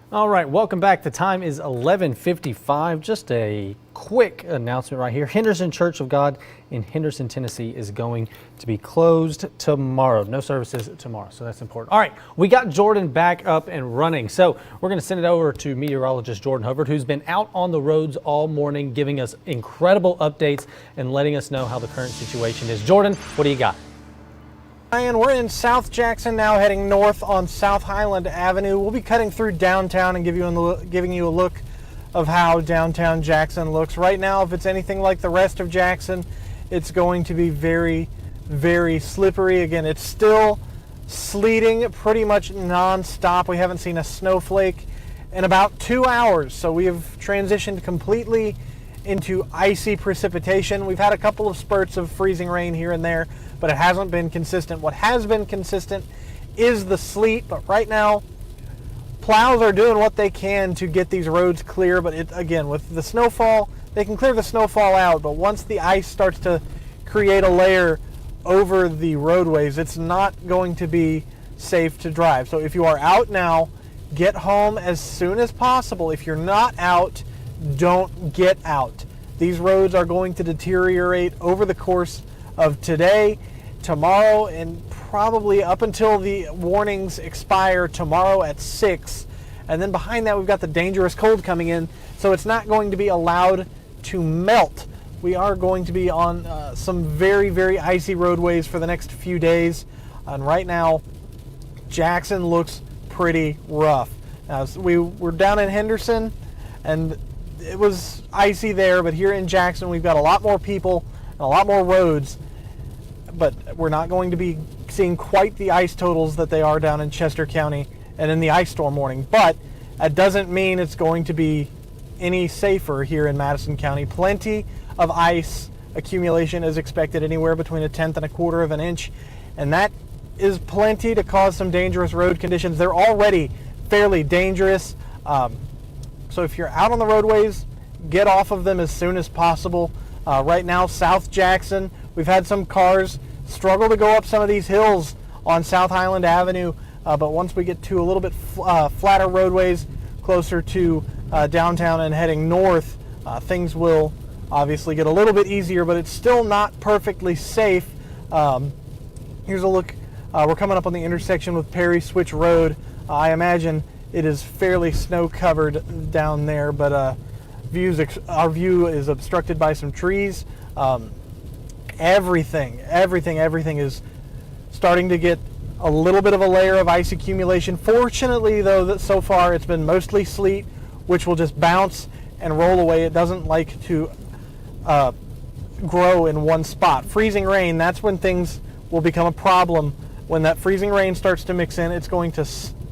All right, welcome back. The time is 11:55. Just a quick announcement right here. Henderson Church of God in Henderson, Tennessee is going to be closed tomorrow. No services tomorrow, so that's important. All right, we got Jordan back up and running. So we're going to send it over to meteorologist Jordan Hovard, who's been out on the roads all morning, giving us incredible updates and letting us know how the current situation is. Jordan, what do you got? Ryan, we're in South Jackson now, heading north on South Highland Avenue. We'll be cutting through downtown and giving you a look of how downtown Jackson looks. Right now, if it's anything like the rest of Jackson, it's going to be very, very slippery. Again, it's still sleeting pretty much non-stop. We haven't seen a snowflake in about 2 hours, so we have transitioned completely into icy precipitation. We've had a couple of spurts of freezing rain here and there, but it hasn't been consistent. What has been consistent is the sleet, but right now plows are doing what they can to get these roads clear, but again, with the snowfall, they can clear the snowfall out, but once the ice starts to create a layer over the roadways, it's not going to be safe to drive. So if you are out now, get home as soon as possible. If you're not out, don't get out. These roads are going to deteriorate over the course of today, tomorrow, and probably up until the warnings expire tomorrow at 6. And then behind that, we've got the dangerous cold coming in, so it's not going to be allowed to melt. We are going to be on some very, very icy roadways for the next few days. And right now, Jackson looks pretty rough. We're down in Henderson, and it was icy there, but here in Jackson, we've got a lot more people and a lot more roads, but we're not going to be seeing quite the ice totals that they are down in Chester County and in the ice storm warning. But that doesn't mean it's going to be any safer here in Madison County. Plenty of ice accumulation is expected, anywhere between 1/10 and 1/4 of an inch, and that is plenty to cause some dangerous road conditions. They're already fairly dangerous. So if you're out on the roadways, get off of them as soon as possible. Right now, South Jackson, we've had some cars struggle to go up some of these hills on South Highland Avenue, but once we get to a little bit flatter roadways closer to downtown and heading north, things will obviously get a little bit easier, but it's still not perfectly safe. Here's a look. We're coming up on the intersection with Perry Switch Road. I imagine it is fairly snow covered down there, but our view is obstructed by some trees. Everything is starting to get a little bit of a layer of ice accumulation. Fortunately, though, that so far it's been mostly sleet, which will just bounce and roll away. It doesn't like to grow in one spot. Freezing rain, that's when things will become a problem. When that freezing rain starts to mix in, it's going to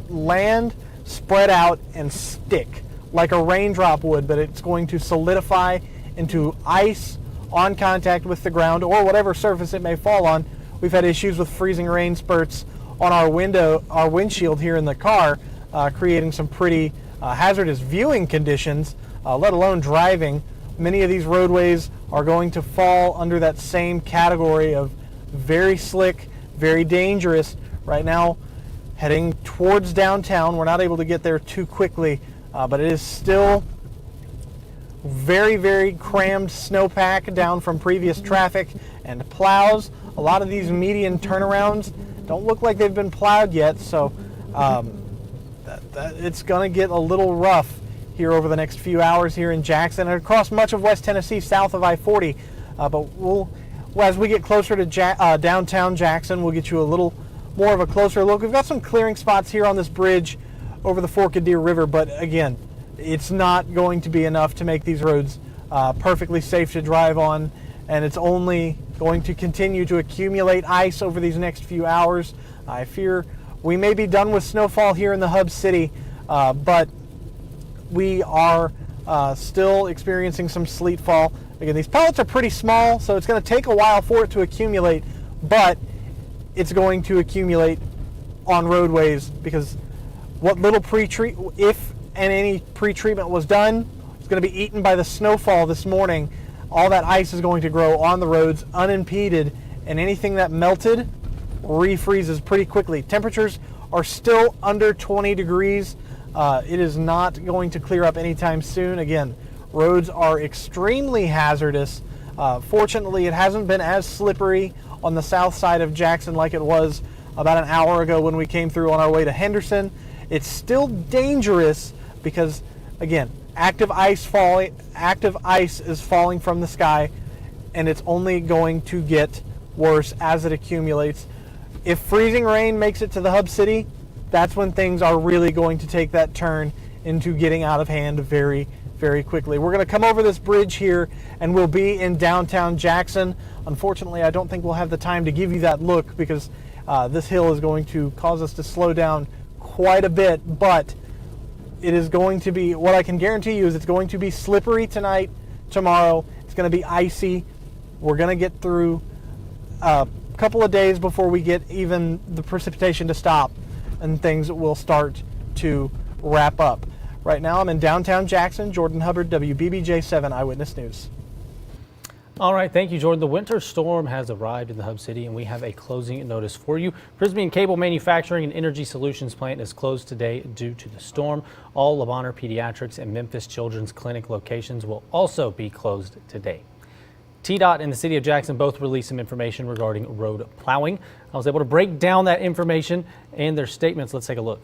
land, spread out, and stick like a raindrop would, but it's going to solidify into ice on contact with the ground or whatever surface it may fall on. We've had issues with freezing rain spurts on our windshield here in the car, creating some pretty hazardous viewing conditions, let alone driving. Many of these roadways are going to fall under that same category of very slick, very dangerous. Right now, heading towards downtown, we're not able to get there too quickly, but it is still very, very crammed snowpack down from previous traffic and plows. A lot of these median turnarounds don't look like they've been plowed yet, so it's going to get a little rough here over the next few hours here in Jackson and across much of West Tennessee south of I-40. But as we get closer to downtown Jackson, we'll get you a little more of a closer look. We've got some clearing spots here on this bridge over the Forked Deer River, but again, it's not going to be enough to make these roads perfectly safe to drive on, and it's only going to continue to accumulate ice over these next few hours. I fear we may be done with snowfall here in the hub city, but we are still experiencing some sleet fall. Again, these pellets are pretty small, so it's going to take a while for it to accumulate, but it's going to accumulate on roadways because what little if and any pre-treatment was done, it's going to be eaten by the snowfall this morning. All that ice is going to grow on the roads unimpeded, and anything that melted refreezes pretty quickly. Temperatures are still under 20 degrees. It is not going to clear up anytime soon. Again, roads are extremely hazardous. Fortunately, it hasn't been as slippery on the south side of Jackson like it was about an hour ago when we came through on our way to Henderson. It's still dangerous because, again, active ice is falling from the sky, and it's only going to get worse as it accumulates. If freezing rain makes it to the hub city, that's when things are really going to take that turn into getting out of hand very, very quickly. We're going to come over this bridge here and we'll be in downtown Jackson. Unfortunately, I don't think we'll have the time to give you that look because this hill is going to cause us to slow down quite a bit, but it is going to be, what I can guarantee you is it's going to be slippery tonight, tomorrow. It's going to be icy. We're going to get through a couple of days before we get even the precipitation to stop and things will start to wrap up. Right now I'm in downtown Jackson. Jordan Hubbard, WBBJ 7 Eyewitness News. All right, thank you, Jordan. The winter storm has arrived in the hub city, and we have a closing notice for you. Prysmian Cable Manufacturing and Energy Solutions plant is closed today due to the storm. All Le Bonheur Pediatrics and Memphis Children's Clinic locations will also be closed today. TDOT and the City of Jackson both released some information regarding road plowing. I was able to break down that information and their statements. Let's take a look.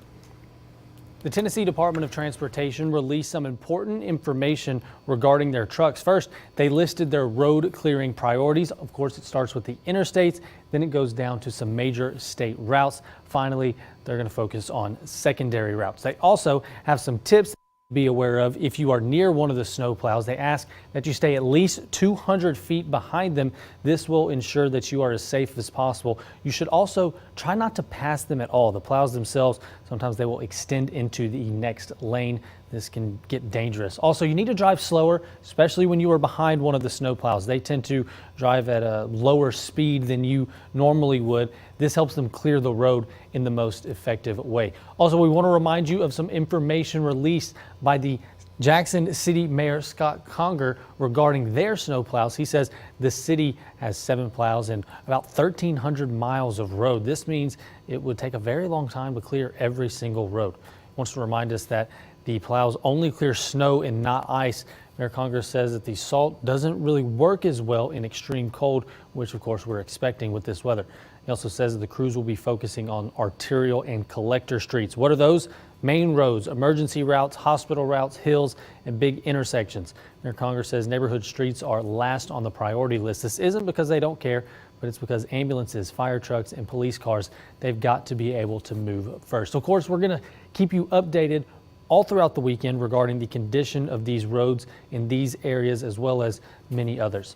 The Tennessee Department of Transportation released some important information regarding their trucks. First, they listed their road clearing priorities. Of course, it starts with the interstates, then it goes down to some major state routes. Finally, they're going to focus on secondary routes. They also have some tips to be aware of if you are near one of the snow plows. They ask that you stay at least 200 feet behind them. This will ensure that you are as safe as possible. You should also try not to pass them at all. The plows themselves, sometimes they will extend into the next lane. This can get dangerous. Also, you need to drive slower, especially when you are behind one of the snow plows. They tend to drive at a lower speed than you normally would. This helps them clear the road in the most effective way. Also, we want to remind you of some information released by the Jackson City Mayor Scott Conger regarding their snow plows. He says the city has 7 plows and about 1,300 miles of road. This means it would take a very long time to clear every single road. He wants to remind us that the plows only clear snow and not ice. Mayor Conger says that the salt doesn't really work as well in extreme cold, which of course we're expecting with this weather. He also says that the crews will be focusing on arterial and collector streets. What are those? Main roads, emergency routes, hospital routes, hills, and big intersections. Mayor Conger says neighborhood streets are last on the priority list. This isn't because they don't care, but it's because ambulances, fire trucks, and police cars, they've got to be able to move first. Of course, we're going to keep you updated all throughout the weekend regarding the condition of these roads in these areas as well as many others.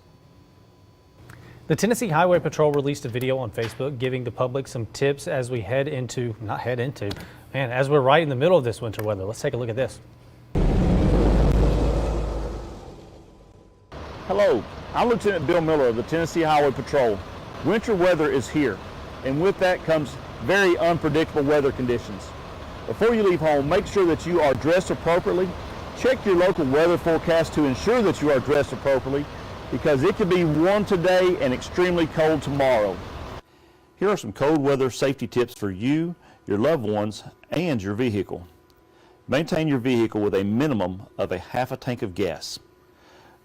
The Tennessee Highway Patrol released a video on Facebook giving the public some tips as we as we're right in the middle of this winter weather. Let's take a look at this. Hello, I'm Lieutenant Bill Miller of the Tennessee Highway Patrol. Winter weather is here, and with that comes very unpredictable weather conditions. Before you leave home, make sure that you are dressed appropriately. Check your local weather forecast to ensure that you are dressed appropriately, because it could be warm today and extremely cold tomorrow. Here are some cold weather safety tips for you, your loved ones, and your vehicle. Maintain your vehicle with a minimum of a half a tank of gas.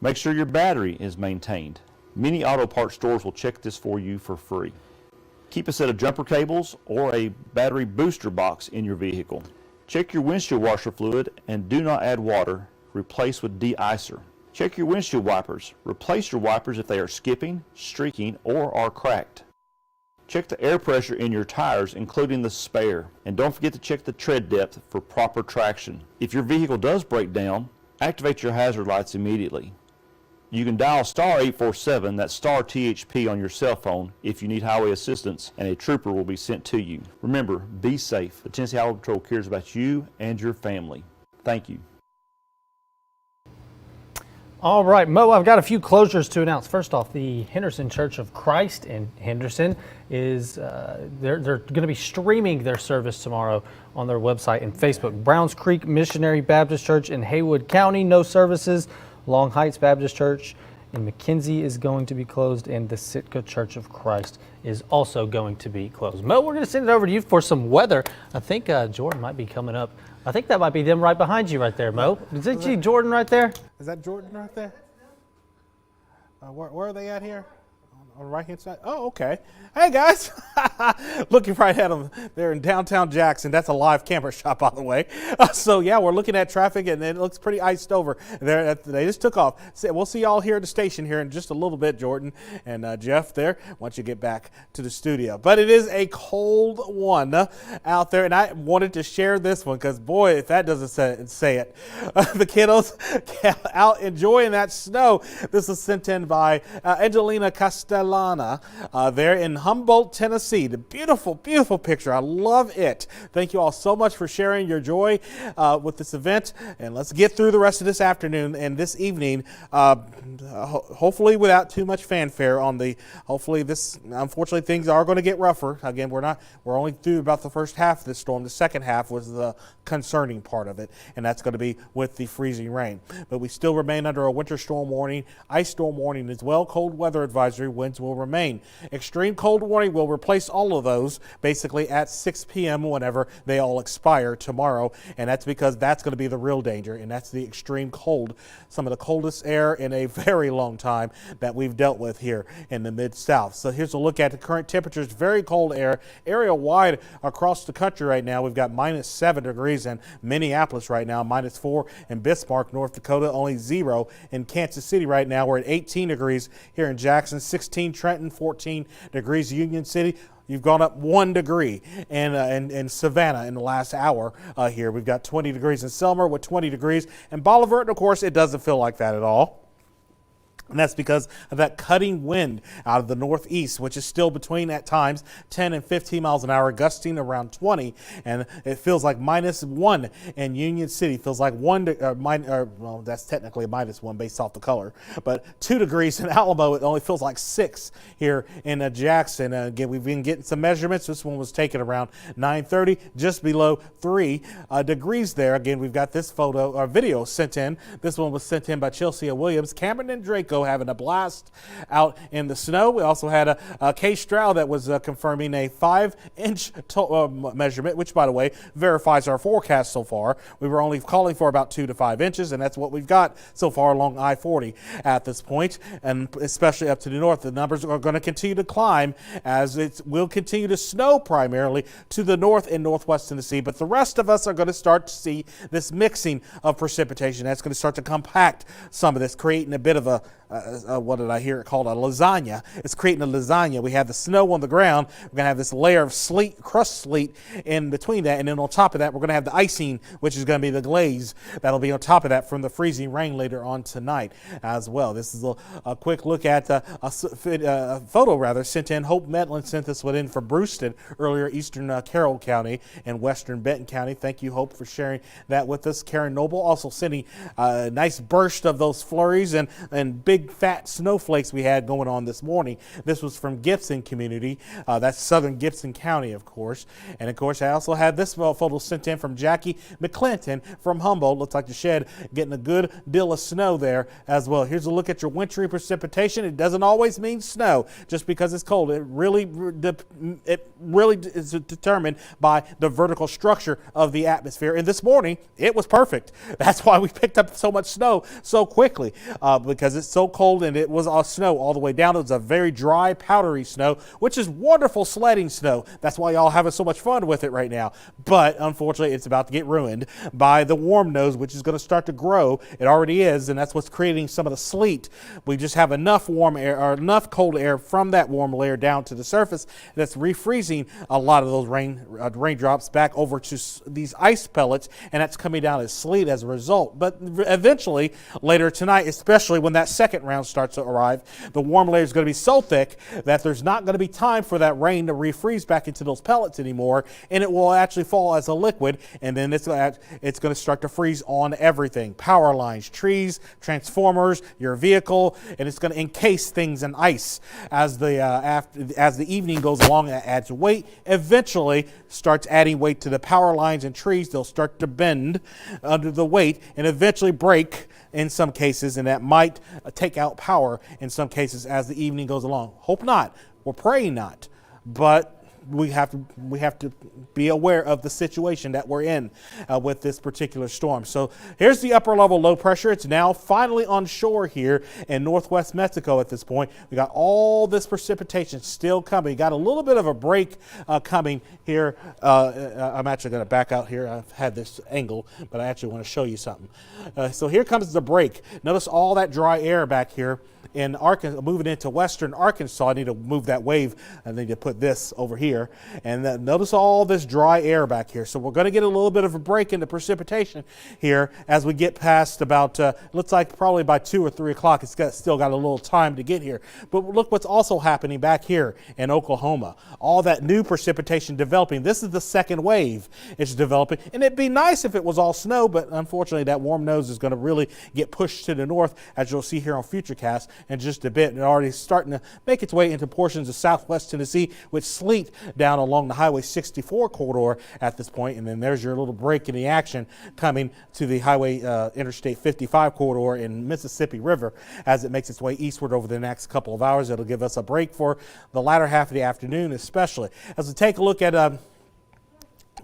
Make sure your battery is maintained. Many auto parts stores will check this for you for free. Keep a set of jumper cables or a battery booster box in your vehicle. Check your windshield washer fluid and do not add water. Replace with de-icer. Check your windshield wipers. Replace your wipers if they are skipping, streaking, or are cracked. Check the air pressure in your tires, including the spare. And don't forget to check the tread depth for proper traction. If your vehicle does break down, activate your hazard lights immediately. You can dial star 847, that's star THP on your cell phone if you need highway assistance, and a trooper will be sent to you. Remember, be safe. The Tennessee Highway Patrol cares about you and your family. Thank you. All right, Mo, I've got a few closures to announce. First off, the Henderson Church of Christ in Henderson is they're going to be streaming their service tomorrow on their website and Facebook. Browns Creek Missionary Baptist Church in Haywood County, no services. Long Heights Baptist Church and McKenzie is going to be closed, and the Sitka Church of Christ is also going to be closed. Mo, we're going to send it over to you for some weather. I think Jordan might be coming up. I think that might be them right behind you right there, Mo. Is that you, Jordan, right there? Is that Jordan right there? Where are they at here? On the right-hand side? Oh, okay. Hey, guys. Looking right at them. They're in downtown Jackson. That's a live camera shot, by the way. So, yeah, we're looking at traffic, and it looks pretty iced over. They just took off. So we'll see y'all here at the station here in just a little bit, Jordan and Jeff there, once you get back to the studio. But it is a cold one out there, and I wanted to share this one because, boy, if that doesn't say it. The kiddos out enjoying that snow. This was sent in by Angelina Castellana there in Humboldt, Tennessee. The beautiful, beautiful picture. I love it. Thank you all so much for sharing your joy with this event. And let's get through the rest of this afternoon and this evening, hopefully without too much fanfare on the, unfortunately things are going to get rougher. Again, we're only through about the first half of this storm. The second half was the concerning part of it, and that's going to be with the freezing rain. But we still remain under a winter storm warning, ice storm warning as well, cold weather advisory. Winds will remain. Extreme cold warning will replace all of those basically at 6 p.m. whenever they all expire tomorrow, and that's because that's going to be the real danger, and that's the extreme cold, some of the coldest air in a very long time that we've dealt with here in the Mid-South. So here's a look at the current temperatures. Very cold air, area-wide across the country right now. We've got -7 degrees in Minneapolis right now, -4 in Bismarck, North Dakota, only 0 in Kansas City right now. We're at 18 degrees here in Jackson, 16 Trenton, 14 degrees Union City. You've gone up 1 degree in Savannah in the last hour here. We've got 20 degrees in Selmer with 20 degrees. And Bolivar, of course, it doesn't feel like that at all. And that's because of that cutting wind out of the northeast, which is still between, at times, 10 and 15 miles an hour, gusting around 20. And it feels like -1 in Union City. Feels like well, that's technically a -1 based off the color. But 2 degrees in Alamo, it only feels like 6 here in Jackson. Again, we've been getting some measurements. This one was taken around 9:30, just below 3 degrees there. Again, we've got this photo or video sent in. This one was sent in by Chelsea Williams. Cameron and Draco having a blast out in the snow. We also had a Kay Stroud that was confirming a 5-inch measurement, which, by the way, verifies our forecast so far. We were only calling for about 2 to 5 inches, and that's what we've got so far along I-40 at this point, and especially up to the north. The numbers are going to continue to climb as it will continue to snow primarily to the north and northwest Tennessee, but the rest of us are going to start to see this mixing of precipitation. That's going to start to compact some of this, creating a bit of a what did I hear it called? A lasagna. It's creating a lasagna. We have the snow on the ground. We're going to have this layer of sleet, crust sleet in between that. And then on top of that, we're going to have the icing, which is going to be the glaze that'll be on top of that from the freezing rain later on tonight as well. This is a quick look at a photo sent in. Hope Medlin sent this one in for Brewston earlier, eastern Carroll County and western Benton County. Thank you, Hope, for sharing that with us. Karen Noble also sending a nice burst of those flurries and big fat snowflakes we had going on this morning. This was from Gibson community. That's southern Gibson County, of course. And of course, I also had this photo sent in from Jackie McClinton from Humboldt. Looks like the shed getting a good deal of snow there as well. Here's a look at your wintry precipitation. It doesn't always mean snow just because it's cold. It really is determined by the vertical structure of the atmosphere. And this morning, it was perfect. That's why we picked up so much snow so quickly, because it's so cold, and it was snow all the way down. It was a very dry, powdery snow, which is wonderful sledding snow. That's why y'all having so much fun with it right now. But unfortunately, it's about to get ruined by the warm nose, which is going to start to grow. It already is, and that's what's creating some of the sleet. We just have enough warm air or enough cold air from that warm layer down to the surface that's refreezing a lot of those raindrops back over to these ice pellets, and that's coming down as sleet as a result. But eventually, later tonight, especially when that second round starts to arrive, the warm layer is going to be so thick that there's not going to be time for that rain to refreeze back into those pellets anymore, and it will actually fall as a liquid, and then it's going to start to freeze on everything. Power lines, trees, transformers, your vehicle, and it's going to encase things in ice as the evening goes along. It adds weight, eventually starts adding weight to the power lines and trees. They'll start to bend under the weight and eventually break in some cases, and that might take out power in some cases as the evening goes along. Hope not. We're praying not. But we have to be aware of the situation that we're in with this particular storm. So here's the upper level low pressure. It's now finally on shore here in northwest Mexico at this point. We got all this precipitation still coming. Got a little bit of a break coming here. I'm actually going to back out here. I've had this angle, but I actually want to show you something. So here comes the break. Notice all that dry air back here in Arkansas, moving into western Arkansas. I need to move that wave. I need to put this over here. And notice all this dry air back here. So we're going to get a little bit of a break in the precipitation here as we get past about, looks like probably by 2 or 3 o'clock. It's still got a little time to get here. But look what's also happening back here in Oklahoma. All that new precipitation developing. This is the second wave it's developing. And it'd be nice if it was all snow, but unfortunately that warm nose is going to really get pushed to the north, as you'll see here on Futurecast in just a bit. And already starting to make its way into portions of southwest Tennessee with sleet down along the Highway 64 corridor at this point. And then there's your little break in the action coming to the Highway Interstate 55 corridor in Mississippi River as it makes its way eastward over the next couple of hours. It'll give us a break for the latter half of the afternoon, especially. As we take a look at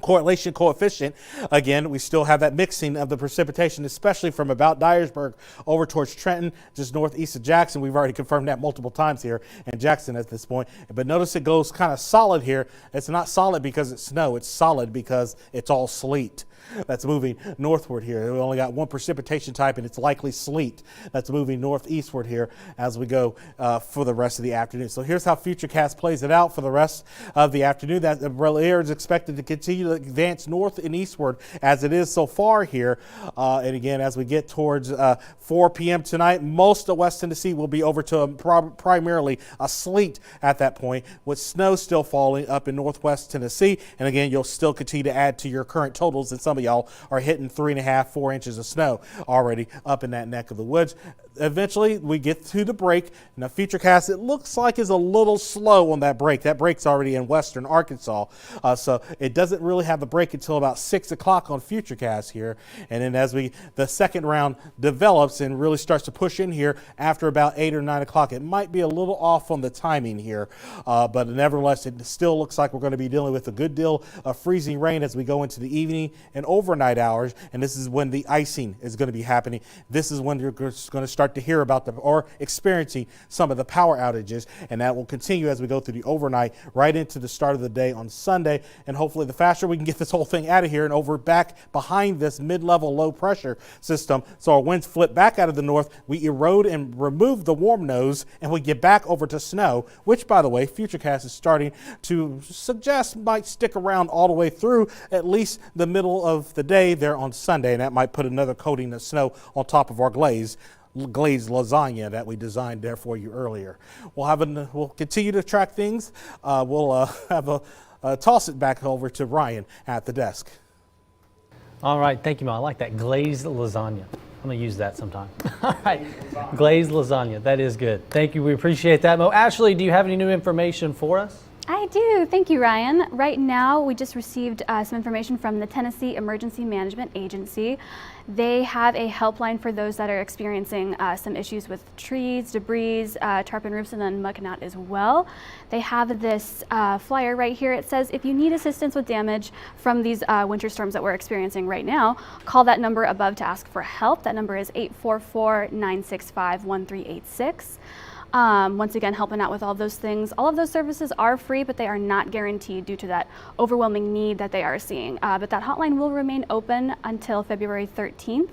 correlation coefficient, again, we still have that mixing of the precipitation, especially from about Dyersburg over towards Trenton, just northeast of Jackson. We've already confirmed that multiple times here in Jackson at this point. But notice it goes kind of solid here. It's not solid because it's snow. It's solid because it's all sleet. That's moving northward here. We only got one precipitation type, and it's likely sleet. That's moving northeastward here as we go for the rest of the afternoon. So here's how Futurecast plays it out for the rest of the afternoon. That the air is expected to continue to advance north and eastward as it is so far here. And again, as we get towards 4 p.m. tonight, most of West Tennessee will be over to primarily a sleet at that point, with snow still falling up in northwest Tennessee. And again, you'll still continue to add to your current totals, and some of y'all are hitting 3.5, 4 inches of snow already up in that neck of the woods. Eventually, we get to the break. Now, Futurecast, it looks like is a little slow on that break. That break's already in western Arkansas, so it doesn't really have the break until about 6 o'clock on Futurecast here. And then as the second round develops and really starts to push in here after about 8 or 9 o'clock, it might be a little off on the timing here, but nevertheless, it still looks like we're going to be dealing with a good deal of freezing rain as we go into the evening and overnight hours. And this is when the icing is going to be happening. This is when you're going to start to hear about or experiencing some of the power outages, and that will continue as we go through the overnight right into the start of the day on Sunday. And hopefully the faster we can get this whole thing out of here and over back behind this mid-level low pressure system, so our winds flip back out of the north, we erode and remove the warm nose, and we get back over to snow, which, by the way, Futurecast is starting to suggest might stick around all the way through at least the middle of the day there on Sunday, and that might put another coating of snow on top of our glazed lasagna that we designed there for you earlier. We'll continue to track things. We'll toss it back over to Ryan at the desk. All right, thank you, Mo. I like that glazed lasagna. I'm going to use that sometime. All right, glazed lasagna. That is good. Thank you. We appreciate that, Mo. Ashley, do you have any new information for us? I do. Thank you, Ryan. Right now, we just received some information from the Tennessee Emergency Management Agency. They have a helpline for those that are experiencing some issues with trees, debris, tarpon roofs, and then mucking out as well. They have this flyer right here. It says, if you need assistance with damage from these winter storms that we're experiencing right now, call that number above to ask for help. That number is 844-965-1386. Once again, helping out with all those things. All of those services are free, but they are not guaranteed due to that overwhelming need that they are seeing. But that hotline will remain open until February 13th.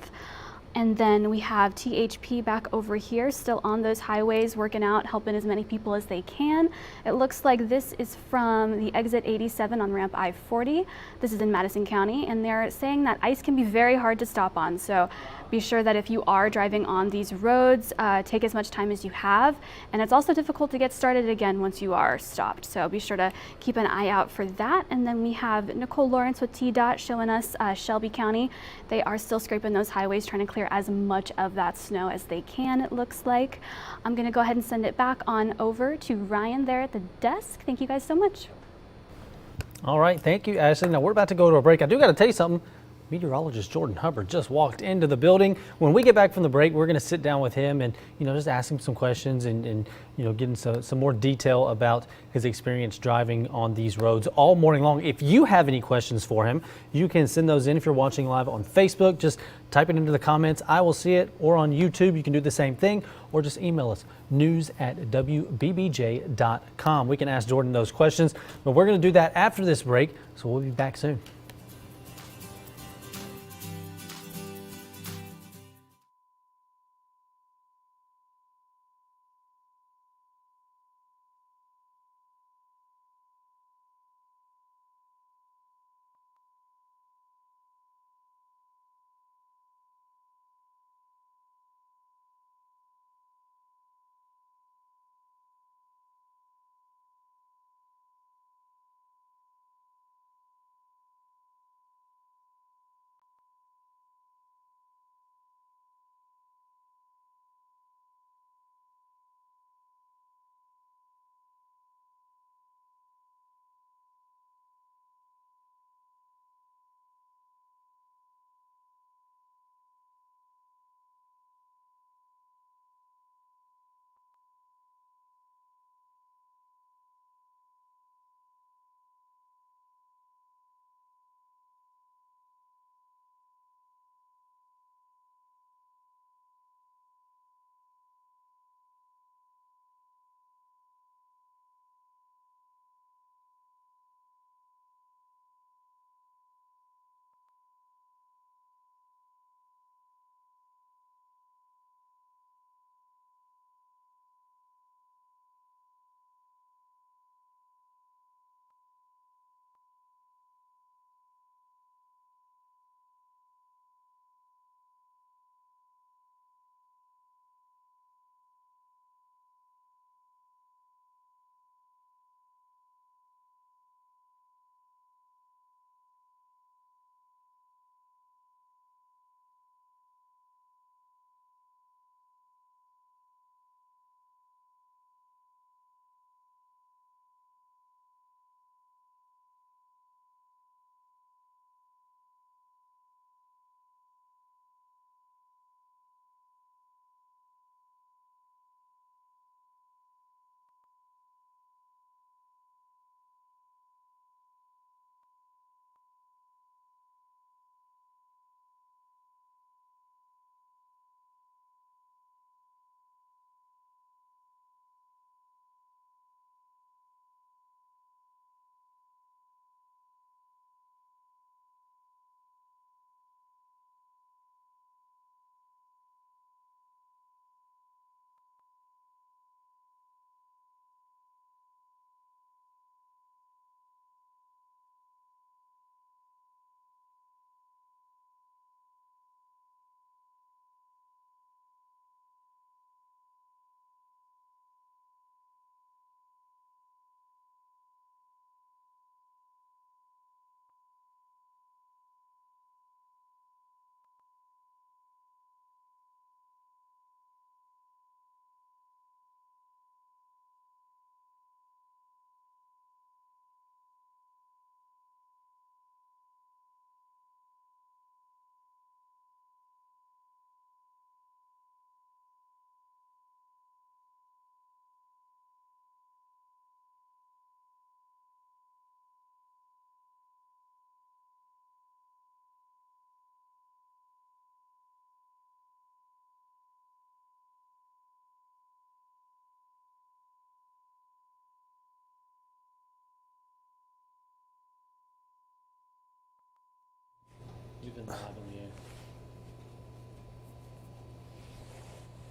And then we have THP back over here, still on those highways, working out, helping as many people as they can. It looks like this is from the exit 87 on ramp I-40. This is in Madison County, and they're saying that ice can be very hard to stop on. So be sure that if you are driving on these roads, take as much time as you have. And it's also difficult to get started again once you are stopped. So be sure to keep an eye out for that. And then we have Nicole Lawrence with TDOT showing us Shelby County. They are still scraping those highways, trying to clear as much of that snow as they can, it looks like. I'm going to go ahead and send it back on over to Ryan there at the desk. Thank you guys so much. All right, thank you, Ashley. Now we're about to go to a break. I do got to tell you something. Meteorologist Jordan Hubbard just walked into the building. When we get back from the break, we're going to sit down with him and, just ask him some questions and getting some more detail about his experience driving on these roads all morning long. If you have any questions for him, you can send those in if you're watching live on Facebook. Just type it into the comments. I will see it. Or on YouTube, you can do the same thing, or just email us, news@wbbj.com. We can ask Jordan those questions, but we're going to do that after this break, so we'll be back soon.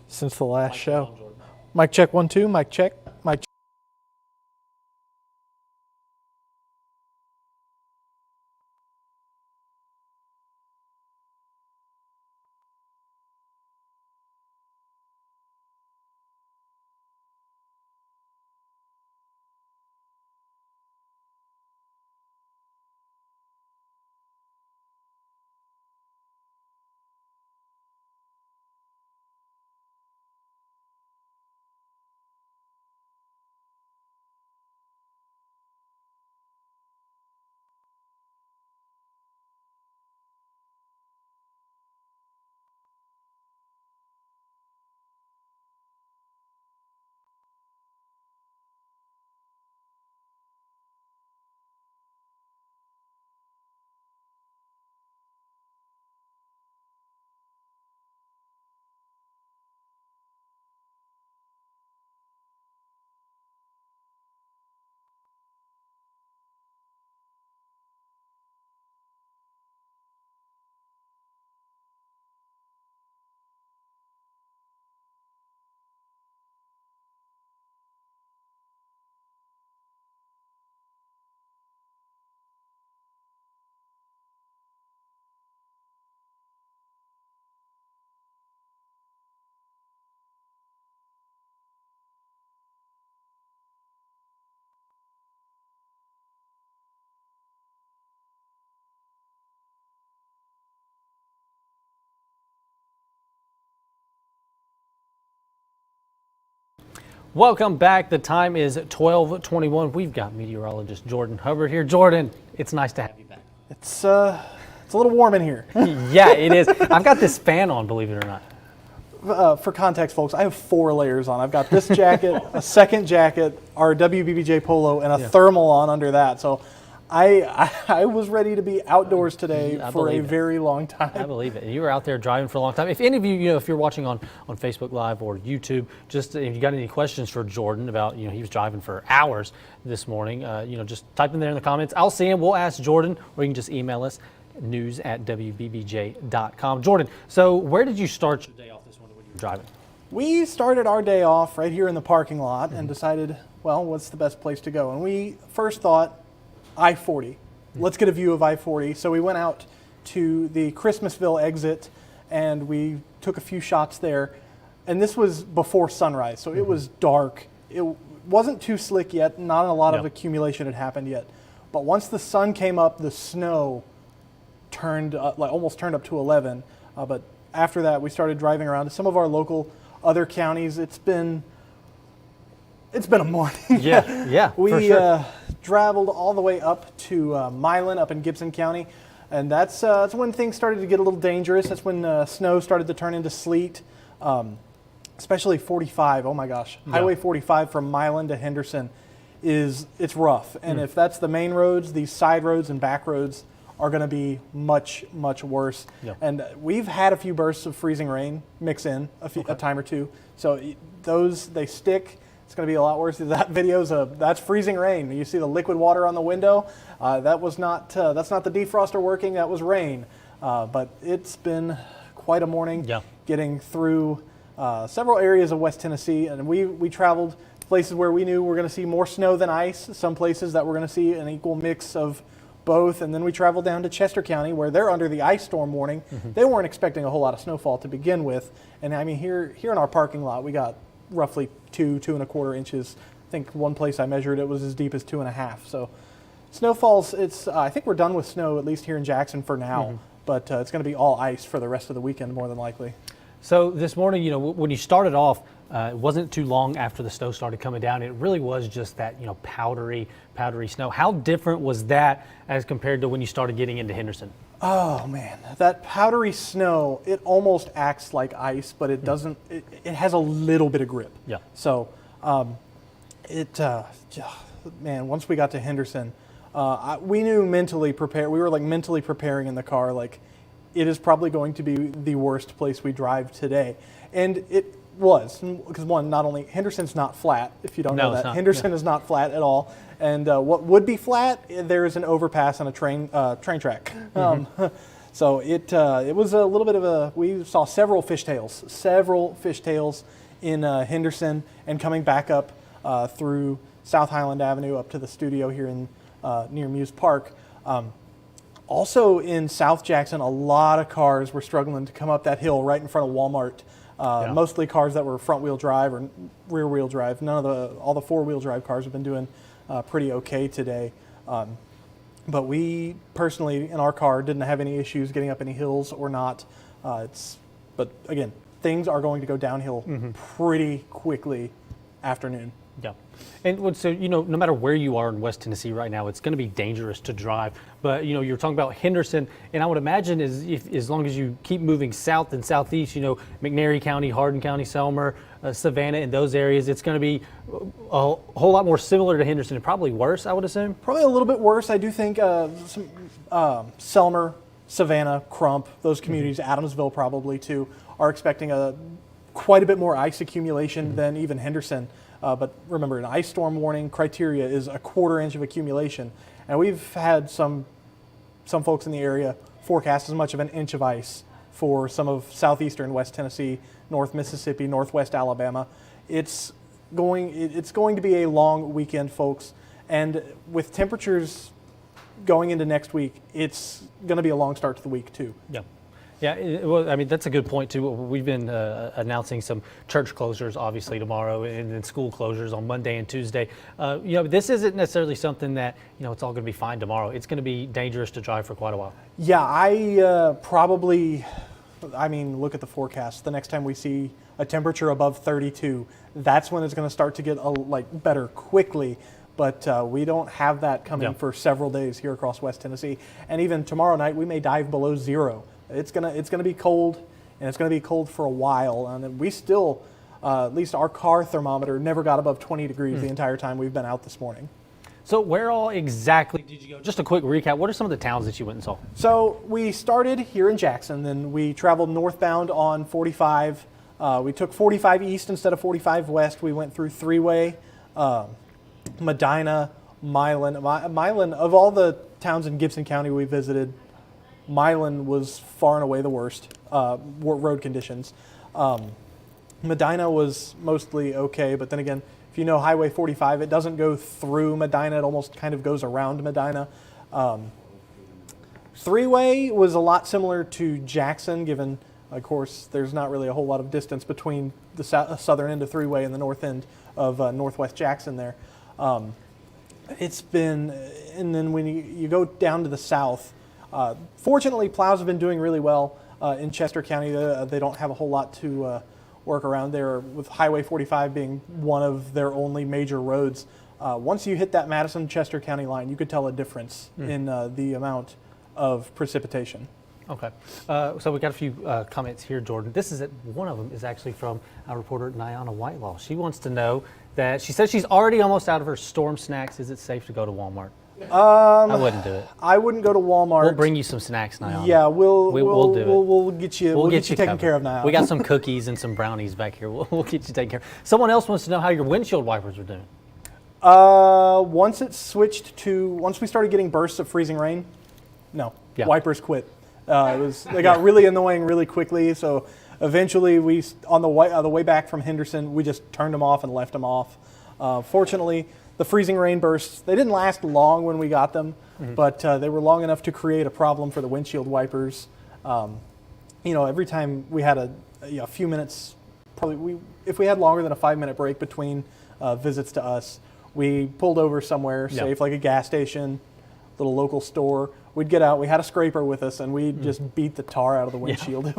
Since the last show. Mic check 1 2. Mic check. Mic check. Welcome back. The time is 12:21. We've got meteorologist Jordan Hubbard here. Jordan, it's nice to have you back. It's a little warm in here. Yeah, it is. I've got this fan on, believe it or not. For context, folks, I have 4 layers on. I've got this jacket, a second jacket, our Wbbj polo, and a thermal on under that. So I was ready to be outdoors today for a very long time. I believe it. You were out there driving for a long time. If any of you, if you're watching on Facebook Live or YouTube, just if you got any questions for Jordan about, he was driving for hours this morning, just type in there in the comments. I'll see him. We'll ask Jordan, or you can just email us, news@wbbj.com. Jordan, so where did you start your day off this morning when you were driving? We started our day off right here in the parking lot and decided, well, what's the best place to go? And we first thought, I-40. Let's get a view of I-40. So we went out to the Christmasville exit and we took a few shots there. And this was before sunrise, so it was dark. It wasn't too slick yet. Not a lot of accumulation had happened yet. But once the sun came up, the snow turned almost turned up to 11. But after that, we started driving around to some of our local other counties. It's been a morning. Yeah, we for sure. Traveled all the way up to Milan, up in Gibson County, and that's when things started to get a little dangerous. That's when snow started to turn into sleet, especially 45. Oh my gosh, Highway 45 from Milan to Henderson it's rough, and if that's the main roads, these side roads and back roads are going to be much worse. And we've had a few bursts of freezing rain mix in a time or two, so they stick. It's going to be a lot worse. That that's freezing rain. You see the liquid water on the window. That's not the defroster working. That was rain. But it's been quite a morning getting through several areas of West Tennessee, and we traveled places where we knew we're going to see more snow than ice. Some places that we're going to see an equal mix of both, and then we traveled down to Chester County where they're under the ice storm warning. They weren't expecting a whole lot of snowfall to begin with, and I mean here in our parking lot we got roughly 2.25 inches. I think one place I measured it was as deep as 2.5. So snowfalls, I think we're done with snow, at least here in Jackson for now, but it's going to be all ice for the rest of the weekend more than likely. So this morning, when you started off, it wasn't too long after the snow started coming down. It really was just that, powdery snow. How different was that as compared to when you started getting into Henderson? Oh man, that powdery snow, it almost acts like ice, but it doesn't, it has a little bit of grip. Yeah. So, man, once we got to Henderson, we knew mentally prepared, we were like mentally preparing in the car, like it is probably going to be the worst place we drive today. And it was, because one, not only, Henderson's not flat, if you don't know that. Henderson is not flat at all. And what would be flat, there is an overpass and a train track. So it was a little bit of we saw several fishtails in Henderson, and coming back up through South Highland Avenue up to the studio here in near Muse Park. Also in South Jackson, a lot of cars were struggling to come up that hill right in front of Walmart. Mostly cars that were front-wheel drive or rear-wheel drive. All the four-wheel drive cars have been doing pretty okay today. But we personally, in our car, didn't have any issues getting up any hills or not. But again, things are going to go downhill pretty quickly afternoon. Yeah. And so, no matter where you are in West Tennessee right now, it's going to be dangerous to drive. But, you're talking about Henderson, and I would imagine as long as you keep moving south and southeast, McNairy County, Hardin County, Selmer, Savannah, in those areas, it's going to be a whole lot more similar to Henderson and probably worse, I would assume. Probably a little bit worse. I do think Selmer, Savannah, Crump, those communities, Adamsville probably too, are expecting quite a bit more ice accumulation than even Henderson. But remember, an ice storm warning criteria is a 1/4 inch of accumulation. And we've had some folks in the area forecast as much of an inch of ice for some of southeastern West Tennessee, North Mississippi, Northwest Alabama. It's going to be a long weekend, folks. And with temperatures going into next week, it's going to be a long start to the week too. Yeah. Yeah, well, I mean, that's a good point, too. We've been announcing some church closures, obviously, tomorrow, and then school closures on Monday and Tuesday. This isn't necessarily something that, it's all going to be fine tomorrow. It's going to be dangerous to drive for quite a while. Yeah, I probably I mean, look at the forecast. The next time we see a temperature above 32, that's when it's going to start to get better quickly. But we don't have that coming for several days here across West Tennessee. And even tomorrow night, we may dive below 0. It's gonna be cold, and it's gonna be cold for a while. And we still, at least our car thermometer, never got above 20 degrees the entire time we've been out this morning. So where all exactly did you go? Just a quick recap. What are some of the towns that you went and saw? So we started here in Jackson, then we traveled northbound on 45. We took 45 east instead of 45 west. We went through Three-Way, Medina, Milan. Milan, of all the towns in Gibson County we visited, Milan was far and away the worst road conditions. Medina was mostly okay, but then again, if you know Highway 45, it doesn't go through Medina, it almost kind of goes around Medina. Three-Way was a lot similar to Jackson, given, of course, there's not really a whole lot of distance between the southern end of Three-Way and the north end of northwest Jackson there. It's been, and then when you go down to the south, fortunately, plows have been doing really well in Chester County. They don't have a whole lot to work around there, with Highway 45 being one of their only major roads. Once you hit that Madison-Chester County line, you could tell a difference in the amount of precipitation. Okay, so we got a few comments here, Jordan. One of them is actually from our reporter Nyana Whitelaw. She wants to know that she says she's already almost out of her storm snacks. Is it safe to go to Walmart? I wouldn't do it. I wouldn't go to Walmart. We'll bring you some snacks, Nyana. Yeah, we'll do it. We'll get you taken care of now. We got some cookies and some brownies back here. We'll get you taken care of. Someone else wants to know how your windshield wipers are doing. Once we started getting bursts of freezing rain, wipers quit. They got really annoying really quickly. So eventually, on the way back from Henderson, we just turned them off and left them off. Fortunately, the freezing rain bursts, they didn't last long when we got them, but they were long enough to create a problem for the windshield wipers. Every time we had a few minutes, if we had longer than a 5-minute break between visits to us, we pulled over somewhere safe, like a gas station, little local store. We'd get out, we had a scraper with us, and we'd just beat the tar out of the windshield.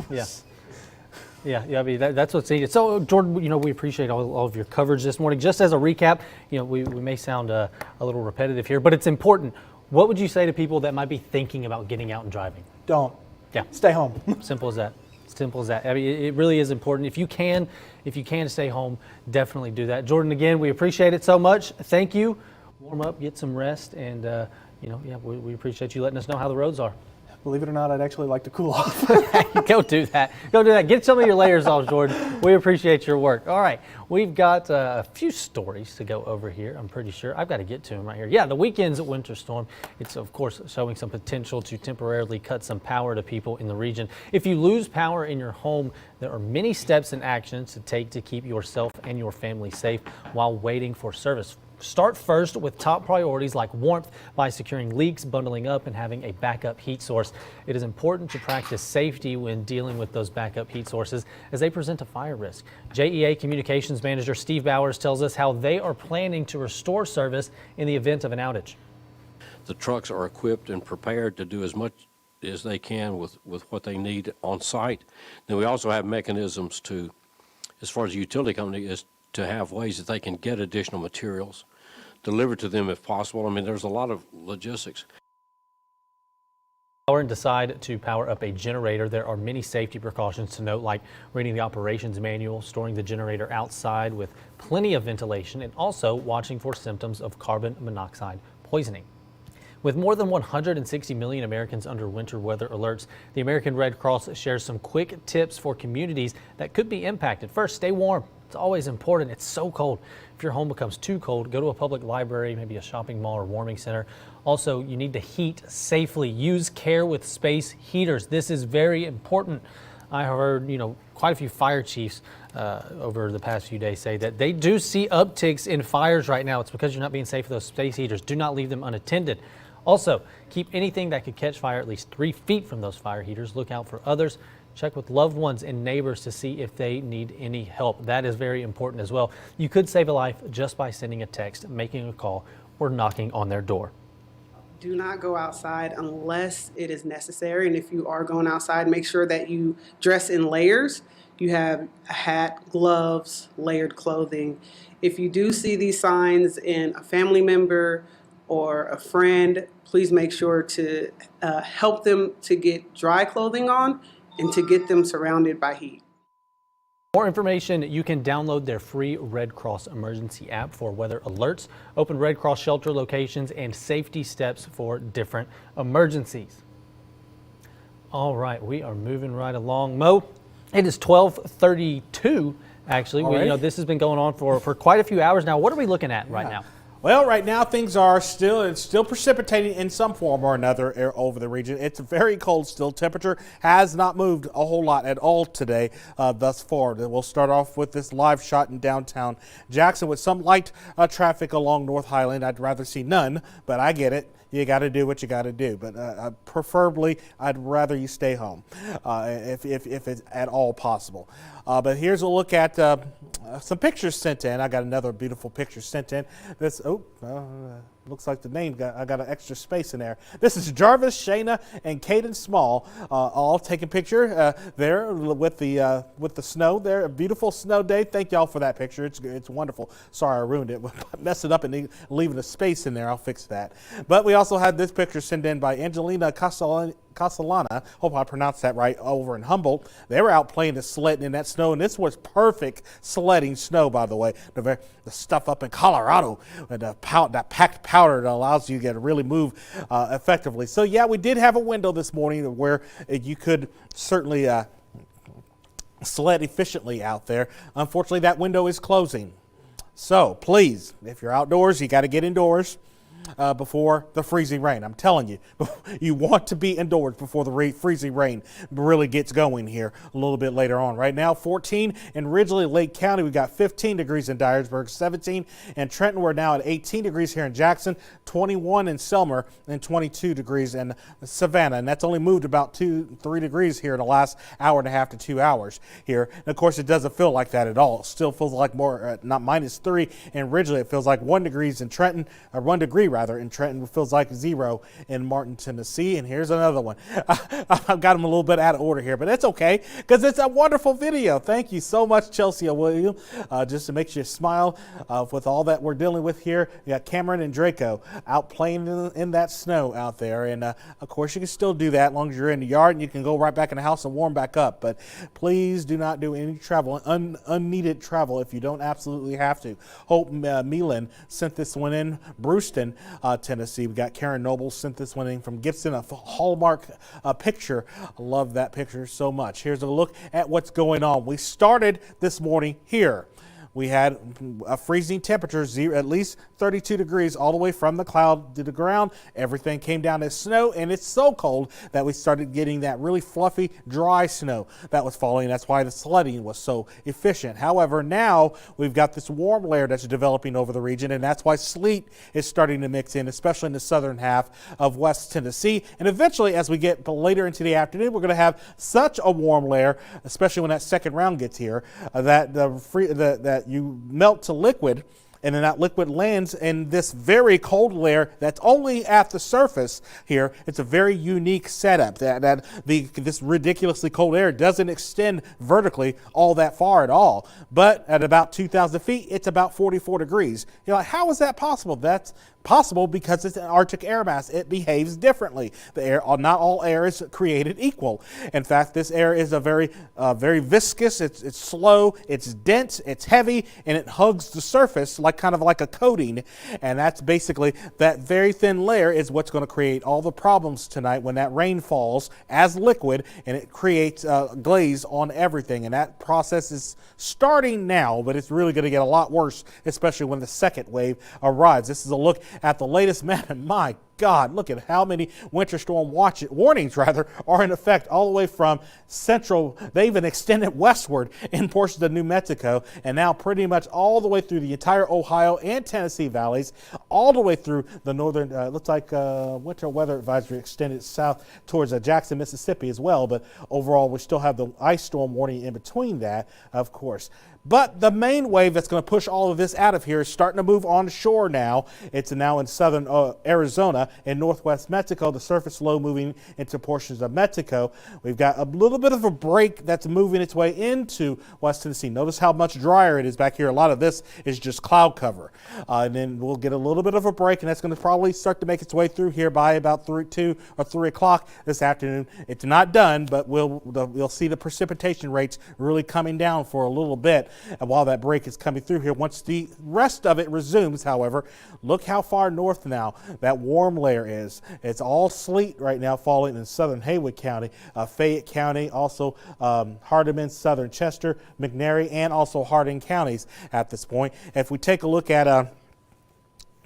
Yeah, I mean, that's what's needed. So, Jordan, we appreciate all of your coverage this morning. Just as a recap, we may sound a little repetitive here, but it's important. What would you say to people that might be thinking about getting out and driving? Don't. Yeah. Stay home. Simple as that. Simple as that. I mean, it really is important. If you can stay home, definitely do that. Jordan, again, we appreciate it so much. Thank you. Warm up, get some rest, and we appreciate you letting us know how the roads are. Believe it or not, I'd actually like to cool off. Go do that. Get some of your layers off, Jordan. We appreciate your work. All right, we've got a few stories to go over here, I'm pretty sure. I've got to get to them right here. Yeah, the weekend's winter storm. It's, of course, showing some potential to temporarily cut some power to people in the region. If you lose power in your home, there are many steps and actions to take to keep yourself and your family safe while waiting for service. Start first with top priorities like warmth by securing leaks, bundling up, and having a backup heat source. It is important to practice safety when dealing with those backup heat sources as they present a fire risk. JEA Communications Manager Steve Bowers tells us how they are planning to restore service in the event of an outage. The trucks are equipped and prepared to do as much as they can with what they need on site. Then we also have mechanisms to, as far as the utility company, is to have ways that they can get additional materials delivered to them if possible. I mean, there's a lot of logistics. And decide to power up a generator. There are many safety precautions to note, like reading the operations manual, storing the generator outside with plenty of ventilation, and also watching for symptoms of carbon monoxide poisoning. With more than 160 million Americans under winter weather alerts, the American Red Cross shares some quick tips for communities that could be impacted. First, stay warm. It's always important. It's so cold. If your home becomes too cold, go to a public library, maybe a shopping mall or warming center. Also, you need to heat safely. Use care with space heaters. This is very important. I heard, quite a few fire chiefs over the past few days say that they do see upticks in fires right now. It's because you're not being safe with those space heaters. Do not leave them unattended. Also, keep anything that could catch fire at least 3 feet from those fire heaters. Look out for others. Check with loved ones and neighbors to see if they need any help. That is very important as well. You could save a life just by sending a text, making a call, or knocking on their door. Do not go outside unless it is necessary. And if you are going outside, make sure that you dress in layers. You have a hat, gloves, layered clothing. If you do see these signs in a family member or a friend, please make sure to help them to get dry clothing on and to get them surrounded by heat. More information, you can download their free Red Cross emergency app for weather alerts, open Red Cross shelter locations, and safety steps for different emergencies. All right, we are moving right along. Mo, it is 12:32. Actually, this has been going on for quite a few hours now. What are we looking at right now? Well, right now things are still precipitating in some form or another over the region. It's very cold still. Temperature has not moved a whole lot at all today thus far. We'll start off with this live shot in downtown Jackson with some light traffic along North Highland. I'd rather see none, but I get it. You got to do what you got to do, but preferably I'd rather you stay home if it's at all possible. But here's a look at some pictures sent in. I got another beautiful picture sent in. This looks like the name I got an extra space in there. This is Jarvis, Shayna, and Caden Small, all taking picture there with the snow there. A beautiful snow day. Thank y'all for that picture. It's wonderful. Sorry I ruined it. Messed it up and leaving a space in there. I'll fix that. But we also had this picture sent in by Angelina Castellana, hope I pronounced that right, over in Humboldt. They were out playing the sledding in that snow, and this was perfect sledding snow, by the way. The stuff up in Colorado, and that packed powder that allows you to really move effectively. So yeah, we did have a window this morning where you could certainly sled efficiently out there. Unfortunately, that window is closing. So please, if you're outdoors, you got to get indoors before the freezing rain. I'm telling you, you want to be indoors before the freezing rain really gets going here a little bit later on. Right now, 14 in Ridgely, Lake County. We've got 15 degrees in Dyersburg, 17 in Trenton. We're now at 18 degrees here in Jackson, 21 in Selmer, and 22 degrees in Savannah. And that's only moved about 2-3 degrees here in the last hour and a half to 2 hours here. And of course, it doesn't feel like that at all. It still feels like more, not -3 in Ridgely. It feels like 1 degree in Trenton, or 1 degree rather in Trenton. It feels like 0 in Martin, Tennessee. And here's another one. I've got them a little bit out of order here, but it's okay because it's a wonderful video. Thank you so much, Chelsea William, just to make you smile with all that we're dealing with here. We got Cameron and Draco out playing in that snow out there. And of course, you can still do that as long as you're in the yard, and you can go right back in the house and warm back up. But please do not do any travel, unneeded travel, if you don't absolutely have to. Hope Meelan sent this one in. Brewston, Tennessee. We got Karen Noble sent this one in from Gibson, a Hallmark picture. I love that picture so much. Here's a look at what's going on. We started this morning here. We had a freezing temperature, at least 32 degrees all the way from the cloud to the ground. Everything came down as snow, and it's so cold that we started getting that really fluffy, dry snow that was falling. That's why the sledding was so efficient. However, now we've got this warm layer that's developing over the region, and that's why sleet is starting to mix in, especially in the southern half of West Tennessee. And eventually, as we get later into the afternoon, we're going to have such a warm layer, especially when that second round gets here, that you melt to liquid, and then that liquid lands in this very cold layer that's only at the surface here. It's a very unique setup this ridiculously cold air doesn't extend vertically all that far at all. But at about 2,000 feet, it's about 44 degrees. You're like, how is that possible? That's possible because it's an Arctic air mass. It behaves differently. The air, not all air is created equal. In fact, this air is a very viscous. It's slow. It's dense. It's heavy, and it hugs the surface kind of like a coating. And that's basically that very thin layer is what's going to create all the problems tonight when that rain falls as liquid, and it creates glaze on everything. And that process is starting now, but it's really going to get a lot worse, especially when the second wave arrives. This is a look at the latest map, and my God, look at how many winter storm warnings are in effect all the way from central. They even extended westward in portions of New Mexico, and now pretty much all the way through the entire Ohio and Tennessee valleys, all the way through the northern, looks like winter weather advisory extended south towards Jackson, Mississippi as well. But overall, we still have the ice storm warning in between that, of course. But the main wave that's going to push all of this out of here is starting to move onshore now. It's now in southern Arizona and northwest Mexico. The surface low moving into portions of Mexico. We've got a little bit of a break that's moving its way into West Tennessee. Notice how much drier it is back here. A lot of this is just cloud cover. And then we'll get a little bit of a break, and that's going to probably start to make its way through here by about 2 or 3 o'clock this afternoon. It's not done, but we'll see the precipitation rates really coming down for a little bit. And while that break is coming through here, once the rest of it resumes, however, look how far north now that warm layer is. It's all sleet right now falling in southern Haywood County, Fayette County, also Hardeman, southern Chester, McNairy, and also Hardin counties at this point. If we take a look at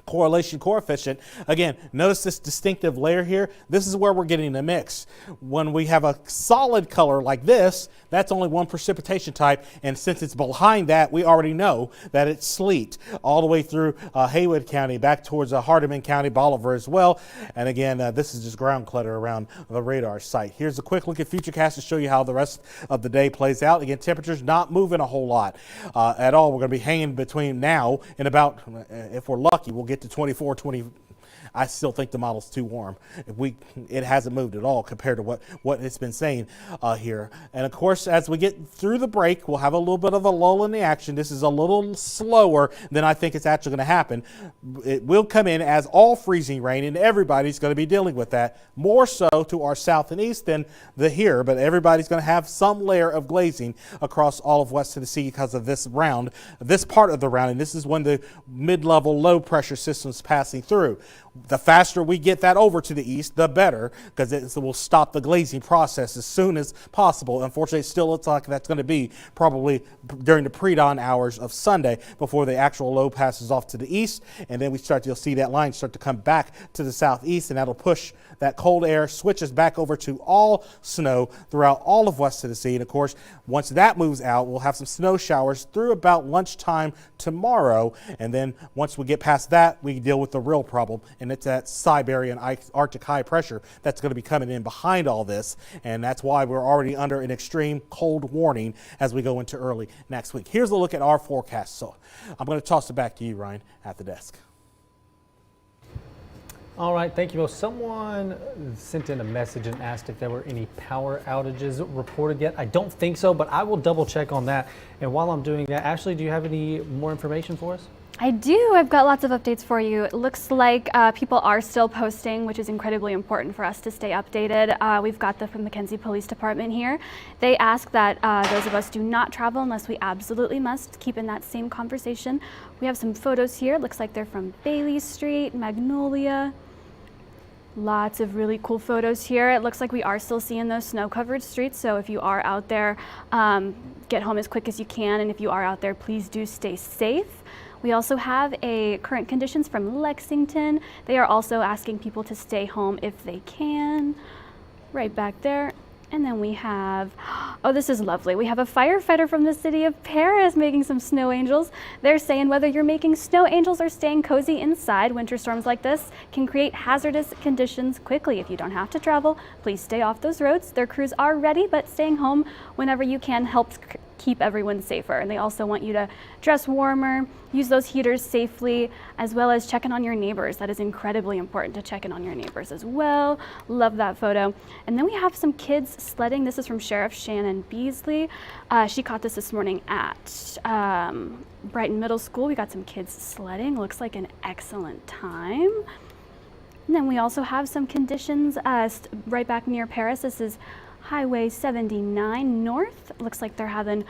correlation coefficient, again, notice this distinctive layer here. This is where we're getting a mix. When we have a solid color like this, that's only one precipitation type, and since it's behind that, we already know that it's sleet all the way through Haywood County, back towards Hardeman County, Bolivar as well. And again, this is just ground clutter around the radar site. Here's a quick look at Futurecast to show you how the rest of the day plays out. Again, temperatures not moving a whole lot at all. We're going to be hanging between now and about, if we're lucky, we'll get to 24, 20. I still think the model's too warm. It hasn't moved at all compared to what it's been saying here. And of course, as we get through the break, we'll have a little bit of a lull in the action. This is a little slower than I think it's actually going to happen. It will come in as all freezing rain, and everybody's going to be dealing with that. More so to our south and east than here, but everybody's going to have some layer of glazing across all of West Tennessee because of this part of the round, and this is when the mid-level low pressure system's passing through. The faster we get that over to the east, the better, because it will stop the glazing process as soon as possible. Unfortunately, it still looks like that's going to be probably during the pre-dawn hours of Sunday before the actual low passes off to the east, and then you'll see that line start to come back to the southeast, and that'll push that cold air, switches back over to all snow throughout all of West Tennessee. And of course, once that moves out, we'll have some snow showers through about lunchtime tomorrow. And then once we get past that, we deal with the real problem, and it's that Siberian Arctic high pressure that's going to be coming in behind all this. And that's why we're already under an extreme cold warning as we go into early next week. Here's a look at our forecast. So I'm going to toss it back to you, Ryan, at the desk. All right, thank you. Well, someone sent in a message and asked if there were any power outages reported yet. I don't think so, but I will double check on that. And while I'm doing that, Ashley, do you have any more information for us? I do. I've got lots of updates for you. It looks like people are still posting, which is incredibly important for us to stay updated. We've got the McKenzie Police Department here. They ask that those of us do not travel unless we absolutely must. Keep in that same conversation. We have some photos here. It looks like they're from Bailey Street, Magnolia. Lots of really cool photos here. It looks like we are still seeing those snow-covered streets, so if you are out there, get home as quick as you can, and if you are out there, please do stay safe. We also have current conditions from Lexington. They are also asking people to stay home if they can. Right back there. And then we have, oh, this is lovely. We have a firefighter from the city of Paris making some snow angels. They're saying whether you're making snow angels or staying cozy inside, winter storms like this can create hazardous conditions quickly. If you don't have to travel, please stay off those roads. Their crews are ready, but staying home whenever you can helps keep everyone safer. And they also want you to dress warmer, use those heaters safely, as well as check in on your neighbors. That is incredibly important to check in on your neighbors as well. Love that photo. And then we have some kids sledding. This is from Sheriff Shannon Beasley. She caught this morning at Brighton Middle School. We got some kids sledding. Looks like an excellent time. And then we also have some conditions right back near Paris. This is Highway 79 North. It looks like they're having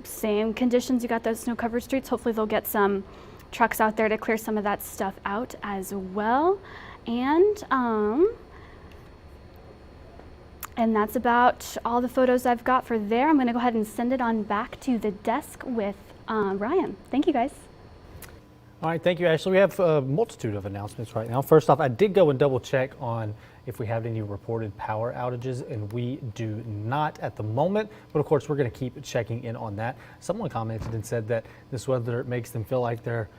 same conditions. You got those snow-covered streets. Hopefully they'll get some trucks out there to clear some of that stuff out as well. And that's about all the photos I've got for there. I'm going to go ahead and send it on back to the desk with Ryan. Thank you, guys. All right, thank you, Ashley. We have a multitude of announcements right now. First off, I did go and double check on if we have any reported power outages, and we do not at the moment. But of course, we're going to keep checking in on that. Someone commented and said that this weather makes them feel like they're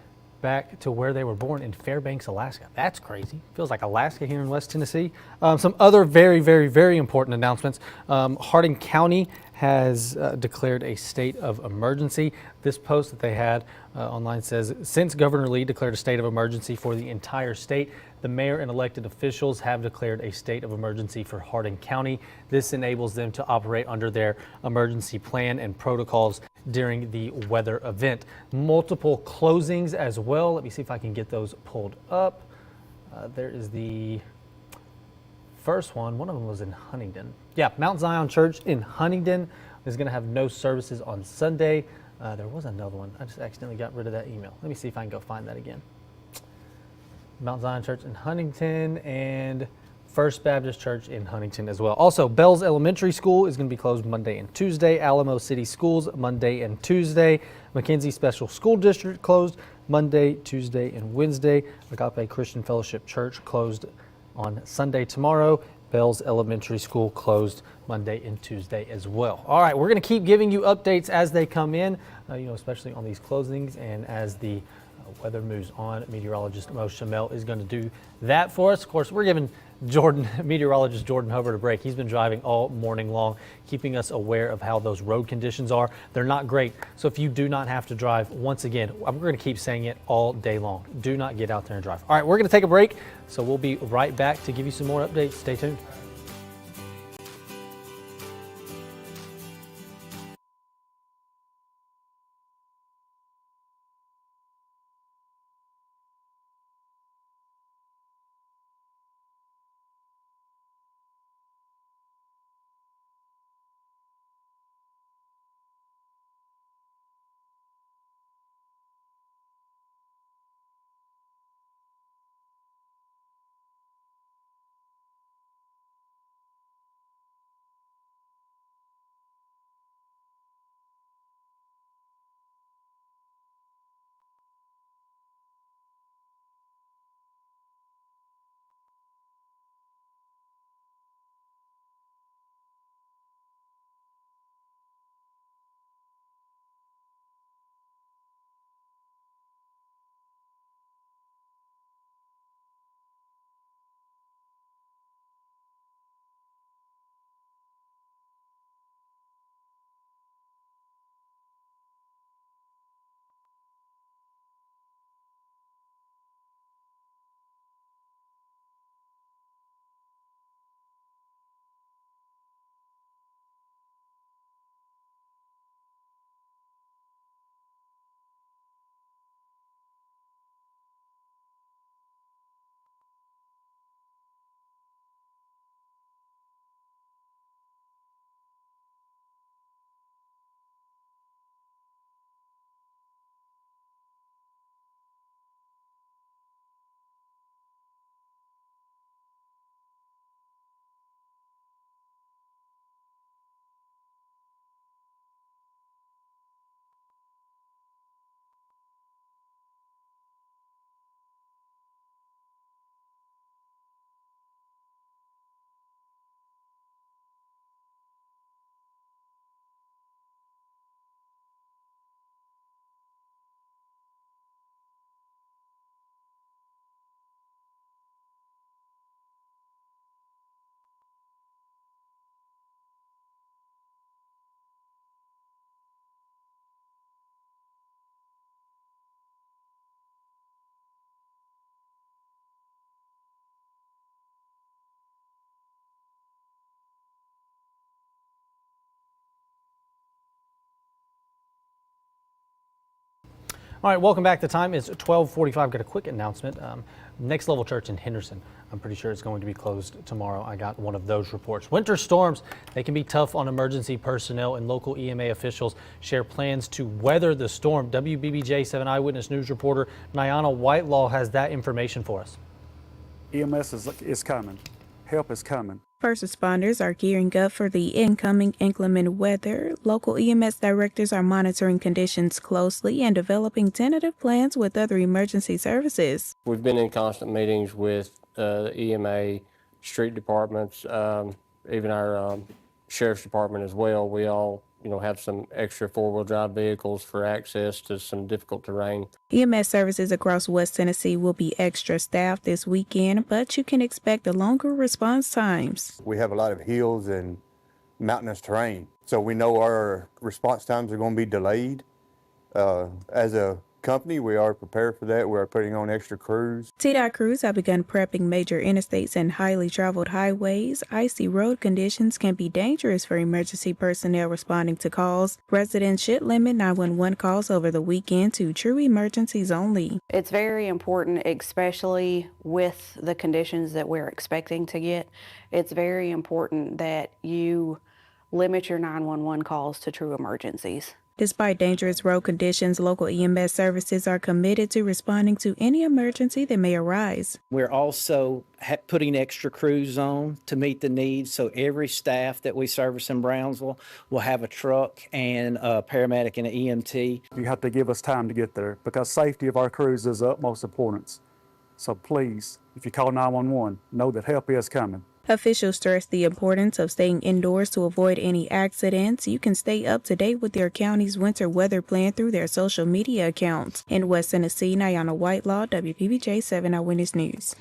back to where they were born in Fairbanks, Alaska. That's crazy. Feels like Alaska here in West Tennessee. Some other very, very, very important announcements. Hardin County has declared a state of emergency. This post that they had online says, since Governor Lee declared a state of emergency for the entire state, the mayor and elected officials have declared a state of emergency for Hardin County. This enables them to operate under their emergency plan and protocols during the weather event. Multiple closings as well. Let me see if I can get those pulled up. There is the first one. One of them was in Huntingdon. Yeah, Mount Zion Church in Huntingdon is going to have no services on Sunday. There was another one. I just accidentally got rid of that email. Let me see if I can go find that again. Mount Zion Church in Huntington and First Baptist Church in Huntington as well. Also, Bells Elementary School is going to be closed Monday and Tuesday. Alamo City Schools Monday and Tuesday. McKenzie Special School District closed Monday, Tuesday, and Wednesday. Agape Christian Fellowship Church closed on Sunday tomorrow. Bells Elementary School closed Monday and Tuesday as well. All right, we're going to keep giving you updates as they come in, especially on these closings and as the weather moves on. Meteorologist Mo Shamel is going to do that for us. Of course, we're giving meteorologist Jordan Hubbard a break. He's been driving all morning long, keeping us aware of how those road conditions are. They're not great. So if you do not have to drive, once again, I'm going to keep saying it all day long. Do not get out there and drive. All right, we're going to take a break. So we'll be right back to give you some more updates. Stay tuned. All right, welcome back. The time is 12:45. Got a quick announcement. Next Level Church in Henderson, I'm pretty sure it's going to be closed tomorrow. I got one of those reports. Winter storms, they can be tough on emergency personnel, and local EMA officials share plans to weather the storm. WBBJ 7 Eyewitness News reporter Nyana Whitelaw has that information for us. EMS is coming. Help is coming. First responders are gearing up for the incoming inclement weather. Local EMS directors are monitoring conditions closely and developing tentative plans with other emergency services. We've been in constant meetings with the EMA, street departments, even our sheriff's department as well. We all have some extra four-wheel drive vehicles for access to some difficult terrain. EMS services across West Tennessee will be extra staffed this weekend, but you can expect the longer response times. We have a lot of hills and mountainous terrain. So we know our response times are going to be delayed. As a company, we are prepared for that. We are putting on extra crews. TDOT crews have begun prepping major interstates and highly traveled highways. Icy road conditions can be dangerous for emergency personnel responding to calls. Residents should limit 911 calls over the weekend to true emergencies only. It's very important, especially with the conditions that we're expecting to get. It's very important that you limit your 911 calls to true emergencies. Despite dangerous road conditions, local EMS services are committed to responding to any emergency that may arise. We're also putting extra crews on to meet the needs, so every staff that we service in Brownsville will have a truck and a paramedic and an EMT. You have to give us time to get there because safety of our crews is of utmost importance. So please, if you call 911, know that help is coming. Officials stress the importance of staying indoors to avoid any accidents. You can stay up to date with your county's winter weather plan through their social media accounts. In West Tennessee, Nyana Whitelaw, Wbbj 7 Eyewitness News.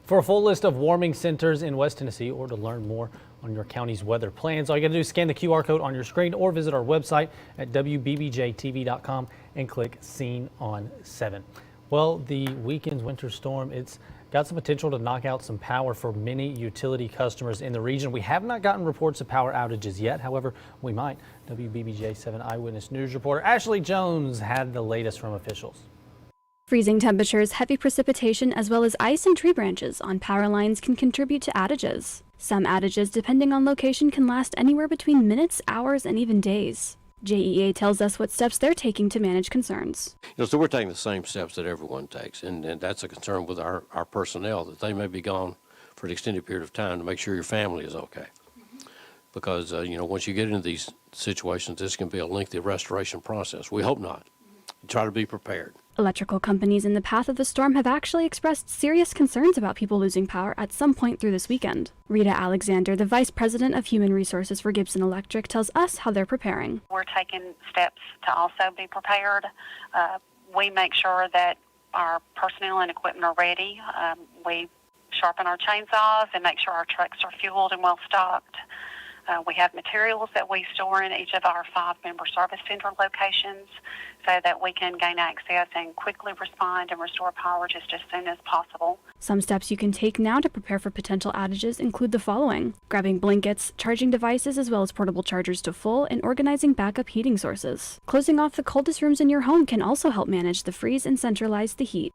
For a full list of warming centers in West Tennessee or to learn more on your county's weather plans, all you got to do is scan the QR code on your screen or visit our website at wbbjtv.com and click Scene on 7. Well, the weekend's winter storm, it's got some potential to knock out some power for many utility customers in the region. We have not gotten reports of power outages yet. However, we might. WBBJ 7 Eyewitness News reporter Ashley Jones had the latest from officials. Freezing temperatures, heavy precipitation, as well as ice and tree branches on power lines can contribute to outages. Some outages, depending on location, can last anywhere between minutes, hours, and even days. JEA tells us what steps they're taking to manage concerns. So we're taking the same steps that everyone takes, and that's a concern with our personnel, that they may be gone for an extended period of time to make sure your family is okay. Because, once you get into these situations, this can be a lengthy restoration process. We hope not. Try to be prepared. Electrical companies in the path of the storm have actually expressed serious concerns about people losing power at some point through this weekend. Rita Alexander, the Vice President of Human Resources for Gibson Electric, tells us how they're preparing. We're taking steps to also be prepared. We make sure that our personnel and equipment are ready. We sharpen our chainsaws and make sure our trucks are fueled and well stocked. We have materials that we store in each of our 5-member service center locations so that we can gain access and quickly respond and restore power just as soon as possible. Some steps you can take now to prepare for potential outages include the following: grabbing blankets, charging devices as well as portable chargers to full, and organizing backup heating sources. Closing off the coldest rooms in your home can also help manage the freeze and centralize the heat.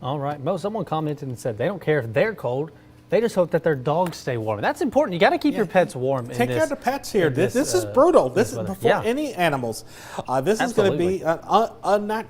All right, someone commented and said they don't care if they're cold. They just hope that their dogs stay warm. That's important. You got to keep your pets warm. Take care of the pets here. This is brutal. This is before any animals. This is going to be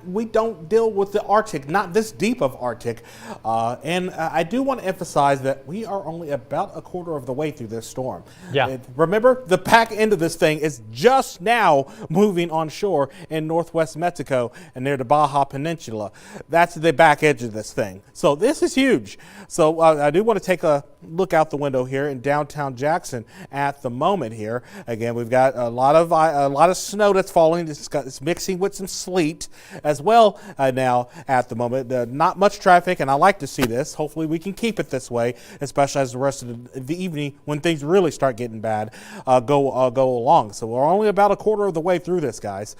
we don't deal with the Arctic, not this deep of Arctic. And I do want to emphasize that we are only about a quarter of the way through this storm. Yeah. Remember, the back end of this thing is just now moving on shore in northwest Mexico and near the Baja Peninsula. That's the back edge of this thing. So this is huge. So I do want to take a look out the window here in downtown Jackson at the moment here. Again, we've got a lot of snow that's falling. It's mixing with some sleet as well now at the moment. Not much traffic, and I like to see this. Hopefully we can keep it this way, especially as the rest of the evening when things really start getting bad go along. So we're only about a quarter of the way through this, guys.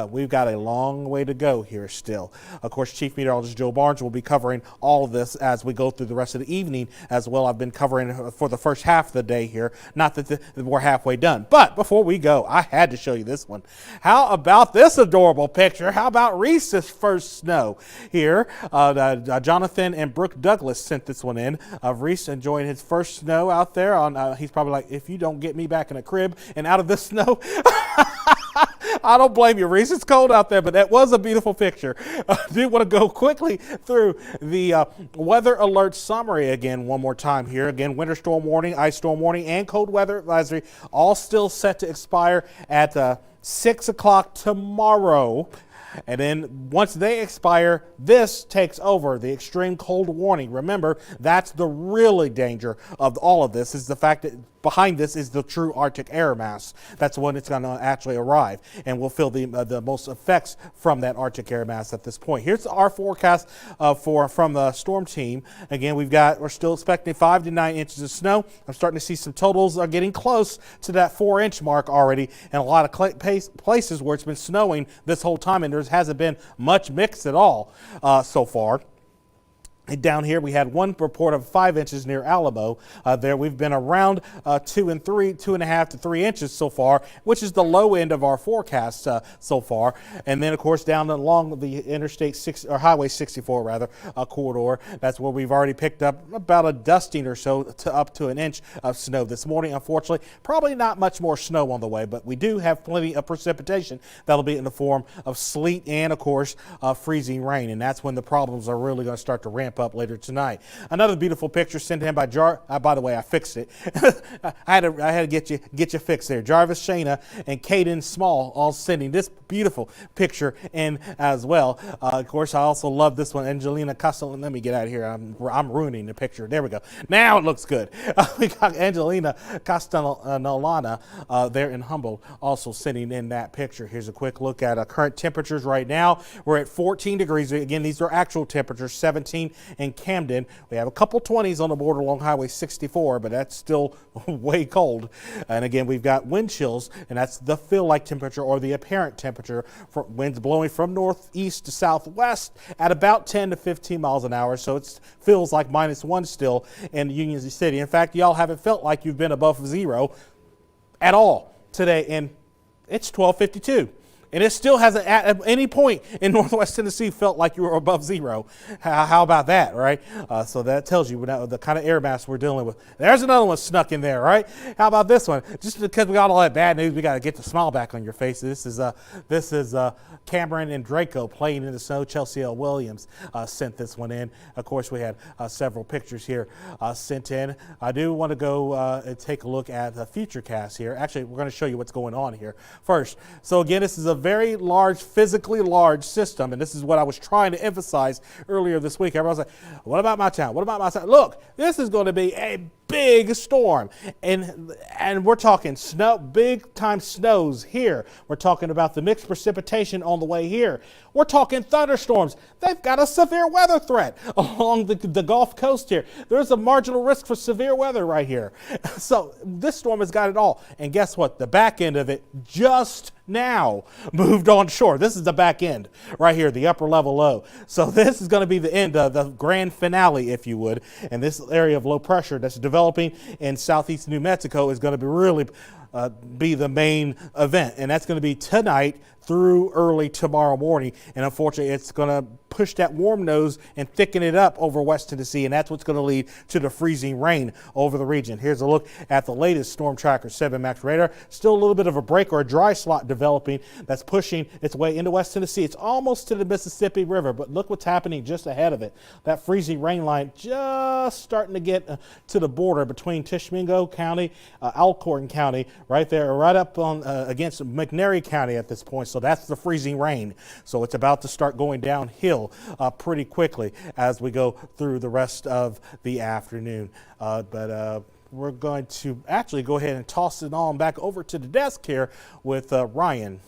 We've got a long way to go here still. Of course, Chief Meteorologist Joe Barnes will be covering all of this as we go through the rest of the evening as well. I've been covering for the first half of the day here. Not that we're halfway done. But before we go, I had to show you this one. How about this adorable picture? How about Reese's first snow here? Jonathan and Brooke Douglas sent this one in of Reese enjoying his first snow out there. He's probably like, if you don't get me back in a crib and out of this snow, I don't blame you, Reese. It's cold out there, but that was a beautiful picture. I do want to go quickly through the weather alert summary again one more time here. Again, winter storm warning, ice storm warning, and cold weather advisory all still set to expire at 6 o'clock tomorrow. And then once they expire, this takes over, the extreme cold warning. Remember, that's the really danger of all of this, is the fact that behind this is the true Arctic air mass. That's when it's going to actually arrive, and we'll feel the most effects from that Arctic air mass at this point. Here's our forecast from the storm team. Again, we're still expecting 5 to 9 inches of snow. I'm starting to see some totals are getting close to that 4-inch mark already, and a lot of places where it's been snowing this whole time, and there hasn't been much mix at all so far. And down here, we had one report of 5 inches near Alamo. There we've been around 2.5 to 3 inches so far, which is the low end of our forecast so far. And then, of course, down along the Highway 64 corridor, that's where we've already picked up about a dusting or so to up to an inch of snow this morning. Unfortunately, probably not much more snow on the way, but we do have plenty of precipitation that'll be in the form of sleet and, of course, freezing rain. And that's when the problems are really going to start to ramp up later tonight. Another beautiful picture sent in by by the way, I fixed it. I had to get you fixed there. Jarvis Shana and Caden Small all sending this beautiful picture in as well. Of course, I also love this one. Angelina Castellana. Let me get out of here. I'm ruining the picture. There we go. Now it looks good. We got Angelina Castellana there in Humboldt also sending in that picture. Here's a quick look at current temperatures right now. We're at 14 degrees. Again, these are actual temperatures, 17 in Camden. We have a couple 20s on the border along Highway 64, but that's still way cold. And again, we've got wind chills, and that's the feel-like temperature or the apparent temperature for winds blowing from northeast to southwest at about 10 to 15 miles an hour. So it feels like -1 still in Union City. In fact, y'all haven't felt like you've been above zero at all today, and it's 12:52. And it still hasn't at any point in Northwest Tennessee felt like you were above zero. How about that, right? So that tells you the kind of air mass we're dealing with. There's another one snuck in there, right? How about this one? Just because we got all that bad news, we got to get the smile back on your face. This is Cameron and Draco playing in the snow. Chelsea L. Williams sent this one in. Of course, we had several pictures here sent in. I do want to go and take a look at the Futurecast here. Actually, we're going to show you what's going on here first. So again, this is a very large, physically large system, and this is what I was trying to emphasize earlier this week. Everyone's like, what about my town? What about my town? Look, this is going to be a big storm, and we're talking snow, big time snows here. We're talking about the mixed precipitation on the way here. We're talking thunderstorms. They've got a severe weather threat along the Gulf Coast here. There's a marginal risk for severe weather right here. So this storm has got it all. And guess what? The back end of it just now moved on shore. This is the back end right here, the upper level low. So this is going to be the end of the grand finale, if you would. And this area of low pressure that's developing in southeast New Mexico is going to be really be the main event. And that's going to be tonight through early tomorrow morning. And unfortunately, it's going to push that warm nose and thicken it up over West Tennessee, and that's what's going to lead to the freezing rain over the region. Here's a look at the latest Storm Tracker 7 Max radar. Still a little bit of a break or a dry slot developing that's pushing its way into West Tennessee. It's almost to the Mississippi River, but look what's happening just ahead of it. That freezing rain line just starting to get to the border between Tishomingo County, Alcorn County, right there, right up on against McNairy County at this point. So that's the freezing rain. So it's about to start going downhill pretty quickly as we go through the rest of the afternoon. But we're going to actually go ahead and toss it on back over to the desk here with Ryan.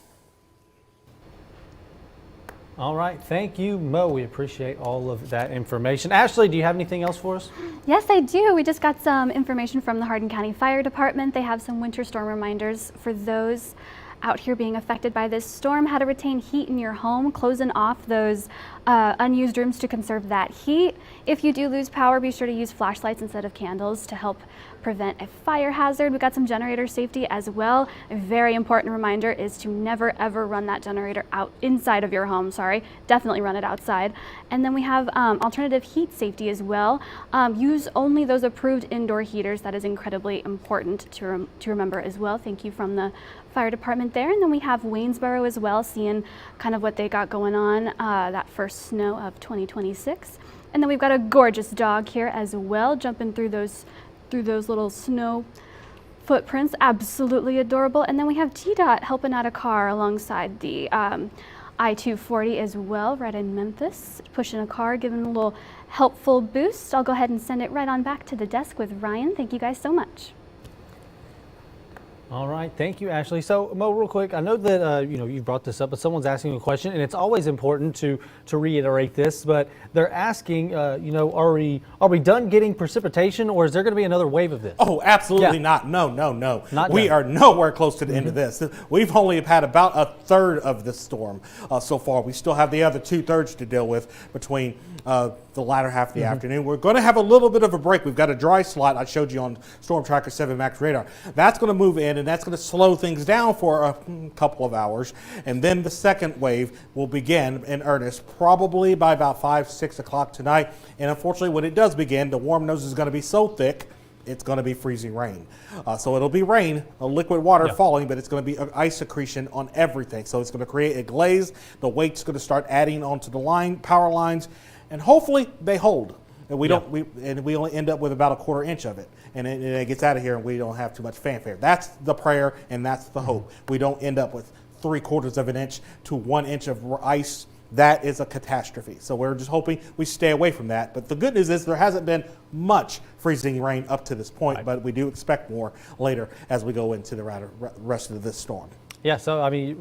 All right, thank you, Mo. We appreciate all of that information. Ashley, do you have anything else for us? Yes, I do. We just got some information from the Hardin County Fire Department. They have some winter storm reminders for those out here being affected by this storm, how to retain heat in your home, closing off those unused rooms to conserve that heat. If you do lose power, be sure to use flashlights instead of candles to help prevent a fire hazard. We got some generator safety as well. A very important reminder is to never ever run that generator out inside of your home, definitely run it outside. And then we have alternative heat safety as well. Use only those approved indoor heaters. That is incredibly important to remember as well. Thank you from the fire department there. And then we have Waynesboro as well, seeing kind of what they got going on that first snow of 2026. And then we've got a gorgeous dog here as well, jumping through those little snow footprints. Absolutely adorable. And then we have T-Dot helping out a car alongside the I-240 as well, right in Memphis, pushing a car, giving a little helpful boost. I'll go ahead and send it right on back to the desk with Ryan. Thank you guys so much. All right, thank you, Ashley. So, Mo, real quick, I know that you brought this up, but someone's asking a question, and it's always important to reiterate this. But they're asking, are we done getting precipitation, or is there going to be another wave of this? Oh, absolutely Yeah. not. No. Not We done. are nowhere close to the end of this. We've only had about a third of the storm so far. We still have the other 2/3 to deal with between the latter half of the afternoon. We're going to have a little bit of a break. We've got a dry slot I showed you on Storm Tracker 7 Max radar. That's going to move in, and that's going to slow things down for a couple of hours. And then the second wave will begin in earnest, probably by about 5, 6 o'clock tonight. And unfortunately, when it does begin, the warm nose is going to be so thick, it's going to be freezing rain. So it'll be rain, liquid water falling, but it's going to be ice accretion on everything. So it's going to create a glaze. The weight's going to start adding onto the power lines, and hopefully they hold. And we only end up with about a 1/4 inch of it, and it gets out of here, and we don't have too much fanfare. That's the prayer, and that's the hope. We don't end up with 3/4 of an inch to 1 inch of ice. That is a catastrophe. So we're just hoping we stay away from that. But the good news is there hasn't been much freezing rain up to this point, but we do expect more later as we go into the rest of this storm. Yeah, so I mean,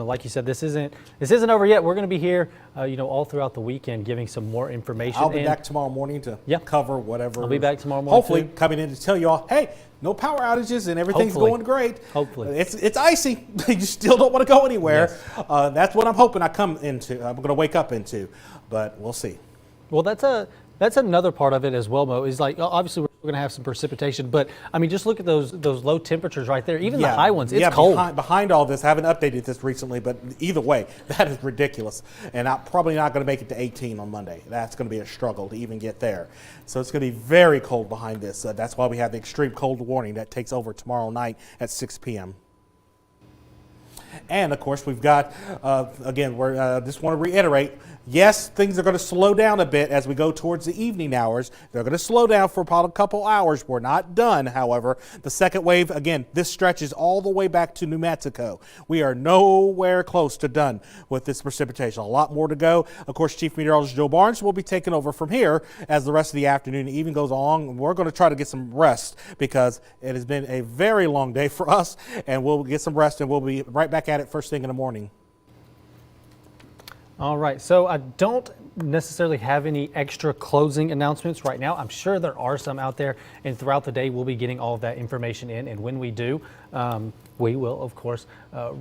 like you said, this isn't over yet. We're going to be here, all throughout the weekend, giving some more information. I'll be back tomorrow morning to cover whatever. I'll be back tomorrow morning. Hopefully, coming in to tell you all, hey, no power outages and everything's going great. Hopefully, it's icy. You still don't want to go anywhere. Yes. That's what I'm hoping I'm going to wake up into, but we'll see. Well, that's another part of it as well, Mo. Is like obviously we're going to have some precipitation, but I mean just look at those low temperatures right there. Even the high ones, it's cold. Behind all this, I haven't updated this recently, but either way, that is ridiculous. And I'm probably not going to make it to 18 on Monday. That's going to be a struggle to even get there. So it's going to be very cold behind this. That's why we have the extreme cold warning that takes over tomorrow night at 6 p.m. And of course, we've got, again, just want to reiterate, yes, things are going to slow down a bit as we go towards the evening hours. They're going to slow down for about a couple hours. We're not done, however. The second wave, again, this stretches all the way back to New Mexico. We are nowhere close to done with this precipitation. A lot more to go. Of course, Chief Meteorologist Joe Barnes will be taking over from here as the rest of the afternoon and even goes along. We're going to try to get some rest because it has been a very long day for us, and we'll get some rest, and we'll be right back at it first thing in the morning. All right, so I don't necessarily have any extra closing announcements right now. I'm sure there are some out there, and throughout the day we'll be getting all of that information in, and when we do, we will, of course,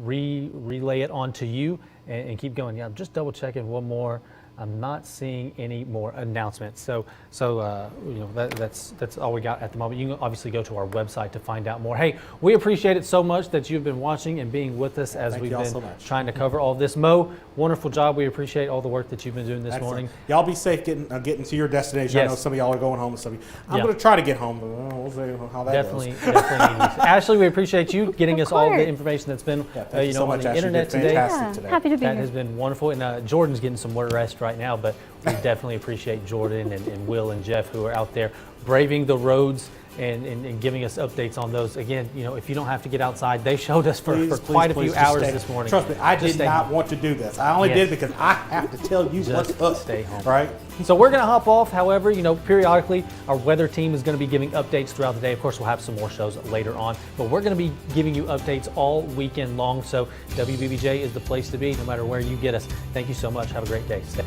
relay it on to you and keep going. Yeah, I'm just double checking one more. I'm not seeing any more announcements. So that's all we got at the moment. You can obviously go to our website to find out more. Hey, we appreciate it so much that you've been watching and being with us as we've been trying to cover all this. Mo, wonderful job. We appreciate all the work that you've been doing this morning. Y'all be safe getting to your destination. Yes. I know some of y'all are going home and stuff. I'm going to try to get home, but we'll see how that Definitely. goes. Ashley, we appreciate you getting us all the information that's been so on much, the Ashley. internet today. Happy to be That here. has been wonderful. And Jordan's getting some more rest right now, but we definitely appreciate Jordan and Will and Jeff who are out there braving the roads and giving us updates on those. Again, if you don't have to get outside, they showed us for quite a few hours this morning. Trust me, I did not want to do this. I only did because I have to tell you what's up. Stay home. Right? So we're going to hop off. However, periodically our weather team is going to be giving updates throughout the day. Of course, we'll have some more shows later on, but we're going to be giving you updates all weekend long. So WBBJ is the place to be no matter where you get us. Thank you so much. Have a great day. Stay.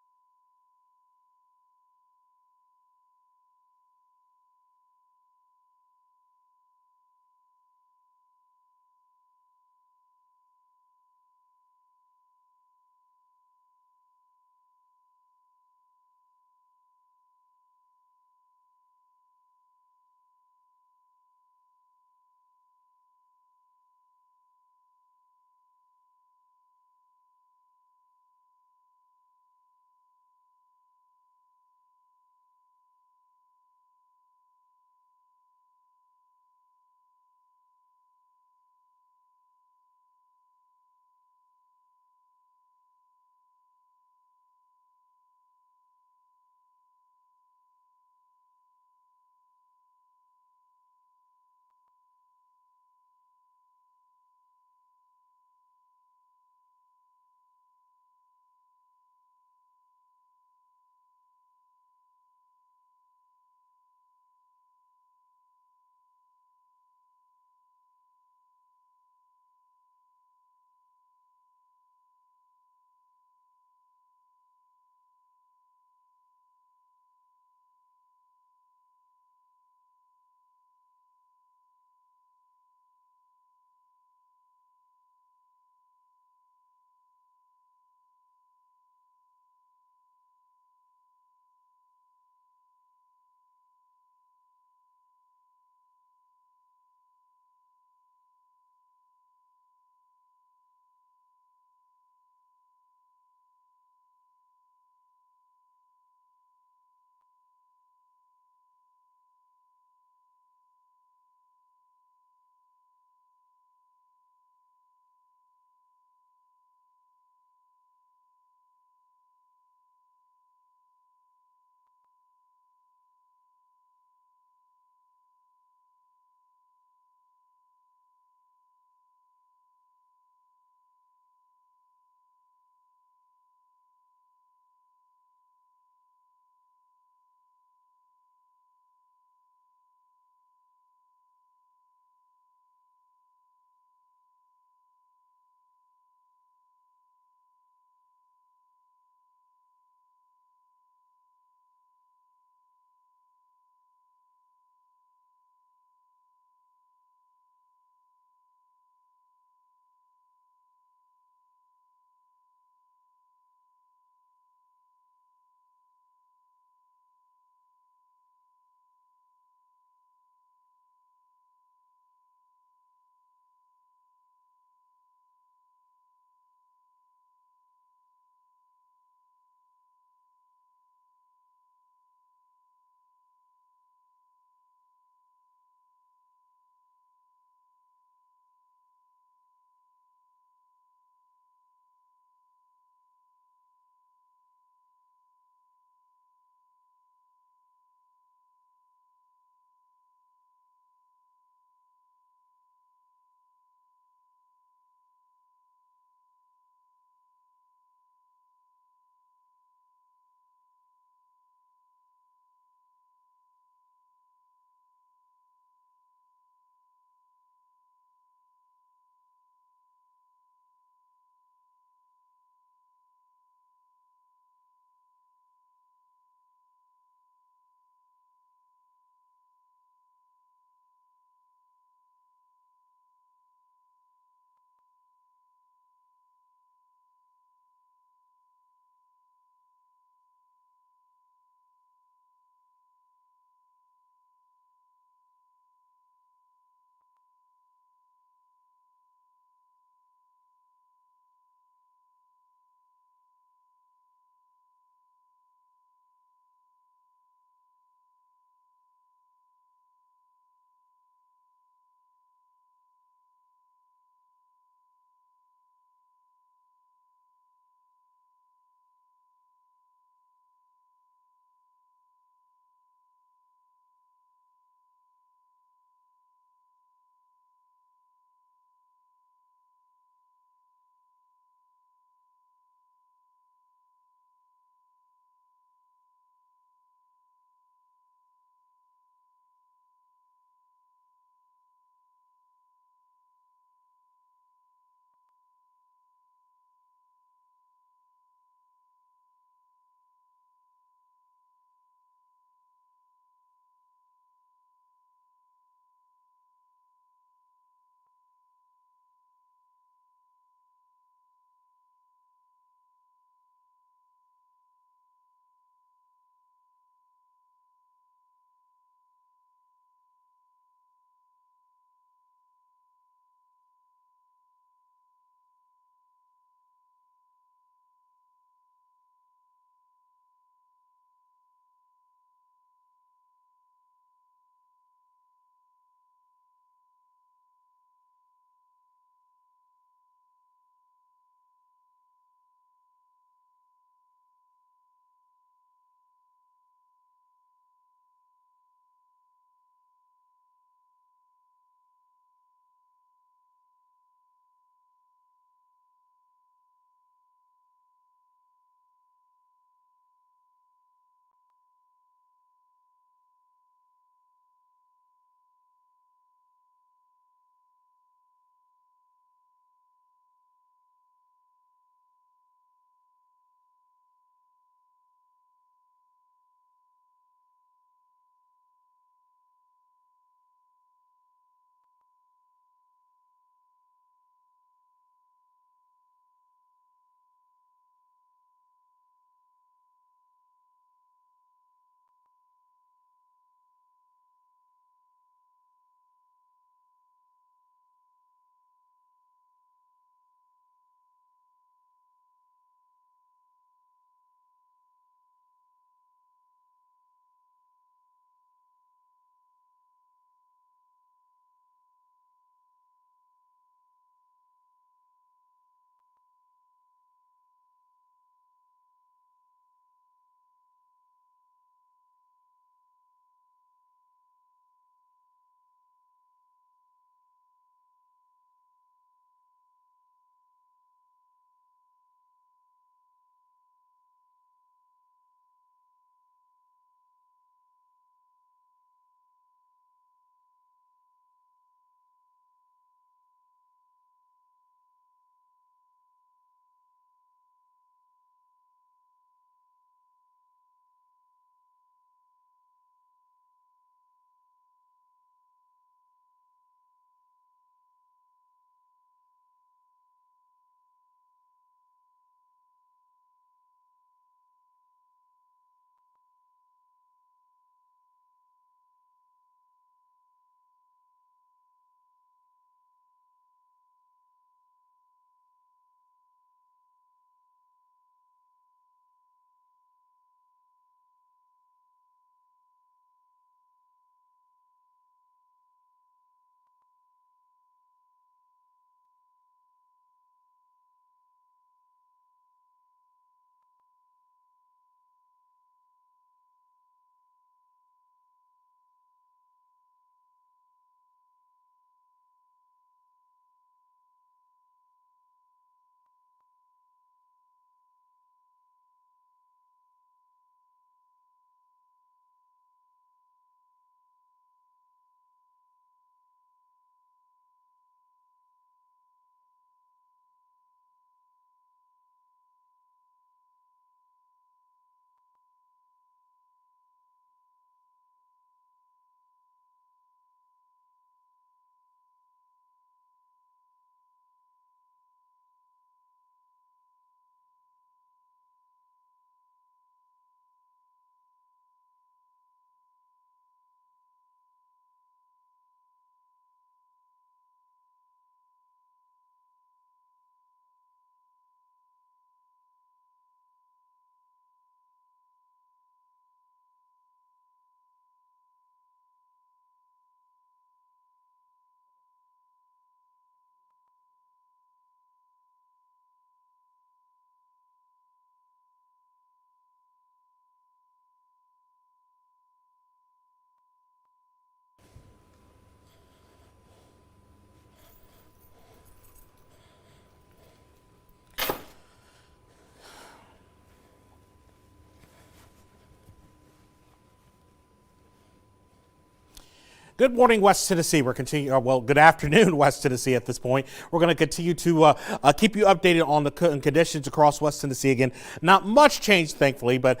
Good morning, West Tennessee. We're continuing, well, good afternoon, West Tennessee at this point. We're going to continue to keep you updated on the conditions across West Tennessee. Again, not much change, thankfully, but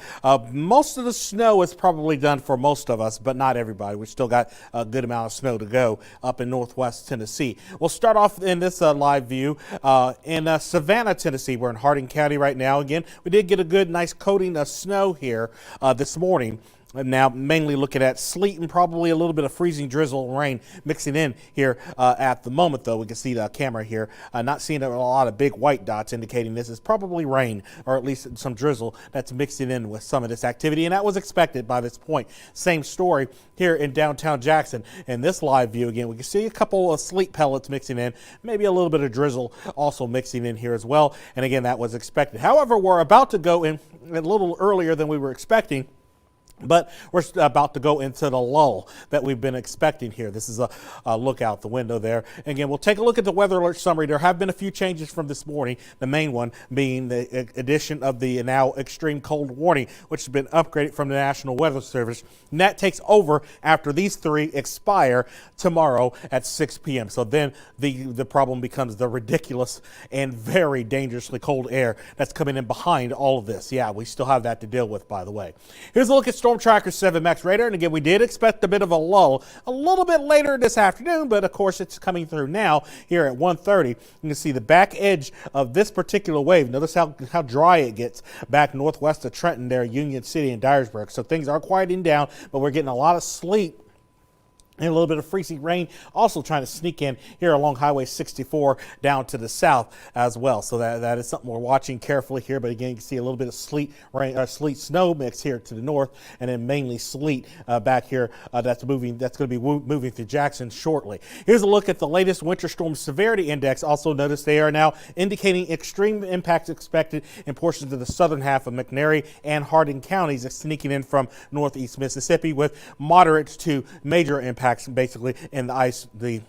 most of the snow is probably done for most of us, but not everybody. We've still got a good amount of snow to go up in Northwest Tennessee. We'll start off in this live view in Savannah, Tennessee. We're in Hardin County right now. Again, we did get a good, nice coating of snow here this morning. Now, mainly looking at sleet and probably a little bit of freezing drizzle and rain mixing in here at the moment, though. We can see the camera here, not seeing a lot of big white dots indicating this is probably rain or at least some drizzle that's mixing in with some of this activity, and that was expected by this point. Same story here in downtown Jackson. In this live view, again, we can see a couple of sleet pellets mixing in, maybe a little bit of drizzle also mixing in here as well, and again, that was expected. However, we're about to go in a little earlier than we were expecting, but we're about to go into the lull that we've been expecting here. This is a look out the window there. Again, we'll take a look at the weather alert summary. There have been a few changes from this morning, the main one being the addition of the now extreme cold warning, which has been upgraded from the National Weather Service. And that takes over after these three expire tomorrow at 6 p.m. So then the problem becomes the ridiculous and very dangerously cold air that's coming in behind all of this. Yeah, we still have that to deal with, by the way. Here's a look at Storm Tracker 7 Max radar, and again, we did expect a bit of a lull a little bit later this afternoon, but of course it's coming through now here at 1:30. You can see the back edge of this particular wave. Notice how dry it gets back northwest of Trenton there, Union City and Dyersburg. So things are quieting down, but we're getting a lot of sleet and a little bit of freezing rain also trying to sneak in here along Highway 64 down to the south as well. So that is something we're watching carefully here. But again, you can see a little bit of sleet, rain, sleet snow mix here to the north, and then mainly sleet back here that's going to be moving through Jackson shortly. Here's a look at the latest winter storm severity index. Also notice they are now indicating extreme impacts expected in portions of the southern half of McNairy and Hardin counties, sneaking in from northeast Mississippi with moderate to major impacts basically in the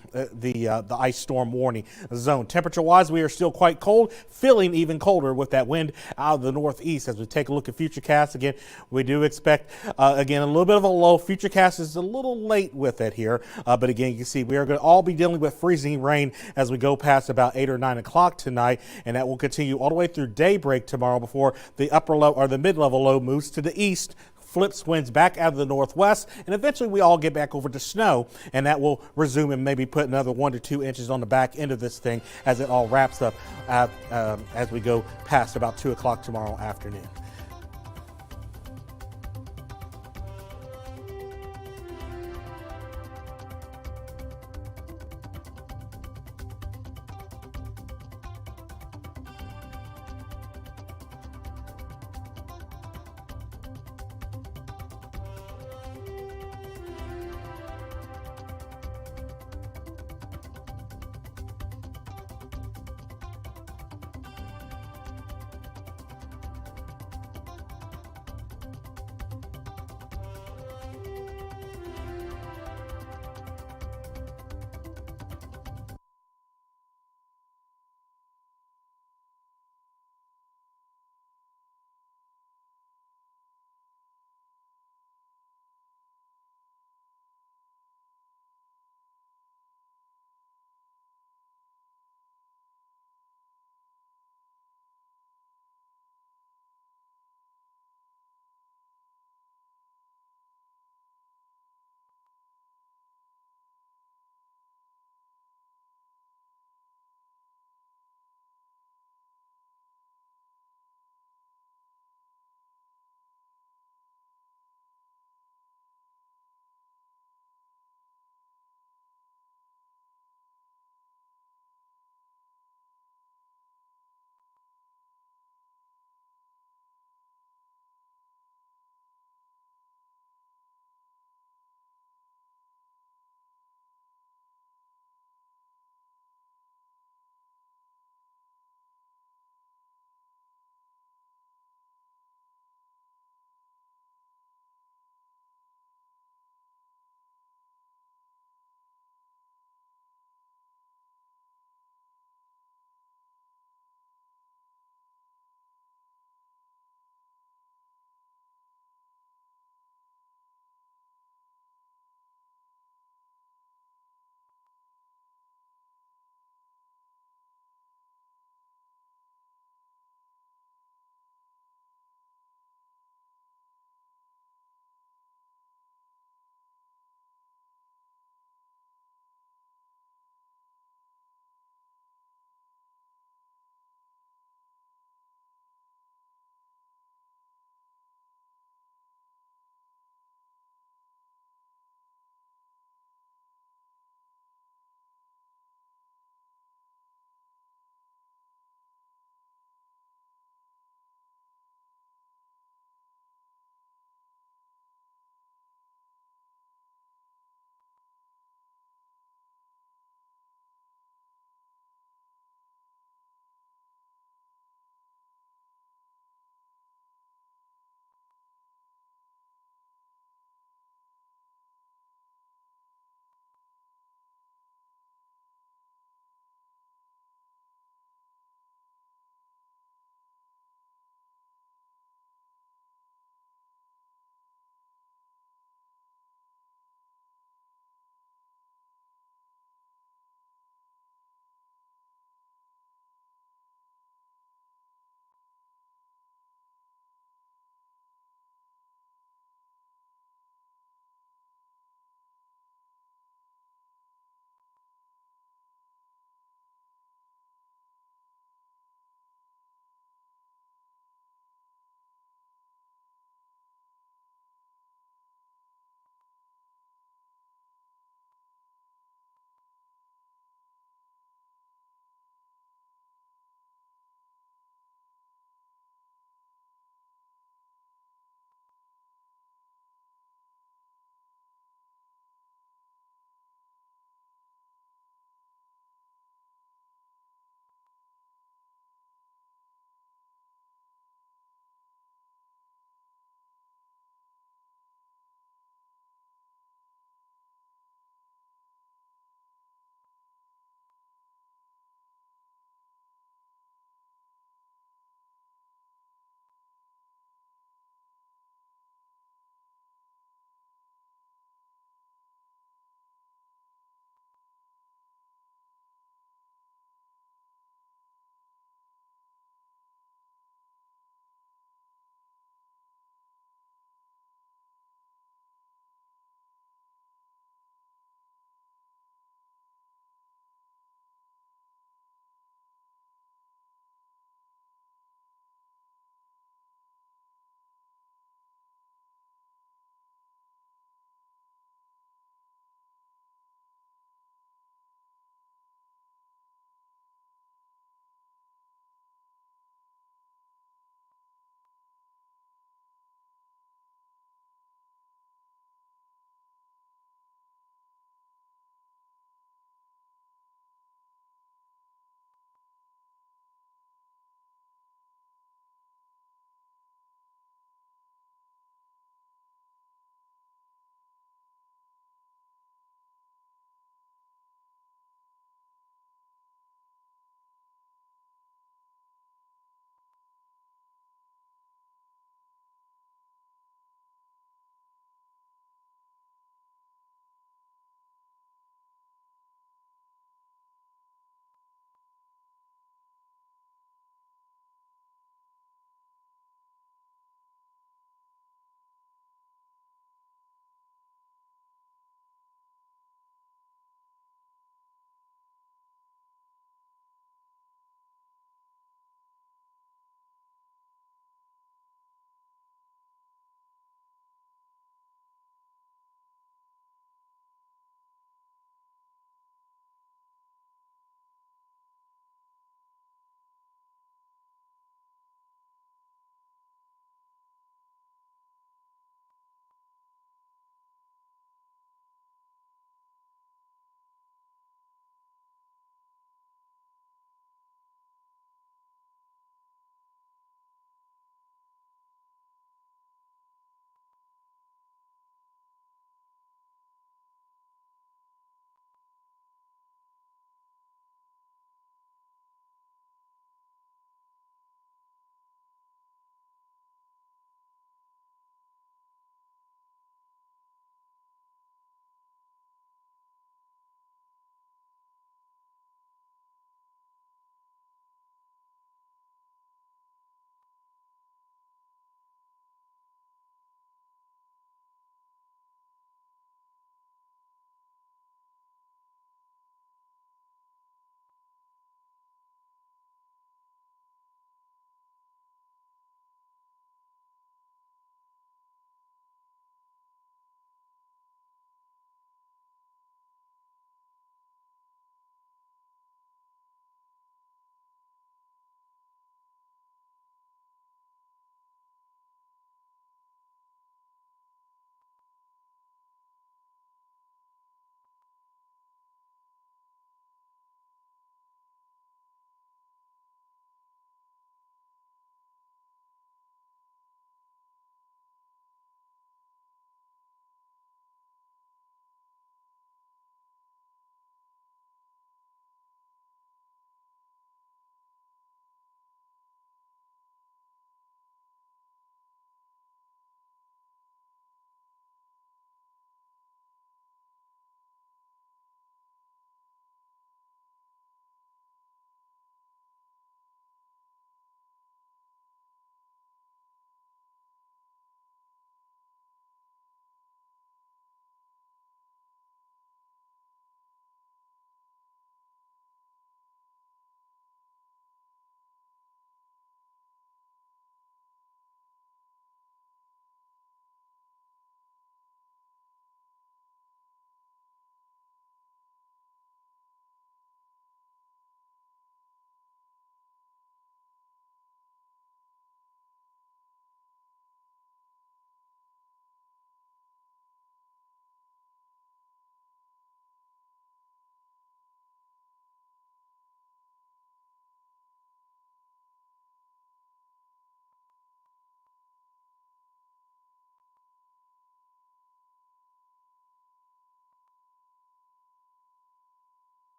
ice storm warning zone. Temperature wise, we are still quite cold, feeling even colder with that wind out of the northeast. As we take a look at Futurecast, again, we do expect again a little bit of a low. Futurecast is a little late with it here, but again, you can see we are going to all be dealing with freezing rain as we go past about 8 or 9 o'clock tonight, and that will continue all the way through daybreak tomorrow before the upper low or the mid-level low moves to the east, flips winds back out of the northwest, and eventually we all get back over to snow, and that will resume and maybe put another 1 to 2 inches on the back end of this thing as it all wraps up as we go past about 2 o'clock tomorrow afternoon.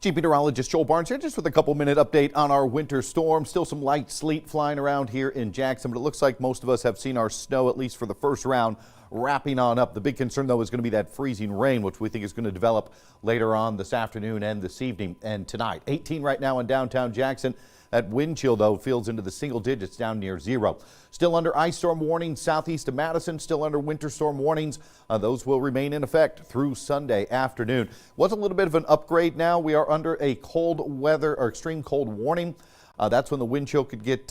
Chief Meteorologist Joel Barnes here, just with a couple-minute update on our winter storm. Still some light sleet flying around here in Jackson, but it looks like most of us have seen our snow, at least for the first round, wrapping on up. The big concern, though, is going to be that freezing rain, which we think is going to develop later on this afternoon and this evening and tonight. 18 right now in downtown Jackson. That wind chill, though, feels into the single digits down near zero. Still under ice storm warnings southeast of Madison, still under winter storm warnings. Those will remain in effect through Sunday afternoon. Was a little bit of an upgrade now. We are under a cold weather or extreme cold warning. That's when the wind chill could get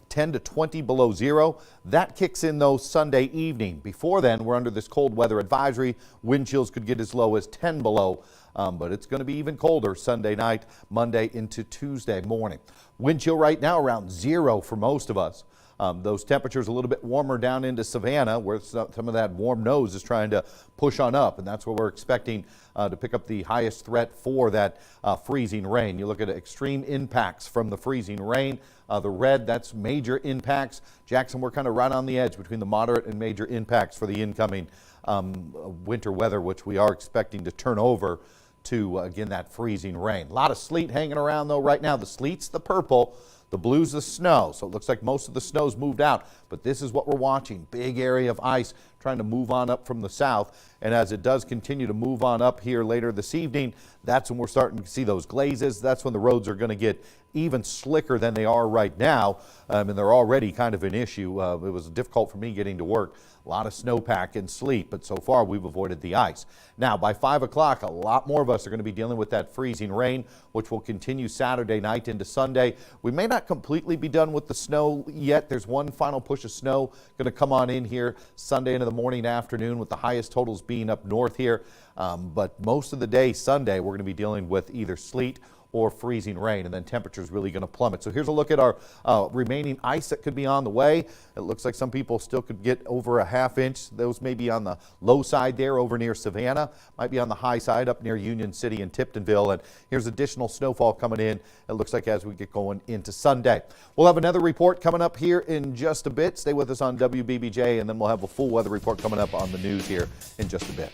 10 to 20 below zero. That kicks in, though, Sunday evening. Before then, we're under this cold weather advisory. Wind chills could get as low as 10 below. But it's going to be even colder Sunday night, Monday into Tuesday morning. Wind chill right now around zero for most of us. Those temperatures a little bit warmer down into Savannah, where some of that warm nose is trying to push on up, and that's where we're expecting to pick up the highest threat for that freezing rain. You look at extreme impacts from the freezing rain. The red, that's major impacts. Jackson, we're kind of right on the edge between the moderate and major impacts for the incoming winter weather, which we are expecting to turn over to, again, that freezing rain. A lot of sleet hanging around, though, right now. The sleet's the purple. The blue's the snow, so it looks like most of the snow's moved out, but this is what we're watching. Big area of ice trying to move on up from the south, and as it does continue to move on up here later this evening, that's when we're starting to see those glazes. That's when the roads are going to get even slicker than they are right now, and they're already kind of an issue. It was difficult for me getting to work. A lot of snowpack and sleet, but so far we've avoided the ice. Now, by 5 o'clock, a lot more of us are going to be dealing with that freezing rain, which will continue Saturday night into Sunday. We may not completely be done with the snow yet. There's one final push of snow going to come on in here Sunday into the morning, afternoon, with the highest totals being up north here. But most of the day, Sunday, we're going to be dealing with either sleet or freezing rain, and then temperatures really going to plummet. So here's a look at our remaining ice that could be on the way. It looks like some people still could get over a half inch. Those may be on the low side there over near Savannah, might be on the high side up near Union City and Tiptonville. And here's additional snowfall coming in, it looks like, as we get going into Sunday. We'll have another report coming up here in just a bit. Stay with us on WBBJ, and then we'll have a full weather report coming up on the news here in just a bit.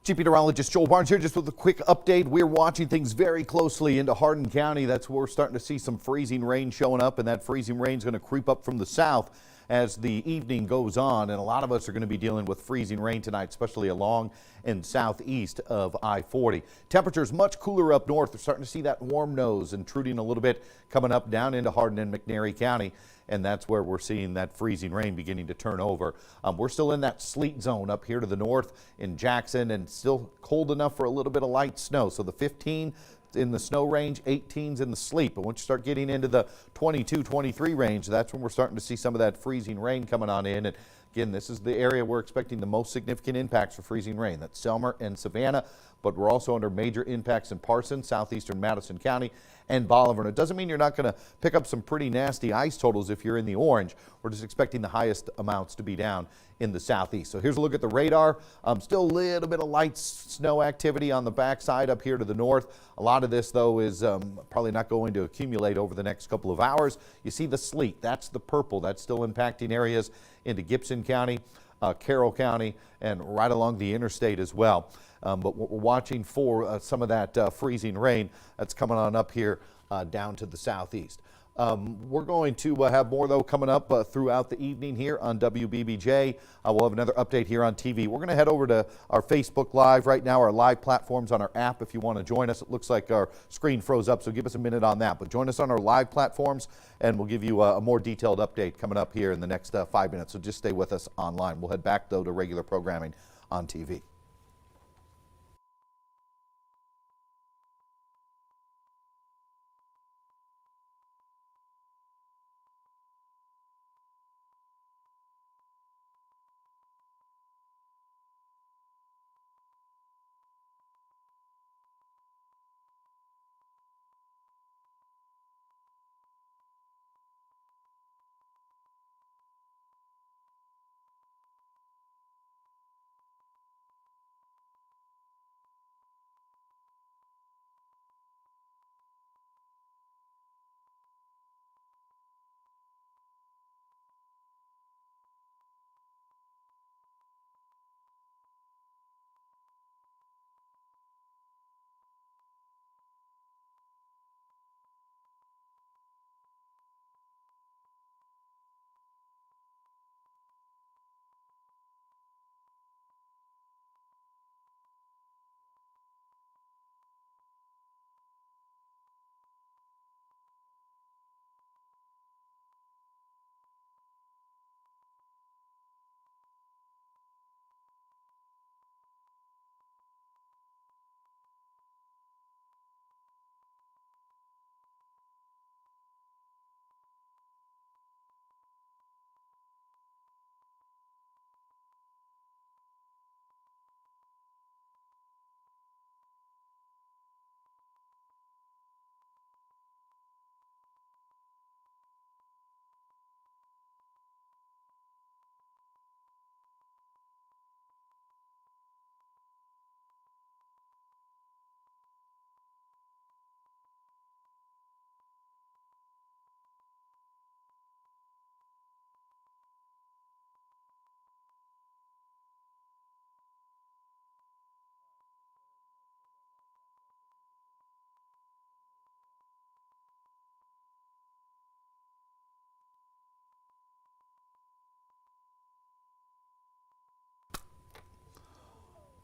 Chief Meteorologist Joel Barnes here just with a quick update. We're watching things very closely into Hardin County. That's where we're starting to see some freezing rain showing up, and that freezing rain is going to creep up from the south as the evening goes on. And a lot of us are going to be dealing with freezing rain tonight, especially along and southeast of I-40. Temperatures much cooler up north. We're starting to see that warm nose intruding a little bit coming up down into Hardin and McNairy County. And that's where we're seeing that freezing rain beginning to turn over. We're still in that sleet zone up here to the north in Jackson, and still cold enough for a little bit of light snow. So the 15 in the snow range, 18s in the sleet. But once you start getting into the 22, 23 range, that's when we're starting to see some of that freezing rain coming on in. And again, this is the area we're expecting the most significant impacts for freezing rain. That's Selmer and Savannah, but we're also under major impacts in Parsons, southeastern Madison County, and Bolivar. And it doesn't mean you're not going to pick up some pretty nasty ice totals if you're in the orange. We're just expecting the highest amounts to be down in the southeast. So here's a look at the radar. Still a little bit of light snow activity on the backside up here to the north. A lot of this, though, is probably not going to accumulate over the next couple of hours. You see the sleet. That's the purple. That's still impacting areas into Gibson County, Carroll County, and right along the interstate as well. But we're watching for some of that freezing rain that's coming on up here down to the southeast. We're going to have more, though, coming up throughout the evening here on WBBJ. We'll have another update here on TV. We're going to head over to our Facebook Live right now, our live platforms on our app if you want to join us. It looks like our screen froze up, so give us a minute on that. But join us on our live platforms, and we'll give you a more detailed update coming up here in the next 5 minutes. So just stay with us online. We'll head back, though, to regular programming on TV.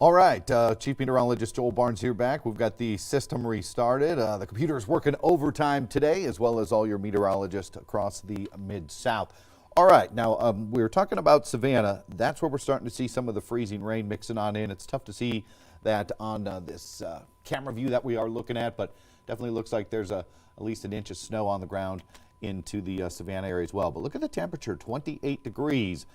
All right, Chief Meteorologist Joel Barnes here back. We've got the system restarted. The computer is working overtime today, as well as all your meteorologists across the Mid-South. All right, now we were talking about Savannah. That's where we're starting to see some of the freezing rain mixing on in. It's tough to see that on this camera view that we are looking at, but definitely looks like there's at least an inch of snow on the ground into the Savannah area as well. But look at the temperature, 28 degrees.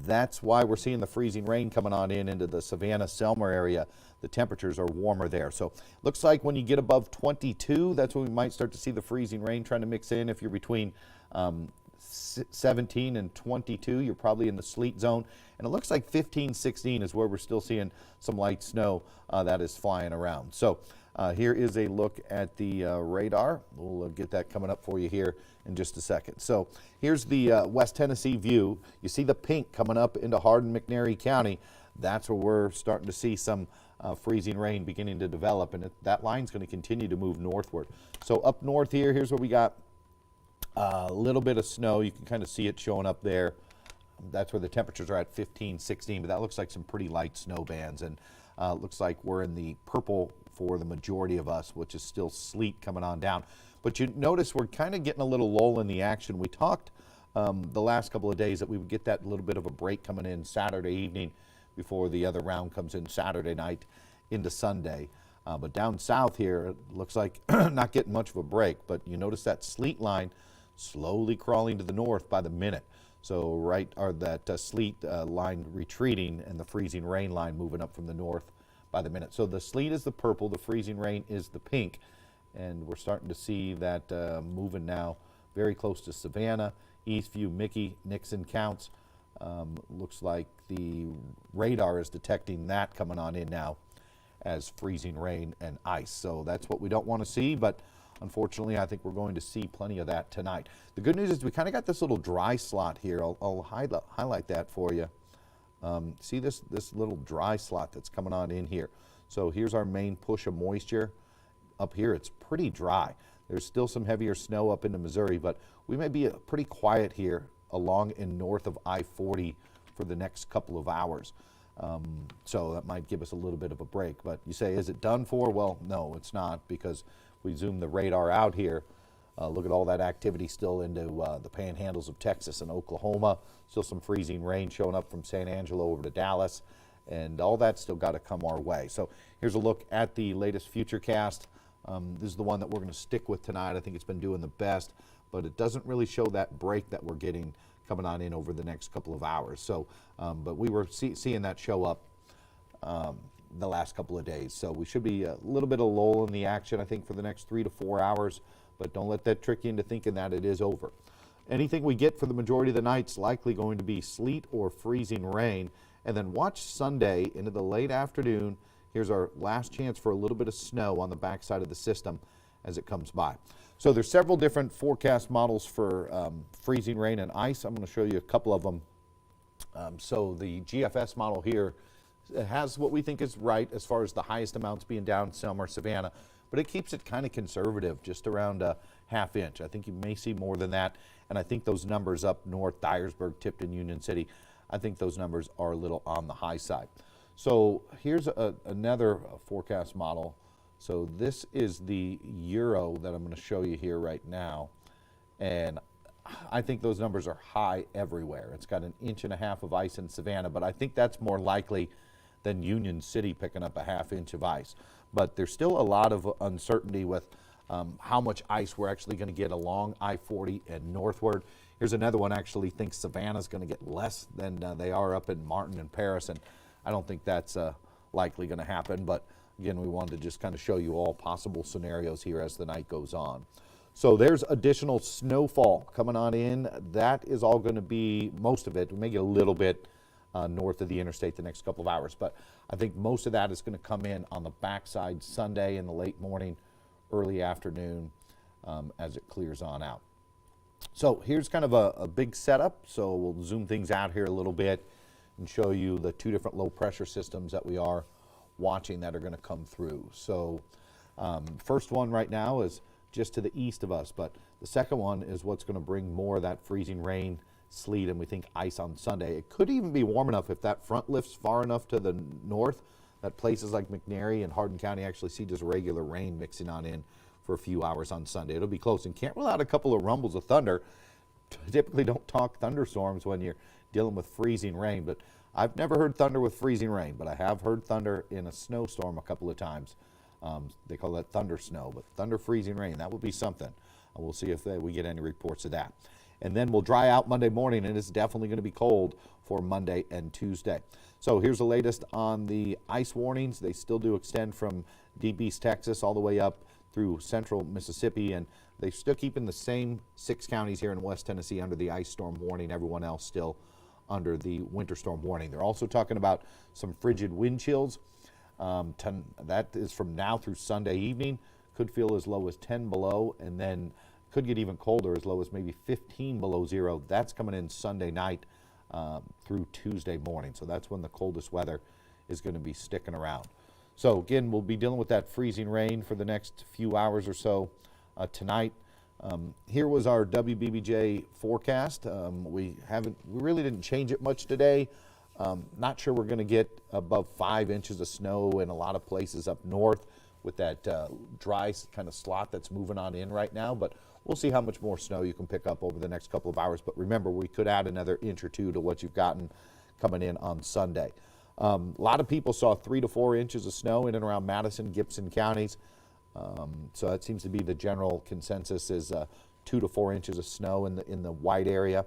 That's why we're seeing the freezing rain coming on in into the Savannah-Selmer area. The temperatures are warmer there. So looks like when you get above 22, that's when we might start to see the freezing rain trying to mix in. If you're between 17 and 22, you're probably in the sleet zone. And it looks like 15, 16 is where we're still seeing some light snow that is flying around. So here is a look at the radar. We'll get that coming up for you here in just a second. So here's the West Tennessee view. You see the pink coming up into Hardin, McNairy County. That's where we're starting to see some freezing rain beginning to develop, and that line's going to continue to move northward. So up north here, here's where we got a little bit of snow. You can kind of see it showing up there. That's where the temperatures are at 15, 16, but that looks like some pretty light snow bands, and looks like we're in the purple for the majority of us, which is still sleet coming on down. But you notice we're kind of getting a little lull in the action. We talked the last couple of days that we would get that little bit of a break coming in Saturday evening before the other round comes in Saturday night into Sunday. But down south here, it looks like not getting much of a break, but you notice that sleet line slowly crawling to the north by the minute. So that sleet line retreating and the freezing rain line moving up from the north by the minute. So the sleet is the purple, the freezing rain is the pink, and we're starting to see that moving now very close to Savannah, Eastview, Mickey, Nixon counts. Looks like the radar is detecting that coming on in now as freezing rain and ice. So that's what we don't want to see, but unfortunately, I think we're going to see plenty of that tonight. The good news is we kind of got this little dry slot here. I'll highlight that for you. See this little dry slot that's coming on in here. So here's our main push of moisture. Up here, it's pretty dry. There's still some heavier snow up into Missouri, but we may be pretty quiet here along and north of I-40 for the next couple of hours. So that might give us a little bit of a break. But you say, is it done for? Well, no, it's not, because we zoom the radar out here. Look at all that activity still into the panhandles of Texas and Oklahoma. Still some freezing rain showing up from San Angelo over to Dallas, and all that's still got to come our way. So here's a look at the latest Futurecast. This is the one that we're going to stick with tonight. I think it's been doing the best, but it doesn't really show that break that we're getting coming on in over the next couple of hours. So, but we were seeing that show up the last couple of days. So we should be a little bit of lull in the action, I think, for the next 3 to 4 hours, but don't let that trick you into thinking that it is over. Anything we get for the majority of the night's likely going to be sleet or freezing rain. And then watch Sunday into the late afternoon. Here's our last chance for a little bit of snow on the backside of the system as it comes by. So there's several different forecast models for freezing rain and ice. I'm going to show you a couple of them. So the GFS model here has what we think is right as far as the highest amounts being down some or Savannah, but it keeps it kind of conservative, just around a ½ inch. I think you may see more than that, and I think those numbers up north, Dyersburg, Tipton, Union City, I think those numbers are a little on the high side. So here's another forecast model. So this is the Euro that I'm going to show you here right now, and I think those numbers are high everywhere. It's got 1.5 inches of ice in Savannah, but I think that's more likely than Union City picking up a ½ inch of ice. But there's still a lot of uncertainty with how much ice we're actually going to get along I-40 and northward. Here's another one actually thinks Savannah's going to get less than they are up in Martin and Paris, and I don't think that's likely going to happen. But again, we wanted to just kind of show you all possible scenarios here as the night goes on. So there's additional snowfall coming on in. That is all going to be, most of it, we may get a little bit north of the interstate the next couple of hours, but I think most of that is going to come in on the backside Sunday in the late morning, early afternoon as it clears on out. So here's kind of a big setup. So we'll zoom things out here a little bit and show you the 2 different low pressure systems that we are watching that are going to come through. So first one right now is just to the east of us, but the second one is what's going to bring more of that freezing rain, sleet, and we think ice on Sunday. It could even be warm enough if that front lifts far enough to the north that places like McNary and Hardin County actually see just regular rain mixing on in for a few hours on Sunday. It'll be close, and can't rule out a couple of rumbles of thunder. Typically don't talk thunderstorms when you're dealing with freezing rain, but I've never heard thunder with freezing rain, but I have heard thunder in a snowstorm a couple of times. They call that thunder snow, but thunder freezing rain, that will be something. And we'll see if we get any reports of that. And then we'll dry out Monday morning, and it's definitely going to be cold for Monday and Tuesday. So here's the latest on the ice warnings. They still do extend from deep East Texas all the way up through central Mississippi, and they're still keeping the same 6 counties here in West Tennessee under the ice storm warning, everyone else still under the winter storm warning. They're also talking about some frigid wind chills. That is from now through Sunday evening. Could feel as low as 10 below, and then could get even colder, as low as maybe 15 below zero. That's coming in Sunday night through Tuesday morning. So that's when the coldest weather is going to be sticking around. So again, we'll be dealing with that freezing rain for the next few hours or so tonight. Here was our WBBJ forecast. We really didn't change it much today. Not sure we're going to get above 5 inches of snow in a lot of places up north with that dry kind of slot that's moving on in right now, but we'll see how much more snow you can pick up over the next couple of hours. But remember, we could add another inch or two to what you've gotten coming in on Sunday. A lot of people saw 3 to 4 inches of snow in and around Madison, Gibson counties. So that seems to be the general consensus is 2 to 4 inches of snow in the white area.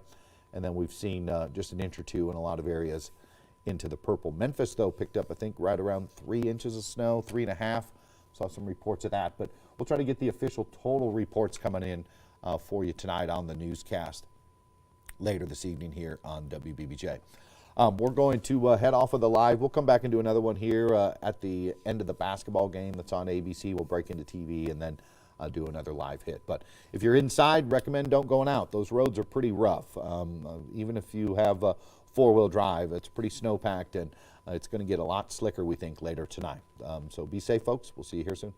And then we've seen just an inch or two in a lot of areas into the purple. Memphis, though, picked up, I think, right around 3 inches of snow, 3.5. Saw some reports of that. But we'll try to get the official total reports coming in for you tonight on the newscast later this evening here on WBBJ. We're going to head off of the live. We'll come back and do another one here at the end of the basketball game that's on ABC. We'll break into TV and then do another live hit. But if you're inside, recommend don't going out. Those roads are pretty rough. Even if you have four-wheel drive, it's pretty snow-packed, and it's going to get a lot slicker, we think, later tonight. So be safe, folks. We'll see you here soon.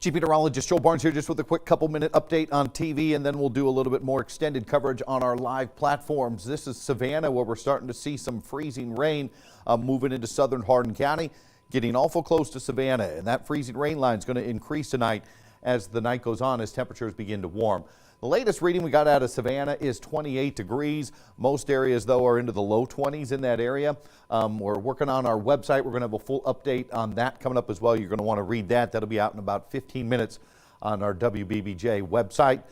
Chief Meteorologist Joel Barnes here just with a quick couple-minute update on TV, and then we'll do a little bit more extended coverage on our live platforms. This is Savannah, where we're starting to see some freezing rain moving into southern Hardin County, getting awful close to Savannah, and that freezing rain line is going to increase tonight as the night goes on, as temperatures begin to warm. The latest reading we got out of Savannah is 28 degrees. Most areas, though, are into the low 20s in that area. We're working on our website. We're going to have a full update on that coming up as well. You're going to want to read that. That'll be out in about 15 minutes on our WBBJ website.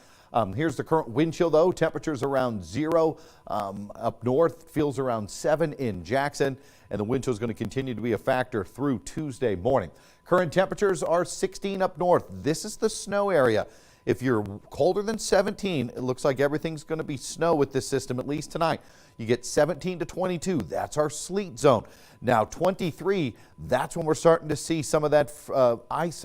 Here's the current wind chill, though. Temperatures around 0 up north, feels around 7 in Jackson, and the wind chill is going to continue to be a factor through Tuesday morning. Current temperatures are 16 up north. This is the snow area. If you're colder than 17, it looks like everything's going to be snow with this system, at least tonight. You get 17 to 22. That's our sleet zone. Now 23, that's when we're starting to see some of that ice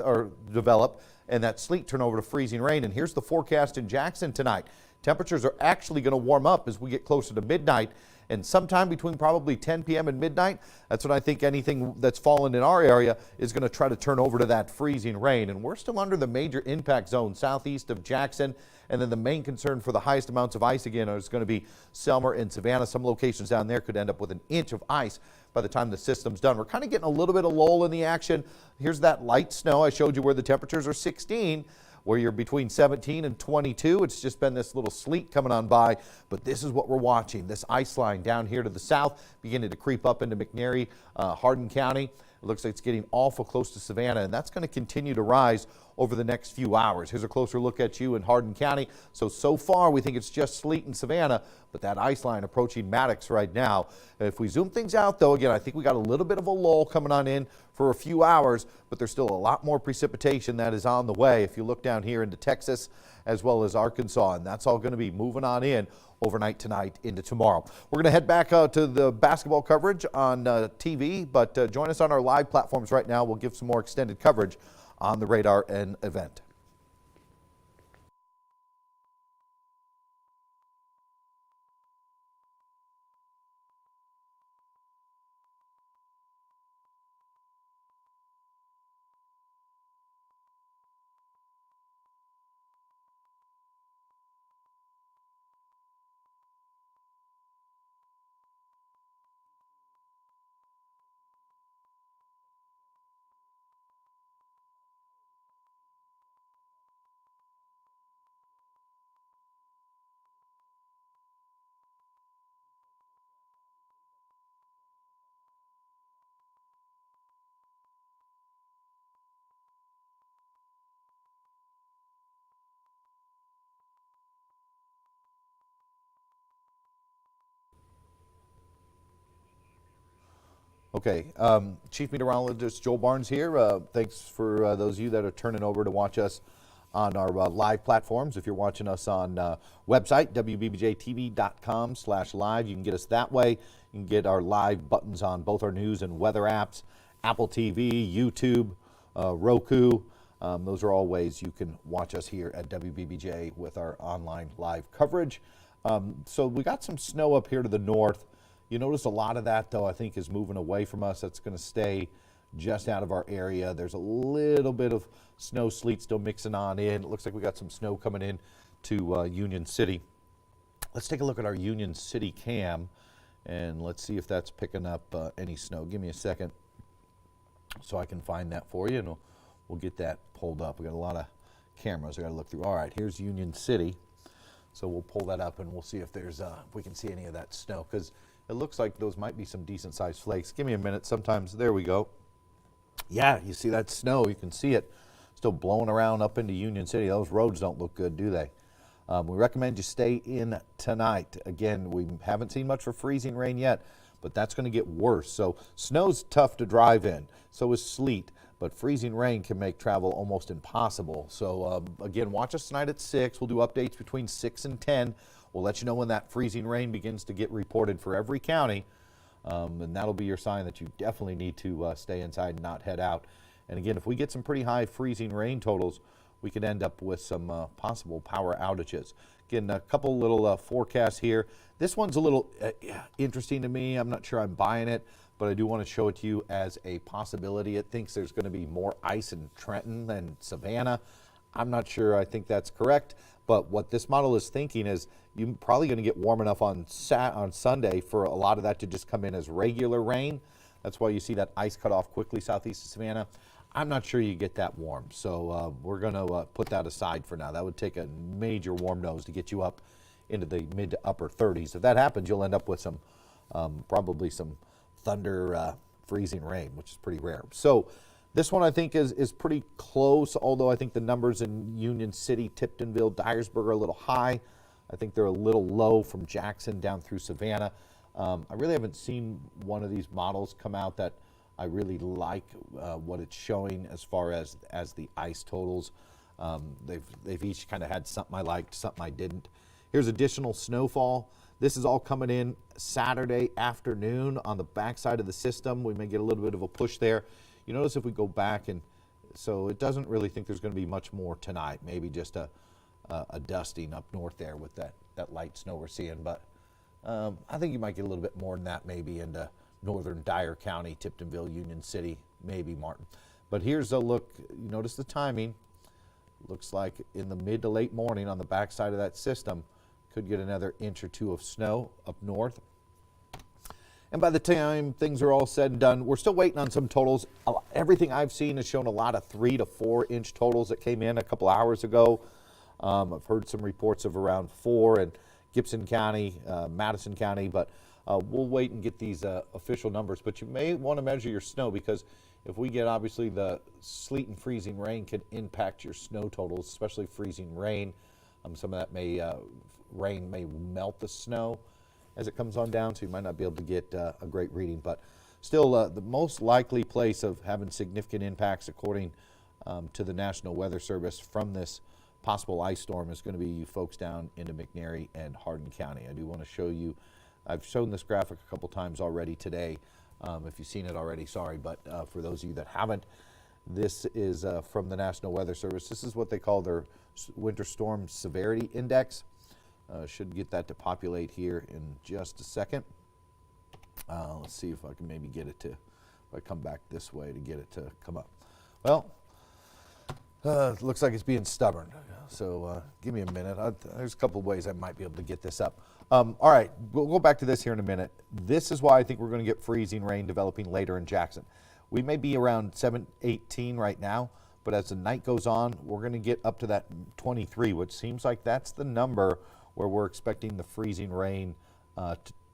develop and that sleet turn over to freezing rain. And here's the forecast in Jackson tonight. Temperatures are actually going to warm up as we get closer to midnight. And sometime between probably 10 p.m. and midnight, that's when I think anything that's fallen in our area is going to try to turn over to that freezing rain. And we're still under the major impact zone southeast of Jackson. And then the main concern for the highest amounts of ice again is going to be Selmer and Savannah. Some locations down there could end up with an inch of ice by the time the system's done. We're kind of getting a little bit of lull in the action. Here's that light snow. I showed you where the temperatures are 16. Where you're between 17 and 22. It's just been this little sleet coming on by, but this is what we're watching. This ice line down here to the south beginning to creep up into McNairy, Hardin County. It looks like it's getting awful close to Savannah, and that's going to continue to rise over the next few hours. Here's a closer look at you in Hardin County. So far we think it's just sleet in Savannah, but that ice line approaching Maddox right now. If we zoom things out, though, again, I think we got a little bit of a lull coming on in for a few hours, but there's still a lot more precipitation that is on the way. If you look down here into Texas as well as Arkansas, and that's all going to be moving on in overnight tonight into tomorrow. We're going to head back to the basketball coverage on TV, but join us on our live platforms right now. We'll give some more extended coverage on the radar and event. Okay, Chief Meteorologist Joel Barnes here. Thanks for those of you that are turning over to watch us on our live platforms. If you're watching us on website, wbbjtv.com/live, you can get us that way. You can get our live buttons on both our news and weather apps, Apple TV, YouTube, Roku. Those are all ways you can watch us here at WBBJ with our online live coverage. So we got some snow up here to the north. You notice a lot of that, though, I think is moving away from us. That's going to stay just out of our area. There's a little bit of snow, sleet still mixing on in. It looks like we got some snow coming in to Union City. Let's take a look at our Union City cam, and let's see if that's picking up any snow. Give me a second so I can find that for you, and we'll get that pulled up. We got a lot of cameras I got to look through. All right, here's Union City. So we'll pull that up, and we'll see if there's if we can see any of that snow, because it looks like those might be some decent-sized flakes. Give me a minute. Sometimes, there we go. Yeah, you see that snow. You can see it still blowing around up into Union City. Those roads don't look good, do they? We recommend you stay in tonight. Again, we haven't seen much for freezing rain yet, but that's going to get worse. So snow's tough to drive in. So is sleet. But freezing rain can make travel almost impossible. So, again, watch us tonight at 6. We'll do updates between 6 and 10. We'll let you know when that freezing rain begins to get reported for every county. And that'll be your sign that you definitely need to stay inside and not head out. And, again, if we get some pretty high freezing rain totals, we could end up with some possible power outages. Again, a couple little forecasts here. This one's a little interesting to me. I'm not sure I'm buying it. but I do want to show it to you as a possibility. It thinks there's going to be more ice in Trenton than Savannah. I'm not sure I think that's correct, but what this model is thinking is you're probably going to get warm enough on Sunday for a lot of that to just come in as regular rain. That's why you see that ice cut off quickly southeast of Savannah. I'm not sure you get that warm, so we're going to put that aside for now. That would take a major warm nose to get you up into the mid to upper 30s. If that happens, you'll end up with some probably some thunder, freezing rain, which is pretty rare. So this one I think is pretty close, although I think the numbers in Union City, Tiptonville, Dyersburg are a little high. I think they're a little low from Jackson down through Savannah. I really haven't seen one of these models come out that I really like what it's showing as far as the ice totals. They've each kind of had something I liked, something I didn't. Here's additional snowfall. This is all coming in Saturday afternoon on the backside of the system. We may get a little bit of a push there. You notice if we go back, and so it doesn't really think there's going to be much more tonight. Maybe just a dusting up north there with that light snow we're seeing. But I think you might get a little bit more than that maybe into northern Dyer County, Tiptonville, Union City, maybe Martin. But here's a look. You notice the timing. Looks like in the mid to late morning on the backside of that system, could get another inch or two of snow up north. And by the time things are all said and done, we're still waiting on some totals. Everything I've seen has shown a lot of 3 to 4 inch totals that came in a couple hours ago. I've heard some reports of around 4 in Gibson County, Madison County, but we'll wait and get these official numbers. But you may want to measure your snow, because if we get, obviously, the sleet and freezing rain could impact your snow totals, especially freezing rain. Some of that rain may melt the snow as it comes on down, so you might not be able to get a great reading. But still, the most likely place of having significant impacts, according to the National Weather Service, from this possible ice storm is going to be you folks down into McNairy and Hardin County. I do want to show you, I've shown this graphic a couple times already today. If you've seen it already, sorry, but for those of you that haven't, this is from the National Weather Service. This is what they call their Winter Storm Severity Index. Should get that to populate here in just a second. Let's see if I can maybe get it to, if I come back this way to get it to come up. Well, it looks like it's being stubborn, so give me a minute. There's a couple of ways I might be able to get this up. All right, we'll go back to this here in a minute. This is why I think we're going to get freezing rain developing later in Jackson. We may be around 718 right now, but as the night goes on, we're going to get up to that 23, which seems like that's the number where we're expecting the freezing rain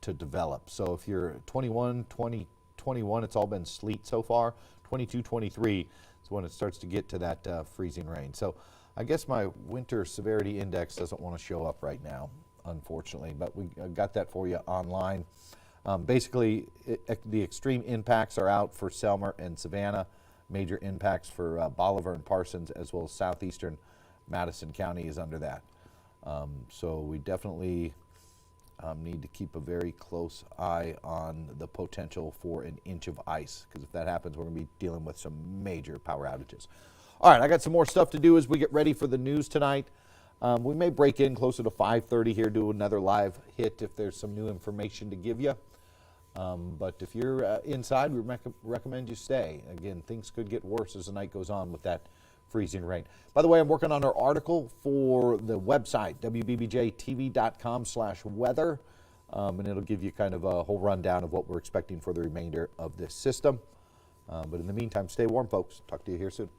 to develop. So if you're 21, 20, 21, it's all been sleet so far. 22, 23 is when it starts to get to that freezing rain. So I guess my winter severity index doesn't want to show up right now, unfortunately, but we got that for you online. Basically, the extreme impacts are out for Selmer and Savannah, major impacts for Bolivar and Parsons, as well as southeastern Madison County is under that. So we definitely need to keep a very close eye on the potential for an inch of ice, because if that happens, we're going to be dealing with some major power outages. All right, I got some more stuff to do as we get ready for the news tonight. We may break in closer to 5:30 here, do another live hit if there's some new information to give you. But if you're inside, we recommend you stay. Again, things could get worse as the night goes on with that freezing rain. By the way, I'm working on our article for the website, wbbjtv.com/weather, and it'll give you kind of a whole rundown of what we're expecting for the remainder of this system. But in the meantime, stay warm, folks. Talk to you here soon.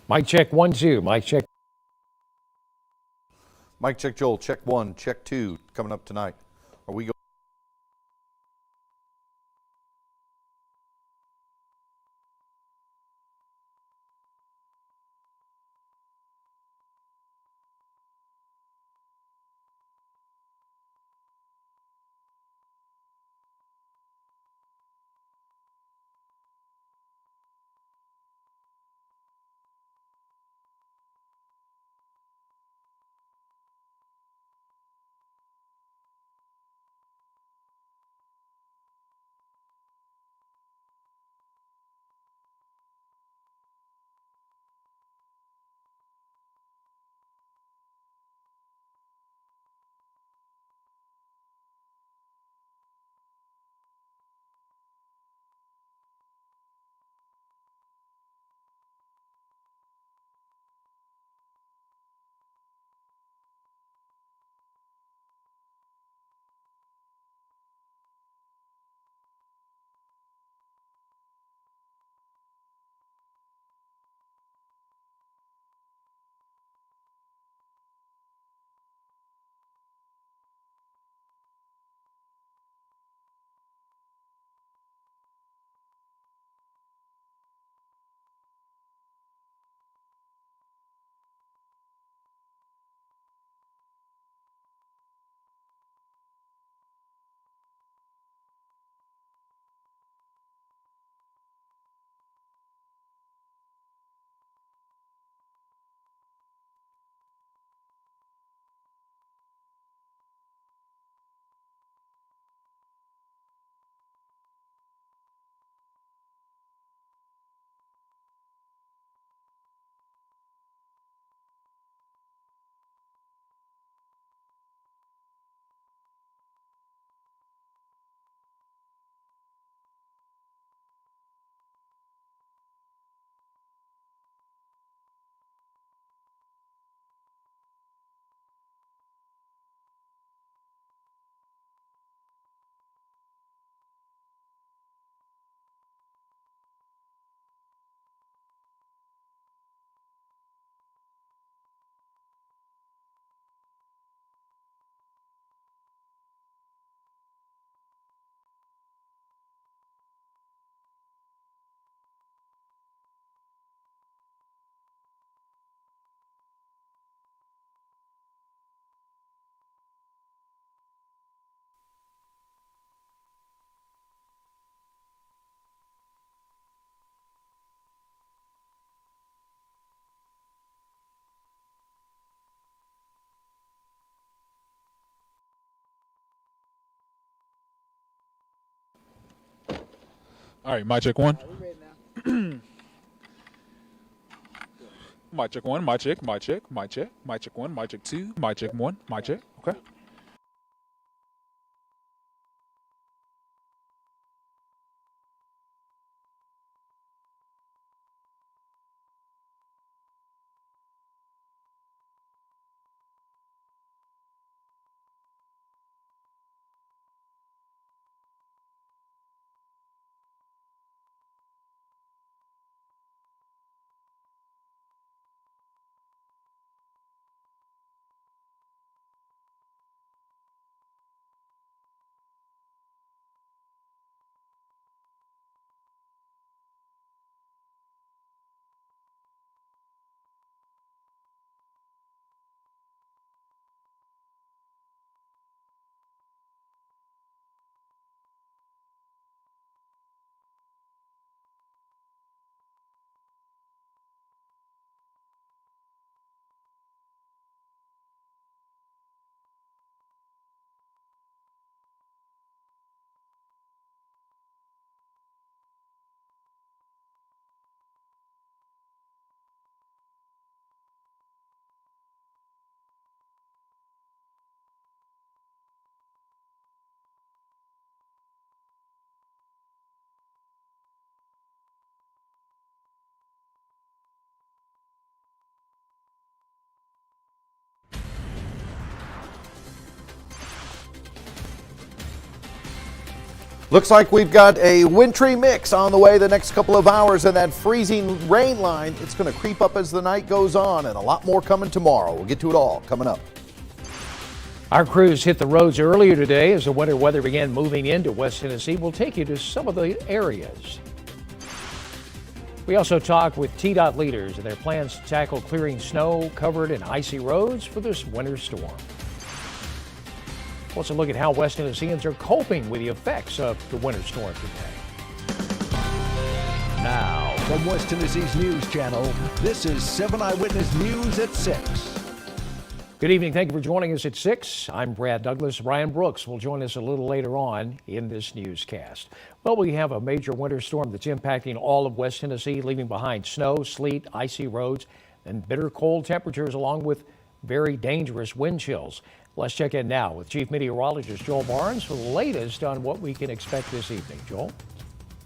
Mic check 1 2. Mic check. Mike check, Joel. Check 1, check 2. Coming up tonight. Are we? All right, mic check 1. Mic check 1, mic check, mic check, mic check, mic check 1, mic check 2, mic check 1, mic check. Okay. Looks like we've got a wintry mix on the way the next couple of hours, and that freezing rain line, it's going to creep up as the night goes on, and a lot more coming tomorrow. We'll get to it all coming up. Our crews hit the roads earlier today as the winter weather began moving into West Tennessee. We'll take you to some of the areas. We also talked with TDOT leaders and their plans to tackle clearing snow-covered and icy roads for this winter storm. Let's look at how West Tennesseans are coping with the effects of the winter storm today. Now, from West Tennessee's News Channel, this is 7 Eyewitness News at 6. Good evening. Thank you for joining us at 6. I'm Brad Douglas. Ryan Brooks will join us a little later on in this newscast. Well, we have a major winter storm that's impacting all of West Tennessee, leaving behind snow, sleet, icy roads, and bitter cold temperatures, along with very dangerous wind chills. Let's check in now with Chief Meteorologist Joel Barnes for the latest on what we can expect this evening. Joel?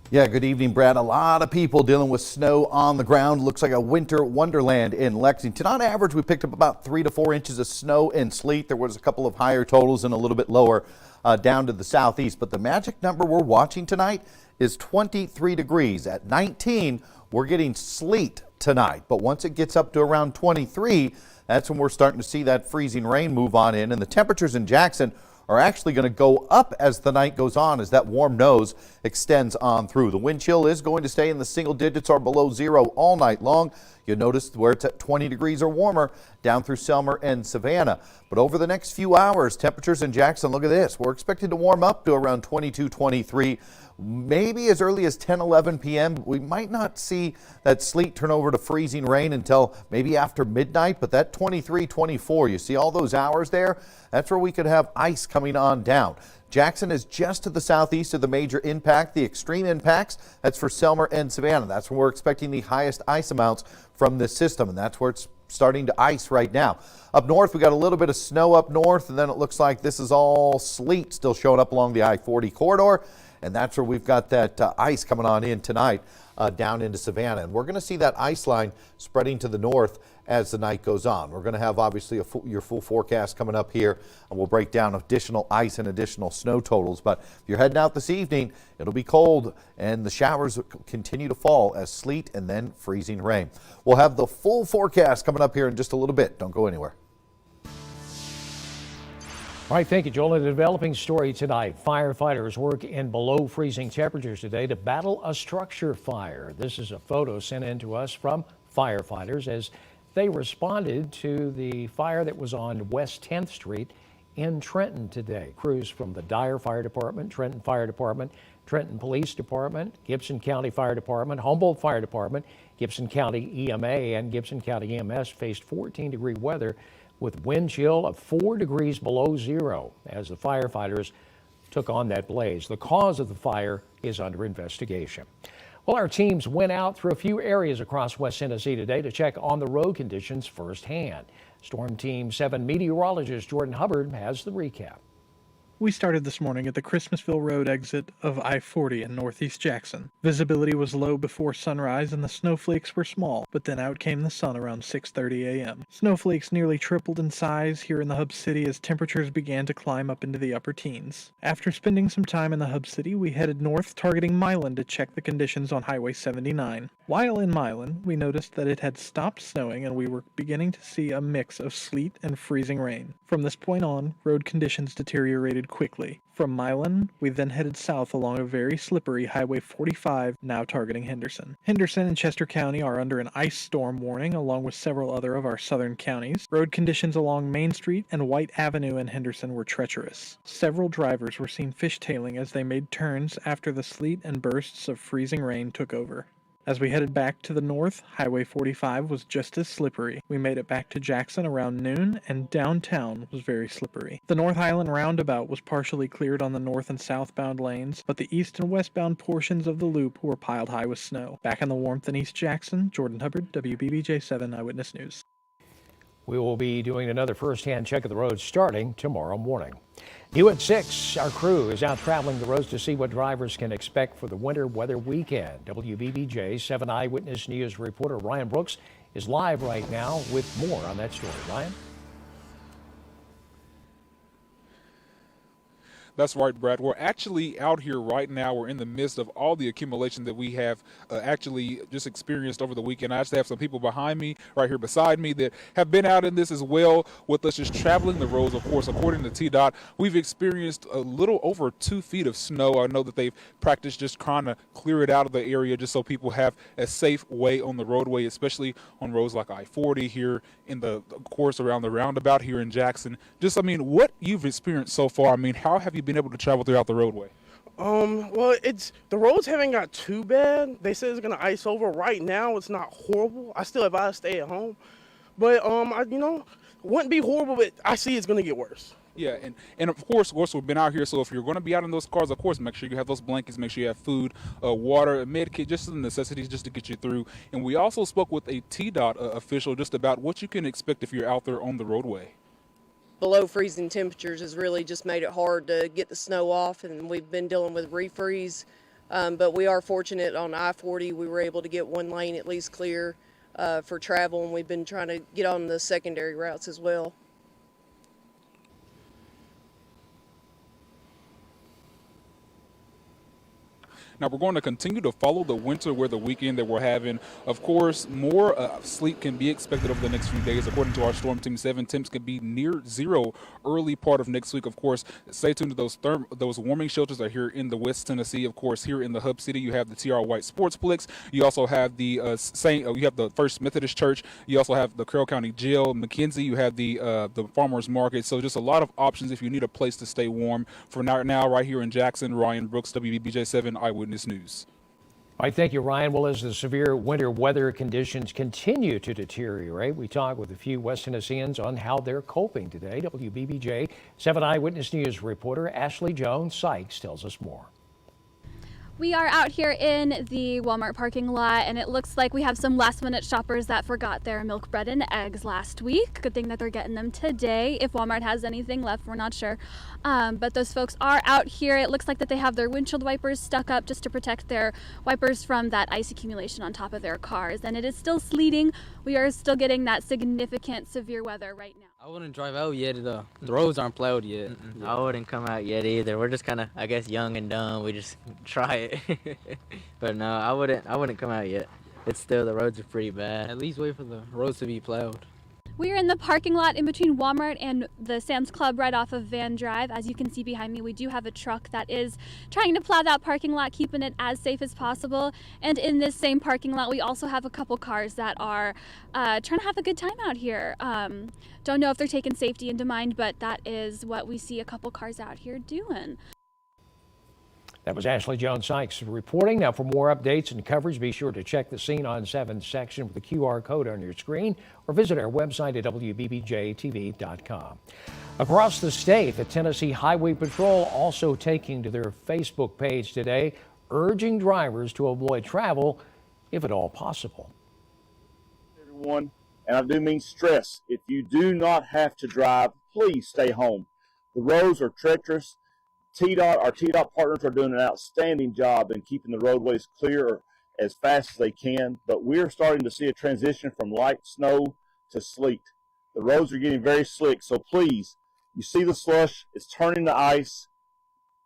Yeah, good evening, Brad. A lot of people dealing with snow on the ground. Looks like a winter wonderland in Lexington. On average, we picked up about 3 to 4 inches of snow and sleet. There was a couple of higher totals and a little bit lower down to the southeast. But the magic number we're watching tonight is 23 degrees. At 19, we're getting sleet tonight. But once it gets up to around 23, that's when we're starting to see that freezing rain move on in. And the temperatures in Jackson are actually going to go up as the night goes on, as that warm nose extends on through. The wind chill is going to stay in the single digits or below zero all night long. You'll notice where it's at 20 degrees or warmer down through Selmer and Savannah. But over the next few hours, temperatures in Jackson, look at this. We're expected to warm up to around 22, 23, maybe as early as 10, 11 p.m. We might not see that sleet turn over to freezing rain until maybe after midnight, but that 23, 24, you see all those hours there? That's where we could have ice coming on down. Jackson is just to the southeast of the major impact. The extreme impacts, that's for Selmer and Savannah. That's when we're expecting the highest ice amounts from this system, and that's where it's starting to ice right now. Up north, we got a little bit of snow up north, and then it looks like this is all sleet still showing up along the I-40 corridor, and that's where we've got that ice coming on in tonight down into Savannah. And we're going to see that ice line spreading to the north as the night goes on. We're going to have obviously your full forecast coming up here, and we'll break down additional ice and additional snow totals. But if you're heading out this evening, it'll be cold, and the showers continue to fall as sleet and then freezing rain. We'll have the full forecast coming up here in just a little bit. Don't go anywhere. All right, thank you, Joel. A developing story tonight. Firefighters work in below freezing temperatures today to battle a structure fire. This is a photo sent in to us from firefighters as they responded to the fire that was on West 10th Street in Trenton today. Crews from the Dyer Fire Department, Trenton Fire Department, Trenton Police Department, Gibson County Fire Department, Humboldt Fire Department, Gibson County EMA, and Gibson County EMS faced 14-degree weather with wind chill of 4 degrees below zero as the firefighters took on that blaze. The cause of the fire is under investigation. Well, our teams went out through a few areas across West Tennessee today to check on the road conditions firsthand. Storm Team 7 meteorologist Jordan Hubbard has the recap. We started this morning at the Christmasville Road exit of I-40 in northeast Jackson. Visibility was low before sunrise and the snowflakes were small, but then out came the sun around 6:30 a.m. Snowflakes nearly tripled in size here in the hub city as temperatures began to climb up into the upper teens. After spending some time in the hub city, we headed north targeting Milan to check the conditions on Highway 79. While in Milan, we noticed that it had stopped snowing and we were beginning to see a mix of sleet and freezing rain. From this point on, road conditions deteriorated quickly. From Milan, we then headed south along a very slippery Highway 45, now targeting Henderson. Henderson and Chester County are under an ice storm warning, along with several other of our southern counties. Road conditions along Main Street and White Avenue in Henderson were treacherous. Several drivers were seen fishtailing as they made turns after the sleet and bursts of freezing rain took over. As we headed back to the north, Highway 45 was just as slippery. We made it back to Jackson around noon, and downtown was very slippery. The North Island roundabout was partially cleared on the north and southbound lanes, but the east and westbound portions of the loop were piled high with snow. Back in the warmth in East Jackson, Jordan Hubbard, WBBJ 7 Eyewitness News. We will be doing another first-hand check of the roads starting tomorrow morning. New at 6, our crew is out traveling the roads to see what drivers can expect for the winter weather weekend. WBBJ 7 Eyewitness News reporter Ryan Brooks is live right now with more on that story. Ryan? That's right, Brad. We're actually out here right now. We're in the midst of all the accumulation that we have actually just experienced over the weekend. I actually have some people behind me, right here beside me, that have been out in this as well with us, just traveling the roads. Of course, according to TDOT, we've experienced a little over 2 feet of snow. I know that they've practiced just trying to clear it out of the area just so people have a safe way on the roadway, especially on roads like I-40 here in the course around the roundabout here in Jackson. Just, I mean, what you've experienced so far, I mean, how have you been able to travel throughout the roadway? Well, the roads haven't got too bad. They said it's gonna ice over. Right now, it's not horrible. I still advise stay at home, but wouldn't be horrible. But I see it's gonna get worse. Yeah, and of course we've been out here, so if you're going to be out in those cars, of course, make sure you have those blankets, make sure you have food, water, a med kit, just some necessities just to get you through. And we also spoke with a TDOT official just about what you can expect if you're out there on the roadway. Below freezing temperatures has really just made it hard to get the snow off, and we've been dealing with refreeze. But we are fortunate on I-40, we were able to get one lane at least clear for travel, and we've been trying to get on the secondary routes as well. Now, we're going to continue to follow the winter weather weekend that we're having. Of course, more sleet can be expected over the next few days. According to our Storm Team 7, temps could be near zero early part of next week. Of course, stay tuned to those warming shelters that are here in the West Tennessee. Of course, here in the Hub City, you have the TR White Sportsplex. You also have the you have the First Methodist Church. You also have the Carroll County Jail, McKenzie. You have the Farmers Market. So just a lot of options if you need a place to stay warm. For now, right here in Jackson, Ryan Brooks, Wbbj 7 Eyewitness News. All right, thank you, Ryan. Well, as the severe winter weather conditions continue to deteriorate, we talk with a few West Tennesseans on how they're coping today. WBBJ 7 Eyewitness News reporter Ashley Jones Sykes tells us more. We are out here in the Walmart parking lot, and it looks like we have some last-minute shoppers that forgot their milk, bread, and eggs last week. Good thing that they're getting them today. If Walmart has anything left, we're not sure. But those folks are out here. It looks like that they have their windshield wipers stuck up just to protect their wipers from that ice accumulation on top of their cars. And it is still sleeting. We are still getting that significant severe weather right now. I wouldn't drive out yet. The roads aren't plowed yet. I wouldn't come out yet either. We're just kind of, I guess, young and dumb. We just try it. But no, I wouldn't come out yet. It's still, the roads are pretty bad. At least wait for the roads to be plowed. We are in the parking lot in between Walmart and the Sam's Club right off of Van Drive. As you can see behind me, we do have a truck that is trying to plow that parking lot, keeping it as safe as possible. And in this same parking lot, we also have a couple cars that are trying to have a good time out here. Don't know if they're taking safety into mind, but that is what we see a couple cars out here doing. That was Ashley Jones Sykes reporting. Now, for more updates and coverage, be sure to check the Scene on 7 section with the QR code on your screen or visit our website at wbbjtv.com. Across the state, the Tennessee Highway Patrol also taking to their Facebook page today, urging drivers to avoid travel if at all possible. Everyone, and I do mean stress, if you do not have to drive, please stay home. The roads are treacherous. Our TDOT partners are doing an outstanding job in keeping the roadways clear as fast as they can, but we're starting to see a transition from light snow to sleet. The roads are getting very slick, so please, you see the slush, it's turning to ice,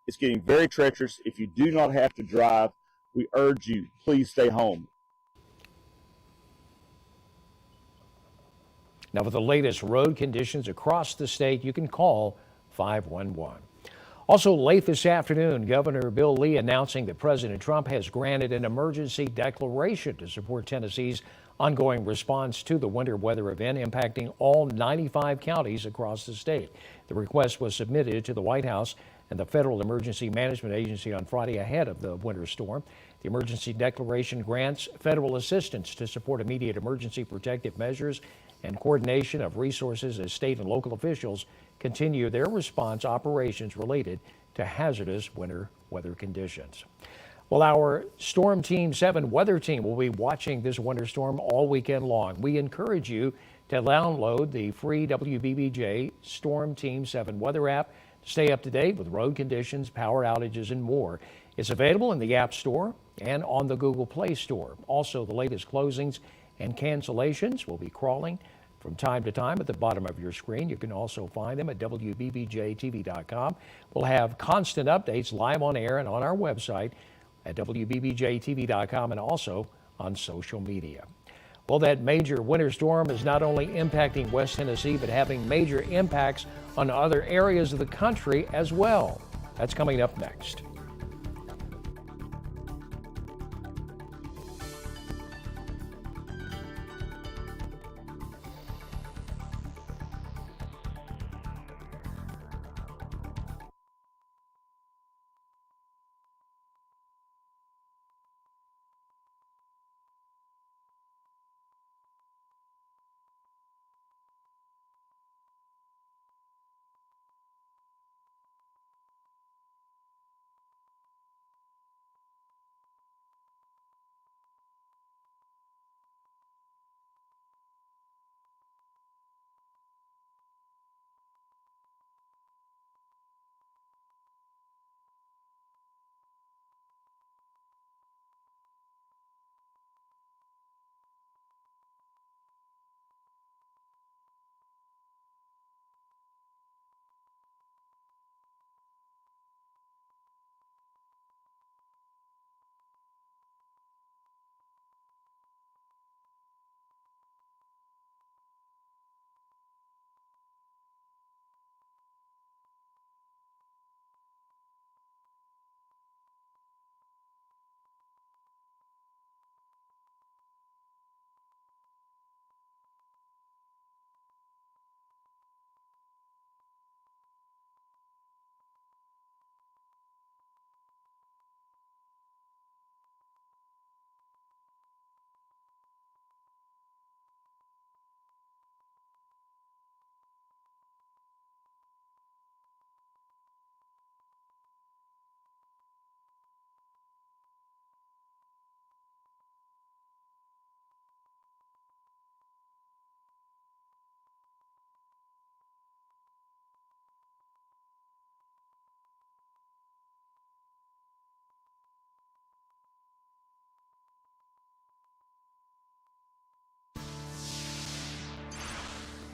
it's getting very treacherous. If you do not have to drive, we urge you, please stay home. Now, with the latest road conditions across the state, you can call 511. Also late this afternoon, Governor Bill Lee announcing that President Trump has granted an emergency declaration to support Tennessee's ongoing response to the winter weather event impacting all 95 counties across the state. The request was submitted to the White House and the Federal Emergency Management Agency on Friday ahead of the winter storm. The emergency declaration grants federal assistance to support immediate emergency protective measures and coordination of resources as state and local officials continue their response operations related to hazardous winter weather conditions. Well, our Storm Team 7 weather team will be watching this winter storm all weekend long. We encourage you to download the free WBBJ Storm Team 7 weather app to stay up to date with road conditions, power outages, and more. It's available in the App Store and on the Google Play Store. Also, the latest closings and cancellations will be crawling from time to time at the bottom of your screen. You can also find them at WBBJTV.com. We'll have constant updates live on air and on our website at WBBJTV.com and also on social media. Well, that major winter storm is not only impacting West Tennessee, but having major impacts on other areas of the country as well. That's coming up next.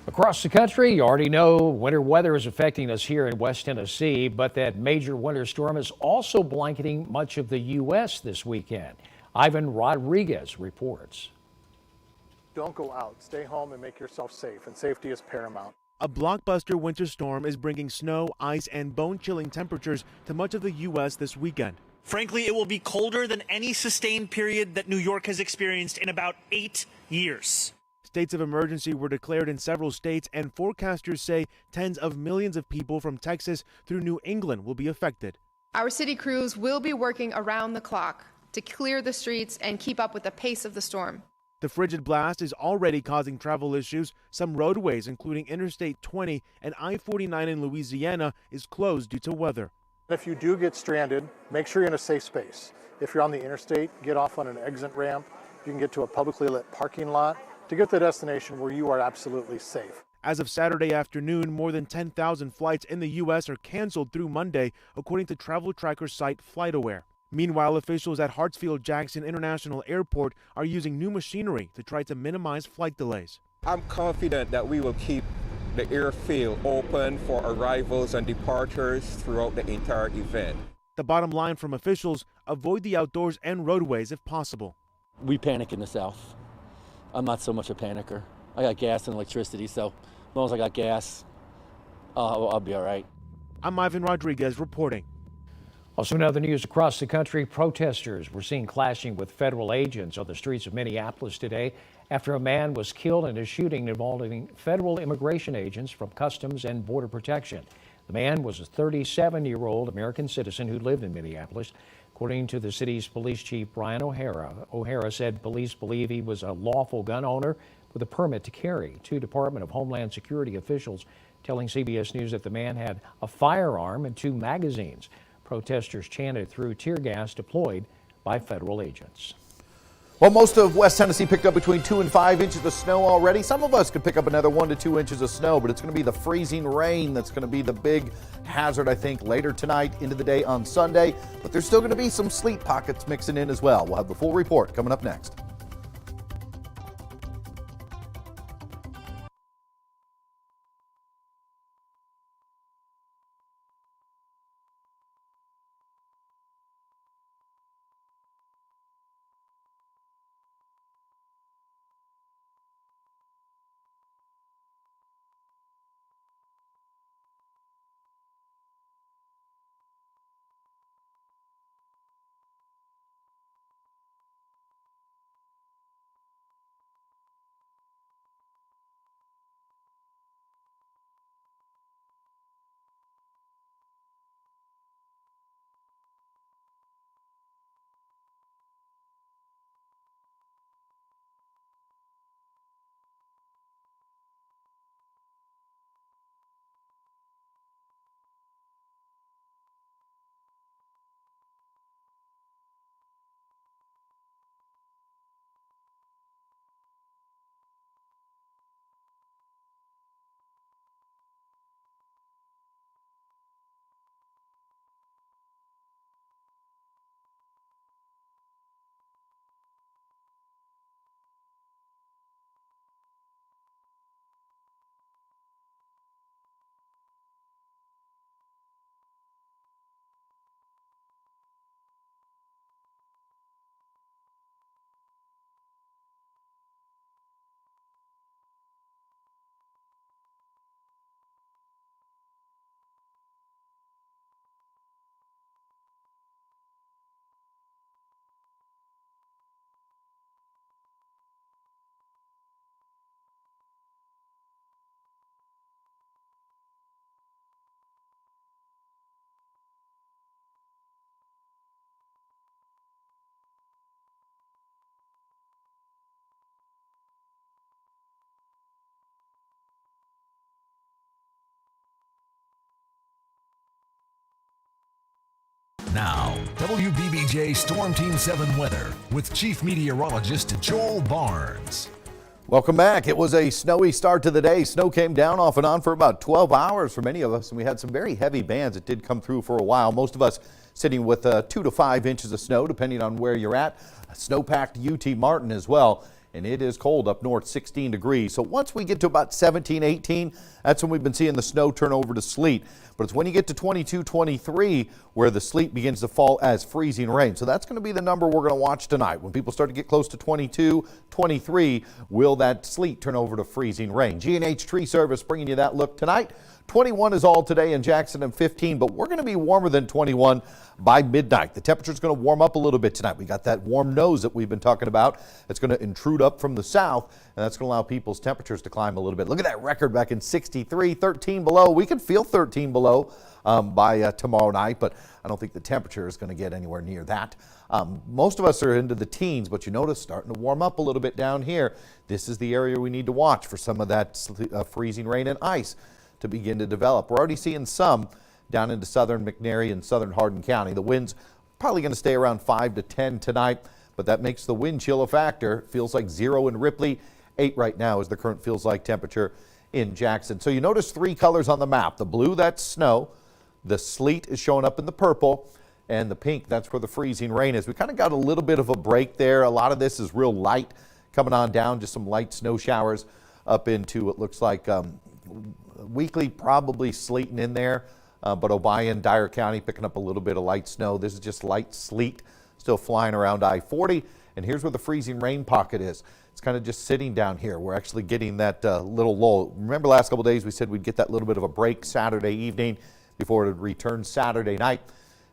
Across the country, you already know winter weather is affecting us here in West Tennessee, but that major winter storm is also blanketing much of the U.S. this weekend. Ivan Rodriguez reports. Don't go out. Stay home and make yourself safe, and safety is paramount. A blockbuster winter storm is bringing snow, ice, and bone-chilling temperatures to much of the U.S. this weekend. Frankly, it will be colder than any sustained period that New York has experienced in about 8 years. States of emergency were declared in several states, and forecasters say tens of millions of people from Texas through New England will be affected. Our city crews will be working around the clock to clear the streets and keep up with the pace of the storm. The frigid blast is already causing travel issues. Some roadways, including Interstate 20 and I-49 in Louisiana, is closed due to weather. If you do get stranded, make sure you're in a safe space. If you're on the interstate, get off on an exit ramp. You can get to a publicly lit parking lot to get to the destination where you are absolutely safe. As of Saturday afternoon, more than 10,000 flights in the U.S. are canceled through Monday, according to travel tracker site FlightAware. Meanwhile, officials at Hartsfield-Jackson International Airport are using new machinery to try to minimize flight delays. I'm confident that we will keep the airfield open for arrivals and departures throughout the entire event. The bottom line from officials, avoid the outdoors and roadways if possible. We panic in the South. I'm not so much a panicker. I got gas and electricity, so as long as I got gas, I'll be all right. I'm Ivan Rodriguez reporting. Also in other news across the country, protesters were seen clashing with federal agents on the streets of Minneapolis today after a man was killed in a shooting involving federal immigration agents from Customs and Border Protection. The man was a 37-year-old American citizen who lived in Minneapolis. According to the city's police chief, Brian O'Hara, O'Hara said police believe he was a lawful gun owner with a permit to carry. Two Department of Homeland Security officials telling CBS News that the man had a firearm and 2 magazines. Protesters chanted through tear gas deployed by federal agents. Well, most of West Tennessee picked up between 2 and 5 inches of snow already. Some of us could pick up another 1 to 2 inches of snow, but it's going to be the freezing rain that's going to be the big hazard, I think, later tonight into the day on Sunday. But there's still going to be some sleet pockets mixing in as well. We'll have the full report coming up next. Now, WBBJ Storm Team 7 weather with Chief Meteorologist Joel Barnes. Welcome back. It was a snowy start to the day. Snow came down off and on for about 12 hours for many of us, and we had some very heavy bands that did come through for a while. Most of us sitting with 2 to 5 inches of snow, depending on where you're at. Snow-packed UT Martin as well. And it is cold up north, 16 degrees. So once we get to about 17, 18, that's when we've been seeing the snow turn over to sleet. But it's when you get to 22, 23 where the sleet begins to fall as freezing rain. So that's going to be the number we're going to watch tonight. When people start to get close to 22, 23, will that sleet turn over to freezing rain? G&H Tree Service bringing you that look tonight. 21 is all today in Jackson and 15, but we're going to be warmer than 21 by midnight. The temperature is going to warm up a little bit tonight. We got that warm nose that we've been talking about. It's going to intrude up from the south, and that's going to allow people's temperatures to climb a little bit. Look at that record back in 63, 13 below. We can feel 13 below by tomorrow night, but I don't think the temperature is going to get anywhere near that. Most of us are into the teens, but you notice starting to warm up a little bit down here. This is the area we need to watch for some of that freezing rain and ice to begin to develop. We're already seeing some down into southern McNairy and southern Hardin County. The wind's probably going to stay around 5 to 10 tonight, but that makes the wind chill a factor. Feels like 0 in Ripley. 8 right now is the current feels like temperature in Jackson. So you notice 3 colors on the map. The blue, that's snow. The sleet is showing up in the purple, and the pink, that's where the freezing rain is. We kind of got a little bit of a break there. A lot of this is real light coming on down, just some light snow showers up into what looks like weekly, probably sleeting in there, but Obion, Dyer County picking up a little bit of light snow. This is just light sleet still flying around I-40, and here's where the freezing rain pocket is. It's kind of just sitting down here. We're actually getting that little lull. Remember last couple days we said we'd get that little bit of a break Saturday evening before it would return Saturday night,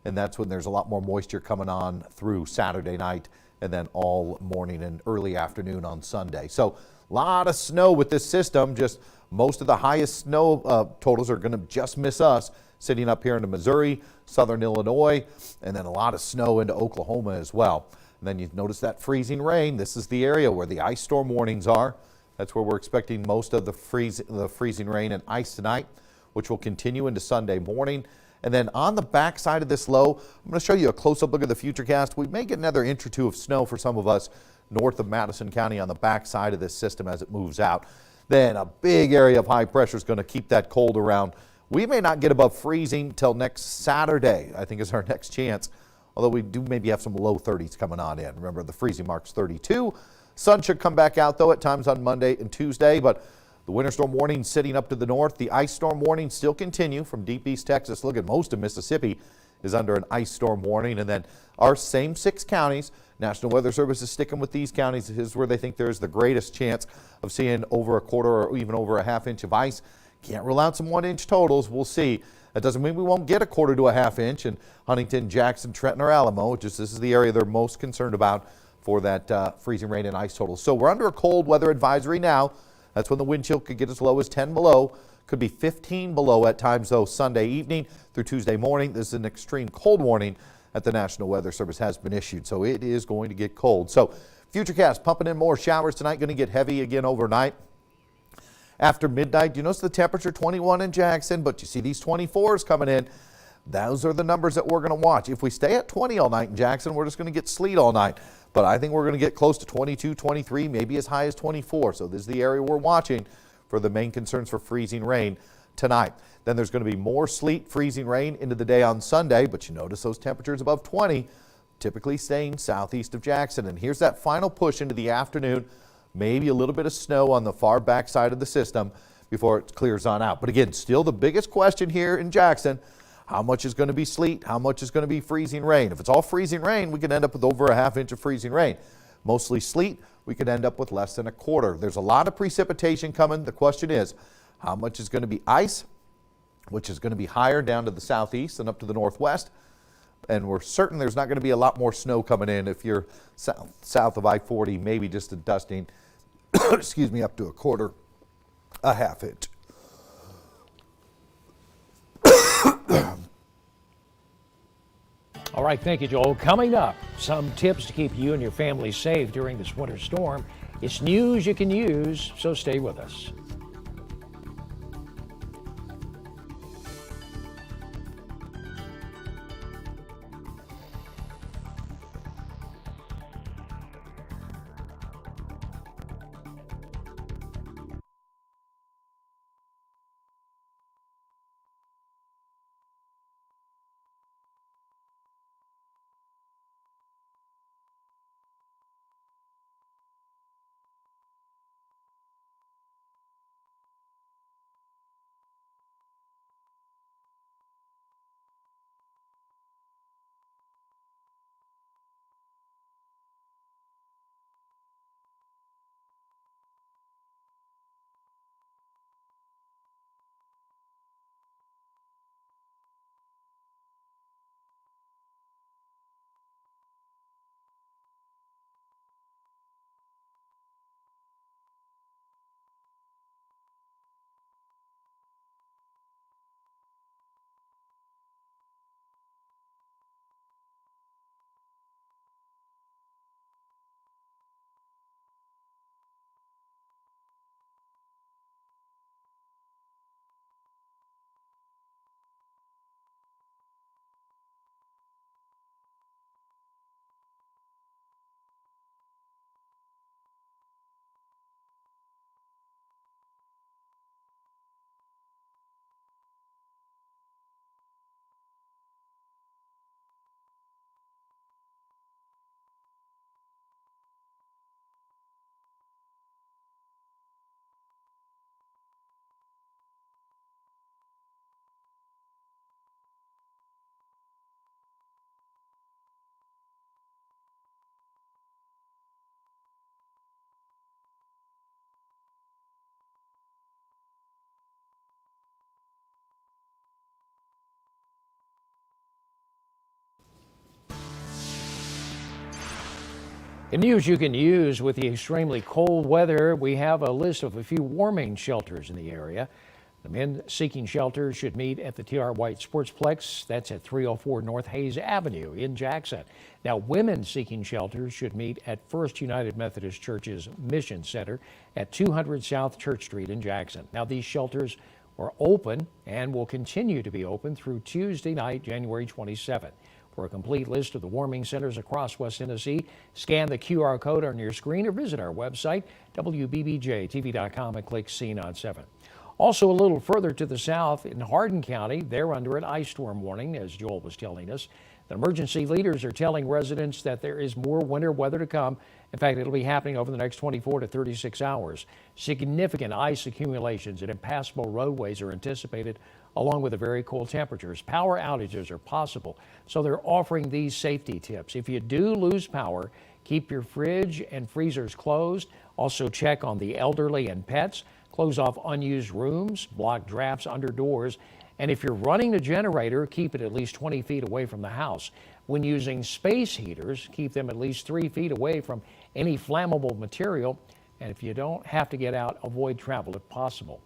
and that's when there's a lot more moisture coming on through Saturday night and then all morning and early afternoon on Sunday. So a lot of snow with this system. Just most of the highest snow totals are going to just miss us, sitting up here into Missouri, southern Illinois, and then a lot of snow into Oklahoma as well. And then you notice that freezing rain. This is the area where the ice storm warnings are. That's where we're expecting most of the freezing rain and ice tonight, which will continue into Sunday morning. And then on the back side of this low, I'm going to show you a close-up look at the Futurecast. We may get another inch or two of snow for some of us north of Madison County on the back side of this system as it moves out. Then a big area of high pressure is going to keep that cold around. We may not get above freezing till next Saturday, I think is our next chance, although we do maybe have some low 30s coming on in. Remember, the freezing mark's 32. Sun should come back out, though, at times on Monday and Tuesday, but the winter storm warning sitting up to the north. The ice storm warning still continue from deep east Texas. Look at most of Mississippi is under an ice storm warning, and then our same 6 counties. National Weather Service is sticking with these counties. This is where they think there's the greatest chance of seeing over a quarter or even over a half inch of ice. Can't rule out some 1-inch totals. We'll see. That doesn't mean we won't get a quarter to a half inch in Huntington, Jackson, Trenton, or Alamo. Just this is the area they're most concerned about for that freezing rain and ice totals. So we're under a cold weather advisory now. That's when the wind chill could get as low as 10 below. Could be 15 below at times, though, Sunday evening through Tuesday morning. This is an extreme cold warning that the National Weather Service has been issued. So it is going to get cold. So Futurecast pumping in more showers tonight. Going to get heavy again overnight. After midnight, you notice the temperature 21 in Jackson, but you see these 24s coming in. Those are the numbers that we're going to watch. If we stay at 20 all night in Jackson, we're just going to get sleet all night. But I think we're going to get close to 22, 23, maybe as high as 24. So this is the area we're watching for the main concerns for freezing rain tonight. Then there's going to be more sleet, freezing rain into the day on Sunday, but you notice those temperatures above 20, typically staying southeast of Jackson. And here's that final push into the afternoon, maybe a little bit of snow on the far back side of the system before it clears on out. But again, still the biggest question here in Jackson, how much is going to be sleet? How much is going to be freezing rain? If it's all freezing rain, we could end up with over a half inch of freezing rain. Mostly sleet, we could end up with less than a quarter. There's a lot of precipitation coming. The question is, how much is going to be ice, which is going to be higher down to the southeast and up to the northwest. And we're certain there's not going to be a lot more snow coming in if you're south of I-40, maybe just a dusting, excuse me, up to a quarter, a half inch. All right, thank you, Joel. Coming up, some tips to keep you and your family safe during this winter storm. It's news you can use, so stay with us. In news you can use with the extremely cold weather, we have a list of a few warming shelters in the area. The men seeking shelter should meet at the T.R. White Sportsplex. That's at 304 North Hayes Avenue in Jackson. Now, women seeking shelter should meet at First United Methodist Church's Mission Center at 200 South Church Street in Jackson. Now, these shelters are open and will continue to be open through Tuesday night, January 27th. For a complete list of the warming centers across West Tennessee, scan the QR code on your screen or visit our website, wbbjtv.com, and click Scene on 7. Also, a little further to the south in Hardin County, they're under an ice storm warning, as Joel was telling us. The emergency leaders are telling residents that there is more winter weather to come. In fact, it'll be happening over the next 24 to 36 hours. Significant ice accumulations and impassable roadways are anticipated, along with the very cold temperatures. Power outages are possible, so they're offering these safety tips. If you do lose power, keep your fridge and freezers closed. Also check on the elderly and pets. Close off unused rooms, block drafts under doors, and if you're running the generator, keep it at least 20 feet away from the house. When using space heaters, keep them at least 3 feet away from any flammable material, and if you don't have to get out, avoid travel if possible.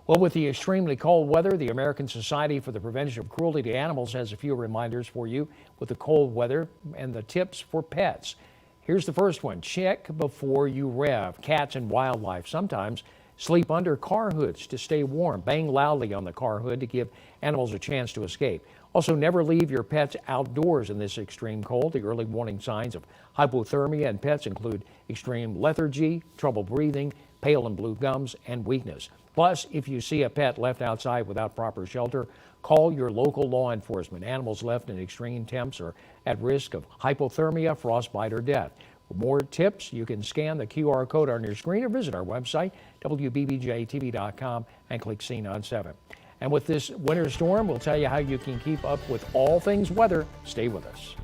Well, with the extremely cold weather, the American Society for the Prevention of Cruelty to Animals has a few reminders for you with the cold weather and the tips for pets. Here's the first one. Check before you rev. Cats and wildlife sometimes sleep under car hoods to stay warm. Bang loudly on the car hood to give animals a chance to escape. Also, never leave your pets outdoors in this extreme cold. The early warning signs of hypothermia in pets include extreme lethargy, trouble breathing, pale and blue gums, and weakness. Plus, if you see a pet left outside without proper shelter, call your local law enforcement. Animals left in extreme temps are at risk of hypothermia, frostbite, or death. For more tips, you can scan the QR code on your screen or visit our website, wbbjtv.com, and click Scene on 7. And with this winter storm, we'll tell you how you can keep up with all things weather. Stay with us.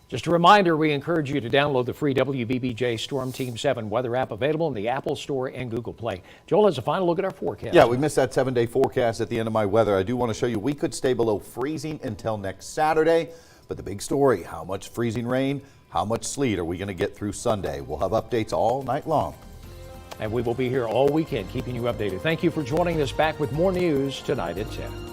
Just a reminder, we encourage you to download the free WBBJ Storm Team 7 weather app available in the Apple Store and Google Play. Joel has a final look at our forecast. Yeah, we missed that 7-day forecast at the end of my weather. I do want to show you we could stay below freezing until next Saturday. But the big story, how much freezing rain, how much sleet are we going to get through Sunday? We'll have updates all night long. And we will be here all weekend keeping you updated. Thank you for joining us. Back with more news tonight at 10.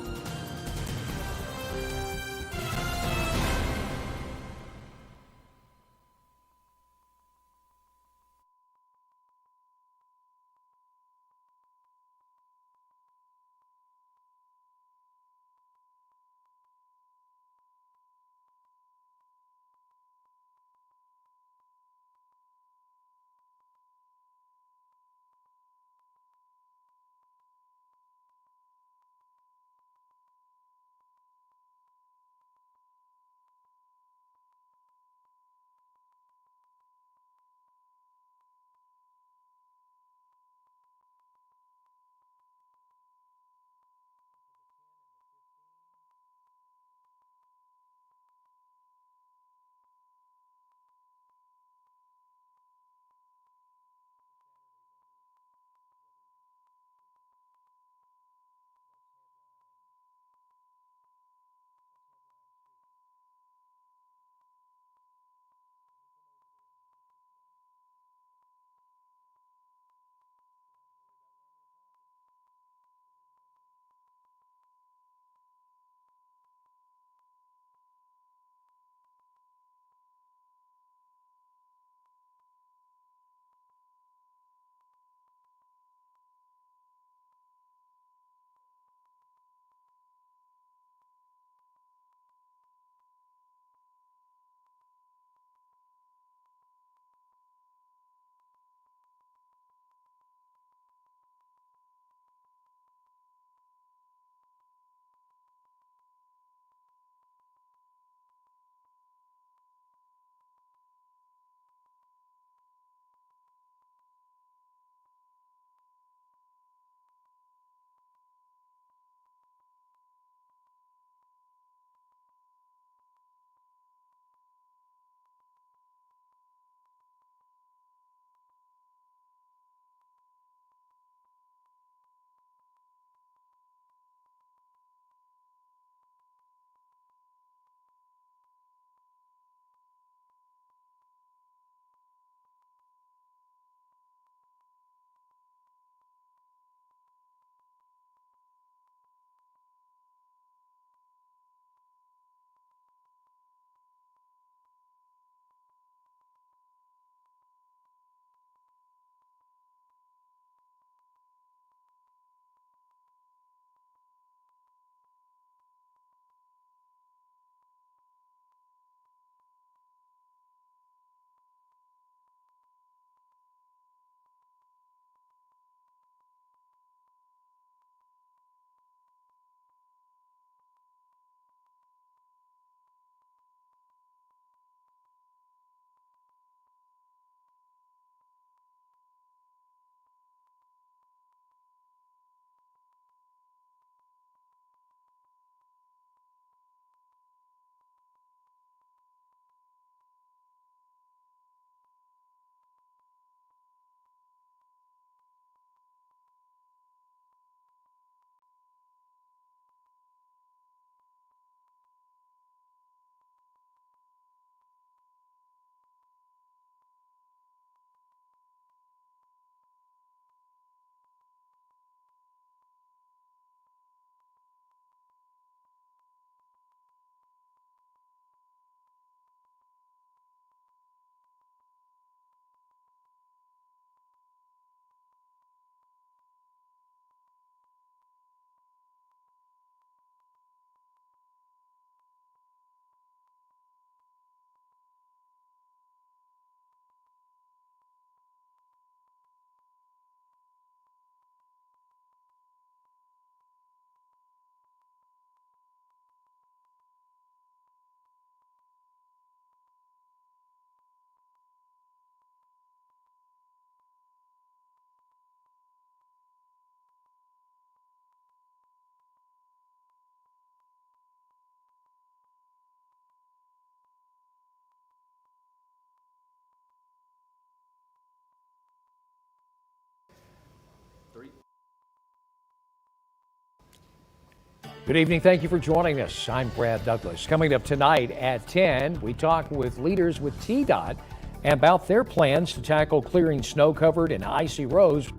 Good evening. Thank you for joining us. I'm Brad Douglas. Coming up tonight at 10, we talk with leaders with TDOT about their plans to tackle clearing snow-covered and icy roads.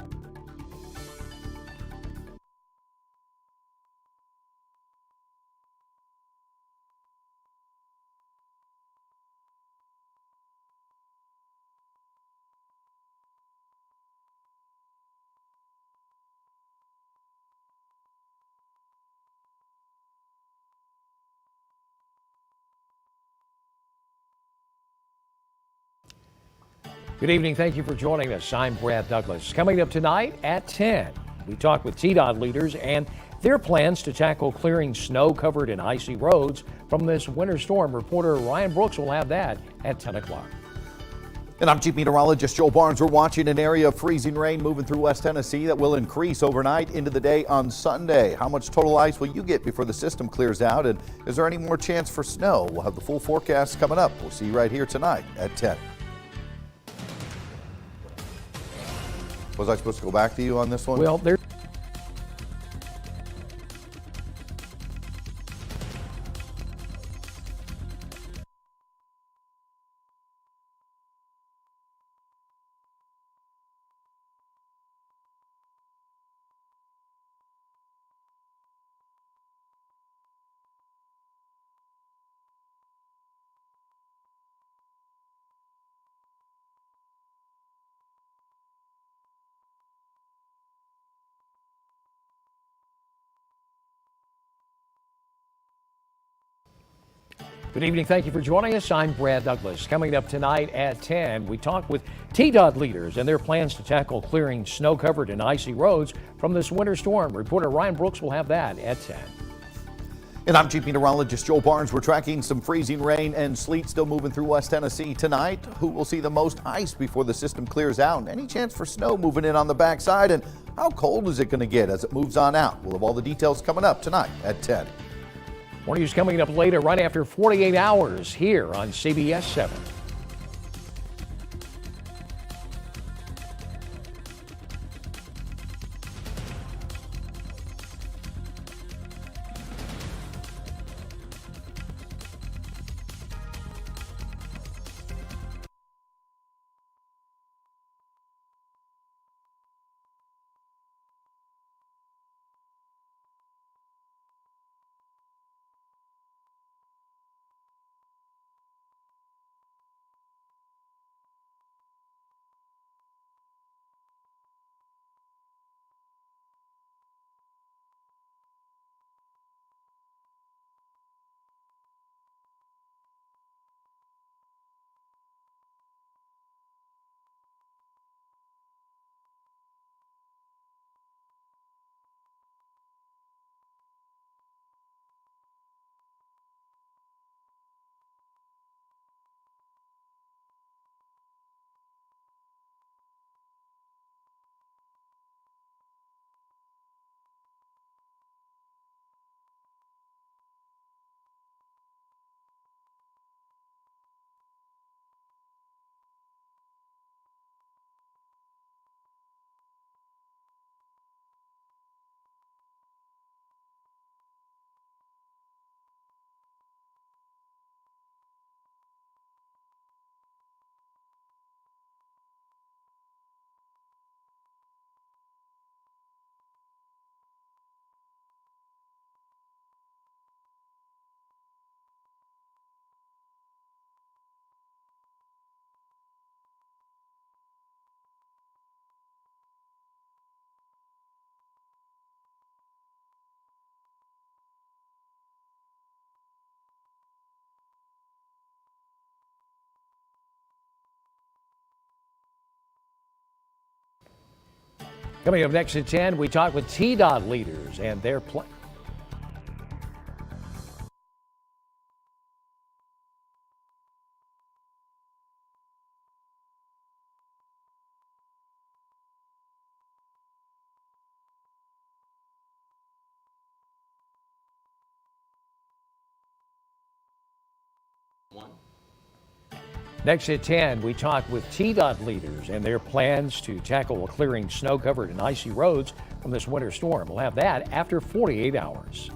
Good evening. Thank you for joining us. I'm Brad Douglas. Coming up tonight at 10, we talk with TDOT leaders and their plans to tackle clearing snow-covered and icy roads from this winter storm. Reporter Ryan Brooks will have that at 10 o'clock. And I'm Chief Meteorologist Joe Barnes. We're watching an area of freezing rain moving through West Tennessee that will increase overnight into the day on Sunday. How much total ice will you get before the system clears out? And is there any more chance for snow? We'll have the full forecast coming up. We'll see you right here tonight at 10. Was I supposed to go back to you on this one? Well, there. Good evening. Thank you for joining us. I'm Brad Douglas. Coming up tonight at 10, we talk with TDOT leaders and their plans to tackle clearing snow-covered and icy roads from this winter storm. Reporter Ryan Brooks will have that at 10. And I'm Chief Meteorologist Joe Barnes. We're tracking some freezing rain and sleet still moving through West Tennessee tonight. Who will see the most ice before the system clears out? Any chance for snow moving in on the backside? And how cold is it going to get as it moves on out? We'll have all the details coming up tonight at 10. More news coming up later, right after 48 hours here on CBS 7. Coming up next at 10, we talk with TDOT leaders and their plans. Next at 10, we talk with TDOT leaders and their plans to tackle clearing snow-covered and icy roads from this winter storm. We'll have that after 48 hours.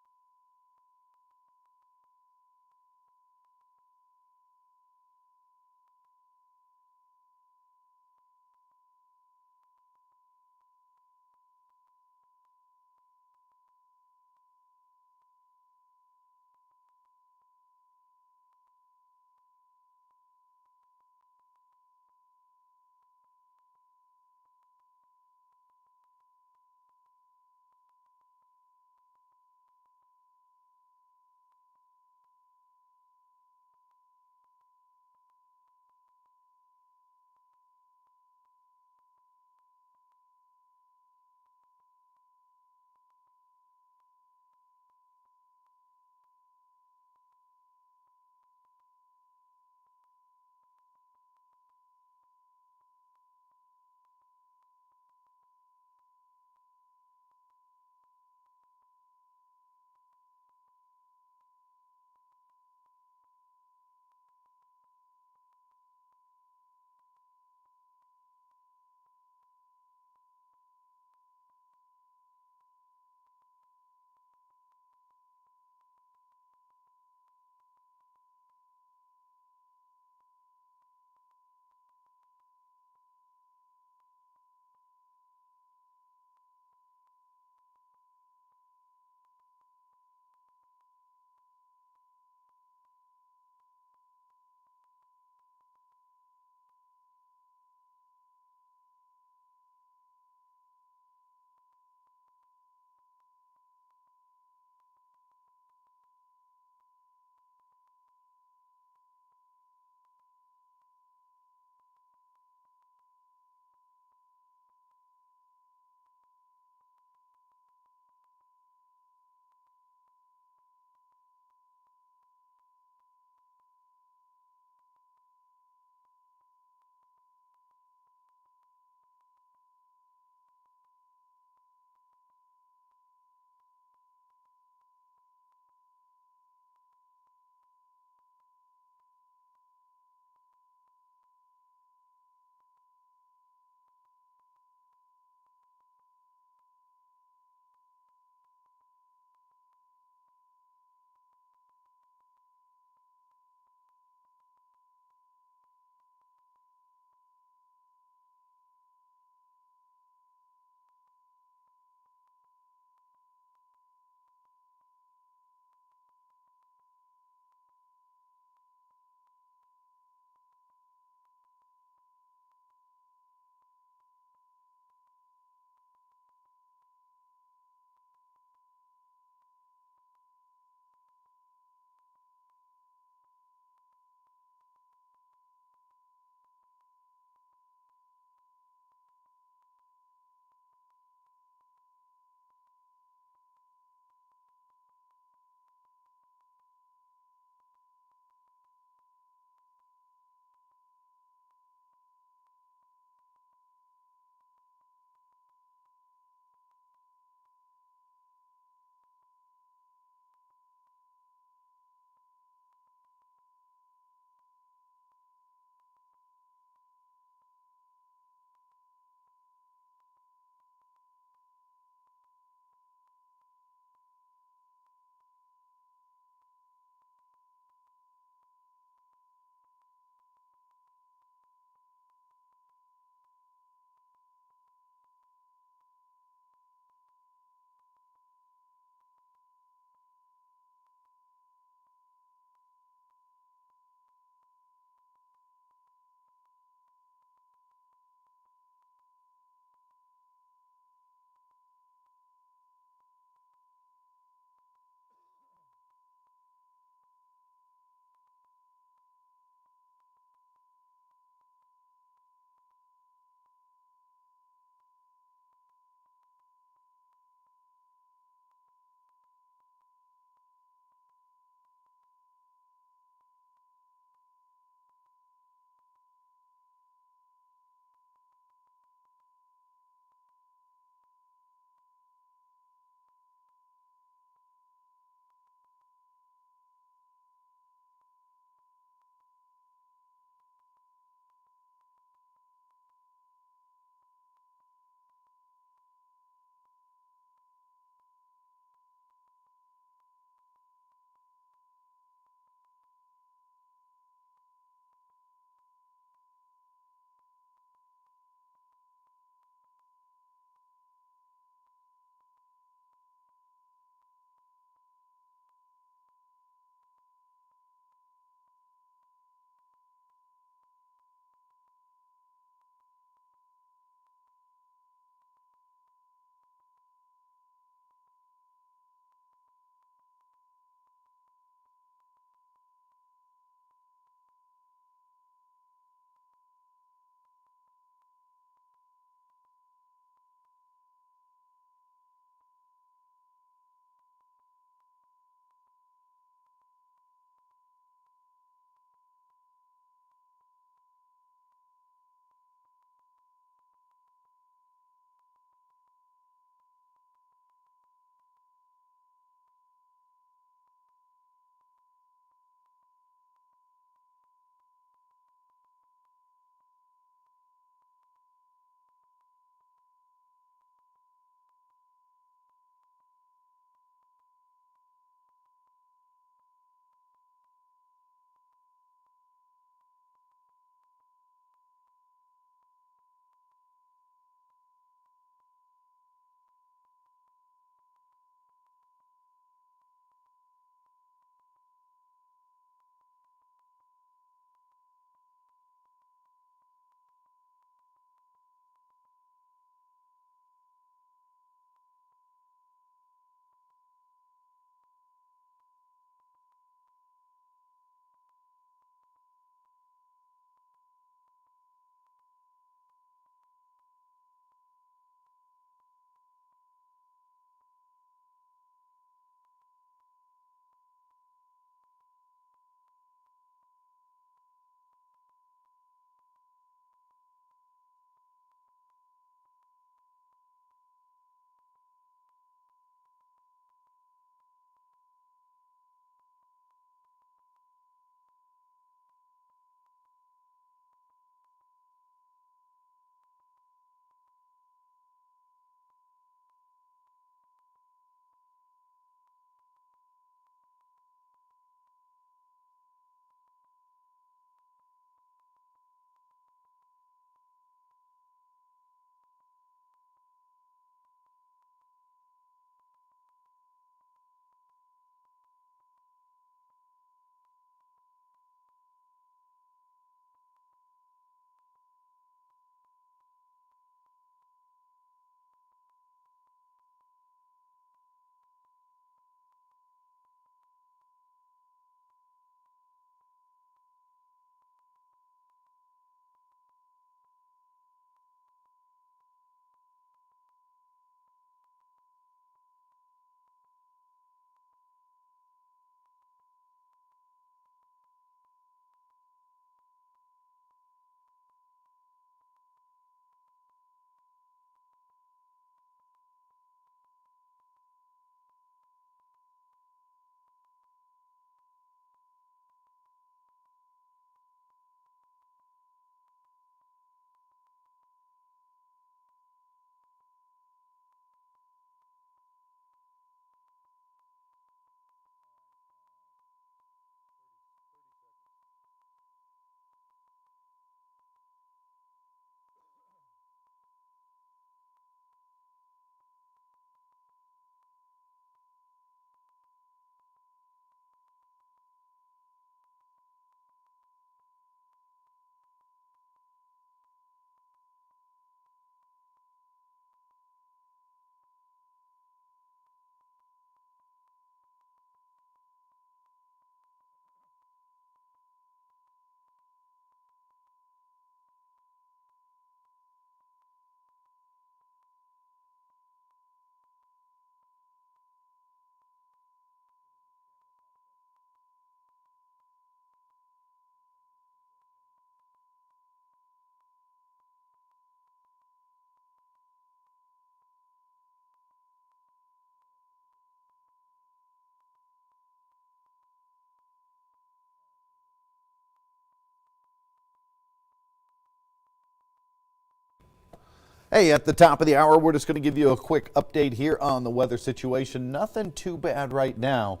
Hey, at the top of the hour, we're just going to give you a quick update here on the weather situation. Nothing too bad right now,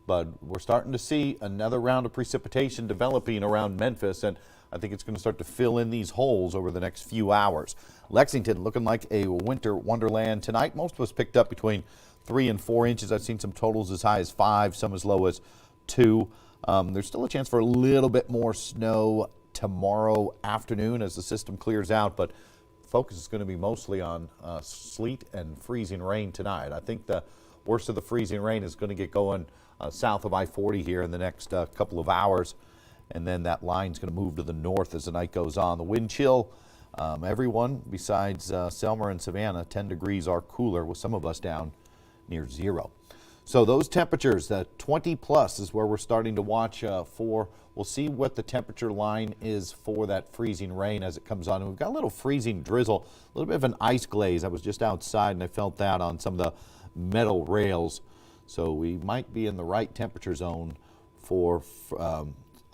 but we're starting to see another round of precipitation developing around Memphis, and I think it's going to start to fill in these holes over the next few hours. Lexington looking like a winter wonderland tonight. Most of us picked up between 3 and 4 inches. I've seen some totals as high as 5, some as low as 2. There's still a chance for a little bit more snow tomorrow afternoon as the system clears out, but focus is going to be mostly on sleet and freezing rain tonight. I think the worst of the freezing rain is going to get going south of I-40 here in the next couple of hours, and then that line's going to move to the north as the night goes on. The wind chill, everyone besides Selma and Savannah, 10 degrees or cooler, with some of us down near 0. So those temperatures, the 20 plus is where we're starting to watch for. We'll see what the temperature line is for that freezing rain as it comes on. And we've got a little freezing drizzle, a little bit of an ice glaze. I was just outside and I felt that on some of the metal rails. So we might be in the right temperature zone for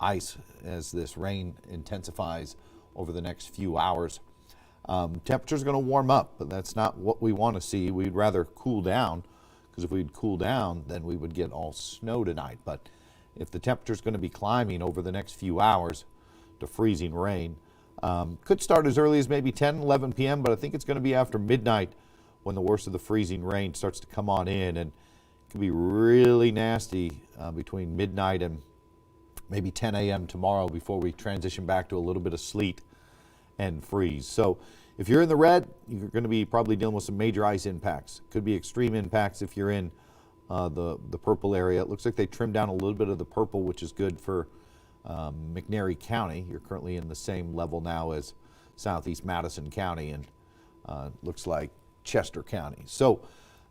ice as this rain intensifies over the next few hours. Temperature's going to warm up, but that's not what we want to see. We'd rather cool down, because if we'd cool down, then we would get all snow tonight. But if the temperature is going to be climbing over the next few hours to freezing rain, could start as early as maybe 10, 11 p.m., but I think it's going to be after midnight when the worst of the freezing rain starts to come on in, and it can be really nasty between midnight and maybe 10 a.m. tomorrow before we transition back to a little bit of sleet and freeze. So if you're in the red, you're going to be probably dealing with some major ice impacts. Could be extreme impacts if you're in the purple area. It looks like they trimmed down a little bit of the purple, which is good for McNairy County. You're currently in the same level now as southeast Madison County, and looks like Chester County. So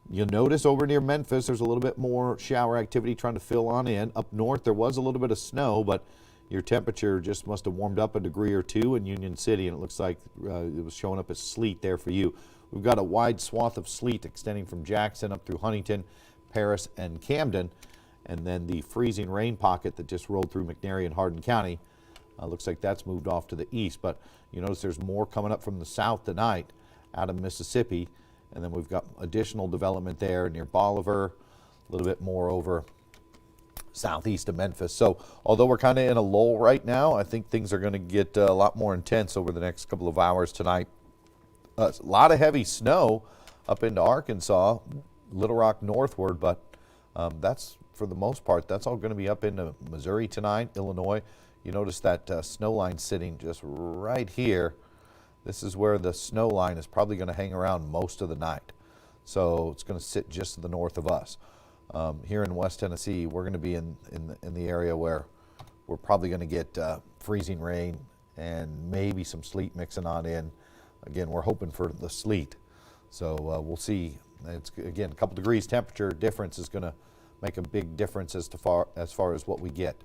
you'll notice over near Memphis, there's a little bit more shower activity trying to fill on in. Up north, there was a little bit of snow, but your temperature just must have warmed up a degree or 2 in Union City, and it looks like it was showing up as sleet there for you. We've got a wide swath of sleet extending from Jackson up through Huntington, Paris, and Camden, and then the freezing rain pocket that just rolled through McNairy and Hardin County. Looks like that's moved off to the east, but you notice there's more coming up from the south tonight out of Mississippi, and then we've got additional development there near Bolivar, a little bit more over southeast of Memphis. So although we're kind of in a lull right now, I think things are going to get a lot more intense over the next couple of hours tonight. A lot of heavy snow up into Arkansas, Little Rock northward, but that's, for the most part, that's all going to be up into Missouri tonight, Illinois. You notice that snow line sitting just right here. This is where the snow line is probably going to hang around most of the night. So it's going to sit just to the north of us. Here in West Tennessee, we're going to be in the area where we're probably going to get freezing rain and maybe some sleet mixing on in. Again, we're hoping for the sleet. So we'll see. It's, again, a couple degrees temperature difference is going to make a big difference as far as what we get.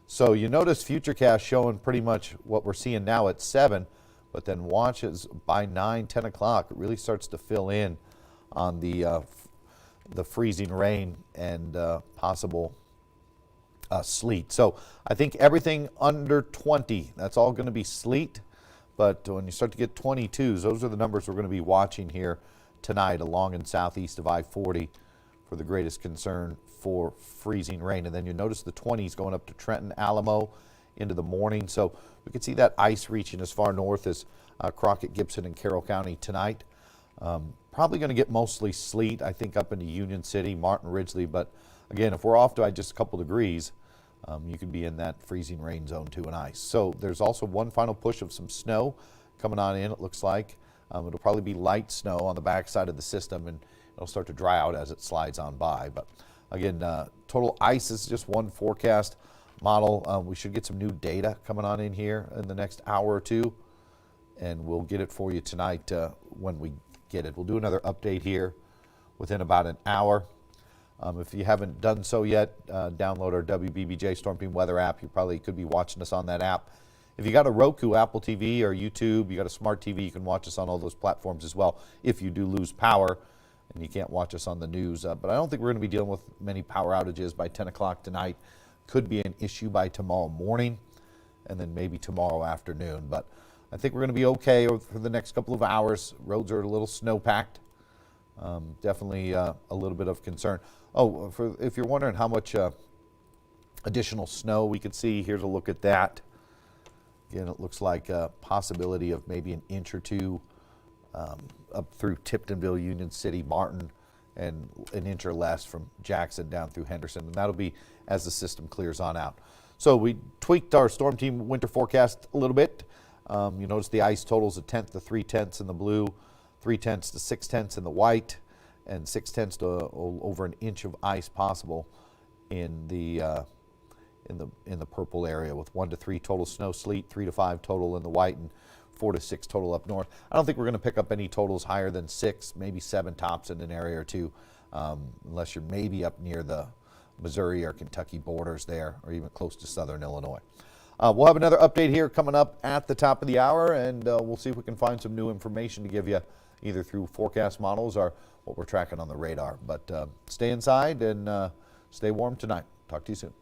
So you notice Futurecast showing pretty much what we're seeing now at 7, but then watch as by 9, 10 o'clock, it really starts to fill in on the freezing rain and possible sleet. So I think everything under 20, that's all going to be sleet. But when you start to get 22s, those are the numbers we're going to be watching here tonight along and southeast of I-40 for the greatest concern for freezing rain. And then you notice the 20s going up to Trenton, Alamo into the morning. So we could see that ice reaching as far north as Crockett, Gibson, and Carroll County tonight. Probably going to get mostly sleet, I think, up into Union City, Martin Ridgely. But again, if we're off to just a couple degrees, you could be in that freezing rain zone too and ice. So there's also one final push of some snow coming on in, it looks like. It'll probably be light snow on the backside of the system, and it'll start to dry out as it slides on by. But again, total ice is just one forecast model. We should get some new data coming on in here in the next hour or two, and we'll get it for you tonight when we get it. We'll do another update here within about an hour. If you haven't done so yet, download our Wbbj Storm Team Weather app. You probably could be watching us on that app. If you got a Roku, Apple TV, or YouTube, you got a smart TV, you can watch us on all those platforms as well if you do lose power and you can't watch us on the news. But I don't think we're going to be dealing with many power outages by 10 o'clock tonight. Could be an issue by tomorrow morning and then maybe tomorrow afternoon. But I think we're going to be okay for the next couple of hours. Roads are a little snow-packed. Definitely a little bit of concern. Oh, if you're wondering how much additional snow we could see, here's a look at that. Again, it looks like a possibility of maybe an inch or two up through Tiptonville, Union City, Martin, and an inch or less from Jackson down through Henderson. And that'll be as the system clears on out. So we tweaked our storm team winter forecast a little bit. You notice the ice totals 1/10 to 3/10 in the blue, 3/10 to 6/10 in the white, and 6/10 to over an inch of ice possible in the purple area, with 1 to 3 total snow, sleet, 3 to 5 total in the white, and 4 to 6 total up north. I don't think we're going to pick up any totals higher than 6, maybe 7 tops in an area or two, unless you're maybe up near the Missouri or Kentucky borders there, or even close to southern Illinois. We'll have another update here coming up at the top of the hour, and we'll see if we can find some new information to give you either through forecast models or what we're tracking on the radar. But stay inside and stay warm tonight. Talk to you soon.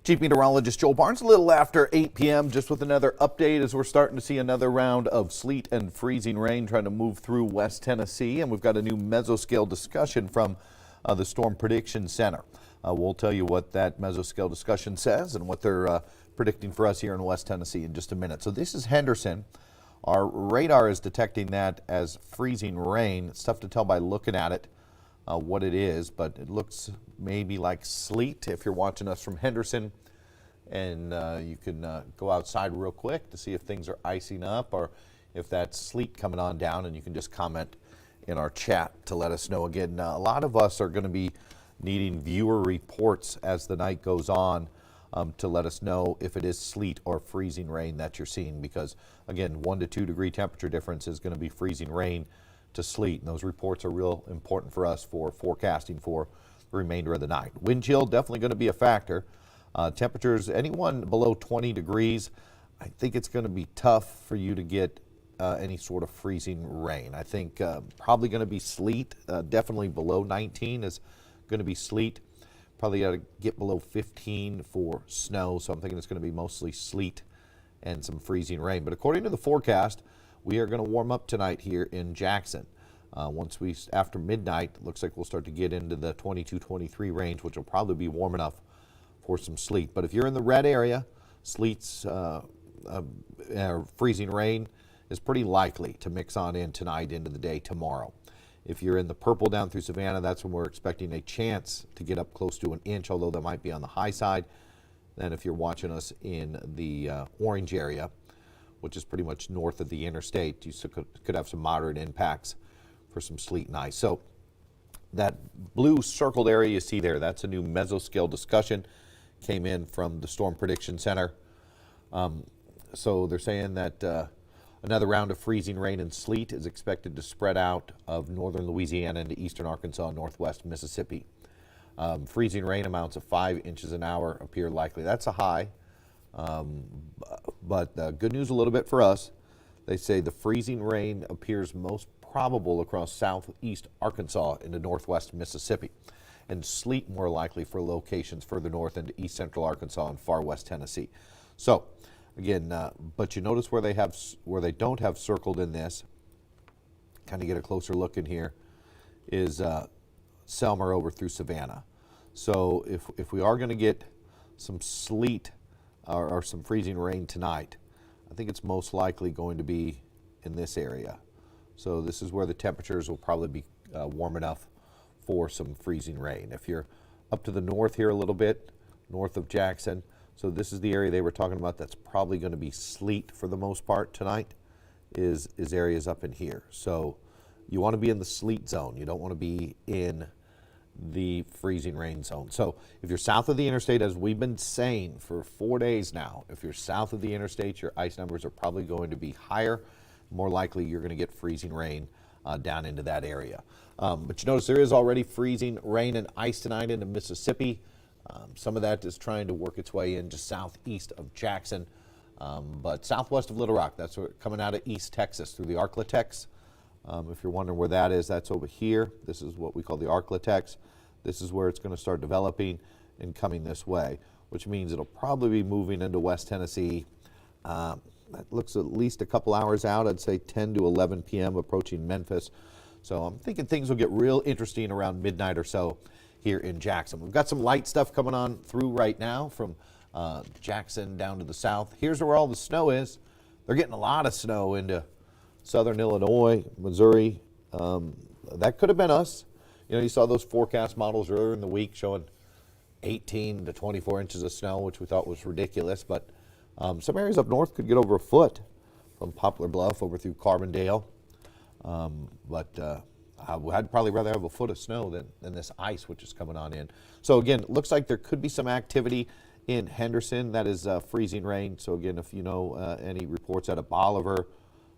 Chief Meteorologist Joel Barnes, a little after 8 p.m., just with another update as we're starting to see another round of sleet and freezing rain trying to move through West Tennessee. And we've got a new mesoscale discussion from the Storm Prediction Center. We'll tell you what that mesoscale discussion says and what they're predicting for us here in West Tennessee in just a minute. So this is Henderson. Our radar is detecting that as freezing rain. It's tough to tell by looking at it what it is, but it looks maybe like sleet if you're watching us from Henderson. And you can go outside real quick to see if things are icing up or if that's sleet coming on down, and you can just comment in our chat to let us know. Again, a lot of us are going to be needing viewer reports as the night goes on to let us know if it is sleet or freezing rain that you're seeing, because again, 1 to 2 degree temperature difference is going to be freezing rain to sleet, and those reports are real important for us for forecasting for the remainder of the night. Wind chill definitely going to be a factor. Temperatures, anyone below 20 degrees, I think it's going to be tough for you to get any sort of freezing rain. I think probably going to be sleet, definitely below 19 is going to be sleet. Probably got to get below 15 for snow, so I'm thinking it's going to be mostly sleet and some freezing rain. But according to the forecast, we are going to warm up tonight here in Jackson. After midnight, it looks like we'll start to get into the 22-23 range, which will probably be warm enough for some sleet. But if you're in the red area, sleet's freezing rain is pretty likely to mix on in tonight into the day tomorrow. If you're in the purple down through Savannah, that's when we're expecting a chance to get up close to an inch, although that might be on the high side. Then if you're watching us in the orange area, which is pretty much north of the interstate, you could have some moderate impacts for some sleet and ice. So that blue circled area you see there, that's a new mesoscale discussion. Came in from the Storm Prediction Center. So they're saying that another round of freezing rain and sleet is expected to spread out of northern Louisiana into eastern Arkansas and northwest Mississippi. Freezing rain amounts of 5 inches an hour appear likely. That's a high. But good news a little bit for us. They say the freezing rain appears most probable across southeast Arkansas into northwest Mississippi, and sleet more likely for locations further north into east central Arkansas and far west Tennessee. So again, but you notice where they don't have circled in this, kind of get a closer look in here, is Selmer over through Savannah. So if we are going to get some sleet or some freezing rain tonight, I think it's most likely going to be in this area. So this is where the temperatures will probably be warm enough for some freezing rain. If you're up to the north here a little bit, north of Jackson, so this is the area they were talking about that's probably going to be sleet for the most part tonight, is areas up in here. So you want to be in the sleet zone. You don't want to be in the freezing rain zone. So if you're south of the interstate, as we've been saying for 4 days now, if you're south of the interstate, your ice numbers are probably going to be higher. More likely you're going to get freezing rain down into that area. But you notice there is already freezing rain and ice tonight into Mississippi. Some of that is trying to work its way into southeast of Jackson. But southwest of Little Rock, that's coming out of East Texas through the Arklatex. If you're wondering where that is, that's over here. This is what we call the Arklatex. This is where it's going to start developing and coming this way, which means it'll probably be moving into West Tennessee. That looks at least a couple hours out. I'd say 10 to 11 p.m. approaching Memphis. So I'm thinking things will get real interesting around midnight or so here in Jackson. We've got some light stuff coming on through right now from Jackson down to the south. Here's where all the snow is. They're getting a lot of snow into southern Illinois, Missouri. That could have been us. You know, you saw those forecast models earlier in the week showing 18 to 24 inches of snow, which we thought was ridiculous. But some areas up north could get over a foot from Poplar Bluff over through Carbondale. I'd probably rather have a foot of snow than this ice, which is coming on in. So again, it looks like there could be some activity in Henderson. That is freezing rain. So again, if you know any reports out of Bolivar,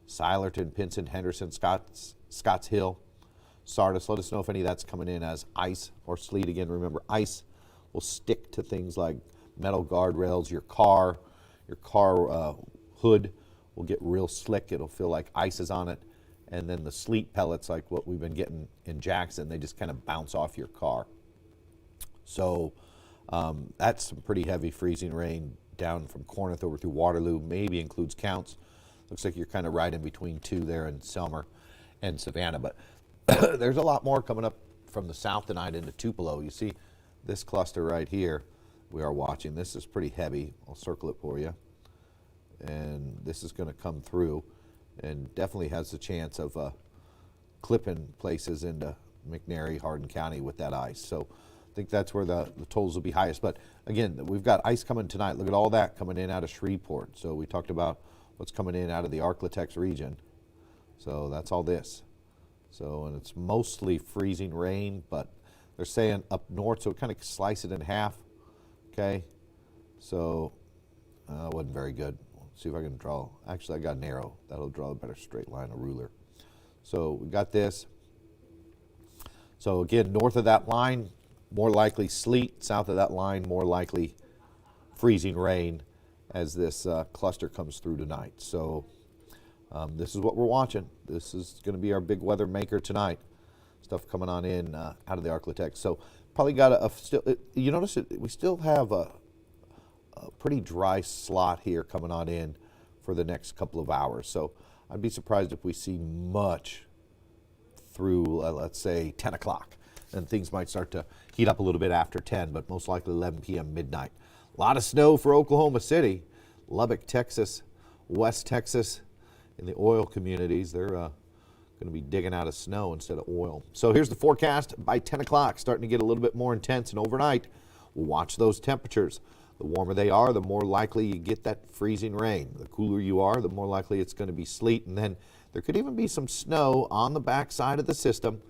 Silerton, Pinson, Henderson, Scotts Hill, Sardis, let us know if any of that's coming in as ice or sleet. Again, remember, ice will stick to things like metal guardrails, your car hood will get real slick. It'll feel like ice is on it. And then the sleet pellets, like what we've been getting in Jackson, they just kind of bounce off your car. So That's some pretty heavy freezing rain down from Corinth over through Waterloo, maybe includes Counts. Looks like you're kind of right in between 2 there in Selmer and Savannah. But there's a lot more coming up from the south tonight into Tupelo. You see this cluster right here we are watching. This is pretty heavy. I'll circle it for you. And this is going to come through and definitely has the chance of clipping places into McNairy, Hardin County with that ice. So I think that's where the totals will be highest. But again, we've got ice coming tonight. Look at all that coming in out of Shreveport. So we talked about what's coming in out of the Arklatex region. So that's all this. So, and it's mostly freezing rain, but they're saying up north, so it kind of slice it in half. Okay. So it wasn't very good. Let's see if I can draw. Actually, I got an arrow. That'll draw a better straight line, a ruler. So we got this. So again, north of that line, more likely sleet. South of that line, more likely freezing rain as this cluster comes through tonight. So this is what we're watching. This is going to be our big weather maker tonight. Stuff coming on in out of the Arklatex. So probably got you notice we still have a pretty dry slot here coming on in for the next couple of hours. So I'd be surprised if we see much through, let's say, 10 o'clock. And things might start to heat up a little bit after 10, but most likely 11 p.m. midnight. A lot of snow for Oklahoma City, Lubbock, Texas, West Texas, in the oil communities. They're going to be digging out of snow instead of oil. So here's the forecast by 10 o'clock, starting to get a little bit more intense, and overnight, we'll watch those temperatures. The warmer they are, the more likely you get that freezing rain. The cooler you are, the more likely it's going to be sleet, and then there could even be some snow on the backside of the system.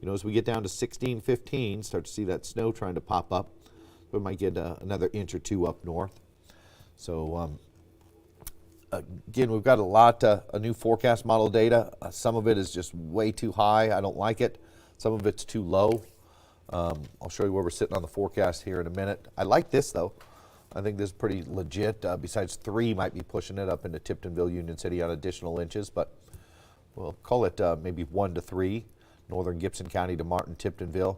You know, as we get down to 16, 15, start to see that snow trying to pop up. We might get another inch or 2 up north. So again, we've got a lot of new forecast model data. Some of it is just way too high. I don't like it. Some of it's too low. I'll show you where we're sitting on the forecast here in a minute. I like this, though. I think this is pretty legit. Besides 3 might be pushing it up into Tiptonville, Union City on additional inches, but we'll call it maybe 1 to 3. Northern Gibson County to Martin, Tiptonville.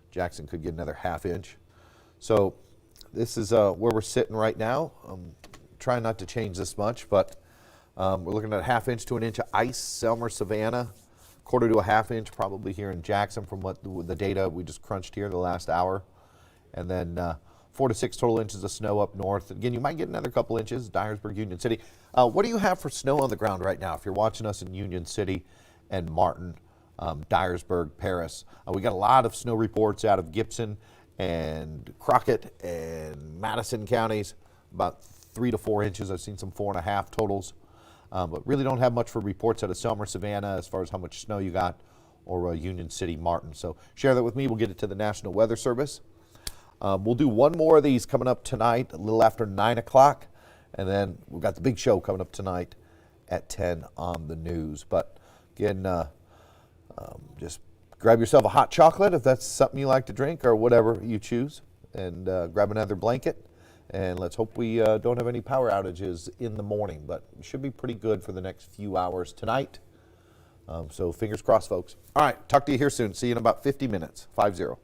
Jackson could get another ½ inch. So this is where we're sitting right now. Trying not to change this much, but we're looking at a ½ inch to an inch of ice. Selmer, Savannah, 1/4 to a ½ inch probably here in Jackson from what the data we just crunched here the last hour. And then 4 to 6 total inches of snow up north. Again, you might get another couple inches, Dyersburg, Union City. What do you have for snow on the ground right now? If you're watching us in Union City and Martin, Dyersburg, Paris. We got a lot of snow reports out of Gibson and Crockett and Madison counties, about 3 to 4 inches. I've seen some 4.5 totals, but really don't have much for reports out of Selmer, Savannah as far as how much snow you got, or Union City, Martin. So share that with me. We'll get it to the National Weather Service. We'll do one more of these coming up tonight, a little after 9 o'clock, and then we've got the big show coming up tonight at 10 on the news. But again, just grab yourself a hot chocolate if that's something you like to drink, or whatever you choose, and grab another blanket. And let's hope we don't have any power outages in the morning, but it should be pretty good for the next few hours tonight. So fingers crossed, folks. All right, talk to you here soon. See you in about 50 minutes. 5-0.